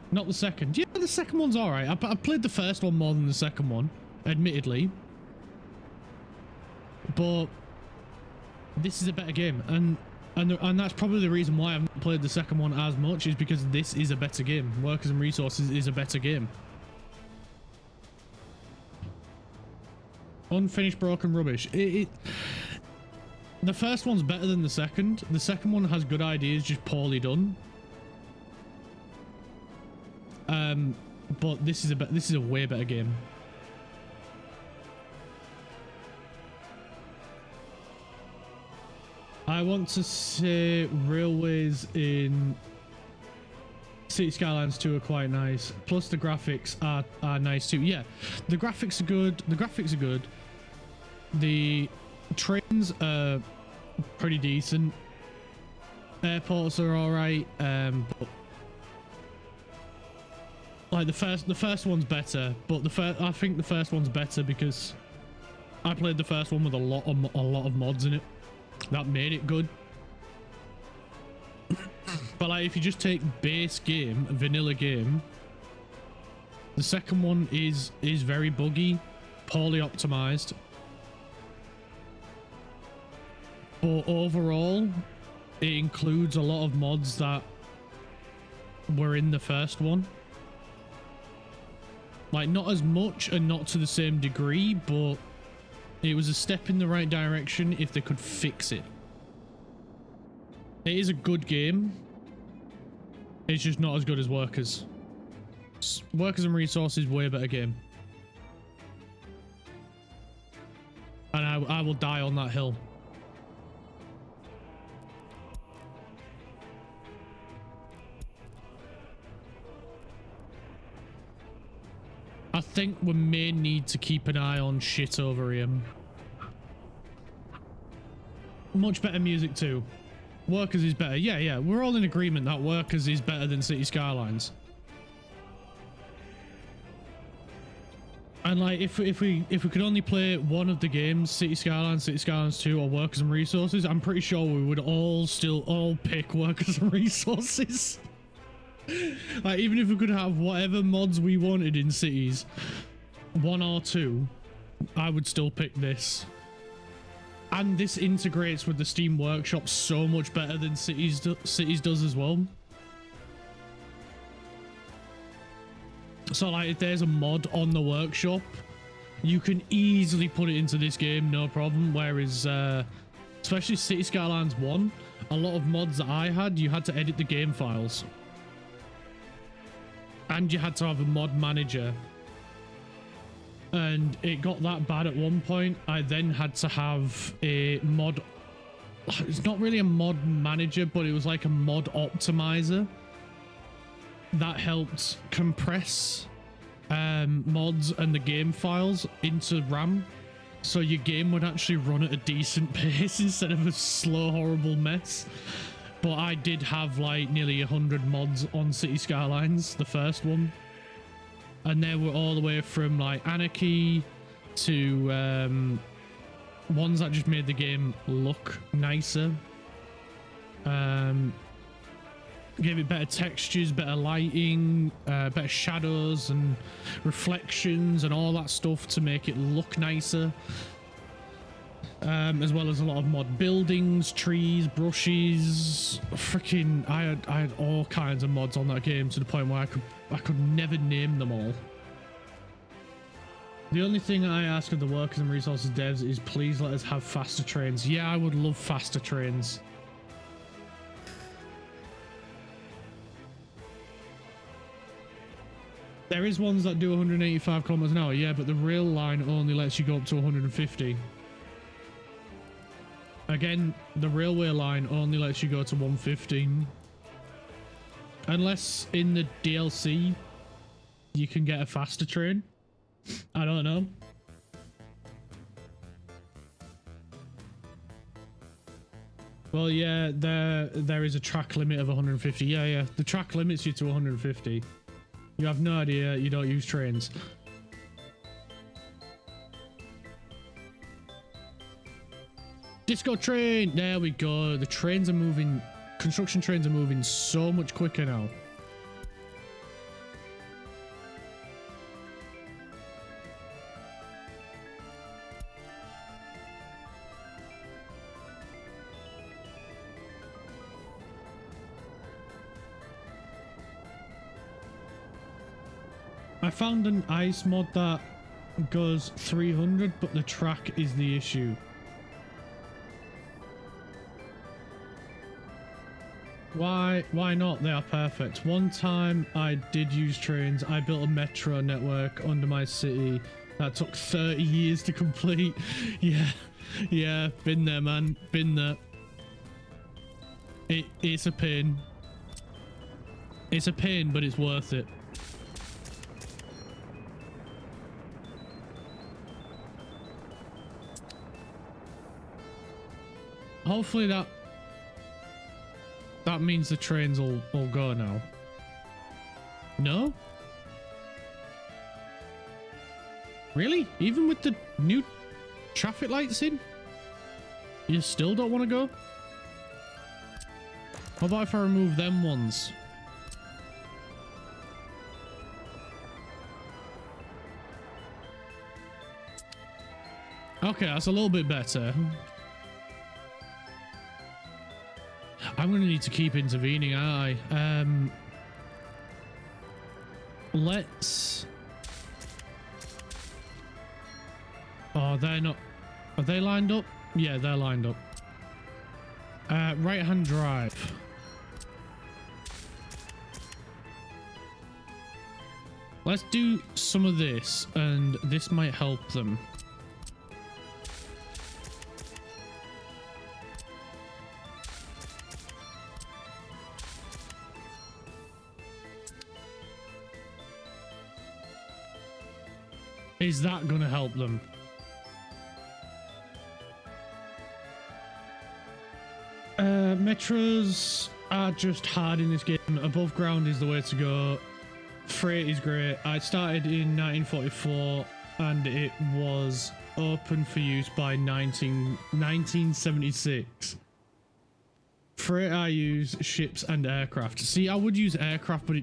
Not the second. Yeah, the second one's all right. I played the first one more than the second one, admittedly. But this is a better game, and that's probably the reason why I haven't played the second one as much, is because this is a better game. Workers and Resources is a better game. Unfinished Broken Rubbish. The first one's better than the second. The second one has good ideas, just poorly done. But this is a way better game. I want to say railways in City Skylines 2 are quite nice. Plus the graphics are nice too. Yeah, the graphics are good. The graphics are good. The trains are pretty decent. Airports are all right. But like the first one's better. But I think the first one's better because I played the first one with a lot of mods in it that made it good. But like if you just take base game, vanilla game, the second one is very buggy, poorly optimized. But overall, it includes a lot of mods that were in the first one. Like not as much and not to the same degree, but it was a step in the right direction if they could fix it. It is a good game. It's just not as good as Workers. Workers and Resources, way better game. And I will die on that hill. I think we may need to keep an eye on shit over here. Much better music too. Workers is better. Yeah, we're all in agreement that Workers is better than City Skylines. And like if we could only play one of the games, City Skylines 2, or Workers and Resources, I'm pretty sure we would all pick Workers and Resources. Like even if we could have whatever mods we wanted in cities, 1 or 2, I would still pick this. And this integrates with the Steam Workshop so much better than Cities does as well. So like if there's a mod on the workshop, you can easily put it into this game, no problem. Whereas especially City Skylines 1, a lot of mods that I had, you had to edit the game files. And you had to have a mod manager. And it got that bad at one point. I then had to have a mod. It's not really a mod manager, but it was like a mod optimizer that helped compress mods and the game files into RAM. So your game would actually run at a decent pace instead of a slow, horrible mess. But I did have like nearly 100 mods on City Skylines, the first one. And they were all the way from like Anarchy to ones that just made the game look nicer. Gave it better textures, better lighting, better shadows and reflections and all that stuff to make it look nicer. As well as a lot of mod buildings, trees, brushes. Freaking, I had all kinds of mods on that game to the point where I could never name them all. The only thing I ask of the Workers and Resources devs is please let us have faster trains. Yeah, I would love faster trains. There is ones that do 185 kilometers an hour, yeah, but the rail line only lets you go up to 150. Again, the railway line only lets you go to 115. Unless in the DLC you can get a faster train. I don't know. Well, yeah, there is a track limit of 150. Yeah, the track limits you to 150. You have no idea, you don't use trains. Disco train! There we go. The trains are moving. Construction trains are moving so much quicker now. I found an ice mod that goes 300, but the track is the issue. Why not? They are perfect. One time I did use trains. I built a metro network under my city that took 30 years to complete. Yeah, been there, man. Been there. It's a pain. It's a pain, but it's worth it. Hopefully that means the trains will go now. No? Really? Even with the new traffic lights in? You still don't want to go? How about if I remove them ones? Okay, that's a little bit better. I'm going to need to keep intervening, aren't I? Let's... Oh, they're not... Are they lined up? Yeah, they're lined up. Right-hand drive. Let's do some of this, and this might help them. Is that going to help them? Metros are just hard in this game. Above ground is the way to go. Freight is great. I started in 1944 and it was open for use by 1976. Freight I use ships and aircraft. See, I would use aircraft, but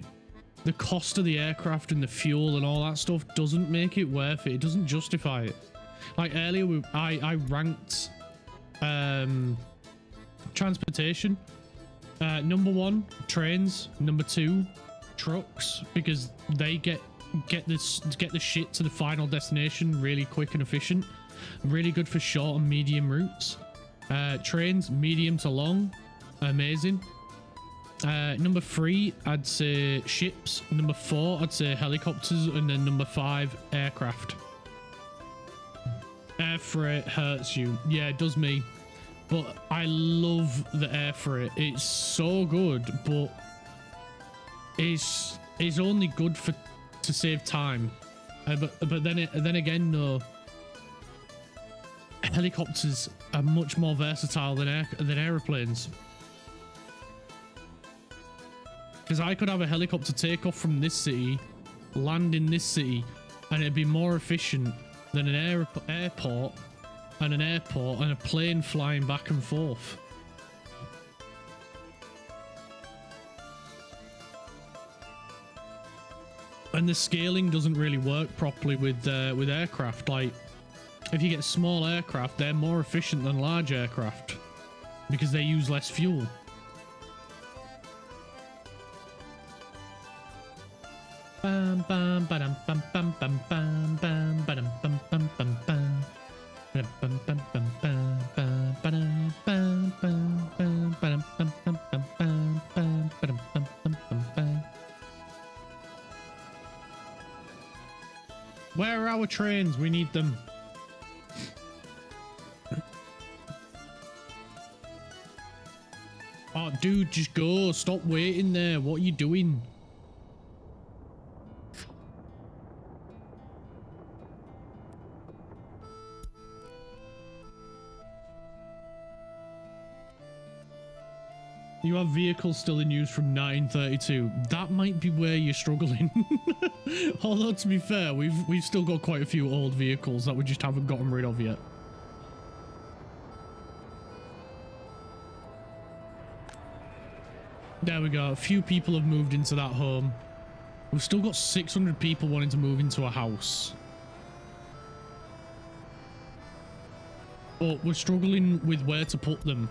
the cost of the aircraft and the fuel and all that stuff doesn't make it worth it. It doesn't justify it. Like earlier, I ranked transportation. Number 1, trains. Number 2, trucks, because they get the shit to the final destination really quick and efficient. Really good for short and medium routes. Trains, medium to long, amazing. Number 3, I'd say ships. Number 4, I'd say helicopters, and then number 5, aircraft. Air freight hurts you. Yeah, it does me. But I love the air freight. It's so good, but it's only good to save time. But then again, no. Helicopters are much more versatile than airplanes. Because I could have a helicopter take off from this city, land in this city, and it'd be more efficient than an airport and a plane flying back and forth. And the scaling doesn't really work properly with aircraft. Like, if you get small aircraft, they're more efficient than large aircraft because they use less fuel. Bam bam badam bam bam bam bam bam badam bam bam bam bam. Where are our trains? We need them. Oh, dude, just go. Stop waiting there. What are you doing? You have vehicles still in use from 1932. That might be where you're struggling. Although, to be fair, we've still got quite a few old vehicles that we just haven't gotten rid of yet. There we go. A few people have moved into that home. We've still got 600 people wanting to move into a house. But we're struggling with where to put them.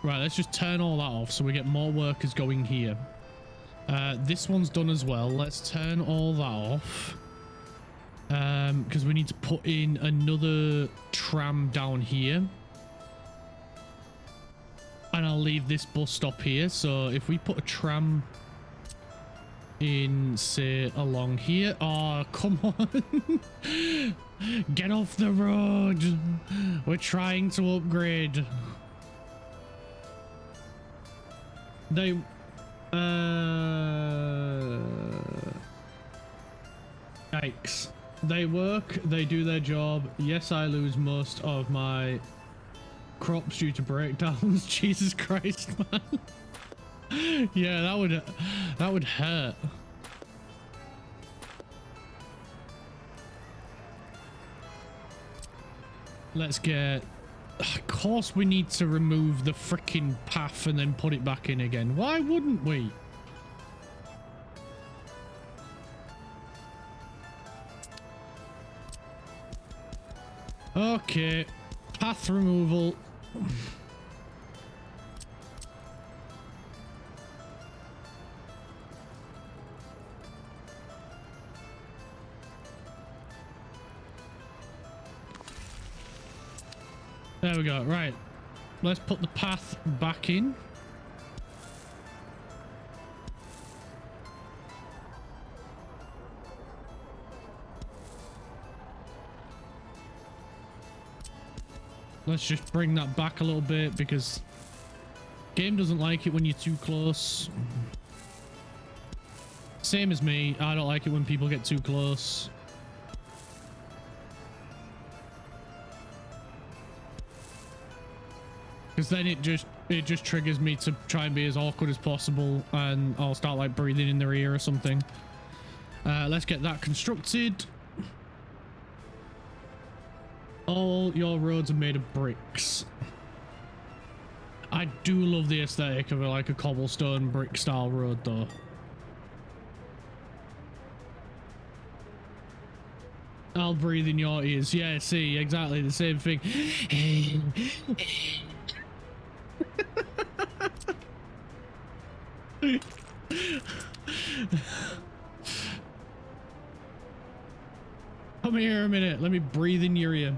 Right, let's just turn all that off so we get more workers going here. This one's done as well. Let's turn all that off. Because we need to put in another tram down here. And I'll leave this bus stop here. So if we put a tram in, say, along here. Oh, come on. Get off the road. We're trying to upgrade. They yikes. They work, they do their job. Yes, I lose most of my crops due to breakdowns. Jesus Christ, man. Yeah, that would hurt. Let's get... Of course we need to remove the freaking path and then put it back in again. Why wouldn't we? Okay. Path removal. There we go. Right. Let's put the path back in. Let's just bring that back a little bit because game doesn't like it when you're too close. Same as me. I don't like it when people get too close. Because then it just triggers me to try and be as awkward as possible, and I'll start like breathing in their ear or something. Let's get that constructed. All your roads are made of bricks. I do love the aesthetic of like a cobblestone brick style road though. I'll breathe in your ears. Yeah, see, exactly the same thing. Come here a minute. Let me breathe in your ear.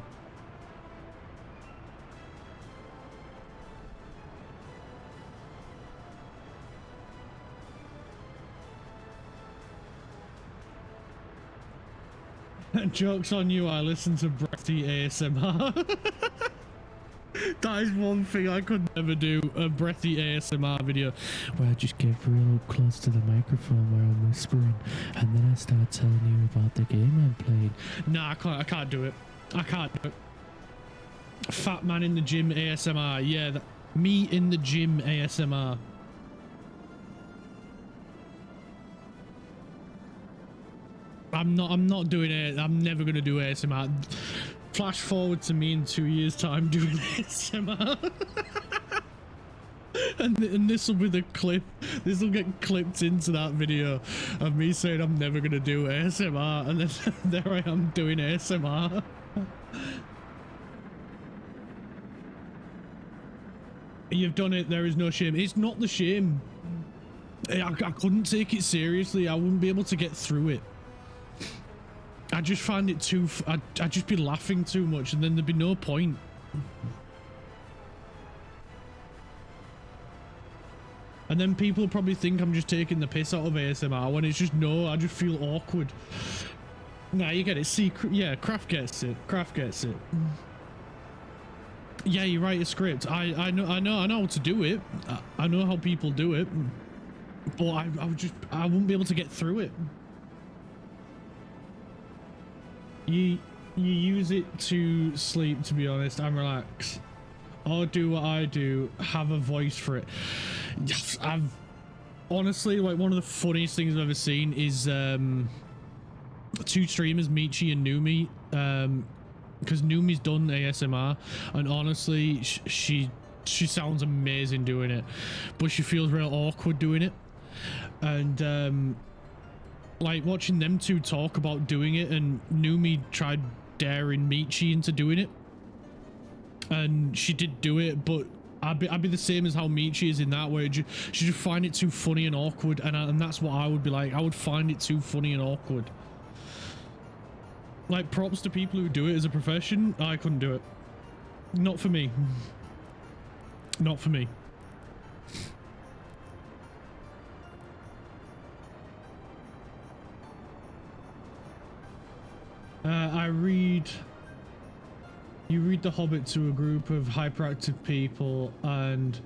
Joke's on you, I listen to breathy ASMR. That is one thing I could never do, a breathy ASMR video where I just get real up close to the microphone where I'm whispering and then I start telling you about the game I'm playing. Nah, I can't do it. I can't do it. Fat man in the gym ASMR. Yeah, me in the gym ASMR. I'm not doing it. I'm never gonna do ASMR. Flash forward to me in 2 years' time doing ASMR. and this will be the clip. This will get clipped into that video of me saying I'm never gonna do ASMR, and then there I am doing ASMR. You've done it. There is no shame. It's not the shame. I couldn't take it seriously. I wouldn't be able to get through it. I just find it too... I'd just be laughing too much and then there'd be no point. And then people probably think I'm just taking the piss out of ASMR when it's just no, I just feel awkward. Nah, you get it. See, yeah, Craft gets it. Craft gets it. Yeah, you write a script. I know how to do it. I know how people do it. But I wouldn't be able to get through it. You use it to sleep, to be honest, and relax, or do what I do, have a voice for it. I've honestly, like, one of the funniest things I've ever seen is two streamers, Michi and Numi, because Numi's done ASMR, and honestly she sounds amazing doing it, but she feels real awkward doing it. And like watching them two talk about doing it, and Numi tried daring Michi into doing it, and she did do it, but I'd be the same as how Michi is in that way. She just find it too funny and awkward, and that's what I would be like. I would find it too funny and awkward. Like, props to people who do it as a profession. I couldn't do it. Not for me. Not for me. You read The Hobbit to a group of hyperactive people, and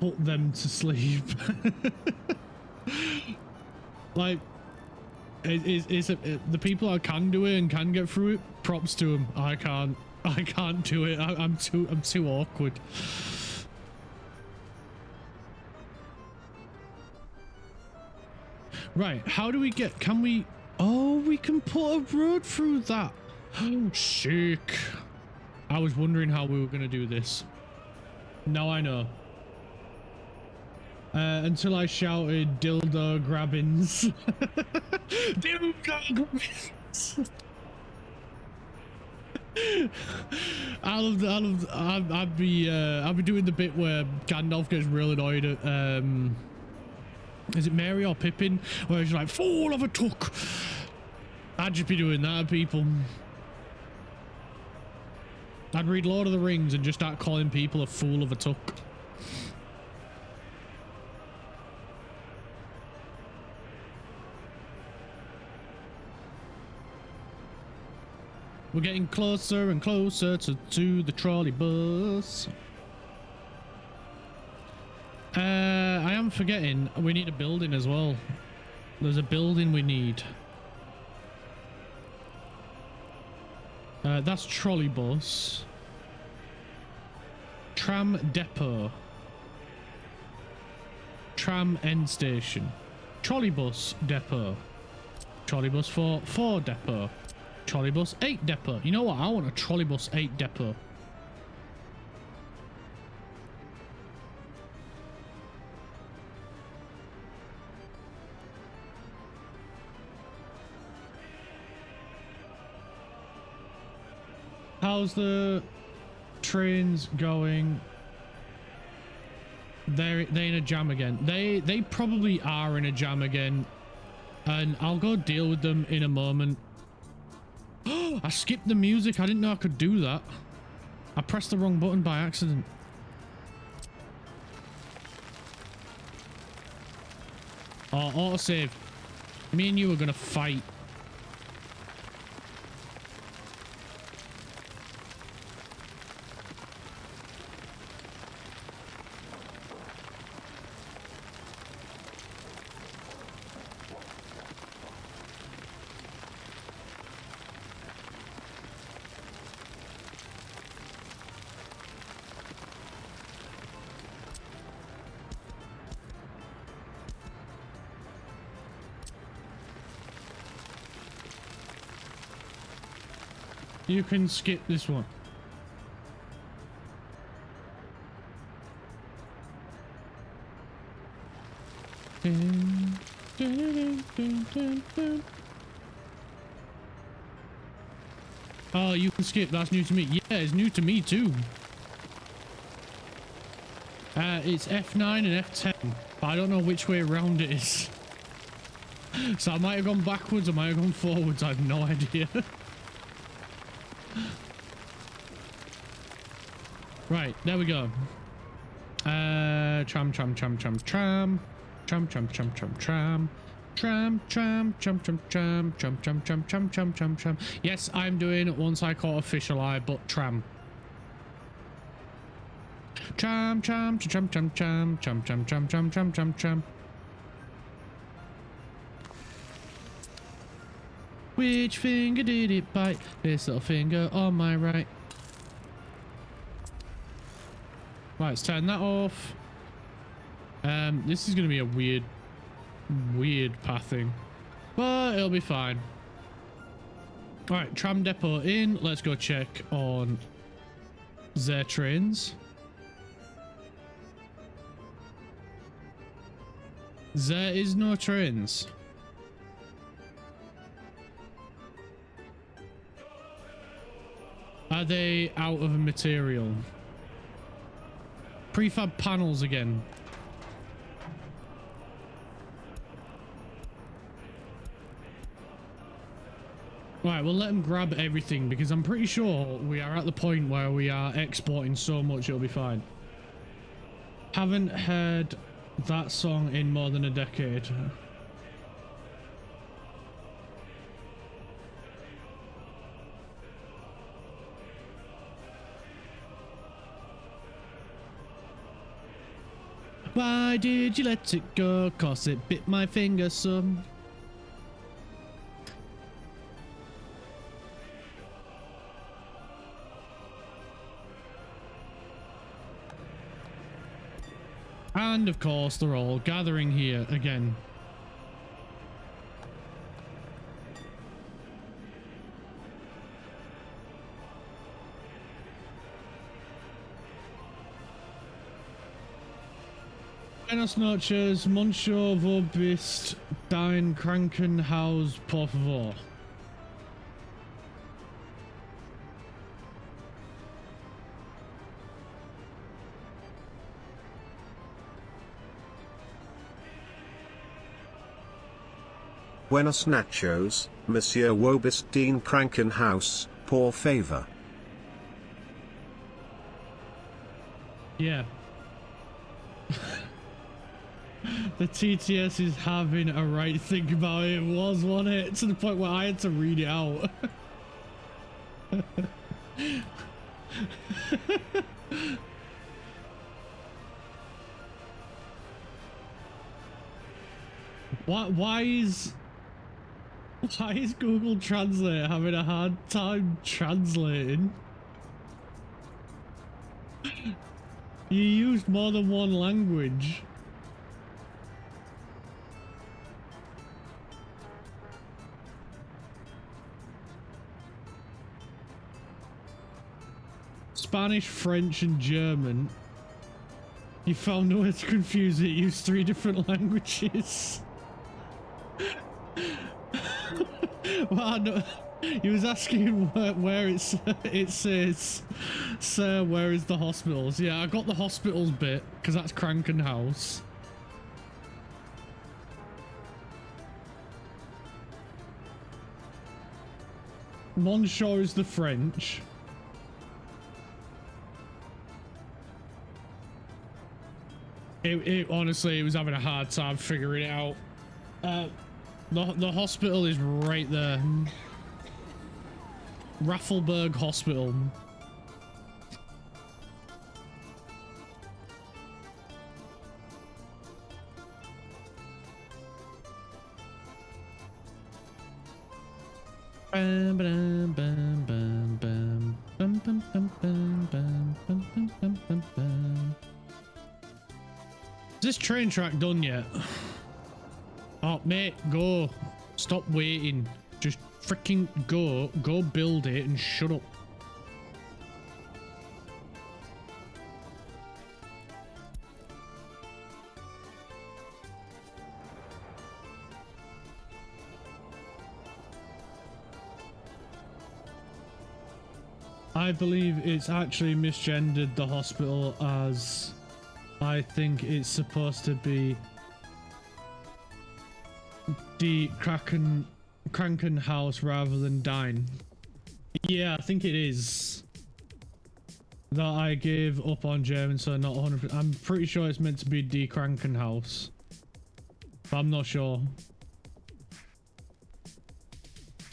put them to sleep. Like, the people that can do it and can get through it, props to them. I can't do it. I'm too awkward. Right, how do we get, can we, oh, we can put a road through that. Oh, sick. I was wondering how we were going to do this. Now I know. Until I shouted dildo grabbins. Dildo grabbins. I'd be doing the bit where Gandalf gets real annoyed at is it Mary or Pippin, where he's like, fool of a took. I'd just be doing that, people. I'd read Lord of the Rings and just start calling people a fool of a took. We're getting closer and closer to the trolley bus. I am forgetting we need a building as well. There's a building we need. That's trolley bus. Tram depot. Tram end station. Trolley bus depot. Trolley bus 4 depot. Trolley bus 8 depot. You know what? I want a trolley bus 8 depot. How's the trains going? They're in a jam again. They probably are in a jam again, and I'll go deal with them in a moment. I skipped the music. I didn't know I could do that. I pressed the wrong button by accident. Oh, autosave. Me and you are gonna fight. You can skip this one. Oh, you can skip. That's new to me. Yeah, it's new to me too. It's F9 and F10, but I don't know which way around it is. So I might have gone backwards, I might have gone forwards. I have no idea. Right, there we go. Tram. Yes, I'm doing once I caught a fish alive, but tram. Tram. Which finger did it bite? This little finger on my right. Right, let's turn that off. This is gonna be a weird pathing, but it'll be fine. All right, tram depot in. Let's go check on their trains. There is no trains. Are they out of material? Prefab panels again. Right, we'll let them grab everything because I'm pretty sure we are at the point where we are exporting so much it'll be fine. Haven't heard that song in more than a decade. Why did you let it go? 'Cause it bit my finger some. And of course, they're all gathering here again. Buenas noches, Monsieur Vobist, Dein Krankenhaus, por favor. Buenos nachos, Monsieur Wobestine Krankenhaus, por favor. Yeah. The TTS is having a right think about it. It was, wasn't it? To the point where I had to read it out. Why is Google Translate having a hard time translating? You used more than one language. Spanish, French, and German. You found no way to confuse it. Use 3 different languages. Well, no, he was asking where it says, "Sir, where is the hospitals?" Yeah, I got the hospitals bit because that's Krankenhaus. Monsieur is the French. It honestly, it was having a hard time figuring it out. The hospital is right there. Raffelberg Hospital. Bam, bam, bam, bam, bam, bam, bam, bam, bam, bam, bam, bam, bam, bam. Is this train track done yet? Oh, mate, go. Stop waiting. Just freaking go. Go build it and shut up. I believe it's actually misgendered the hospital, as I think it's supposed to be the Krankenhaus rather than Dine. Yeah, I think it is. That I gave up on German, so not 100%. I'm pretty sure it's meant to be Die Krankenhaus, but I'm not sure.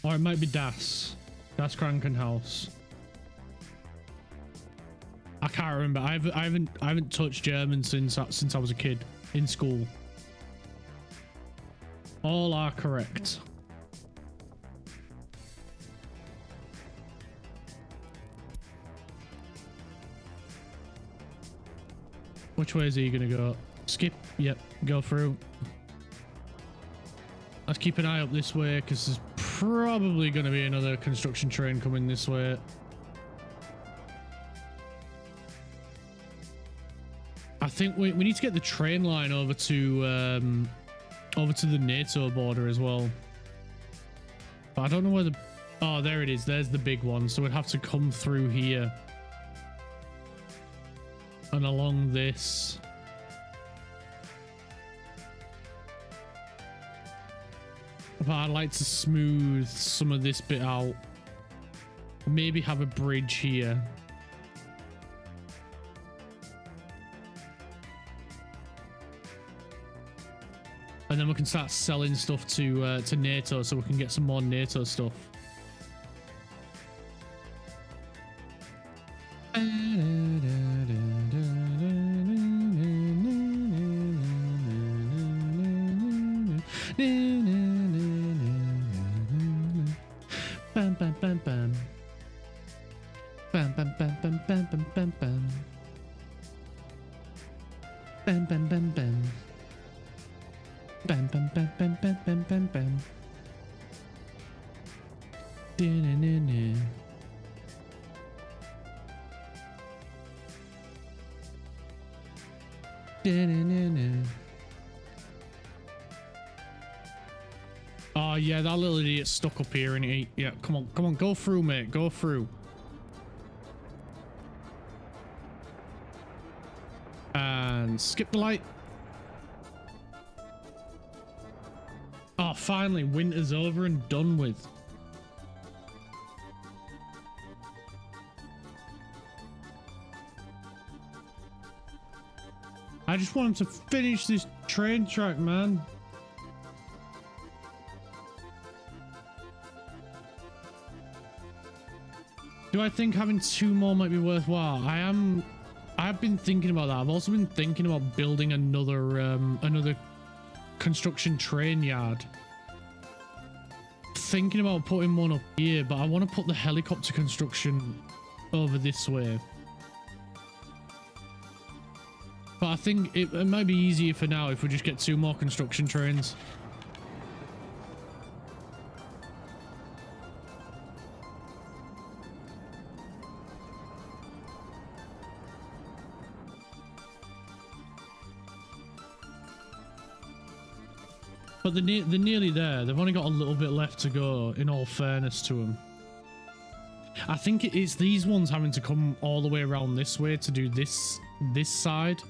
Or it might be Das Krankenhaus. I can't remember. I haven't touched German since I was a kid in school. All are correct. Which way is he gonna go? Skip. Yep. Go through. Let's keep an eye up this way, because there's probably going to be another construction train coming this way. I think we need to get the train line over to the NATO border as well. But I don't know where the... Oh, there it is. There's the big one. So we'd have to come through here. And along this. But I'd like to smooth some of this bit out. Maybe have a bridge here. And then we can start selling stuff to NATO, so we can get some more NATO stuff. Bam, bam, bam, bam. Bam, bam, bam, bam, bam, bam, bam, bam. Bam, bam, bam, bam. Bam, bam, bam, bam, bam, bam, bam, bam. Da-na-na-na. Da-na-na-na. Oh yeah, that little idiot stuck up here and he, yeah, come on, go through, mate, go through. And skip the light. Oh, finally, winter's over and done with. I just want him to finish this train track, man. Do I think having 2 more might be worthwhile? I've been thinking about that. I've also been thinking about building another construction train yard. Thinking about putting one up here, but I want to put the helicopter construction over this way. But I think it might be easier for now if we just get 2 more construction trains. But they're nearly there. They've only got a little bit left to go, in all fairness to them. I think it's these ones having to come all the way around this way to do this side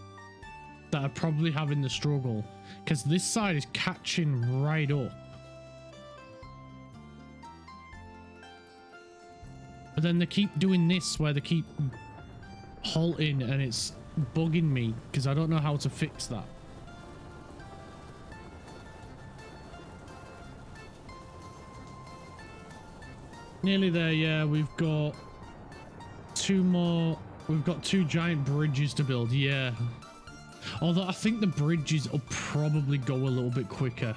that are probably having the struggle. Because this side is catching right up. But then they keep doing this where they keep halting and it's bugging me because I don't know how to fix that. Nearly there, yeah. We've got 2 more. We've got 2 giant bridges to build, yeah. Although I think the bridges will probably go a little bit quicker.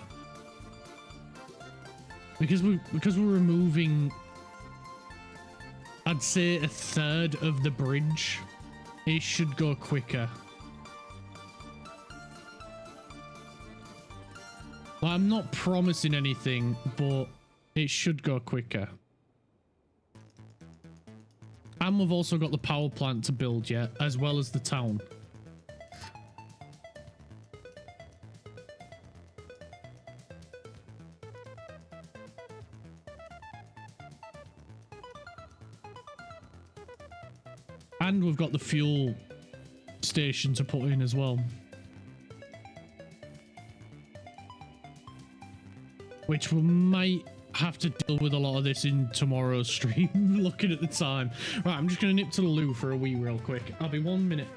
Because we're removing, I'd say, 1/3 of the bridge. It should go quicker. Well, I'm not promising anything, but it should go quicker. And we've also got the power plant to build yet, as well as the town. And we've got the fuel station to put in as well. Which we might have to deal with a lot of this in tomorrow's stream, looking at the time. Right, I'm just going to nip to the loo for a wee real quick. I'll be 1 minute.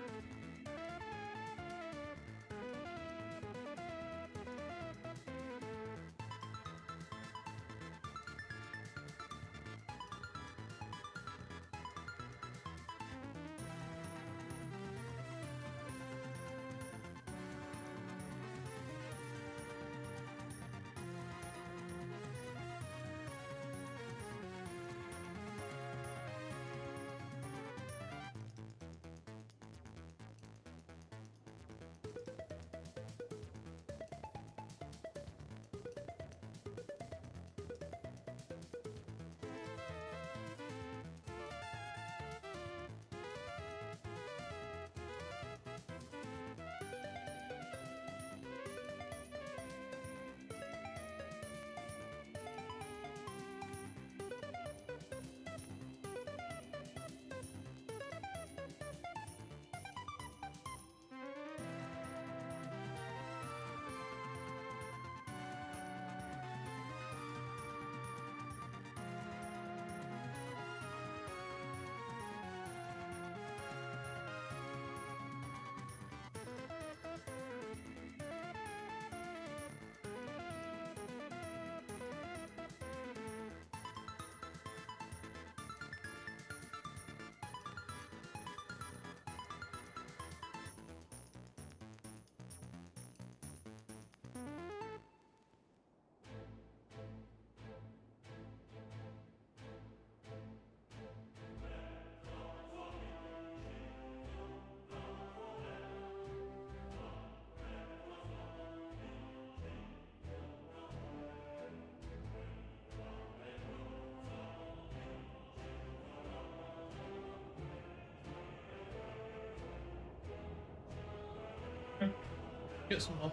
Get some more.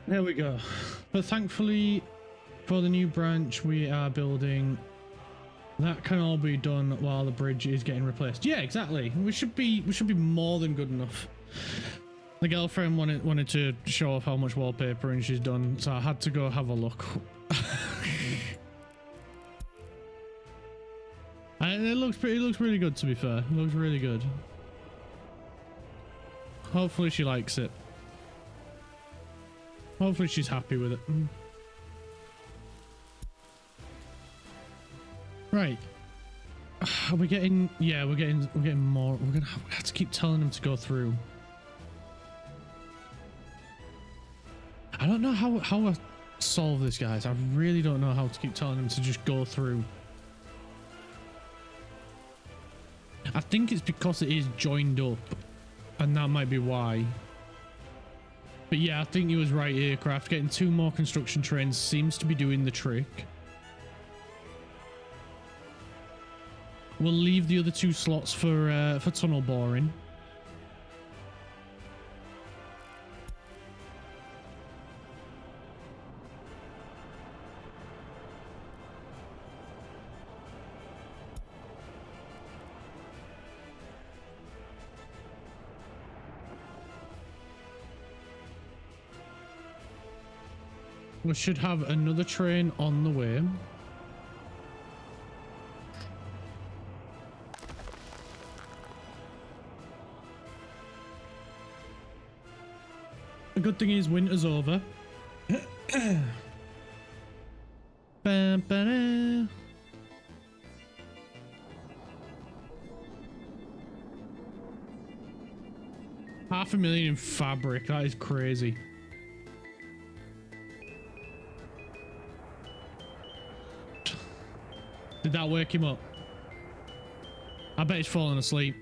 There we go. But thankfully, for the new branch we are building, that can all be done while the bridge is getting replaced. Yeah, exactly. We should be more than good enough. The girlfriend wanted to show off how much wallpapering she's done, so I had to go have a look. And it looks really good, to be fair. It looks really good. Hopefully she likes it. Hopefully she's happy with it. Right. Are we getting? Yeah, we're getting more. We're gonna have to keep telling them to go through. I don't know how I solve this, guys. I really don't know how to keep telling them to just go through. I think it's because it is joined up, and that might be why. But yeah, I think you was right, Aircraft. Getting 2 more construction trains seems to be doing the trick. We'll leave the other 2 slots for tunnel boring. We should have another train on the way. The good thing is winter's over. Ba-ba-da. $500,000 in fabric. That is crazy. Did that wake him up? I bet he's falling asleep.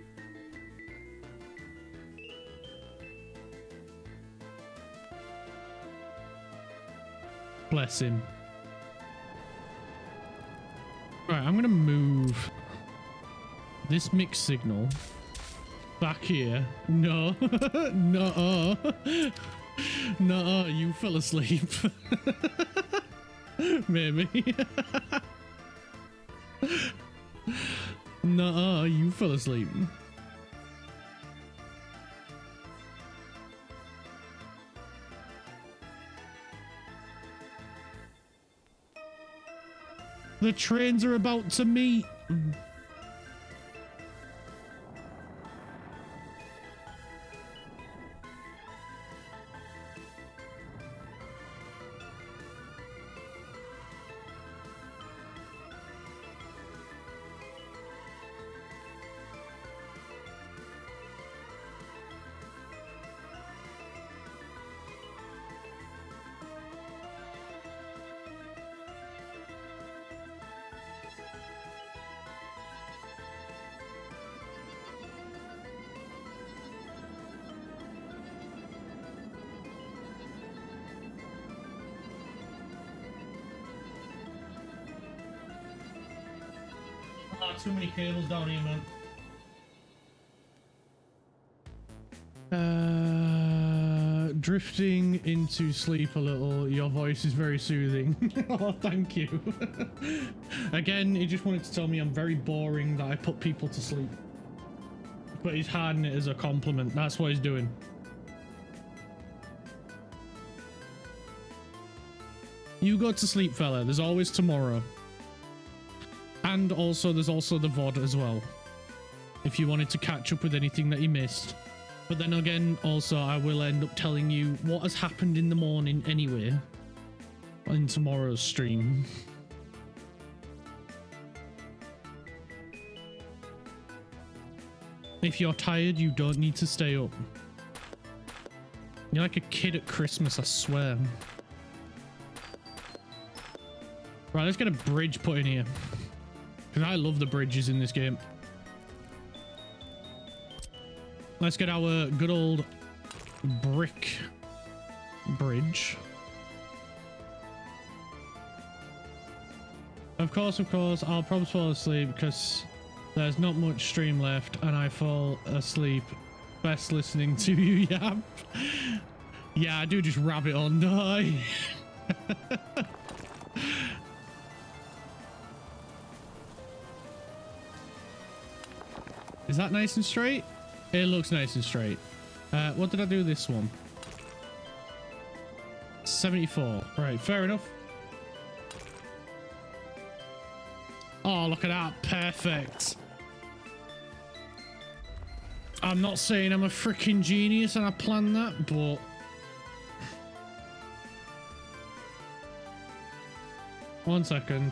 Bless him. Right, I'm gonna move this mixed signal back here. No. No. No, you fell asleep. Maybe. No, you fell asleep. The trains are about to meet. Too many cables down here, man. Drifting into sleep a little. Your voice is very soothing. Oh, thank you. Again, he just wanted to tell me I'm very boring, that I put people to sleep. But he's hiding it as a compliment. That's what he's doing. You go to sleep, fella. There's always tomorrow. And also, there's also the VOD as well, if you wanted to catch up with anything that you missed. But then again, also, I will end up telling you what has happened in the morning anyway, in tomorrow's stream. If you're tired, you don't need to stay up. You're like a kid at Christmas, I swear. Right, let's get a bridge put in here. I love the bridges in this game. Let's get our good old brick bridge. Of course, I'll probably fall asleep because there's not much stream left and I fall asleep best listening to you yap. Yeah, I do just rabbit on, don't I? Is that nice and straight? It looks nice and straight. What did I do this one? 74. Right, fair enough. Oh, look at that. Perfect. I'm not saying I'm a freaking genius and I planned that, but... One second.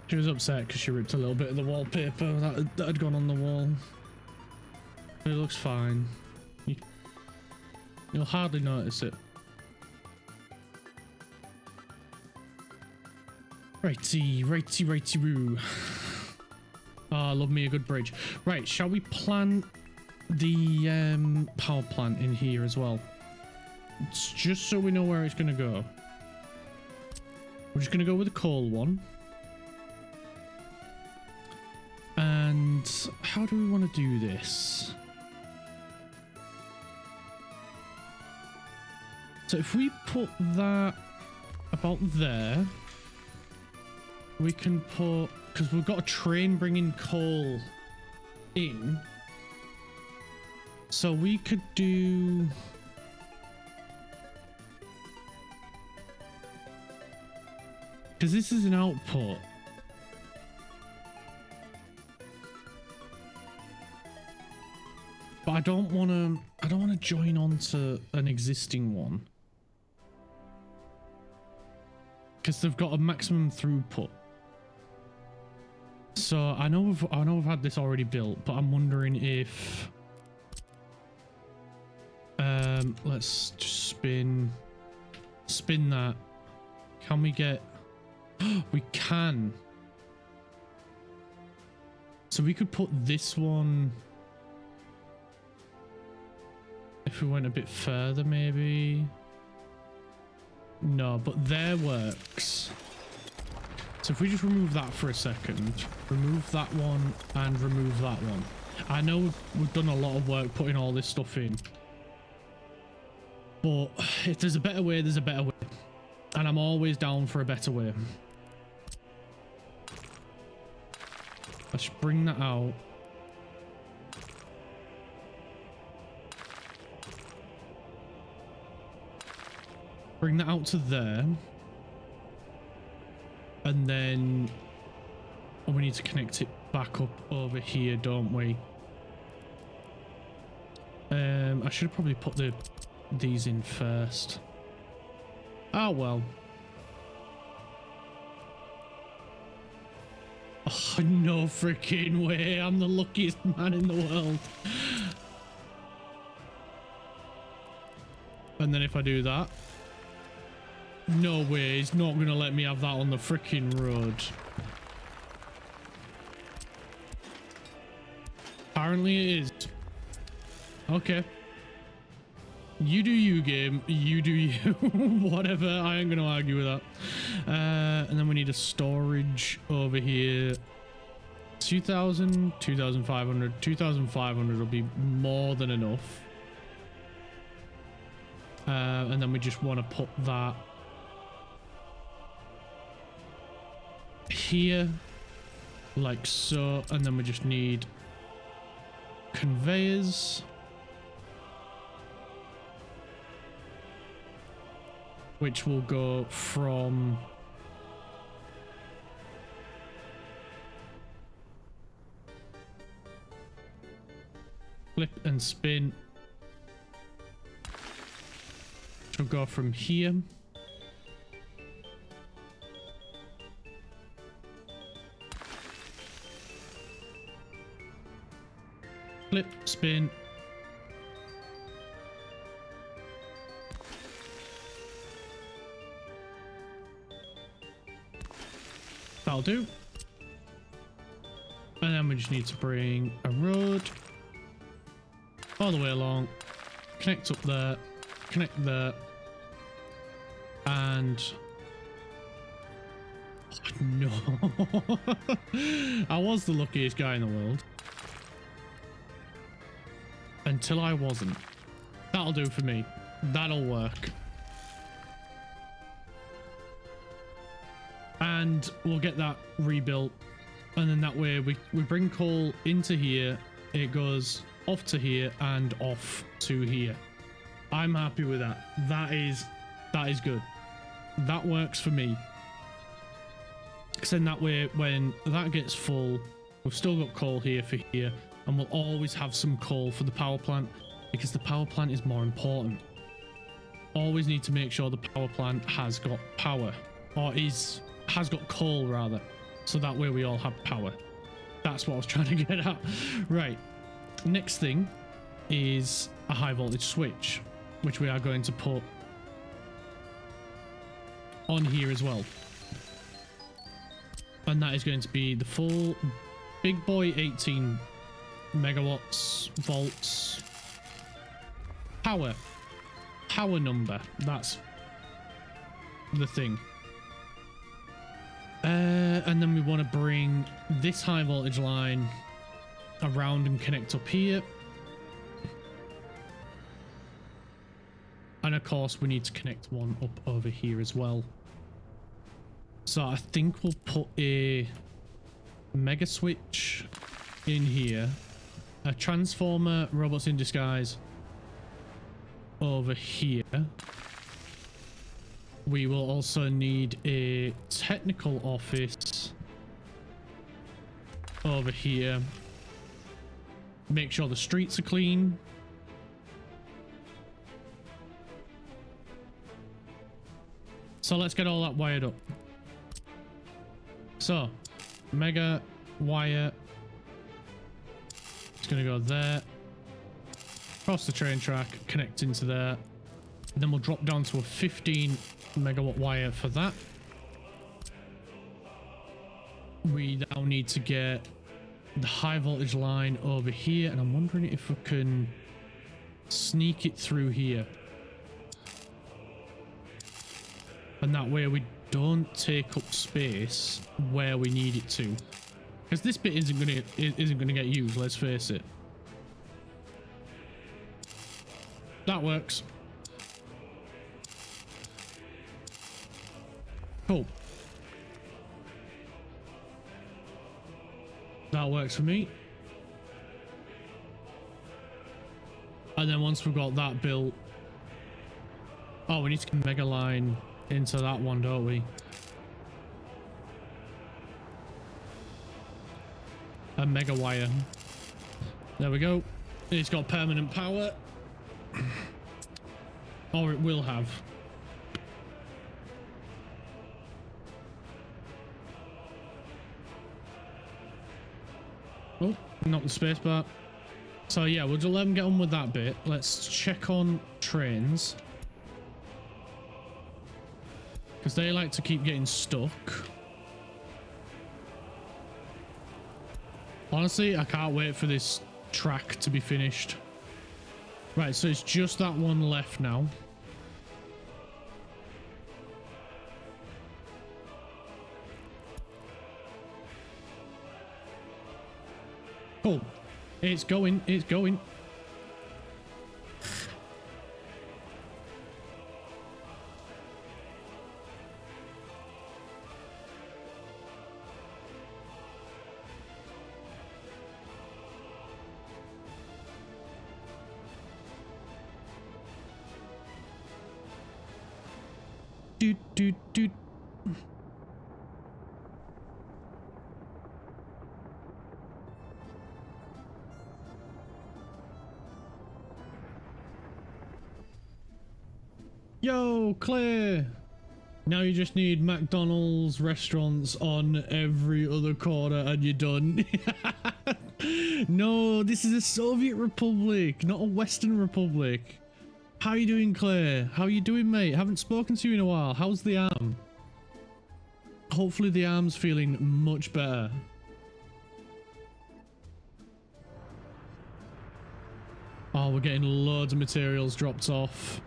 She was upset because she ripped a little bit of the wallpaper that had gone on the wall. But it looks fine. You'll hardly notice it. Righty-roo. Oh, I love me a good bridge. Right, shall we plant the power plant in here as well? It's just so we know where it's going to go. We're just going to go with the coal one. And how do we want to do this? So if we put that about there, we can put, because we've got a train bringing coal in, so we could do, because this is an output. But I don't want to join on to an existing one. Because they've got a maximum throughput. So I know we've had this already built, but I'm wondering if let's just spin that. Can we get, we can. So we could put this one, if we went a bit further, maybe. No, but there works. So if we just remove that for a second, remove that one and remove that one. I know we've done a lot of work putting all this stuff in, but if there's a better way, there's a better way. And I'm always down for a better way. Let's bring that out. Bring that out to there. And then we need to connect it back up over here, don't we? I should have probably put these in first. Oh well. Oh, no freaking way. I'm the luckiest man in the world. And then if I do that, no way, he's not gonna let me have that on the freaking road. Apparently it is. Okay. You do you, game. You do you. Whatever. I ain't gonna argue with that. And then we need a storage over here. 2,000, 2,500, 2,500 will be more than enough. And then we just want to put that here, like so. And then we just need conveyors, which will go from flip and spin. Which will go from here. Flip, spin. That'll do. And then we just need to bring a road all the way along, connect up there, connect there, and oh, no. I was the luckiest guy in the world until I wasn't. That'll do for me. That'll work. And we'll get that rebuilt, and then that way we bring coal into here, it goes off to here and off to here. I'm happy with that. That is good. That works for me. Because then that way when that gets full, we've still got coal here for here, and we'll always have some coal for the power plant, because the power plant is more important. Always need to make sure the power plant has got power, or has got coal rather, so that way we all have power. That's what I was trying to get at. Right, next thing is a high voltage switch, which we are going to put on here as well, and that is going to be the full big boy 18 megawatts volts power number. That's the thing. And then we want to bring this high voltage line around and connect up here. And of course we need to connect one up over here as well. So I think we'll put a mega switch in here, a transformer, robots in disguise over here. We will also need a technical office over here. Make sure the streets are clean. So let's get all that wired up. So, mega wire. It's going to go there. Across the train track, connect into there. And then we'll drop down to a 15 megawatt wire for that. We now need to get the high voltage line over here, and I'm wondering if we can sneak it through here, and that way we don't take up space where we need it to, because this bit isn't gonna get used, let's face it. That works. Cool. That works for me. And then once we've got that built, oh, we need to get a mega line into that one, don't we? A mega wire. There we go. It's got permanent power. Or it will have. Oh, not the spacebar. So yeah, we'll just let them get on with that bit. Let's check on trains, because they like to keep getting stuck. Honestly, I can't wait for this track to be finished. Right, so it's just that one left now. Cool. It's going, it's going. Doot, doot, doot. Yo, Claire! Now you just need McDonald's restaurants on every other corner and you're done. No, this is a Soviet Republic, not a Western Republic. How you doing, Claire? How you doing, mate? Haven't spoken to you in a while. How's the arm? Hopefully the arm's feeling much better. Oh, we're getting loads of materials dropped off.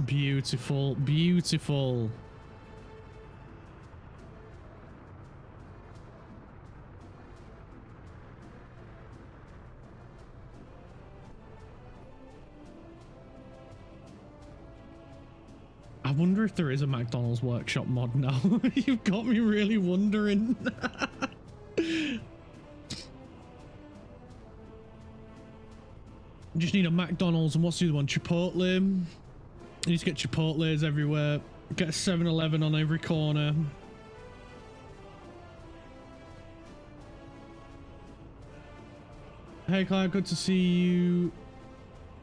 Beautiful, beautiful. I wonder if there is a McDonald's workshop mod now. You've got me really wondering. Just need a McDonald's and what's the other one? Chipotle. You need to get Chipotles everywhere. Get a 7-Eleven on every corner. Hey Claire, good to see you.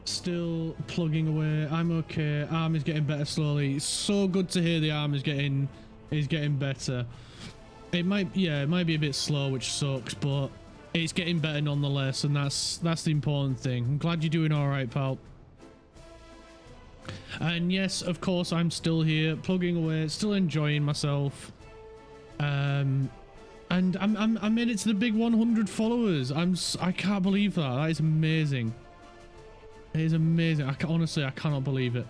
Still plugging away. I'm okay. Arm is getting better slowly. It's so good to hear the arm is getting better. It might, yeah, it might be a bit slow, which sucks, but it's getting better nonetheless, and that's the important thing. I'm glad you're doing all right, pal. And yes, of course, I'm still here, plugging away, still enjoying myself. And I made it to the big 100 followers. I can't believe that. That is amazing. It is amazing. Honestly, I cannot believe it.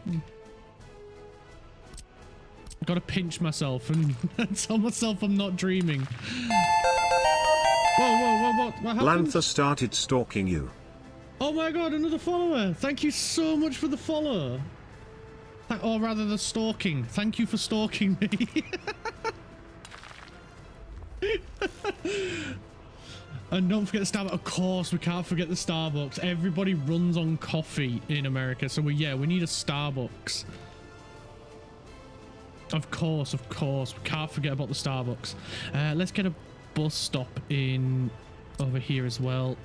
I've got to pinch myself and tell myself I'm not dreaming. Whoa, what happened? Lantha started stalking you. Oh my god, another follower. Thank you so much for the follow. Or rather the stalking. Thank you for stalking me. And don't forget the Starbucks. Of course, we can't forget the Starbucks. Everybody runs on coffee in America. So we need a Starbucks. Of course. We can't forget about the Starbucks. Let's get a bus stop in over here as well.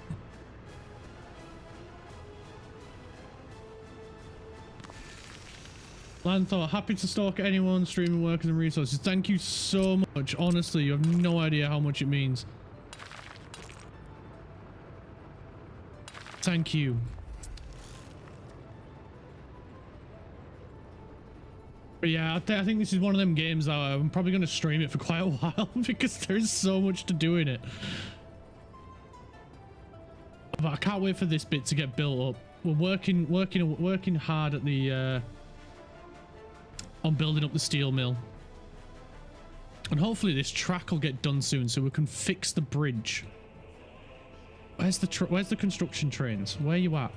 Lanthor, happy to stalk anyone, streaming workers and resources. Thank you so much. Honestly, you have no idea how much it means. Thank you. But yeah, I think this is one of them games that I'm probably going to stream it for quite a while because there's so much to do in it. But I can't wait for this bit to get built up. We're working hard at the on building up the steel mill, and hopefully this track will get done soon so we can fix the bridge. Where's the construction trains? Where are you at?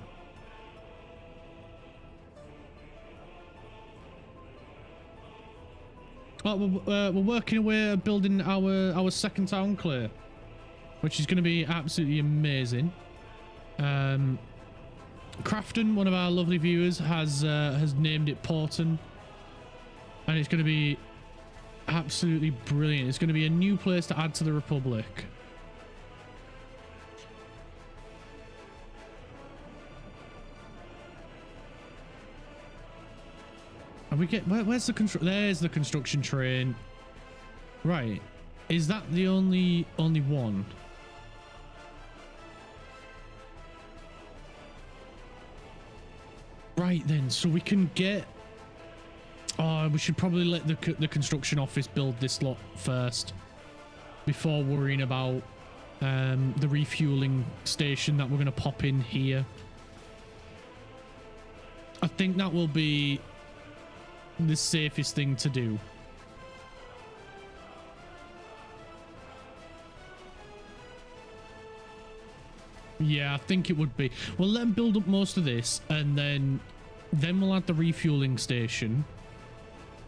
Oh, we're working away at building our second town, Claire, which is going to be absolutely amazing. Crafton, one of our lovely viewers, has named it Porton, and it's going to be absolutely brilliant. It's going to be a new place to add to the Republic. And we get where's the there's the construction train. Right, is that the only one? Right then, so we can get. Oh, we should probably let the construction office build this lot first before worrying about the refueling station that we're going to pop in here. I think that will be the safest thing to do. Yeah, I think it would be. We'll let them build up most of this, and then we'll add the refueling station.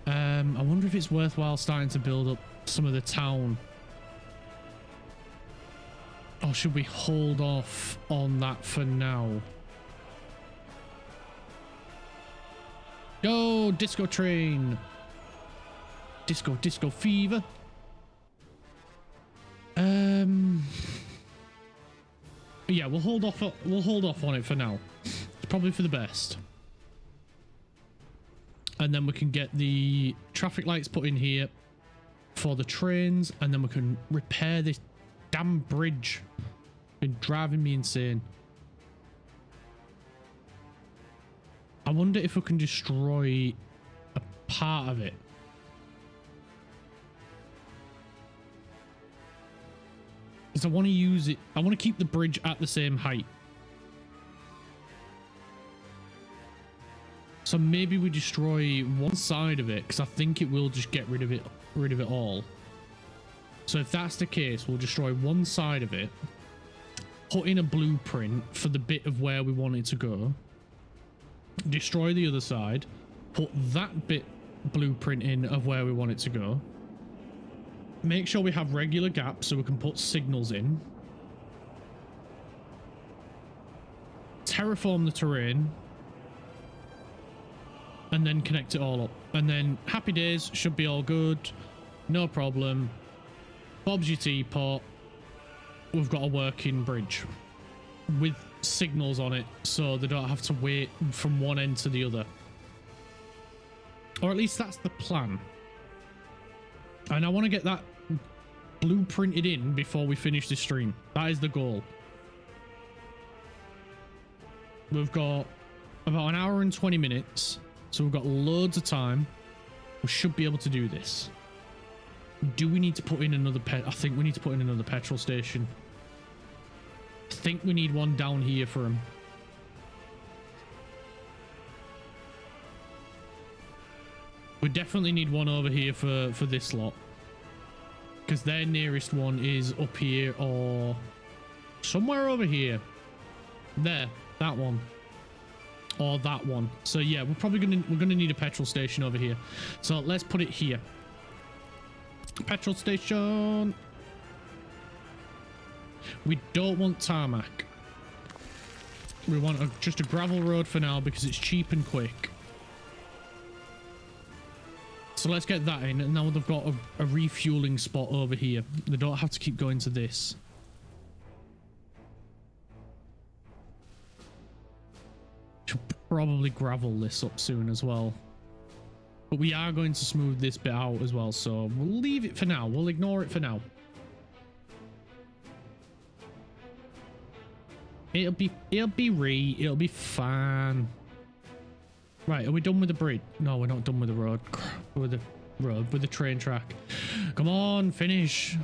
I wonder if it's worthwhile starting to build up some of the town. Or should we hold off on that for now? Go, disco train. Disco fever. Yeah, we'll hold off on it for now. It's probably for the best. And then we can get the traffic lights put in here for the trains, and then we can repair this damn bridge. It's been driving me insane. I wonder if we can destroy a part of it. Because I want to use it. I want to keep the bridge at the same height. So maybe we destroy one side of it, because I think it will just get rid of it all. So if that's the case, we'll destroy one side of it, put in a blueprint for the bit of where we want it to go, destroy the other side, put that bit blueprint in of where we want it to go, make sure we have regular gaps so we can put signals in, terraform the terrain, and then connect it all up. And then happy days, should be all good, no problem. Bob's your teapot. We've got a working bridge with signals on it, so they don't have to wait from one end to the other. Or at least that's the plan. And I want to get that blueprinted in before we finish this stream. That is the goal. We've got about an hour and 20 minutes, so we've got loads of time. We should be able to do this. Do we need to put in another I think we need to put in another petrol station. I think we need one down here for him. We definitely need one over here for this lot, because their nearest one is up here or somewhere over here. There, that one. Or that one. So yeah, we're gonna need a petrol station over here. So let's put it here. Petrol station. We don't want tarmac. We want just a gravel road for now because it's cheap and quick. So let's get that in, and now they've got a refueling spot over here. They don't have to keep going to this. Should probably gravel this up soon as well. But we are going to smooth this bit out as well, so we'll leave it for now. We'll ignore it for now. It'll be fine. Right, are we done with the bridge? No, we're not done with the road. With the train track. Come on, finish.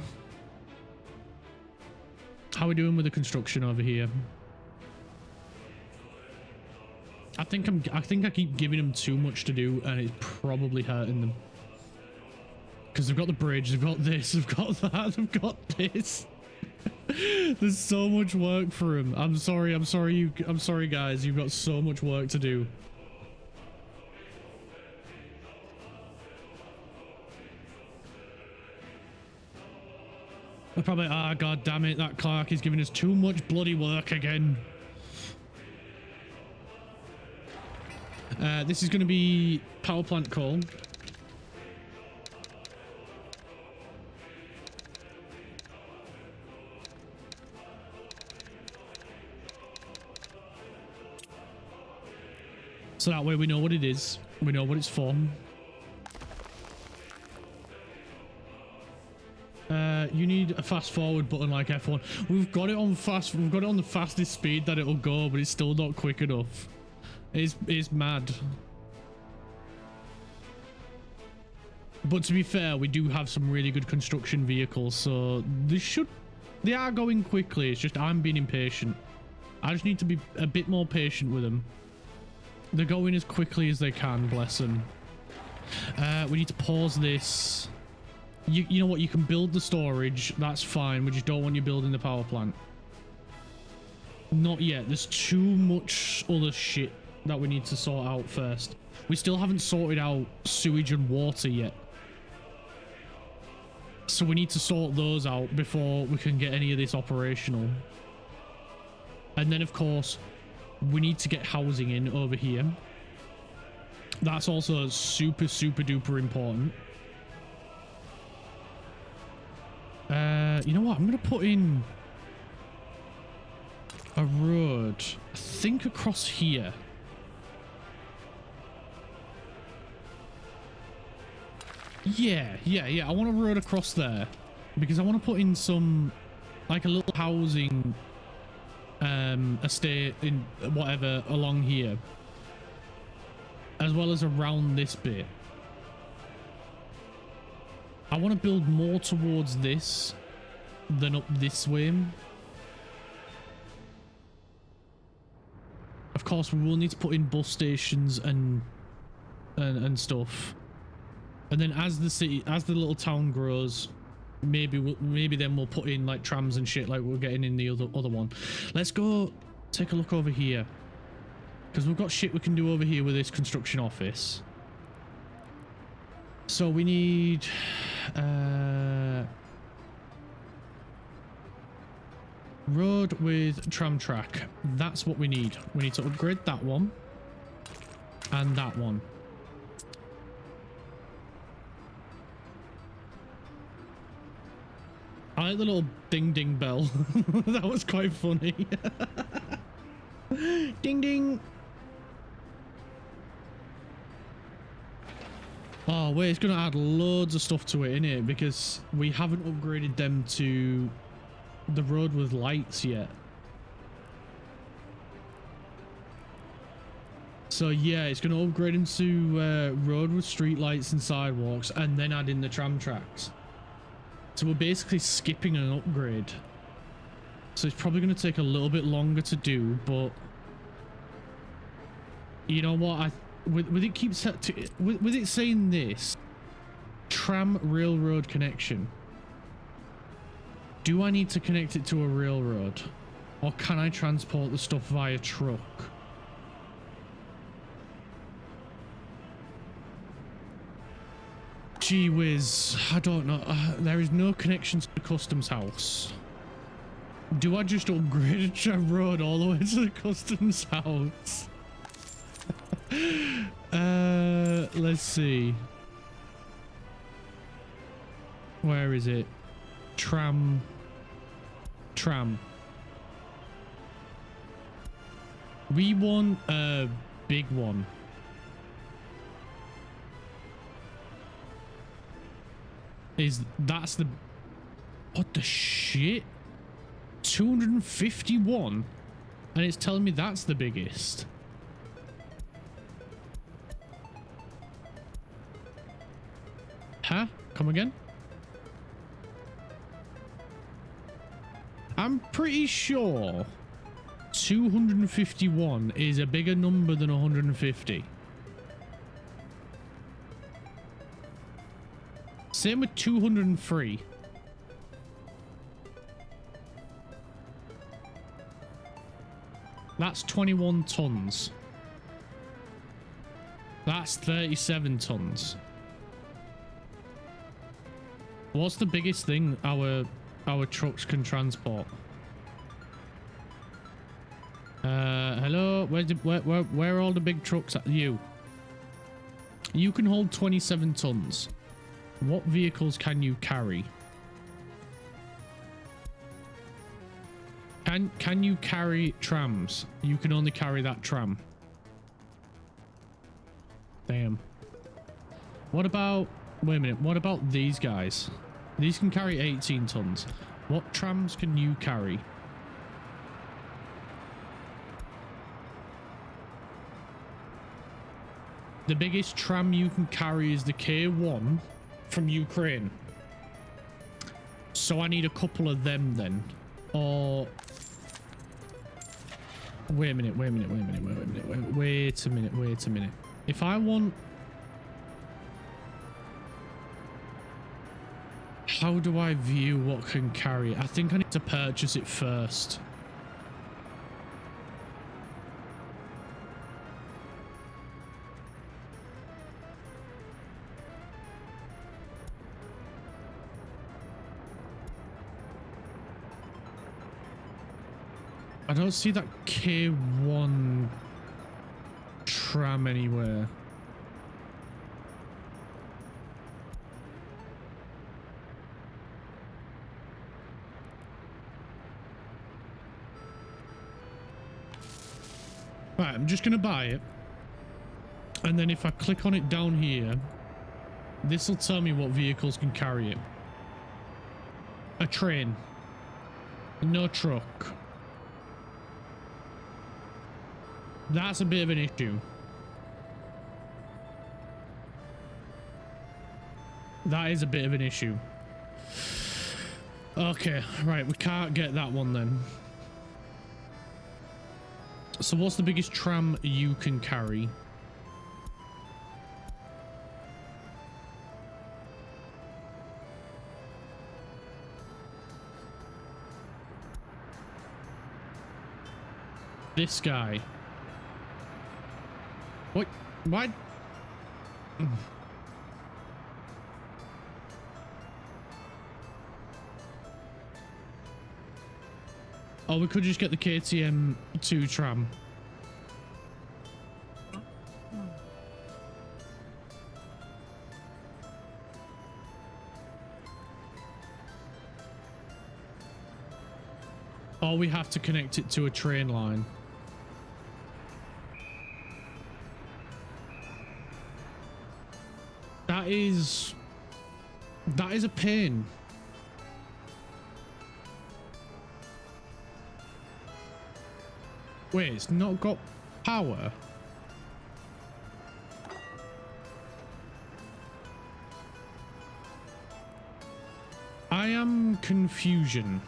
How are we doing with the construction over here? I think I keep giving them too much to do, and it's probably hurting them. Because they've got the bridge, they've got this, they've got that, they've got this. There's so much work for them. I'm sorry guys, you've got so much work to do. They're probably, god damn it, that Clark is giving us too much bloody work again. This is going to be power plant coal. So that way we know what it is. We know what it's for. You need a fast forward button like F1. We've got it on fast. We've got it on the fastest speed that it'll go, but it's still not quick enough. It's mad. But to be fair, we do have some really good construction vehicles, so they are going quickly. It's just I'm being impatient. I just need to be a bit more patient with them. They're going as quickly as they can, bless them. We need to pause this. You know what? You can build the storage. That's fine. We just don't want you building the power plant. Not yet. There's too much other shit that we need to sort out first. We still haven't sorted out sewage and water yet. So we need to sort those out before we can get any of this operational. And then, of course, we need to get housing in over here. That's also super, super duper important. You know what? I'm going to put in a road, I think, across here. Yeah. I want a road across there because I want to put in some, like, a little housing estate in whatever along here, as well as around this bit. I want to build more towards this than up this way. Of course, we will need to put in bus stations and stuff. And then as the little town grows, maybe then we'll put in like trams and shit like we're getting in the other one. Let's go take a look over here, because we've got shit we can do over here with this construction office. So we need road with tram track. That's what we need. We need to upgrade that one and that one. I like the little ding ding bell. That was quite funny. Ding ding. Oh wait, it's gonna add loads of stuff to it, innit? Because we haven't upgraded them to the road with lights yet. So yeah, it's gonna upgrade them to road with street lights and sidewalks, and then add in the tram tracks. So we're basically skipping an upgrade. So it's probably going to take a little bit longer to do, but you know what? With it saying this tram railroad connection, do I need to connect it to a railroad, or can I transport the stuff via truck? Gee whiz, I don't know. There is no connection to the customs house. Do I just upgrade a tram road all the way to the customs house? Let's see. Where is it? Tram. We want a big one. That's the, what the shit? 251, and it's telling me that's the biggest. Huh? Come again? I'm pretty sure 251 is a bigger number than 150. Same with 203. That's 21 tons. That's 37 tons. What's the biggest thing our trucks can transport? Hello? Where are all the big trucks at? You can hold 27 tons. What vehicles can you carry? Can you carry trams? You can only carry that tram. Damn. What about, wait a minute, what about these guys? These can carry 18 tons. What trams can you carry? The biggest tram you can carry is the K1 from Ukraine. So I need a couple of them then. Or Wait a minute, wait a minute, wait a minute, wait a minute, wait a minute, wait a minute. If I want... How do I view what can carry it? I think I need to purchase it first. I don't see that K1 tram anywhere. Right, I'm just gonna buy it. And then if I click on it down here, this will tell me what vehicles can carry it. A train. No truck. That's a bit of an issue. That is a bit of an issue. Okay, right, we can't get that one then. So what's the biggest tram you can carry? This guy. What? Why? Oh, we could just get the KTM 2 tram. Or we have to connect it to a train line. That is a pain. Wait, it's not got power. I am confusion.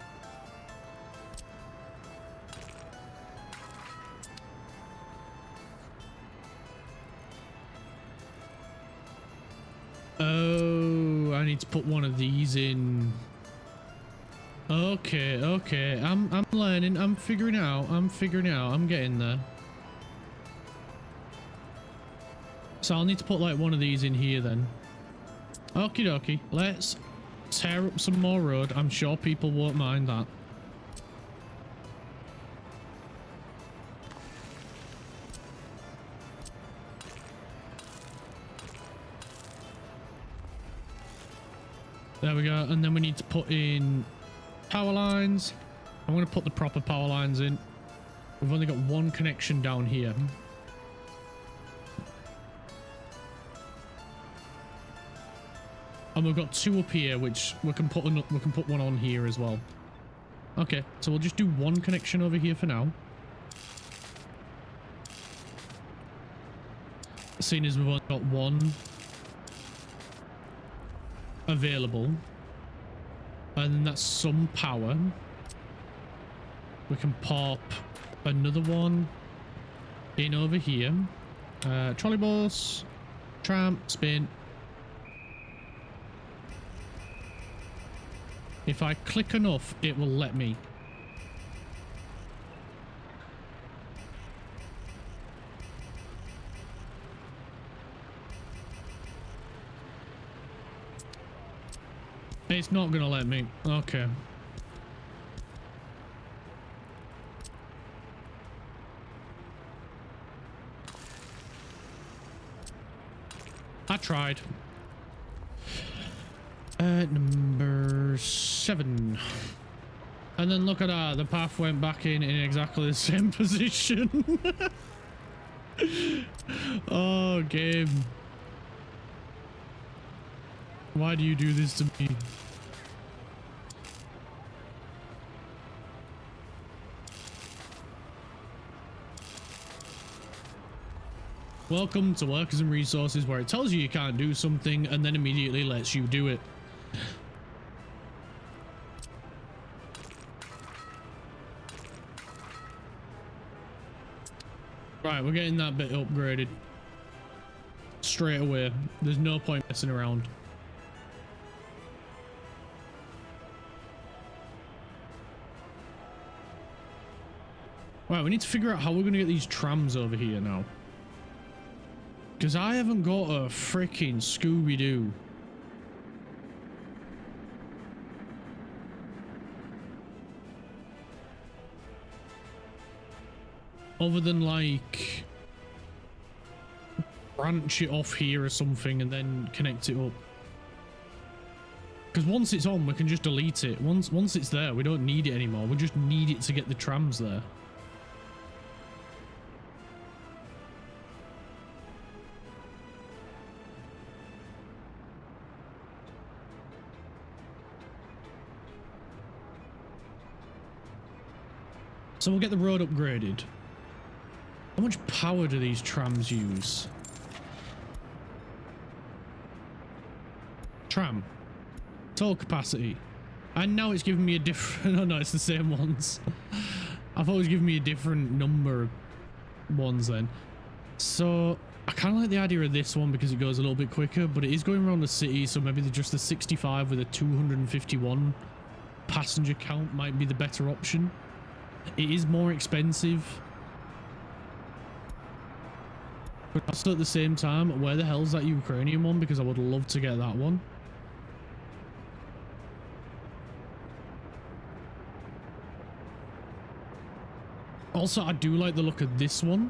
Oh, I need to put one of these in. Okay, okay. I'm learning. I'm figuring out. I'm getting there. So I'll need to put like one of these in here then. Okie dokie. Let's tear up some more road. I'm sure people won't mind that. There we go. And then we need to put in power lines. I'm going to put the proper power lines in. We've only got one connection down here. And we've got 2 up here, which we can put one on here as well. Okay, so we'll just do one connection over here for now. Seeing as we've only got one available, and that's some power. We can pop another one in over here. Trolley bus, tram, spin. If I click enough, it will let me. It's not gonna let me. Okay. I tried. Number 7. And then look at that. The path went back in exactly the same position. Oh, game. Why do you do this to me? Welcome to Workers and Resources, where it tells you can't do something and then immediately lets you do it. Right, we're getting that bit upgraded straight away. There's no point messing around. Right, we need to figure out how we're going to get these trams over here now. Because I haven't got a freaking Scooby-Doo. Other than like branch it off here or something and then connect it up. Because once it's on, we can just delete it. Once it's there, we don't need it anymore. We just need it to get the trams there. So we'll get the road upgraded. How much power do these trams use? Tram. Toll capacity. And now it's giving me a different... Oh no, it's the same ones. I thought it was giving me a different number of ones then. So I kind of like the idea of this one because it goes a little bit quicker, but it is going around the city, so maybe just the 65 with a 251 passenger count might be the better option. It is more expensive. But also at the same time, where the hell's that Ukrainian one? Because I would love to get that one. Also, I do like the look of this one.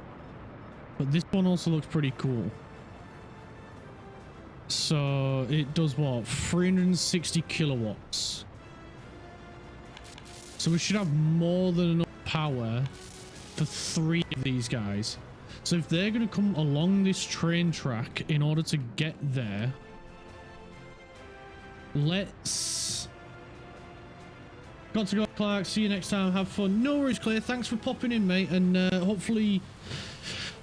But this one also looks pretty cool. So it does what? 360 kilowatts. So we should have more than enough power for 3 of these guys. So if they're going to come along this train track in order to get there, let's... Got to go, Clark. See you next time. Have fun. No worries, Clay. Thanks for popping in, mate. And hopefully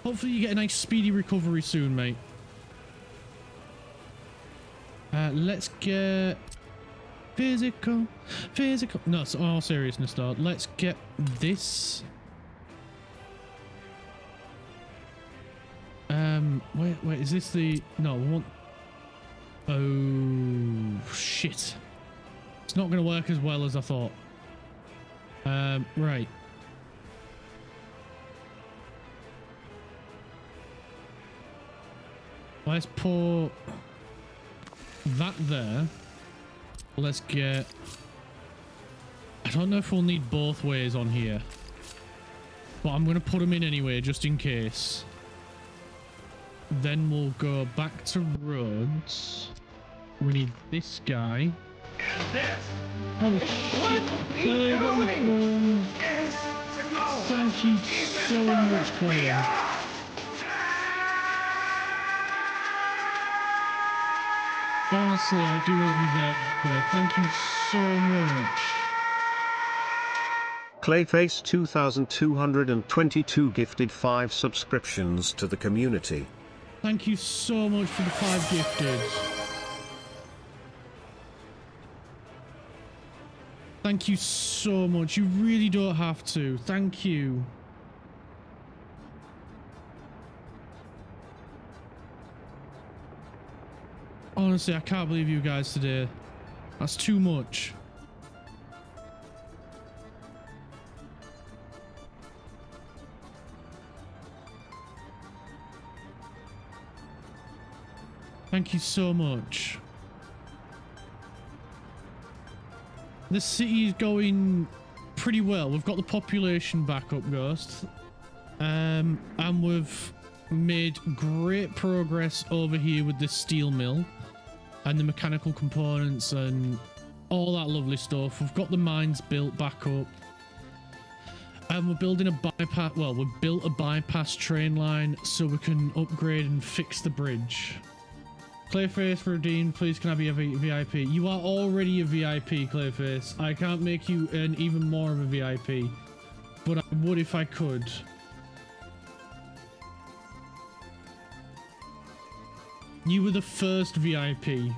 you get a nice speedy recovery soon, mate. Let's get... Physical. No, so all seriousness though. Let's get this. Wait, is this the... No, we want... Oh, shit. It's not going to work as well as I thought. Right. Let's put that there. Let's get... I don't know if we'll need both ways on here. But I'm going to put them in anyway, just in case. Then we'll go back to roads. We need this guy. Oh, shit. Thank you so much, player. Honestly, I do love you there, Claire. Thank you so much. Clayface 2222 gifted 5 subscriptions to the community. Thank you so much for the 5 gifted. Thank you so much. You really don't have to. Thank you. Honestly, I can't believe you guys today. That's too much. Thank you so much. The city is going pretty well. We've got the population back up, Ghost. And we've made great progress over here with the steel mill and the mechanical components and all that lovely stuff. We've got the mines built back up. And we're building a bypass. Well, we've built a bypass train line so we can upgrade and fix the bridge. Clayface Redeem, please can I be a VIP? You are already a VIP, Clayface. I can't make you an even more of a VIP, but I would if I could. You were the first VIP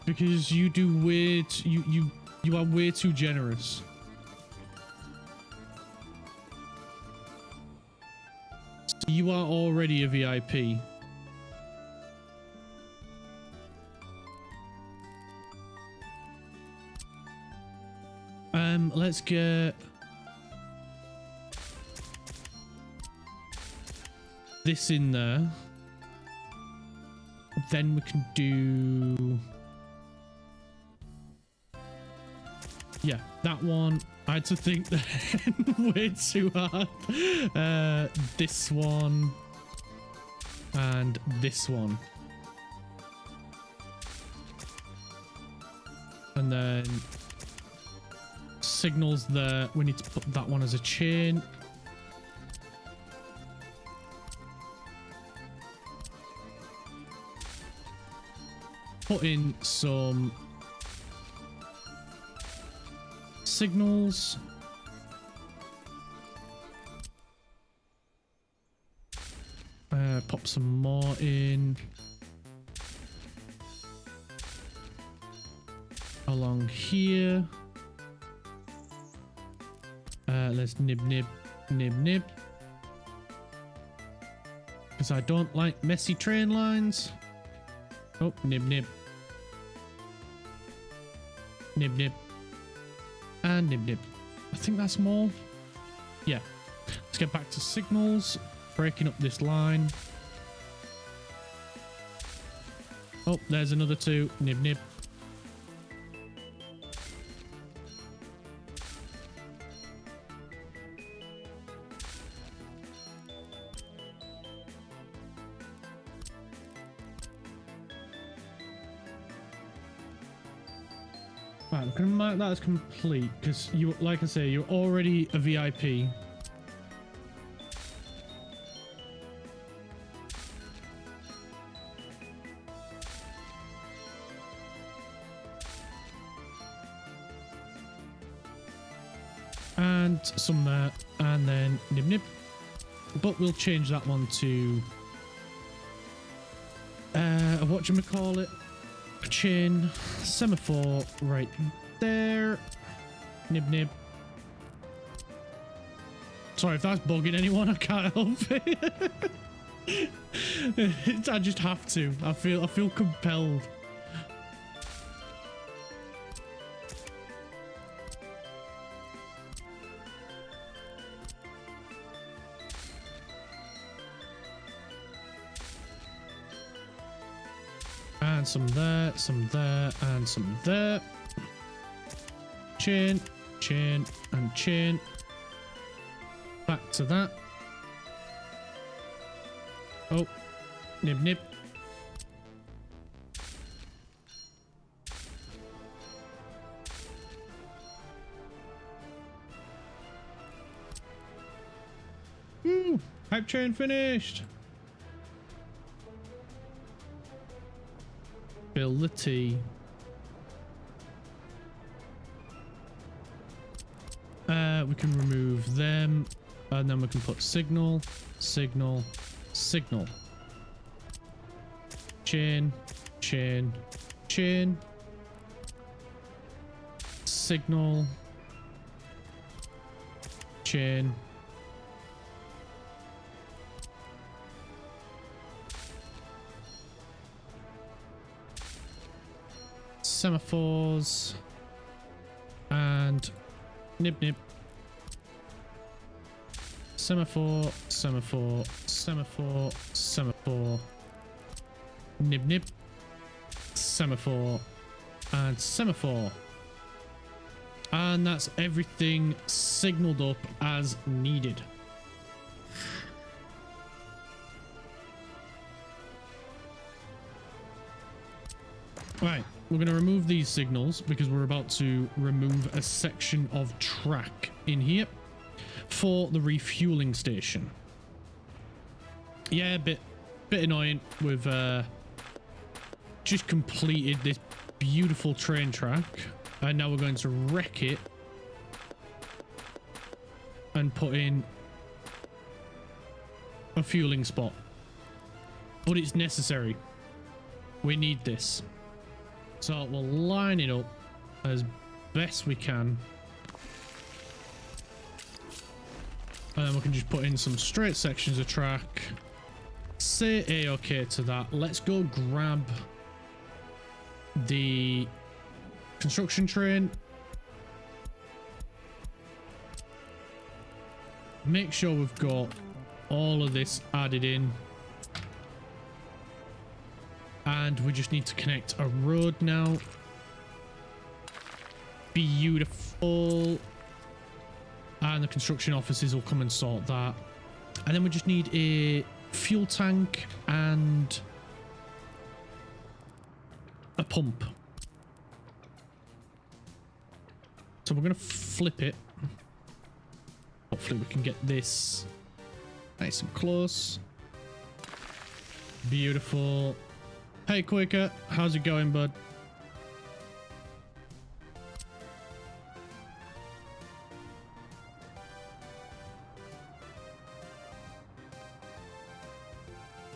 because you do way you are way too generous. You are already a VIP. Let's get this in there. Then we can do, yeah, that one. I had to think way too hard. This one and this one, and then signals there. We need to put that one as a chain. Put in some signals. Pop some more in. Along here. Let's nib. Because I don't like messy train lines. Oh, nib. And nib. I think that's more. Yeah. Let's get back to signals. Breaking up this line. Oh, there's another two. Nib. Right, I'm gonna mark that as complete because you, like I say, you're already a VIP. And some there, and then nib. But we'll change that one to whatchamacallit, a chain semaphore right there. Nib. Sorry if that's bugging anyone, I can't help it. I just have to. I feel compelled. And some there, and some there. Chain, and chain. Back to that. Oh, nib. Hype chain finished. Build the T. We can remove them, and then we can put signal. Chain. Signal. Chain. Semaphores and nib. Semaphore, nib, semaphore, and semaphore. And that's everything signaled up as needed. Right, we're going to remove these signals because we're about to remove a section of track in here for the refueling station. Yeah, bit annoying. We've just completed this beautiful train track, and now we're going to wreck it and put in a fueling spot. But it's necessary. We need this. So we'll line it up as best we can. And then we can just put in some straight sections of track. Say A-OK to that. Let's go grab the construction train. Make sure we've got all of this added in. And we just need to connect a road now. Beautiful. And the construction offices will come and sort that. And then we just need a fuel tank and a pump. So we're going to flip it. Hopefully we can get this nice and close. Beautiful. Hey Quaker, how's it going, bud?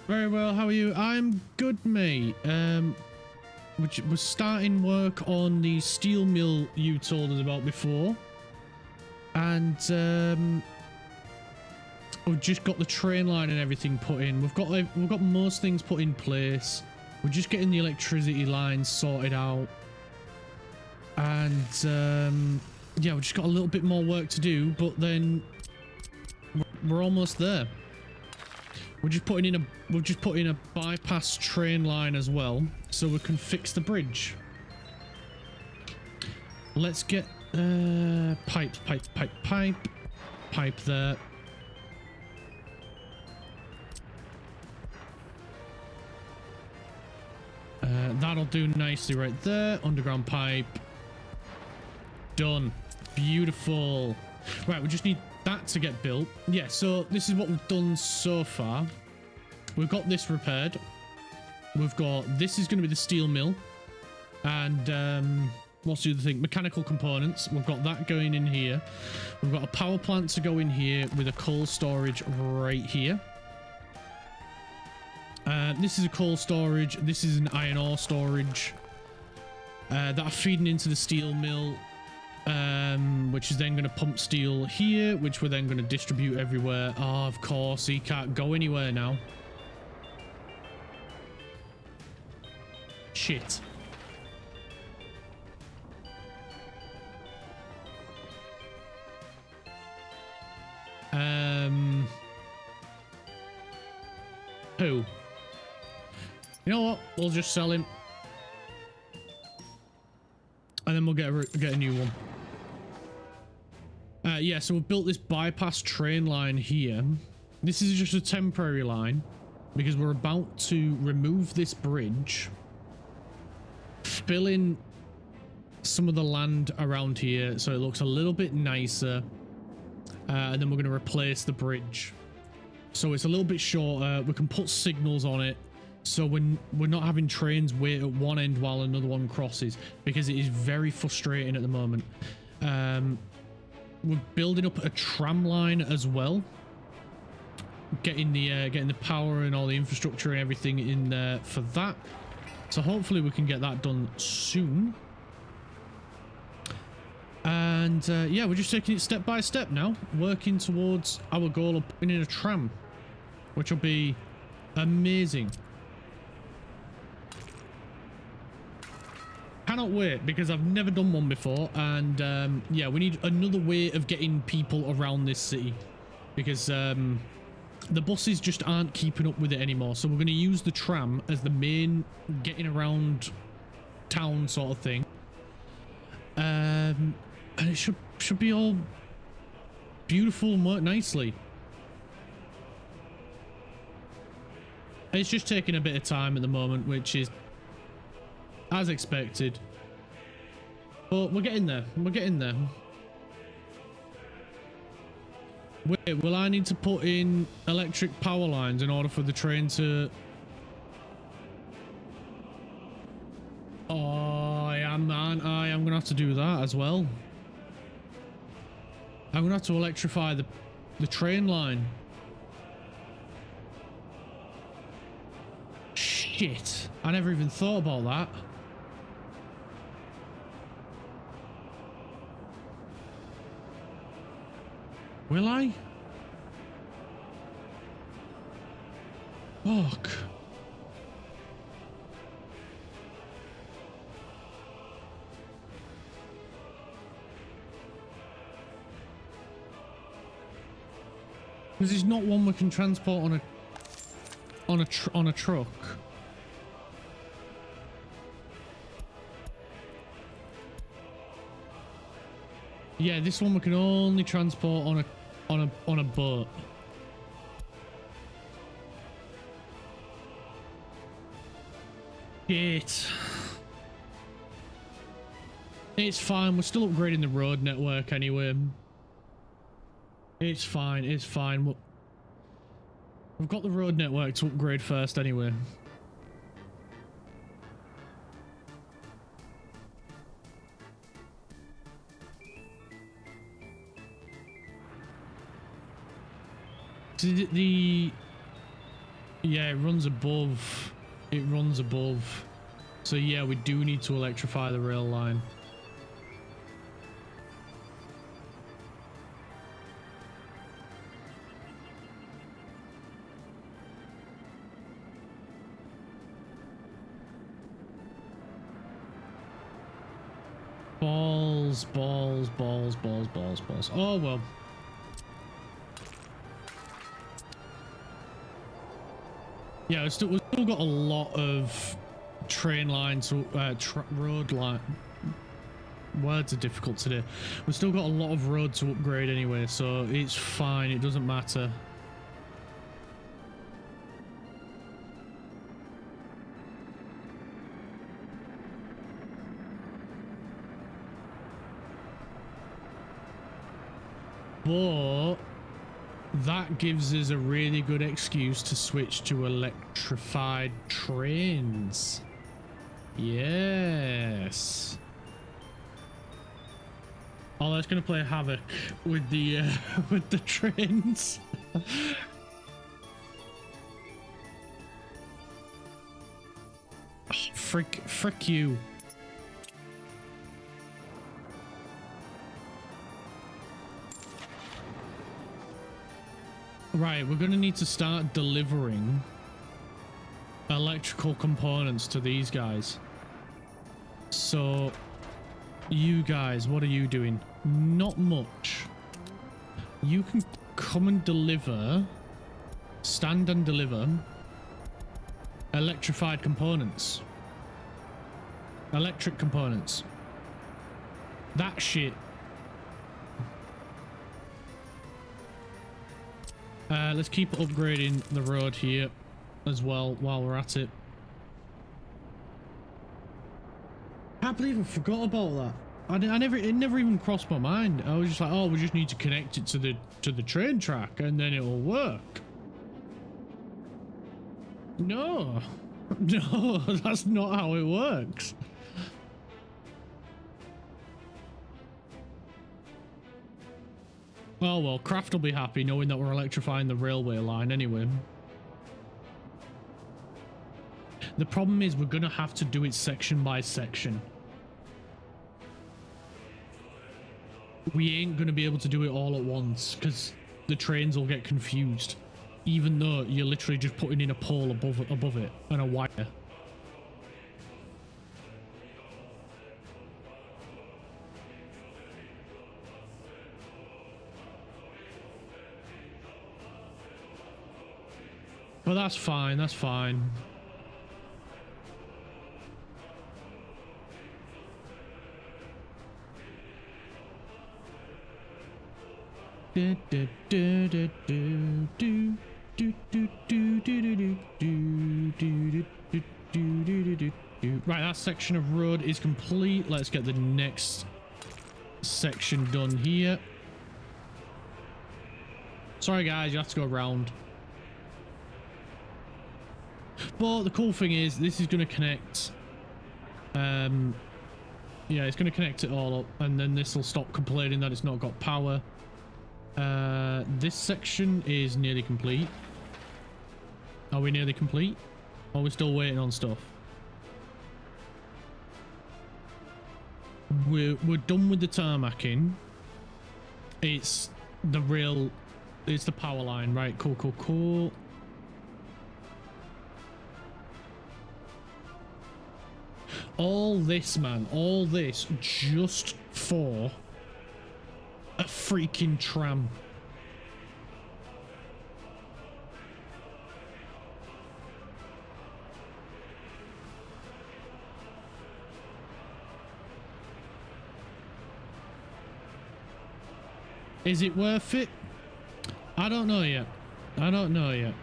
Very well, how are you? I'm good, mate. Which was starting work on the steel mill you told us about before. And we've just got the train line and everything put in. We've got most things put in place. We're just getting the electricity lines sorted out. And yeah, we've just got a little bit more work to do, but then we're almost there. We're just putting in a bypass train line as well, so we can fix the bridge. Let's get pipe there. That'll do nicely right there. Underground pipe. Done. Beautiful. Right, we just need that to get built. Yeah, so this is what we've done so far. We've got this repaired. We've got, this is going to be the steel mill. And what's the other thing? Mechanical components. We've got that going in here. We've got a power plant to go in here with a coal storage right here. This is a coal storage. This is an iron ore storage. That are feeding into the steel mill. Which is then going to pump steel here, which we're then going to distribute everywhere. Oh, of course, he can't go anywhere now. Shit. Who? You know what? We'll just sell him. And then we'll get a new one. Yeah, so we've built this bypass train line here. This is just a temporary line because we're about to remove this bridge, fill in some of the land around here so it looks a little bit nicer, and then we're going to replace the bridge. So it's a little bit shorter. We can put signals on it. So when we're not having trains wait at one end while another one crosses, because it is very frustrating at the moment. We're building up a tram line as well, getting the power and all the infrastructure and everything in there for that. So hopefully we can get that done soon. And yeah, we're just taking it step by step now, working towards our goal of putting in a tram, which will be amazing. Cannot wait, because I've never done one before, and yeah, we need another way of getting people around this city, because the buses just aren't keeping up with it anymore. So we're going to use the tram as the main getting around town sort of thing, and it should be all beautiful and work nicely. It's just taking a bit of time at the moment, which is as expected, but we're getting there. We're getting there. Wait, will I need to put in electric power lines in order for the train to... Oh, I am, man. I am gonna have to do that as well. I'm gonna have to electrify the train line. Shit, I never even thought about that. Will I? Fuck. Because it's not one we can transport on a truck. Yeah, this one we can only transport on a boat. Shit. It's fine. We're still upgrading the road network anyway. It's fine. It's fine. We've got the road network to upgrade first anyway. Yeah, it runs above. It runs above. So yeah, we do need to electrify the rail line. Balls, balls, balls, balls, balls, balls. Oh well. Yeah, we've still got a lot of train lines, road line. Words are difficult today. We've still got a lot of road to upgrade anyway, so it's fine. It doesn't matter. But that gives us a really good excuse to switch to electrified trains. Yes. Oh, that's gonna play havoc with the with the trains. Frick you. Right, we're going to need to start delivering electrical components to these guys. So, you guys, what are you doing? Not much. You can come and deliver, stand and deliver electrified components. Electric components. That shit. Let's keep upgrading the road here as well while we're at it. Can't believe I forgot about that. It never even crossed my mind. I was just like, oh, we just need to connect it to the train track and then it'll work. No, no, that's not how it works. Oh well, Kraft will be happy knowing that we're electrifying the railway line anyway. The problem is we're gonna have to do it section by section. We ain't gonna be able to do it all at once because the trains will get confused, even though you're literally just putting in a pole above it and a wire. But that's fine, that's fine. Right, that section of road is complete. Let's get the next section done here. Sorry guys, you have to go around. But the cool thing is this is going to connect, yeah, it's going to connect it all up, and then this will stop complaining that it's not got power. This section is nearly complete. Are we nearly complete? Or are we still waiting on stuff? We're done with the tarmacking. It's the power line, right? Cool. All this, man, all this just for a freaking tram. Is it worth it? I don't know yet. I don't know yet.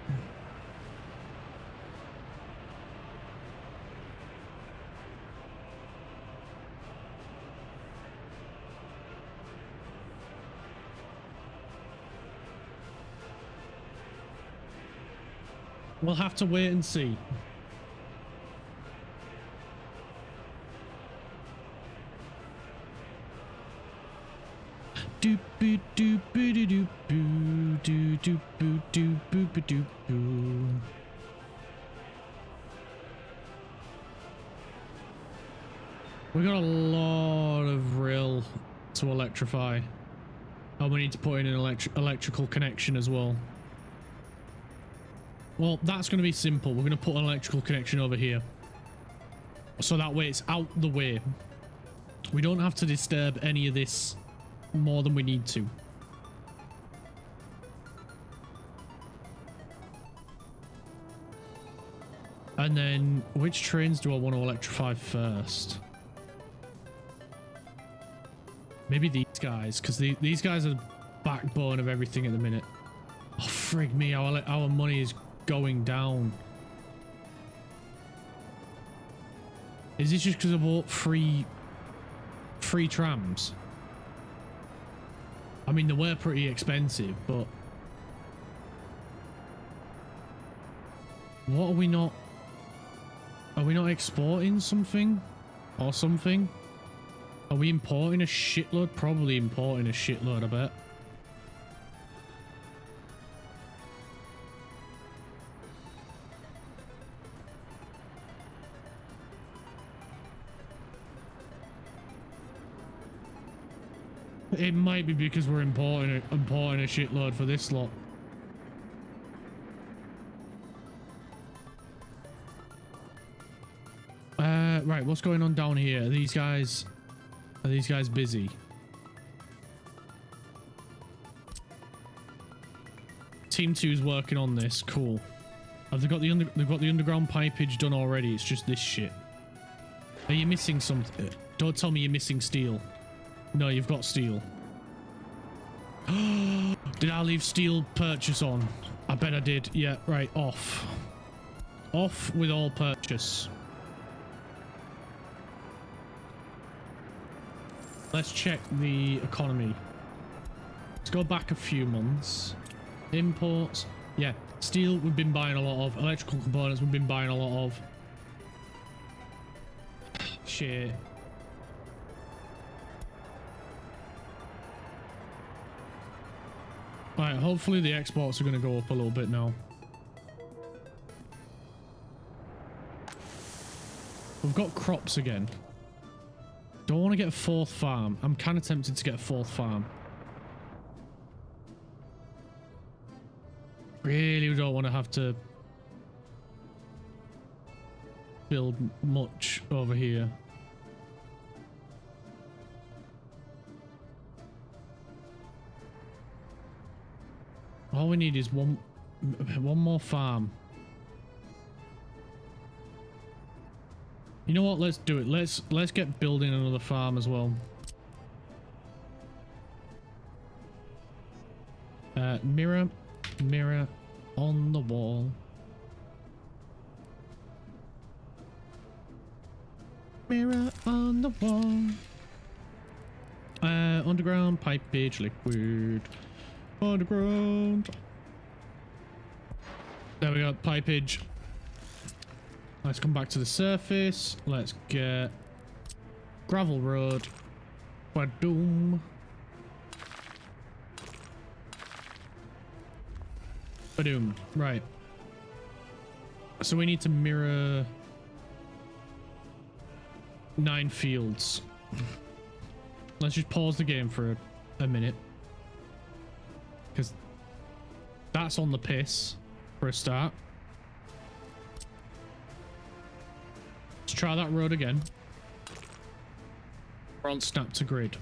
We'll have to wait and see. Doop boo doop boo doo doop boo doo doop boo doop boo boo doop boo. We got a lot of rail to electrify. Oh, we need to put in an electrical connection as well. Well, that's going to be simple. We're going to put an electrical connection over here. So that way it's out the way. We don't have to disturb any of this more than we need to. And then, which trains do I want to electrify first? Maybe these guys, because these guys are the backbone of everything at the minute. Oh, frig me, our money is going down. Is this just because I bought free trams? I mean, they were pretty expensive, but what are we not exporting something or something? Are we importing a shitload? Probably importing a shitload, I bet. It might be because we're importing a shitload for this lot. Right, what's going on down here? Are these guys busy? Team 2's working on this. Cool. Have they got the underground pipage done already? It's just this shit. Are you missing something? Don't tell me you're missing steel. No, you've got steel. Did I leave steel purchase on? I bet I did. Yeah, right. Off. Off with all purchase. Let's check the economy. Let's go back a few months. Imports. Yeah, steel we've been buying a lot of. Electrical components we've been buying a lot of. Shit. Alright, hopefully the exports are going to go up a little bit now. We've got crops again. Don't want to get a fourth farm. I'm kind of tempted to get a fourth farm. Really don't want to have to build much over here. All we need is one more farm. You know what? Let's do it. Let's get building another farm as well. Mirror on the wall. Mirror on the wall. Underground pipage liquid. Underground. There we go. Pipage. Let's come back to the surface. Let's get gravel road. Badoom. Badoom. Right. So we need to mirror 9 fields. Let's just pause the game for a minute. Because that's on the piss for a start. Let's try that road again. We're on snap to grid.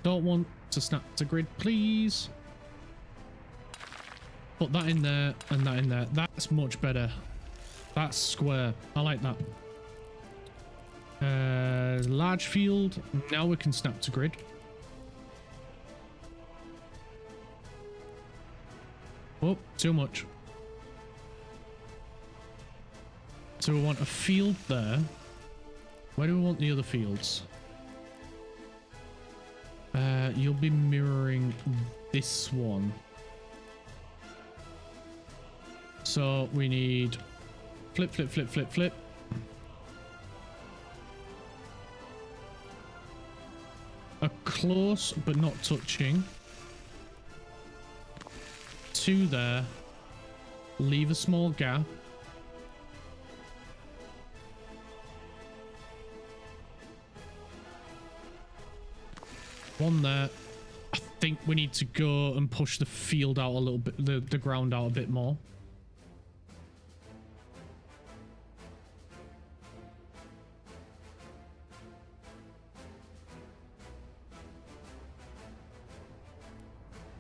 Don't want to snap to grid, please. Put that in there and that in there. That's much better. That's square. I like that. Large field. Now we can snap to grid. Oh, too much. So we want a field there. Where do we want the other fields? You'll be mirroring this one. So we need flip, flip, flip, flip, flip. A close but not touching. 2 there. Leave a small gap. One there. I think we need to go and push the field out a little bit, the ground out a bit more.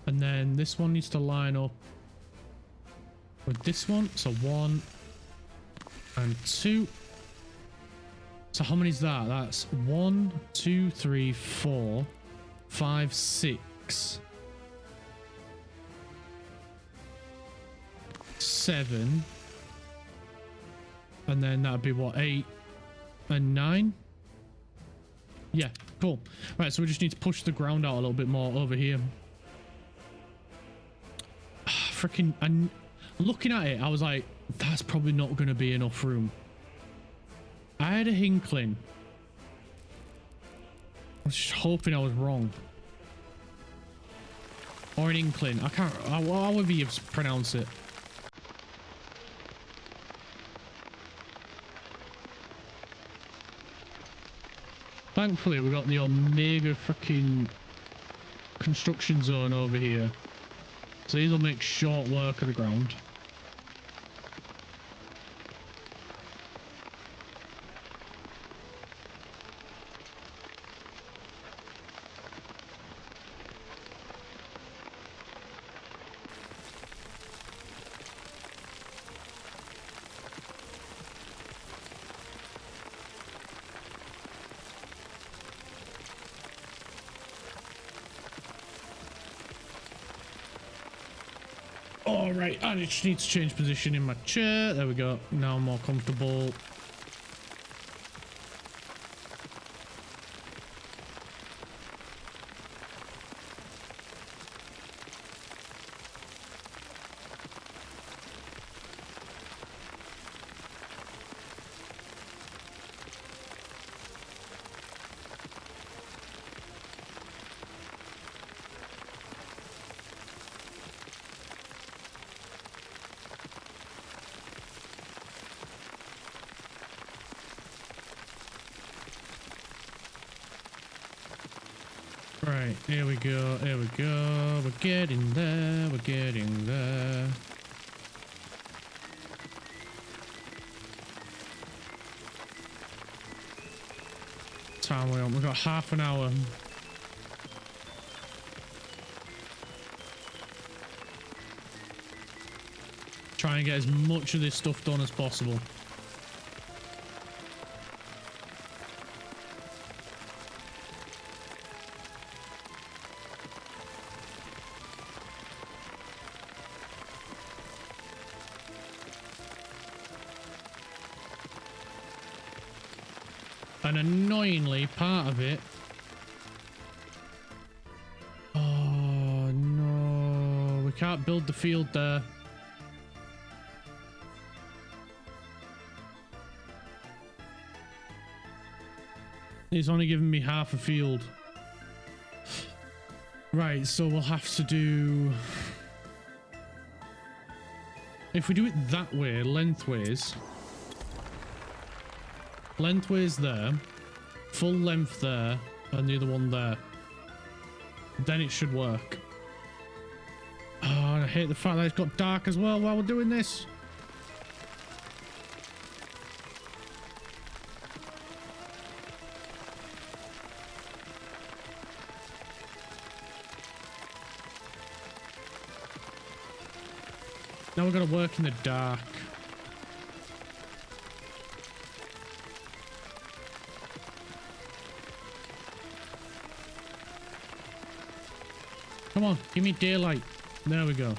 And then this one needs to line up with this one. So 1 and 2. So how many is that? That's 1, 2, 3, 4, 5, 6, 7. And then that'd be what, 8 and 9? Yeah, cool. Right, so we just need to push the ground out a little bit more over here. Freaking, and looking at it, I was like, that's probably not going to be enough room. I had a inkling. I was just hoping I was wrong. Or an inkling. I can't, however you pronounce it. Thankfully, we got the Omega freaking construction zone over here. So these will make short work of the ground. All right, I just need to change position in my chair. There we go. Now I'm more comfortable. Right, here we go, here we go. We're getting there, we're getting there. Time we on? We've got half an hour. Try and get as much of this stuff done as possible. And annoyingly, part of it... Oh, no. We can't build the field there. It's only giving me half a field. Right, so we'll have to do... If we do it that way, lengthways... Lengthways there, full length there, and the other one there. Then it should work. Oh, I hate the fact that it's got dark as well while we're doing this. Now we've got to work in the dark. Come on, give me daylight. There we go.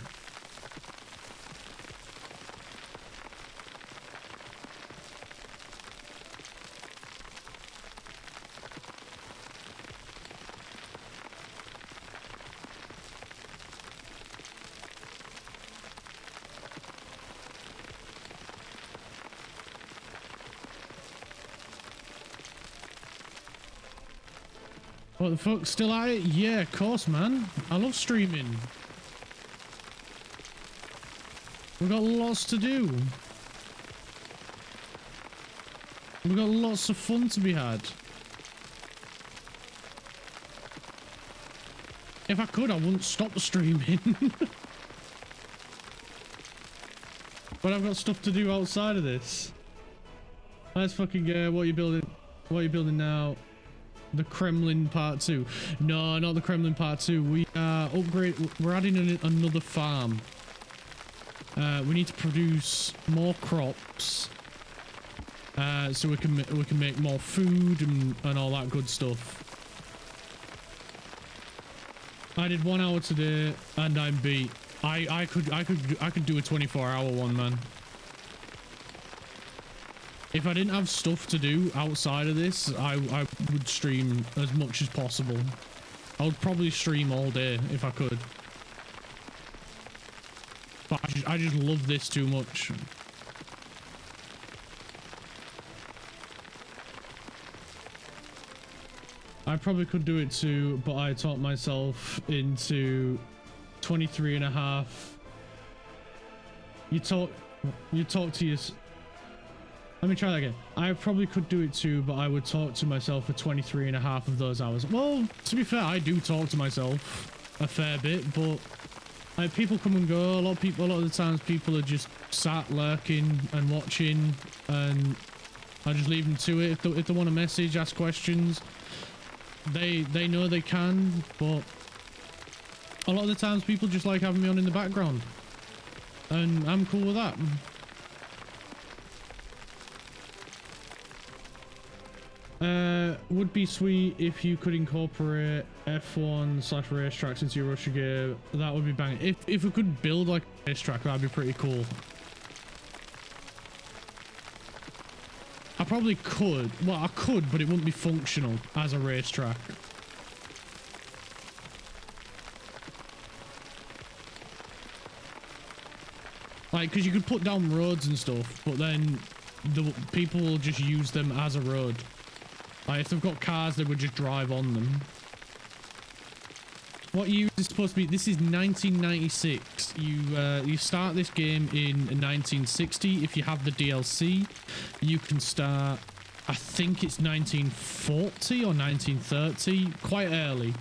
What the fuck? Still at it? Yeah, of course, man. I love streaming. We've got lots to do. We've got lots of fun to be had. If I could, I wouldn't stop streaming. But I've got stuff to do outside of this. Let's fucking go. What are you building? What are you building now? The Kremlin Part 2. No, not the Kremlin Part 2. We we're adding another farm. We need to produce more crops. So we can make more food and all that good stuff. I did 1 hour today and I'm beat. I could do a 24-hour one, man. If I didn't have stuff to do outside of this, I would stream as much as possible. I would probably stream all day if I could. But I just love this too much. I probably could do it too, but I talked myself into 23 and a half. You talk to your... Let me try that again. I probably could do it too, but I would talk to myself for 23 and a half of those hours. Well, to be fair, I do talk to myself a fair bit, but like, people come and go. A lot of the times people are just sat lurking and watching, and I just leave them to it. If they want to message, ask questions, they know they can, but a lot of the times people just like having me on in the background, and I'm cool with that. Would be sweet if you could incorporate F1/racetracks into your Russia game. That would be banging. If we could build like a racetrack, that'd be pretty cool. I probably could. Well, I could, but it wouldn't be functional as a racetrack. Like, because you could put down roads and stuff, but then the people will just use them as a road. Like, if they've got cars, they would just drive on them. What year is supposed to be? This is 1996. You start this game in 1960. If you have the DLC, you can start, I think it's 1940 or 1930, quite early.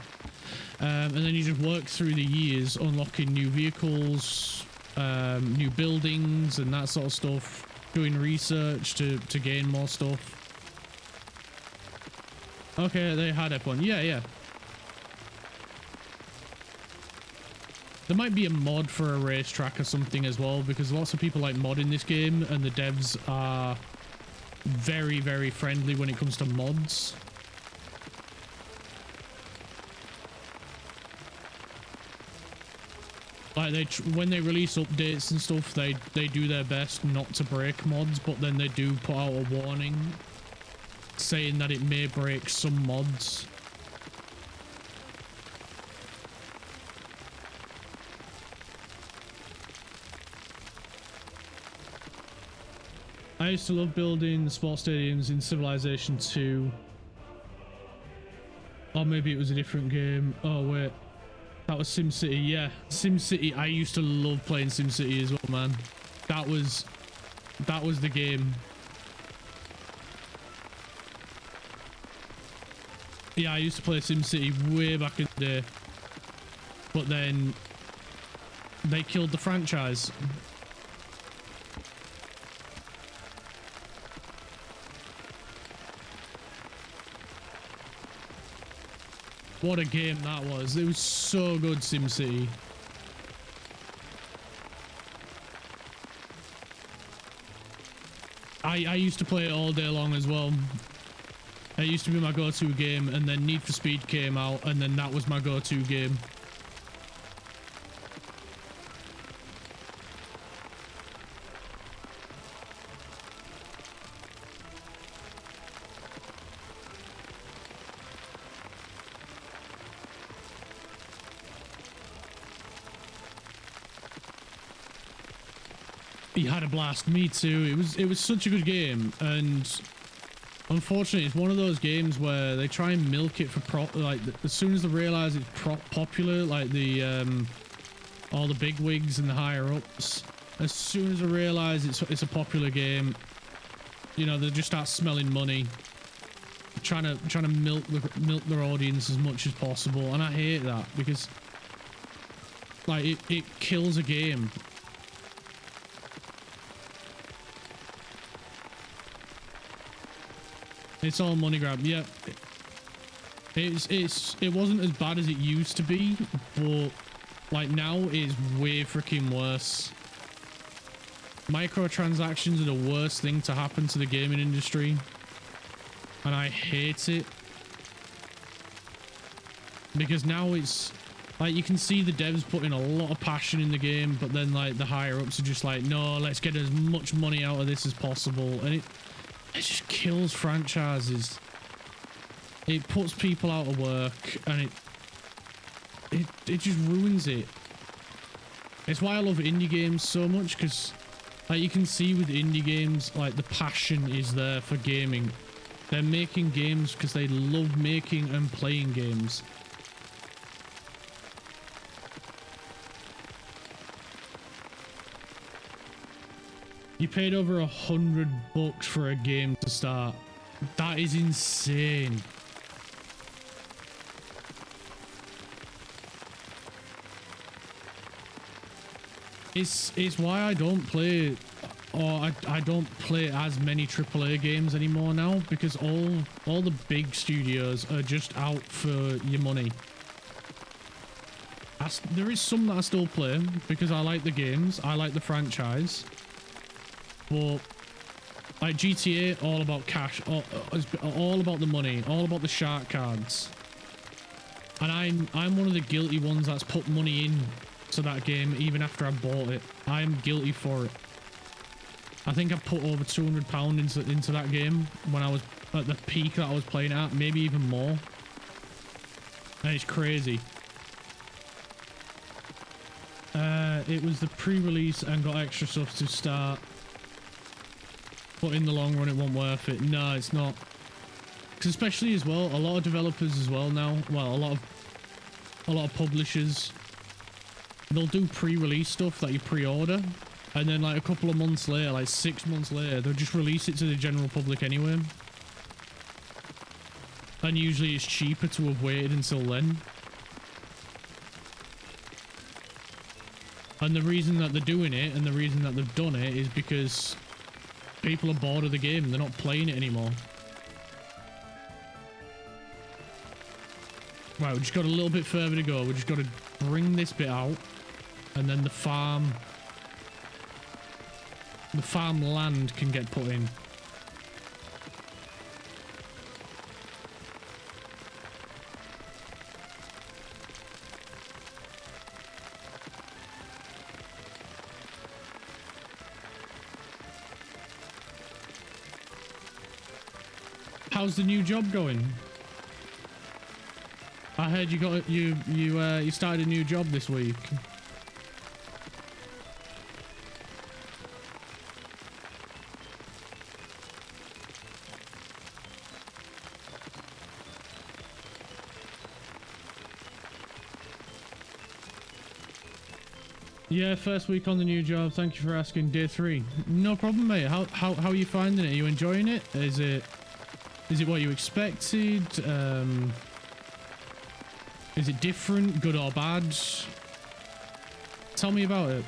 And then you just work through the years, unlocking new vehicles, new buildings and that sort of stuff, doing research to gain more stuff. Okay, they had F1. Yeah. There might be a mod for a racetrack or something as well, because lots of people like modding this game, and the devs are very, very friendly when it comes to mods. Like, when they release updates and stuff, they do their best not to break mods, but then they do put out a warning saying that it may break some mods. I used to love building sports stadiums in Civilization 2. Or maybe it was a different game. Oh wait, that was SimCity. Yeah, SimCity. I used to love playing SimCity as well, man. That was the game. Yeah, I used to play SimCity way back in the day, but then they killed the franchise. What a game that was. It was so good, SimCity. I used to play it all day long as well. It used to be my go-to game, and then Need for Speed came out, and then that was my go-to game. He had a blast. Me too. It was such a good game, and unfortunately, it's one of those games where they try and milk it for like as soon as they realize it's popular, like the all the big wigs and the higher ups. As soon as they realize it's a popular game, you know, they just start smelling money, trying to milk their audience as much as possible, and I hate that because like it kills a game. It's all money grab. Yep. It wasn't as bad as it used to be, but like now it's way freaking worse. Microtransactions are the worst thing to happen to the gaming industry, and I hate it because now it's like you can see the devs putting a lot of passion in the game, but then like the higher ups are just like, no, let's get as much money out of this as possible, and it just kills franchises. It puts people out of work, and it just ruins it. It's why I love indie games so much, because like you can see with indie games, like the passion is there for gaming. They're making games because they love making and playing games. You paid over $100 for a game to start. That is insane. It's why I don't play, or I don't play as many AAA games anymore now, because all the big studios are just out for your money. There is some that I still play because I like the games, I like the franchise. But like GTA, all about cash, all about the money, all about the shark cards. And I'm one of the guilty ones that's put money in to that game even after I bought it. I'm guilty for it. I think I put over £200 into that game when I was at the peak that I was playing at, maybe even more. And it's crazy. It was the pre-release and got extra stuff to start. But in the long run, it won't worth it. No, it's not. Because especially as well, a lot of developers as well now. Well, a lot of publishers. They'll do pre-release stuff that you pre-order, and then like a couple of months later, like 6 months later, they'll just release it to the general public anyway. And usually it's cheaper to have waited until then. And the reason that they're doing it, and the reason that they've done it, is because people are bored of the game. They're not playing it anymore. Right, we just got a little bit further to go. We just got to bring this bit out, and then the farmland can get put in. How's the new job going? I heard you started a new job this week. Yeah, first week on the new job. Thank you for asking. Day 3. No problem, mate. How are you finding it? Are you enjoying it? Is it what you expected? Is it different, good or bad? Tell me about it.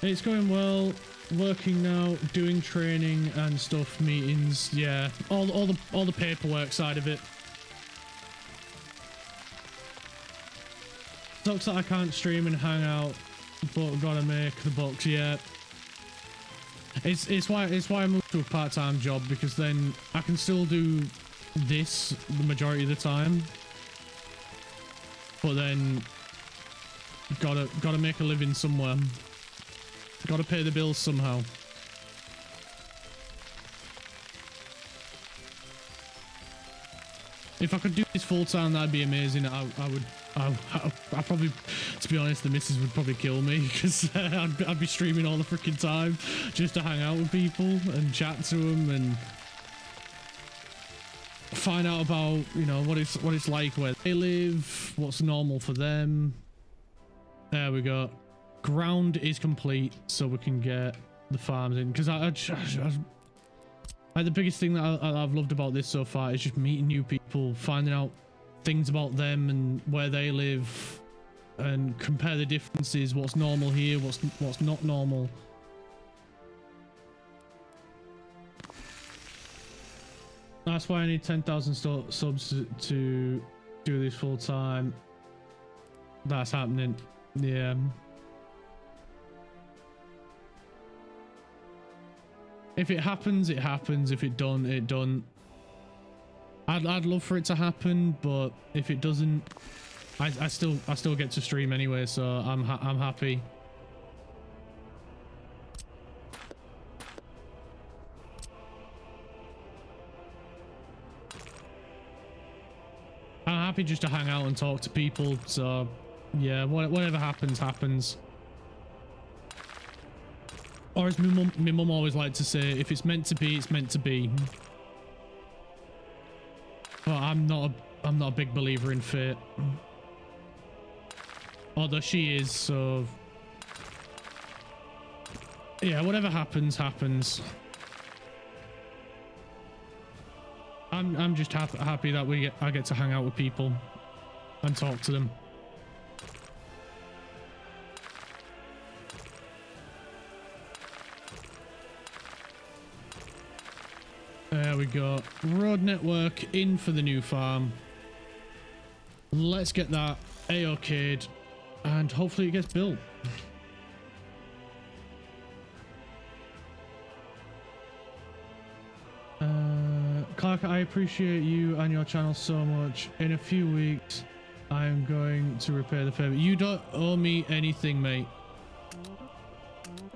It's going well. Working now, doing training and stuff, meetings. Yeah, all the paperwork side of it. Sucks that I can't stream and hang out, but gotta make the bucks. Yeah. It's why I moved to a part-time job, because then I can still do this the majority of the time, but then gotta make a living somewhere. Gotta pay the bills somehow. If I could do this full time, that'd be amazing. I probably, to be honest, the missus would probably kill me, because I'd be streaming all the freaking time just to hang out with people and chat to them and find out about, you know, what it's like where they live, what's normal for them. There we go. Ground is complete, so we can get the farms in, because the biggest thing that I've loved about this so far is just meeting new people, finding out things about them and where they live, and compare the differences, what's normal here, what's not normal. That's why I need 10,000 subs to do this full time. That's happening. Yeah. If it happens, it happens. If it don't, it don't. I'd love for it to happen, but if it doesn't, I still get to stream anyway, so I'm happy. I'm happy just to hang out and talk to people, so yeah, whatever happens, happens. Or as my mum always liked to say, if it's meant to be, it's meant to be. But I'm not a big believer in fate. Although she is, so yeah, whatever happens, happens. I'm just happy that I get to hang out with people and talk to them. There we go. Road network in for the new farm. Let's get that A-okayed and hopefully it gets built. Clark, I appreciate you and your channel so much. In a few weeks, I am going to repay the favor. You don't owe me anything, mate.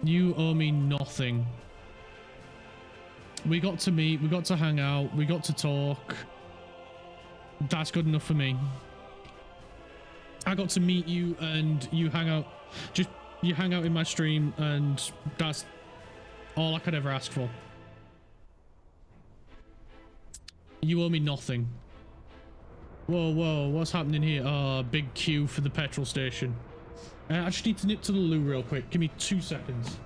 You owe me nothing. We got to meet, we got to hang out, we got to talk. That's good enough for me. I got to meet you and you hang out, you hang out in my stream, and that's all I could ever ask for. You owe me nothing. Whoa, what's happening here? Oh, big queue for the petrol station. I just need to nip to the loo real quick. Give me 2 seconds.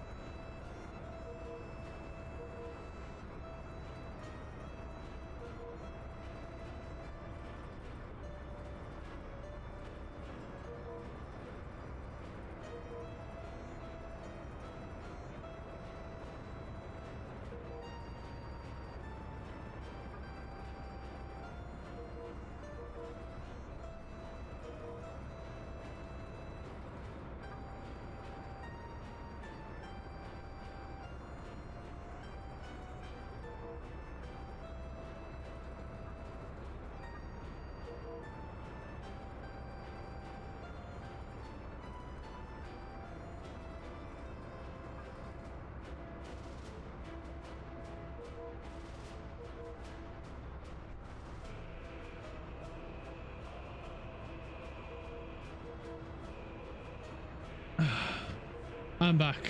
I'm back.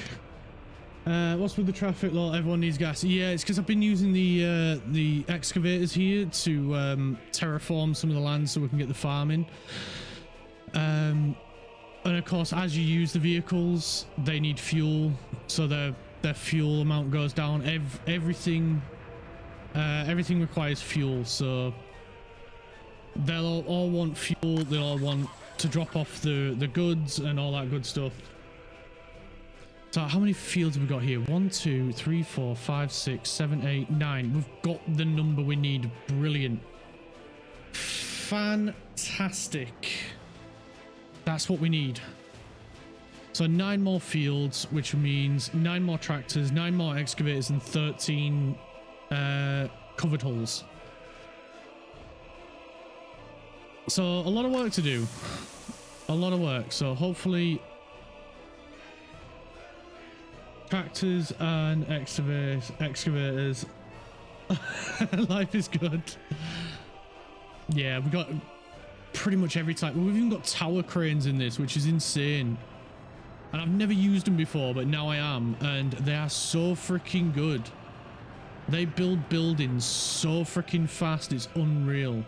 What's with the traffic law? Everyone needs gas. Yeah, it's because I've been using the excavators here to terraform some of the land so we can get the farm in. And of course, as you use the vehicles, they need fuel, so their fuel amount goes down. Everything requires fuel, so they'll all want fuel. They'll all want to drop off the goods and all that good stuff. So how many fields have we got here? 1, 2, 3, 4, 5, 6, 7, 8, 9. We've got the number we need. Brilliant. Fantastic. That's what we need. So 9 more fields, which means 9 more tractors, 9 more excavators, and 13 covered holes. So a lot of work to do. A lot of work. So hopefully tractors and excavators. Life is good. Yeah, we got pretty much every type. We've even got tower cranes in this, which is insane. And I've never used them before, but now I am, and they are so freaking good. They build buildings so freaking fast, it's unreal.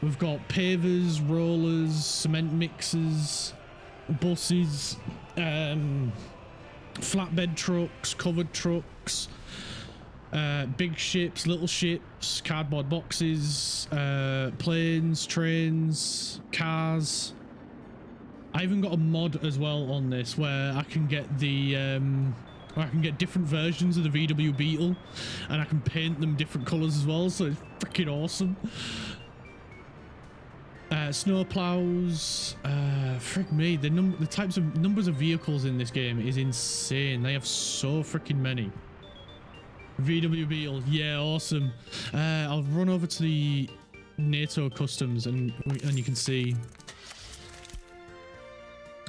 We've got pavers, rollers, cement mixers, buses, flatbed trucks, covered trucks, big ships, little ships, cardboard boxes, planes, trains, cars. I even got a mod as well on this where I can get the where I can get different versions of the VW Beetle and I can paint them different colors as well, so it's freaking awesome. Snow plows, frig me, the types of numbers of vehicles in this game is insane. They have so freaking many. VW Beetle, yeah, awesome. I'll run over to the NATO customs and you can see.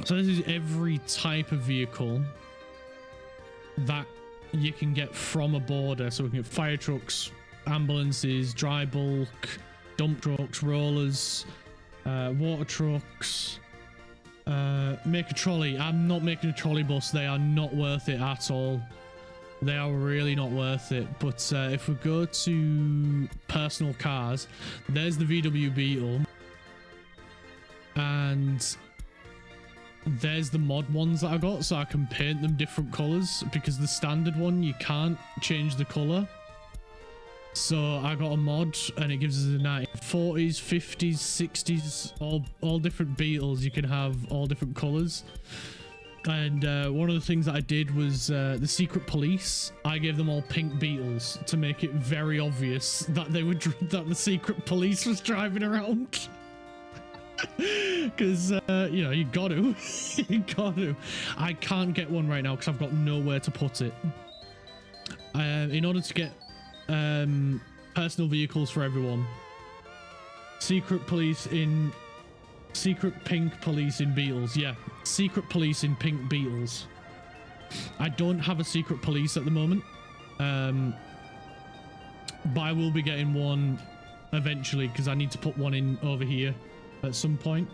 So this is every type of vehicle that you can get from a border. So we can get fire trucks, ambulances, dry bulk, dump trucks, rollers, water trucks. Make a trolley. I'm not making a trolley bus. They are not worth it at all. They are really not worth it. But if we go to personal cars, there's the VW Beetle. And there's the mod ones that I got, so I can paint them different colors, because the standard one you can't change the color. So I got a mod and it gives us the 1940s, 50s, 60s, all different Beetles. You can have all different colors. And one of the things that I did was the secret police. I gave them all pink Beetles to make it very obvious that they were that the secret police was driving around. Because you know, you got to you got to. I can't get one right now because I've got nowhere to put it. In order to get personal vehicles for everyone, secret pink police in Beetles. Yeah, secret police in pink Beetles. I don't have a secret police at the moment, but I will be getting one eventually because I need to put one in over here at some point.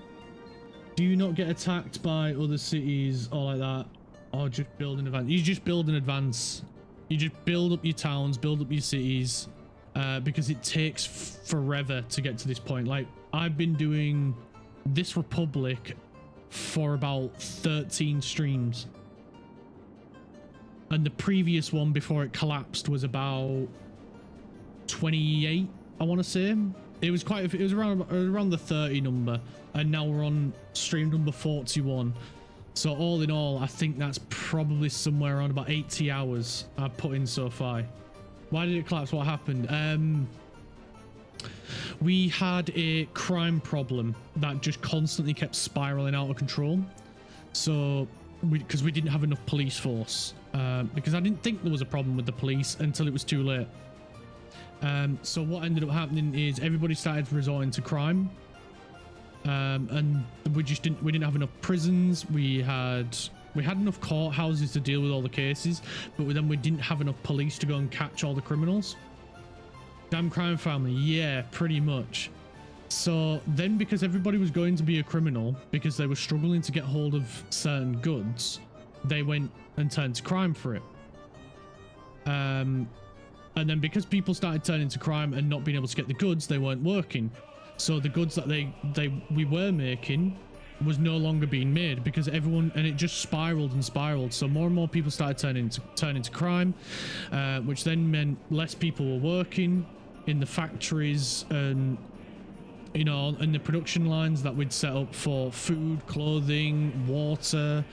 Do you not get attacked by other cities or like that, or just build in advance? You just build in advance. You just build up your towns, build up your cities, because it takes forever to get to this point. Like, I've been doing this Republic for about 13 streams, and the previous one before it collapsed was about 28, I want to say. It was around the 30 number, and now we're on stream number 41. So all in all, I think that's probably somewhere around about 80 hours I've put in so far. Why did it collapse? What happened? We had a crime problem that just constantly kept spiraling out of control. So because we didn't have enough police force, because I didn't think there was a problem with the police until it was too late. So what ended up happening is everybody started resorting to crime, and we didn't have enough prisons. We had enough courthouses to deal with all the cases, but we didn't have enough police to go and catch all the criminals. Damn crime family, yeah, pretty much. So then, because everybody was going to be a criminal because they were struggling to get hold of certain goods, they went and turned to crime for it. And then because people started turning to crime and not being able to get the goods, they weren't working. So the goods that we were making was no longer being made because everyone, and it just spiraled and spiraled. So more and more people started turning to crime, which then meant less people were working in the factories and, you know, in the production lines that we'd set up for food, clothing, water,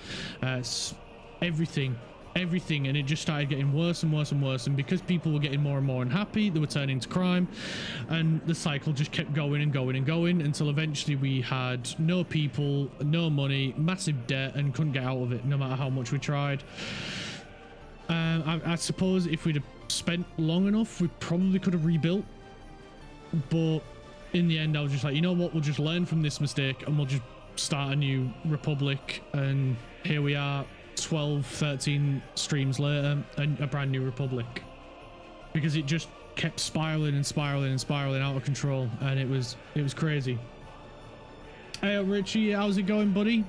everything, and it just started getting worse and worse and worse. And because people were getting more and more unhappy, they were turning to crime, and the cycle just kept going and going and going until eventually we had no people, no money, massive debt, and couldn't get out of it no matter how much we tried. I suppose if we'd have spent long enough, we probably could have rebuilt, but in the end I was just like, you know what, we'll just learn from this mistake and we'll just start a new republic. And here we are 12, 13 streams later, and a brand new republic, because it just kept spiraling and spiraling and spiraling out of control, and it was crazy. Hey Richie, how's it going, buddy?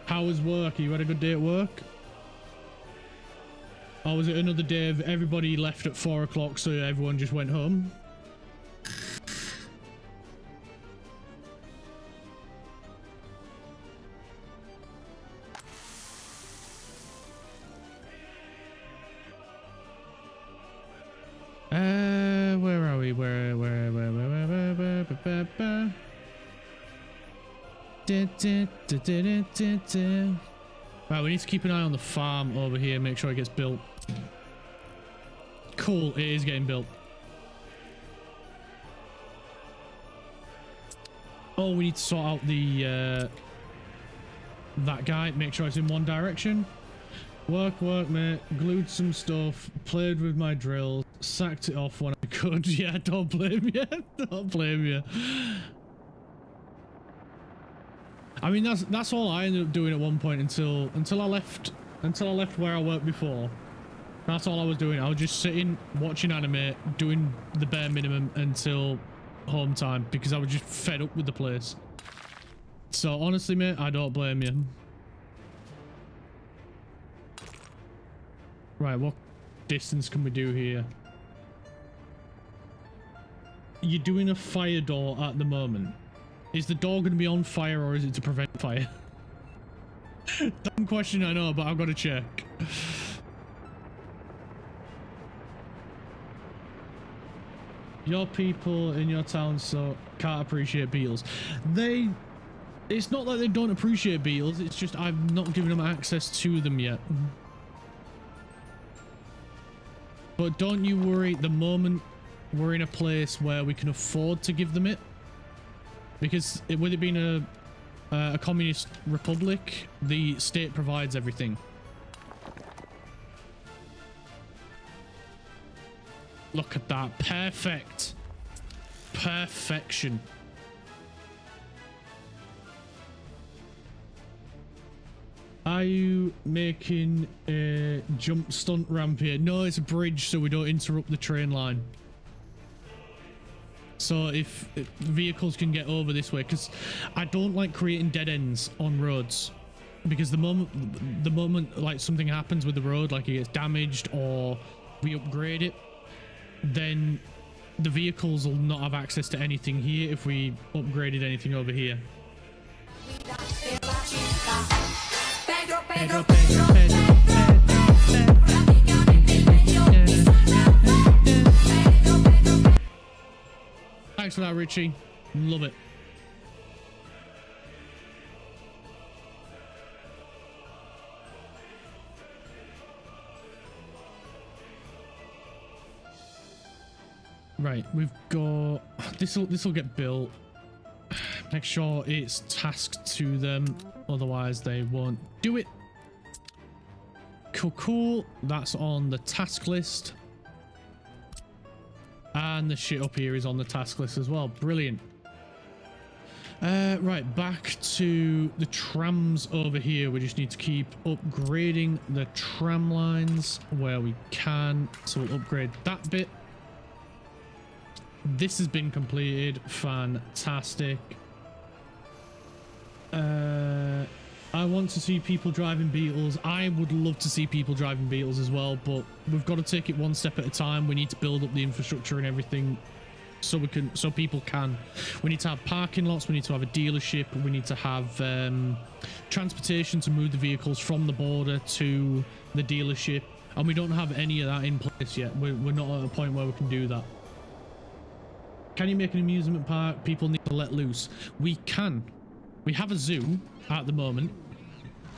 How was work? You had a good day at work? Or was it another day of everybody left at 4 o'clock so everyone just went home? Where are we? Where? Right, we need to keep an eye on the farm over here, make sure it gets built. Cool, it is getting built. Oh, we need to sort out the that guy, make sure it's in one direction. Work, mate. Glued some stuff, played with my drills, sacked it off when I could. Yeah, don't blame you. Don't blame you. I mean, that's all I ended up doing at one point until I left where I worked before. That's all I was doing. I was just sitting, watching anime, doing the bare minimum until home time, because I was just fed up with the place. So honestly, mate, I don't blame you. Right, what distance can we do here? You're doing a fire door at the moment. Is the door going to be on fire, or is it to prevent fire? Dumb question, I know, but I've got to check. Your people in your town so can't appreciate beetles. It's not that they don't appreciate beetles, it's just I've not given them access to them yet. But don't you worry, the moment we're in a place where we can afford to give them it, because with it being a communist republic, the state provides everything. Look at that. Perfect. Perfection. Are you making a jump stunt ramp here? No, it's a bridge so we don't interrupt the train line. So if vehicles can get over this way, because I don't like creating dead ends on roads, because the moment like something happens with the road, like it gets damaged or we upgrade it, then the vehicles will not have access to anything here if we upgraded anything over here. Pedro, Pedro, Pedro. Thanks for that, Richie. Love it. Right, we've got this'll get built. Make sure it's tasked to them, otherwise they won't do it. Cool. That's on the task list. And the shit up here is on the task list as well. Brilliant. Right, back to the trams over here. We just need to keep upgrading the tram lines where we can. So we'll upgrade that bit. This has been completed. Fantastic. I want to see people driving Beetles. I would love to see people driving Beetles as well, but we've got to take it one step at a time. We need to build up the infrastructure and everything so people can. We need to have parking lots. We need to have a dealership. We need to have transportation to move the vehicles from the border to the dealership, and we don't have any of that in place yet. We're not at a point where we can do that. Can you make an amusement park? People need to let loose. We can. We have a zoo at the moment.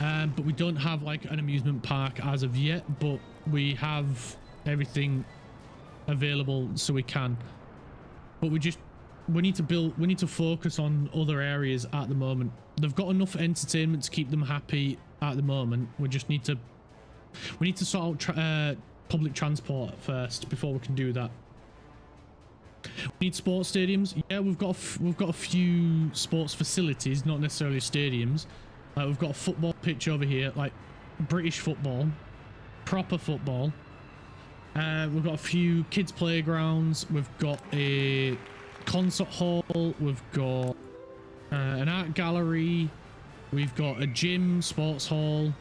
But we don't have like an amusement park as of yet, but we have everything available so we can. But we need to focus on other areas at the moment. They've got enough entertainment to keep them happy at the moment. We need to sort out public transport first before we can do that. We need sports stadiums. Yeah, we've got a few sports facilities, not necessarily stadiums. We've got a football pitch over here, like British football, proper football. We've got a few kids playgrounds. We've got a concert hall. We've got an art gallery. We've got a gym, sports hall.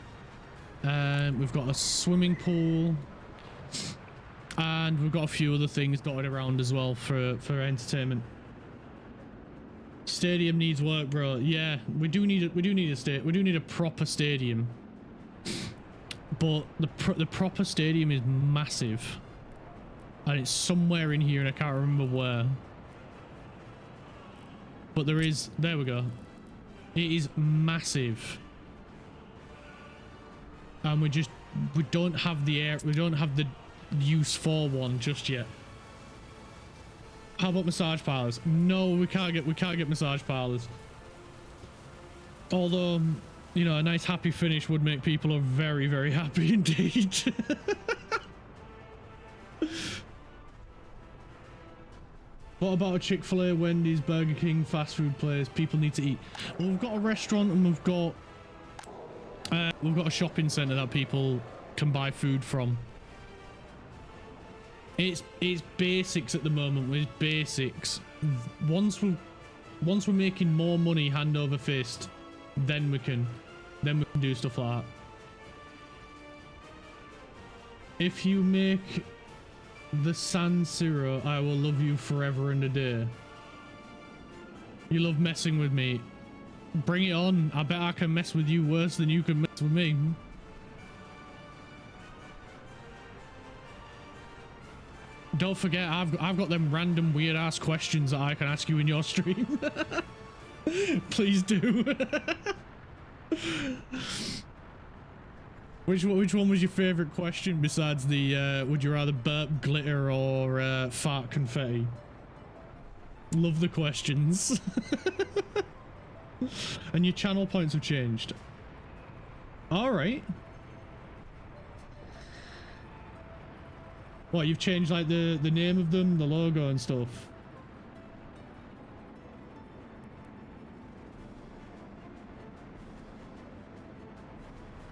We've got a swimming pool. And we've got a few other things dotted around as well for entertainment. Stadium needs work, bro. Yeah, we do need a proper stadium. But the proper stadium is massive. And it's somewhere in here and I can't remember where. But there we go. It is massive. And we don't have the use for one just yet. How about massage parlors? No, we can't get massage parlors. Although, you know, a nice happy finish would make people very, very happy indeed. What about a Chick-fil-A, Wendy's, Burger King, fast food place? People need to eat. Well, we've got a restaurant and we've got a shopping center that people can buy food from. It's basics at the moment. It's basics. Once we're making more money hand over fist, then we can do stuff like that. If you make the San Siro, I will love you forever and a day. You love messing with me. Bring it on. I bet I can mess with you worse than you can mess with me. Don't forget, I've got them random weird ass questions that I can ask you in your stream. Please do. Which one was your favorite question besides the would you rather burp glitter or fart confetti? Love the questions. And your channel points have changed. All right. What, you've changed like the name of them, the logo and stuff?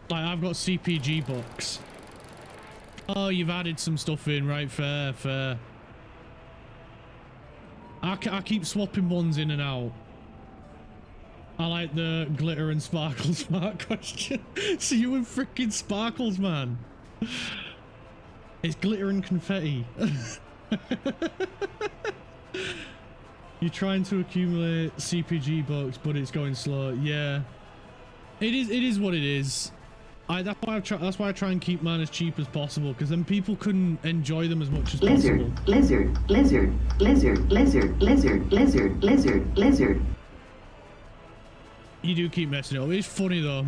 Like, I've got CPG books. Oh, you've added some stuff in, right? Fair, fair. I keep swapping ones in and out. I like the glitter and sparkles smart question. So you and freaking sparkles, man. It's glitter and confetti. You're trying to accumulate CPG books, but it's going slow. Yeah, it is what it is. That's why I try and keep mine as cheap as possible, because then people can enjoy them as much as possible. Lizard, lizard, lizard, lizard, lizard, lizard, lizard, lizard. You do keep messing it up. It's funny though.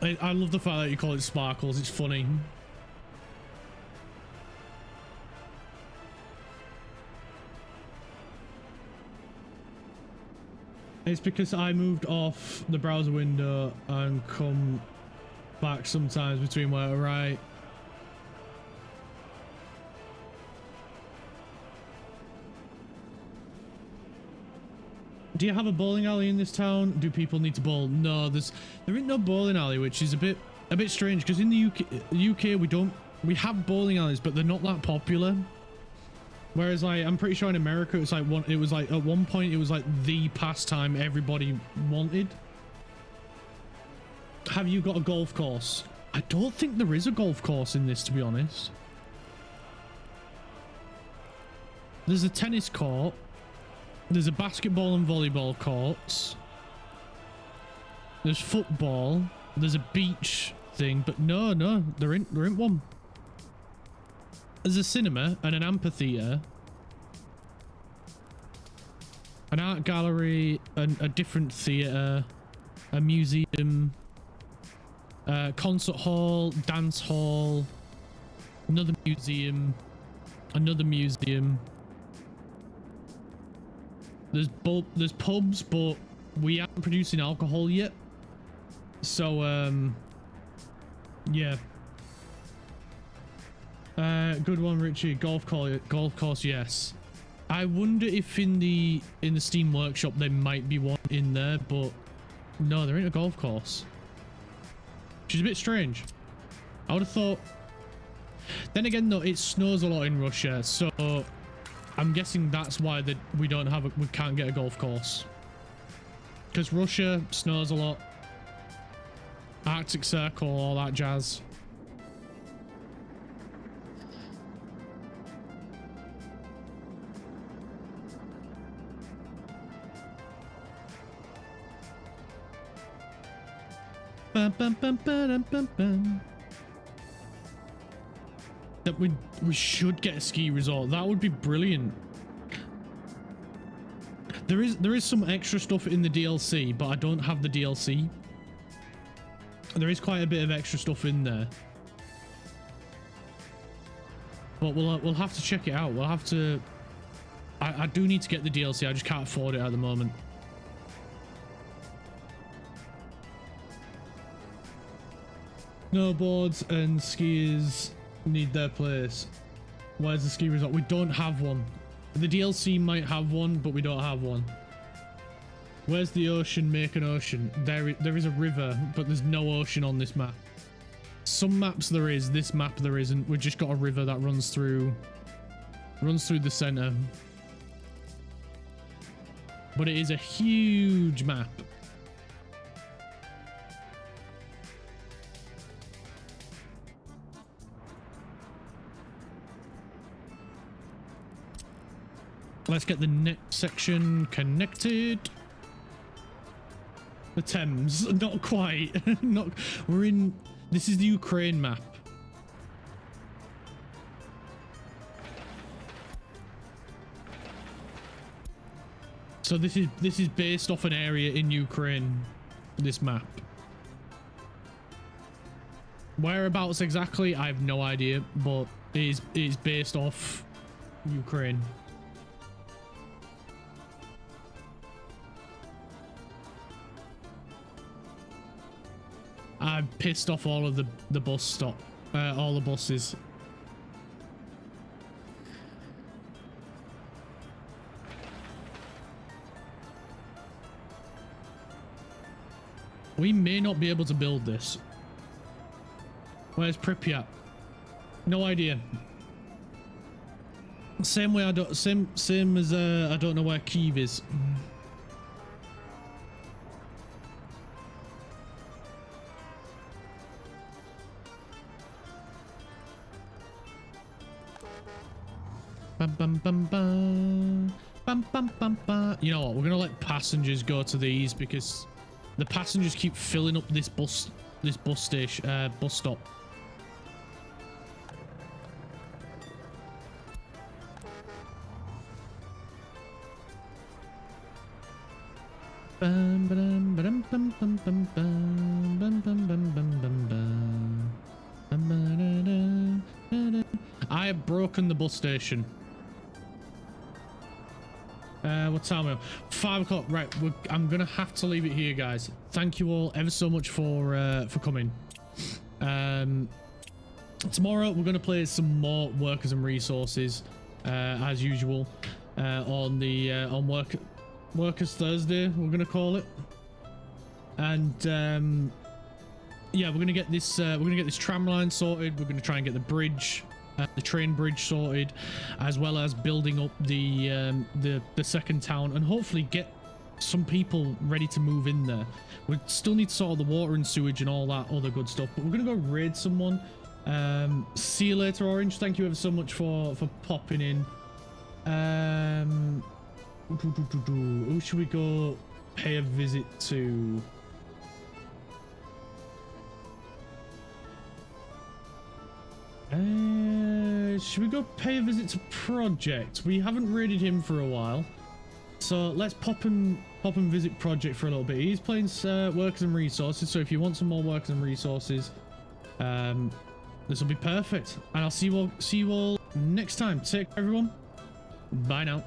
I love the fact that you call it sparkles. It's funny. It's because I moved off the browser window and come back sometimes between where, right? Do you have a bowling alley in this town? Do people need to bowl? No, there ain't no bowling alley, which is a bit strange, because in the UK we have bowling alleys, but they're not that popular. Whereas, like, I'm pretty sure in America it's like at one point it was like the pastime everybody wanted. Have you got a golf course? I don't think there is a golf course in this, to be honest. There's a tennis court. There's a basketball and volleyball courts. There's football. There's a beach thing, but no, there ain't one. There's a cinema and an amphitheater, an art gallery, a different theater, a museum. concert hall, dance hall, another museum, another museum. There's pubs, but we aren't producing alcohol yet. So, yeah. Good one, Richie. Golf course, yes. I wonder if in the Steam Workshop there might be one in there, but no, there ain't a golf course. Which is a bit strange. I would have thought. Then again, though, it snows a lot in Russia, so I'm guessing that's why we can't get a golf course. Because Russia snows a lot. Arctic Circle, all that jazz. Bum, bum, bum, ba-dum, bum, bum. That we should get a ski resort. That would be brilliant. There is some extra stuff in the DLC, but I don't have the DLC. There is quite a bit of extra stuff in there, but we'll have to check it out. We'll have to. I do need to get the DLC. I just can't afford it at the moment. Snowboards and skiers need their place. Where's the ski resort? We don't have one. The DLC might have one, but we don't have one. Where's the ocean? Make an ocean. There is a river, but there's no ocean on this map. Some maps there is. This map there isn't. We've just got a river that runs through the center. But it is a huge map. Let's get the next section connected. The Thames, not quite. We're in. This is the Ukraine map. So this is based off an area in Ukraine. This map. Whereabouts exactly, I have no idea, but it is based off Ukraine. I've pissed off all of the bus stop, all the buses. We may not be able to build this. Where's Pripyat? No idea. Same way same as I don't know where Kyiv is. Bum, bum, bum, bum. Bum, bum, bum, bum. You know what? We're gonna let passengers go to these because the passengers keep filling up this bus station, bus stop. Bum, ba-dum, ba-dum, bum, bum, bum, bum, bum, bum, bum, bum, bum, bum. Bum, ba-da-da, da-da. I have broken the bus station. What time are we on? 5 o'clock. Right, I'm gonna have to leave it here, guys. Thank you all ever so much for coming. Tomorrow we're gonna play some more Workers and Resources, as usual, on the on Workers Thursday. We're gonna call it, and yeah, we're gonna get this tram line sorted. We're gonna try and get the bridge. The train bridge sorted, as well as building up the second town, and hopefully get some people ready to move in there. We still need to sort the water and sewage and all that other good stuff, but we're gonna go raid someone. See you later, Orange. Thank you ever so much for popping in. Who should we go pay a visit to? Should we go pay a visit to Project? We haven't raided him for a while. So let's pop and visit Project for a little bit. He's playing workers and resources. So if you want some more workers and resources, this will be perfect. And I'll see you all next time. Take care, everyone. Bye now.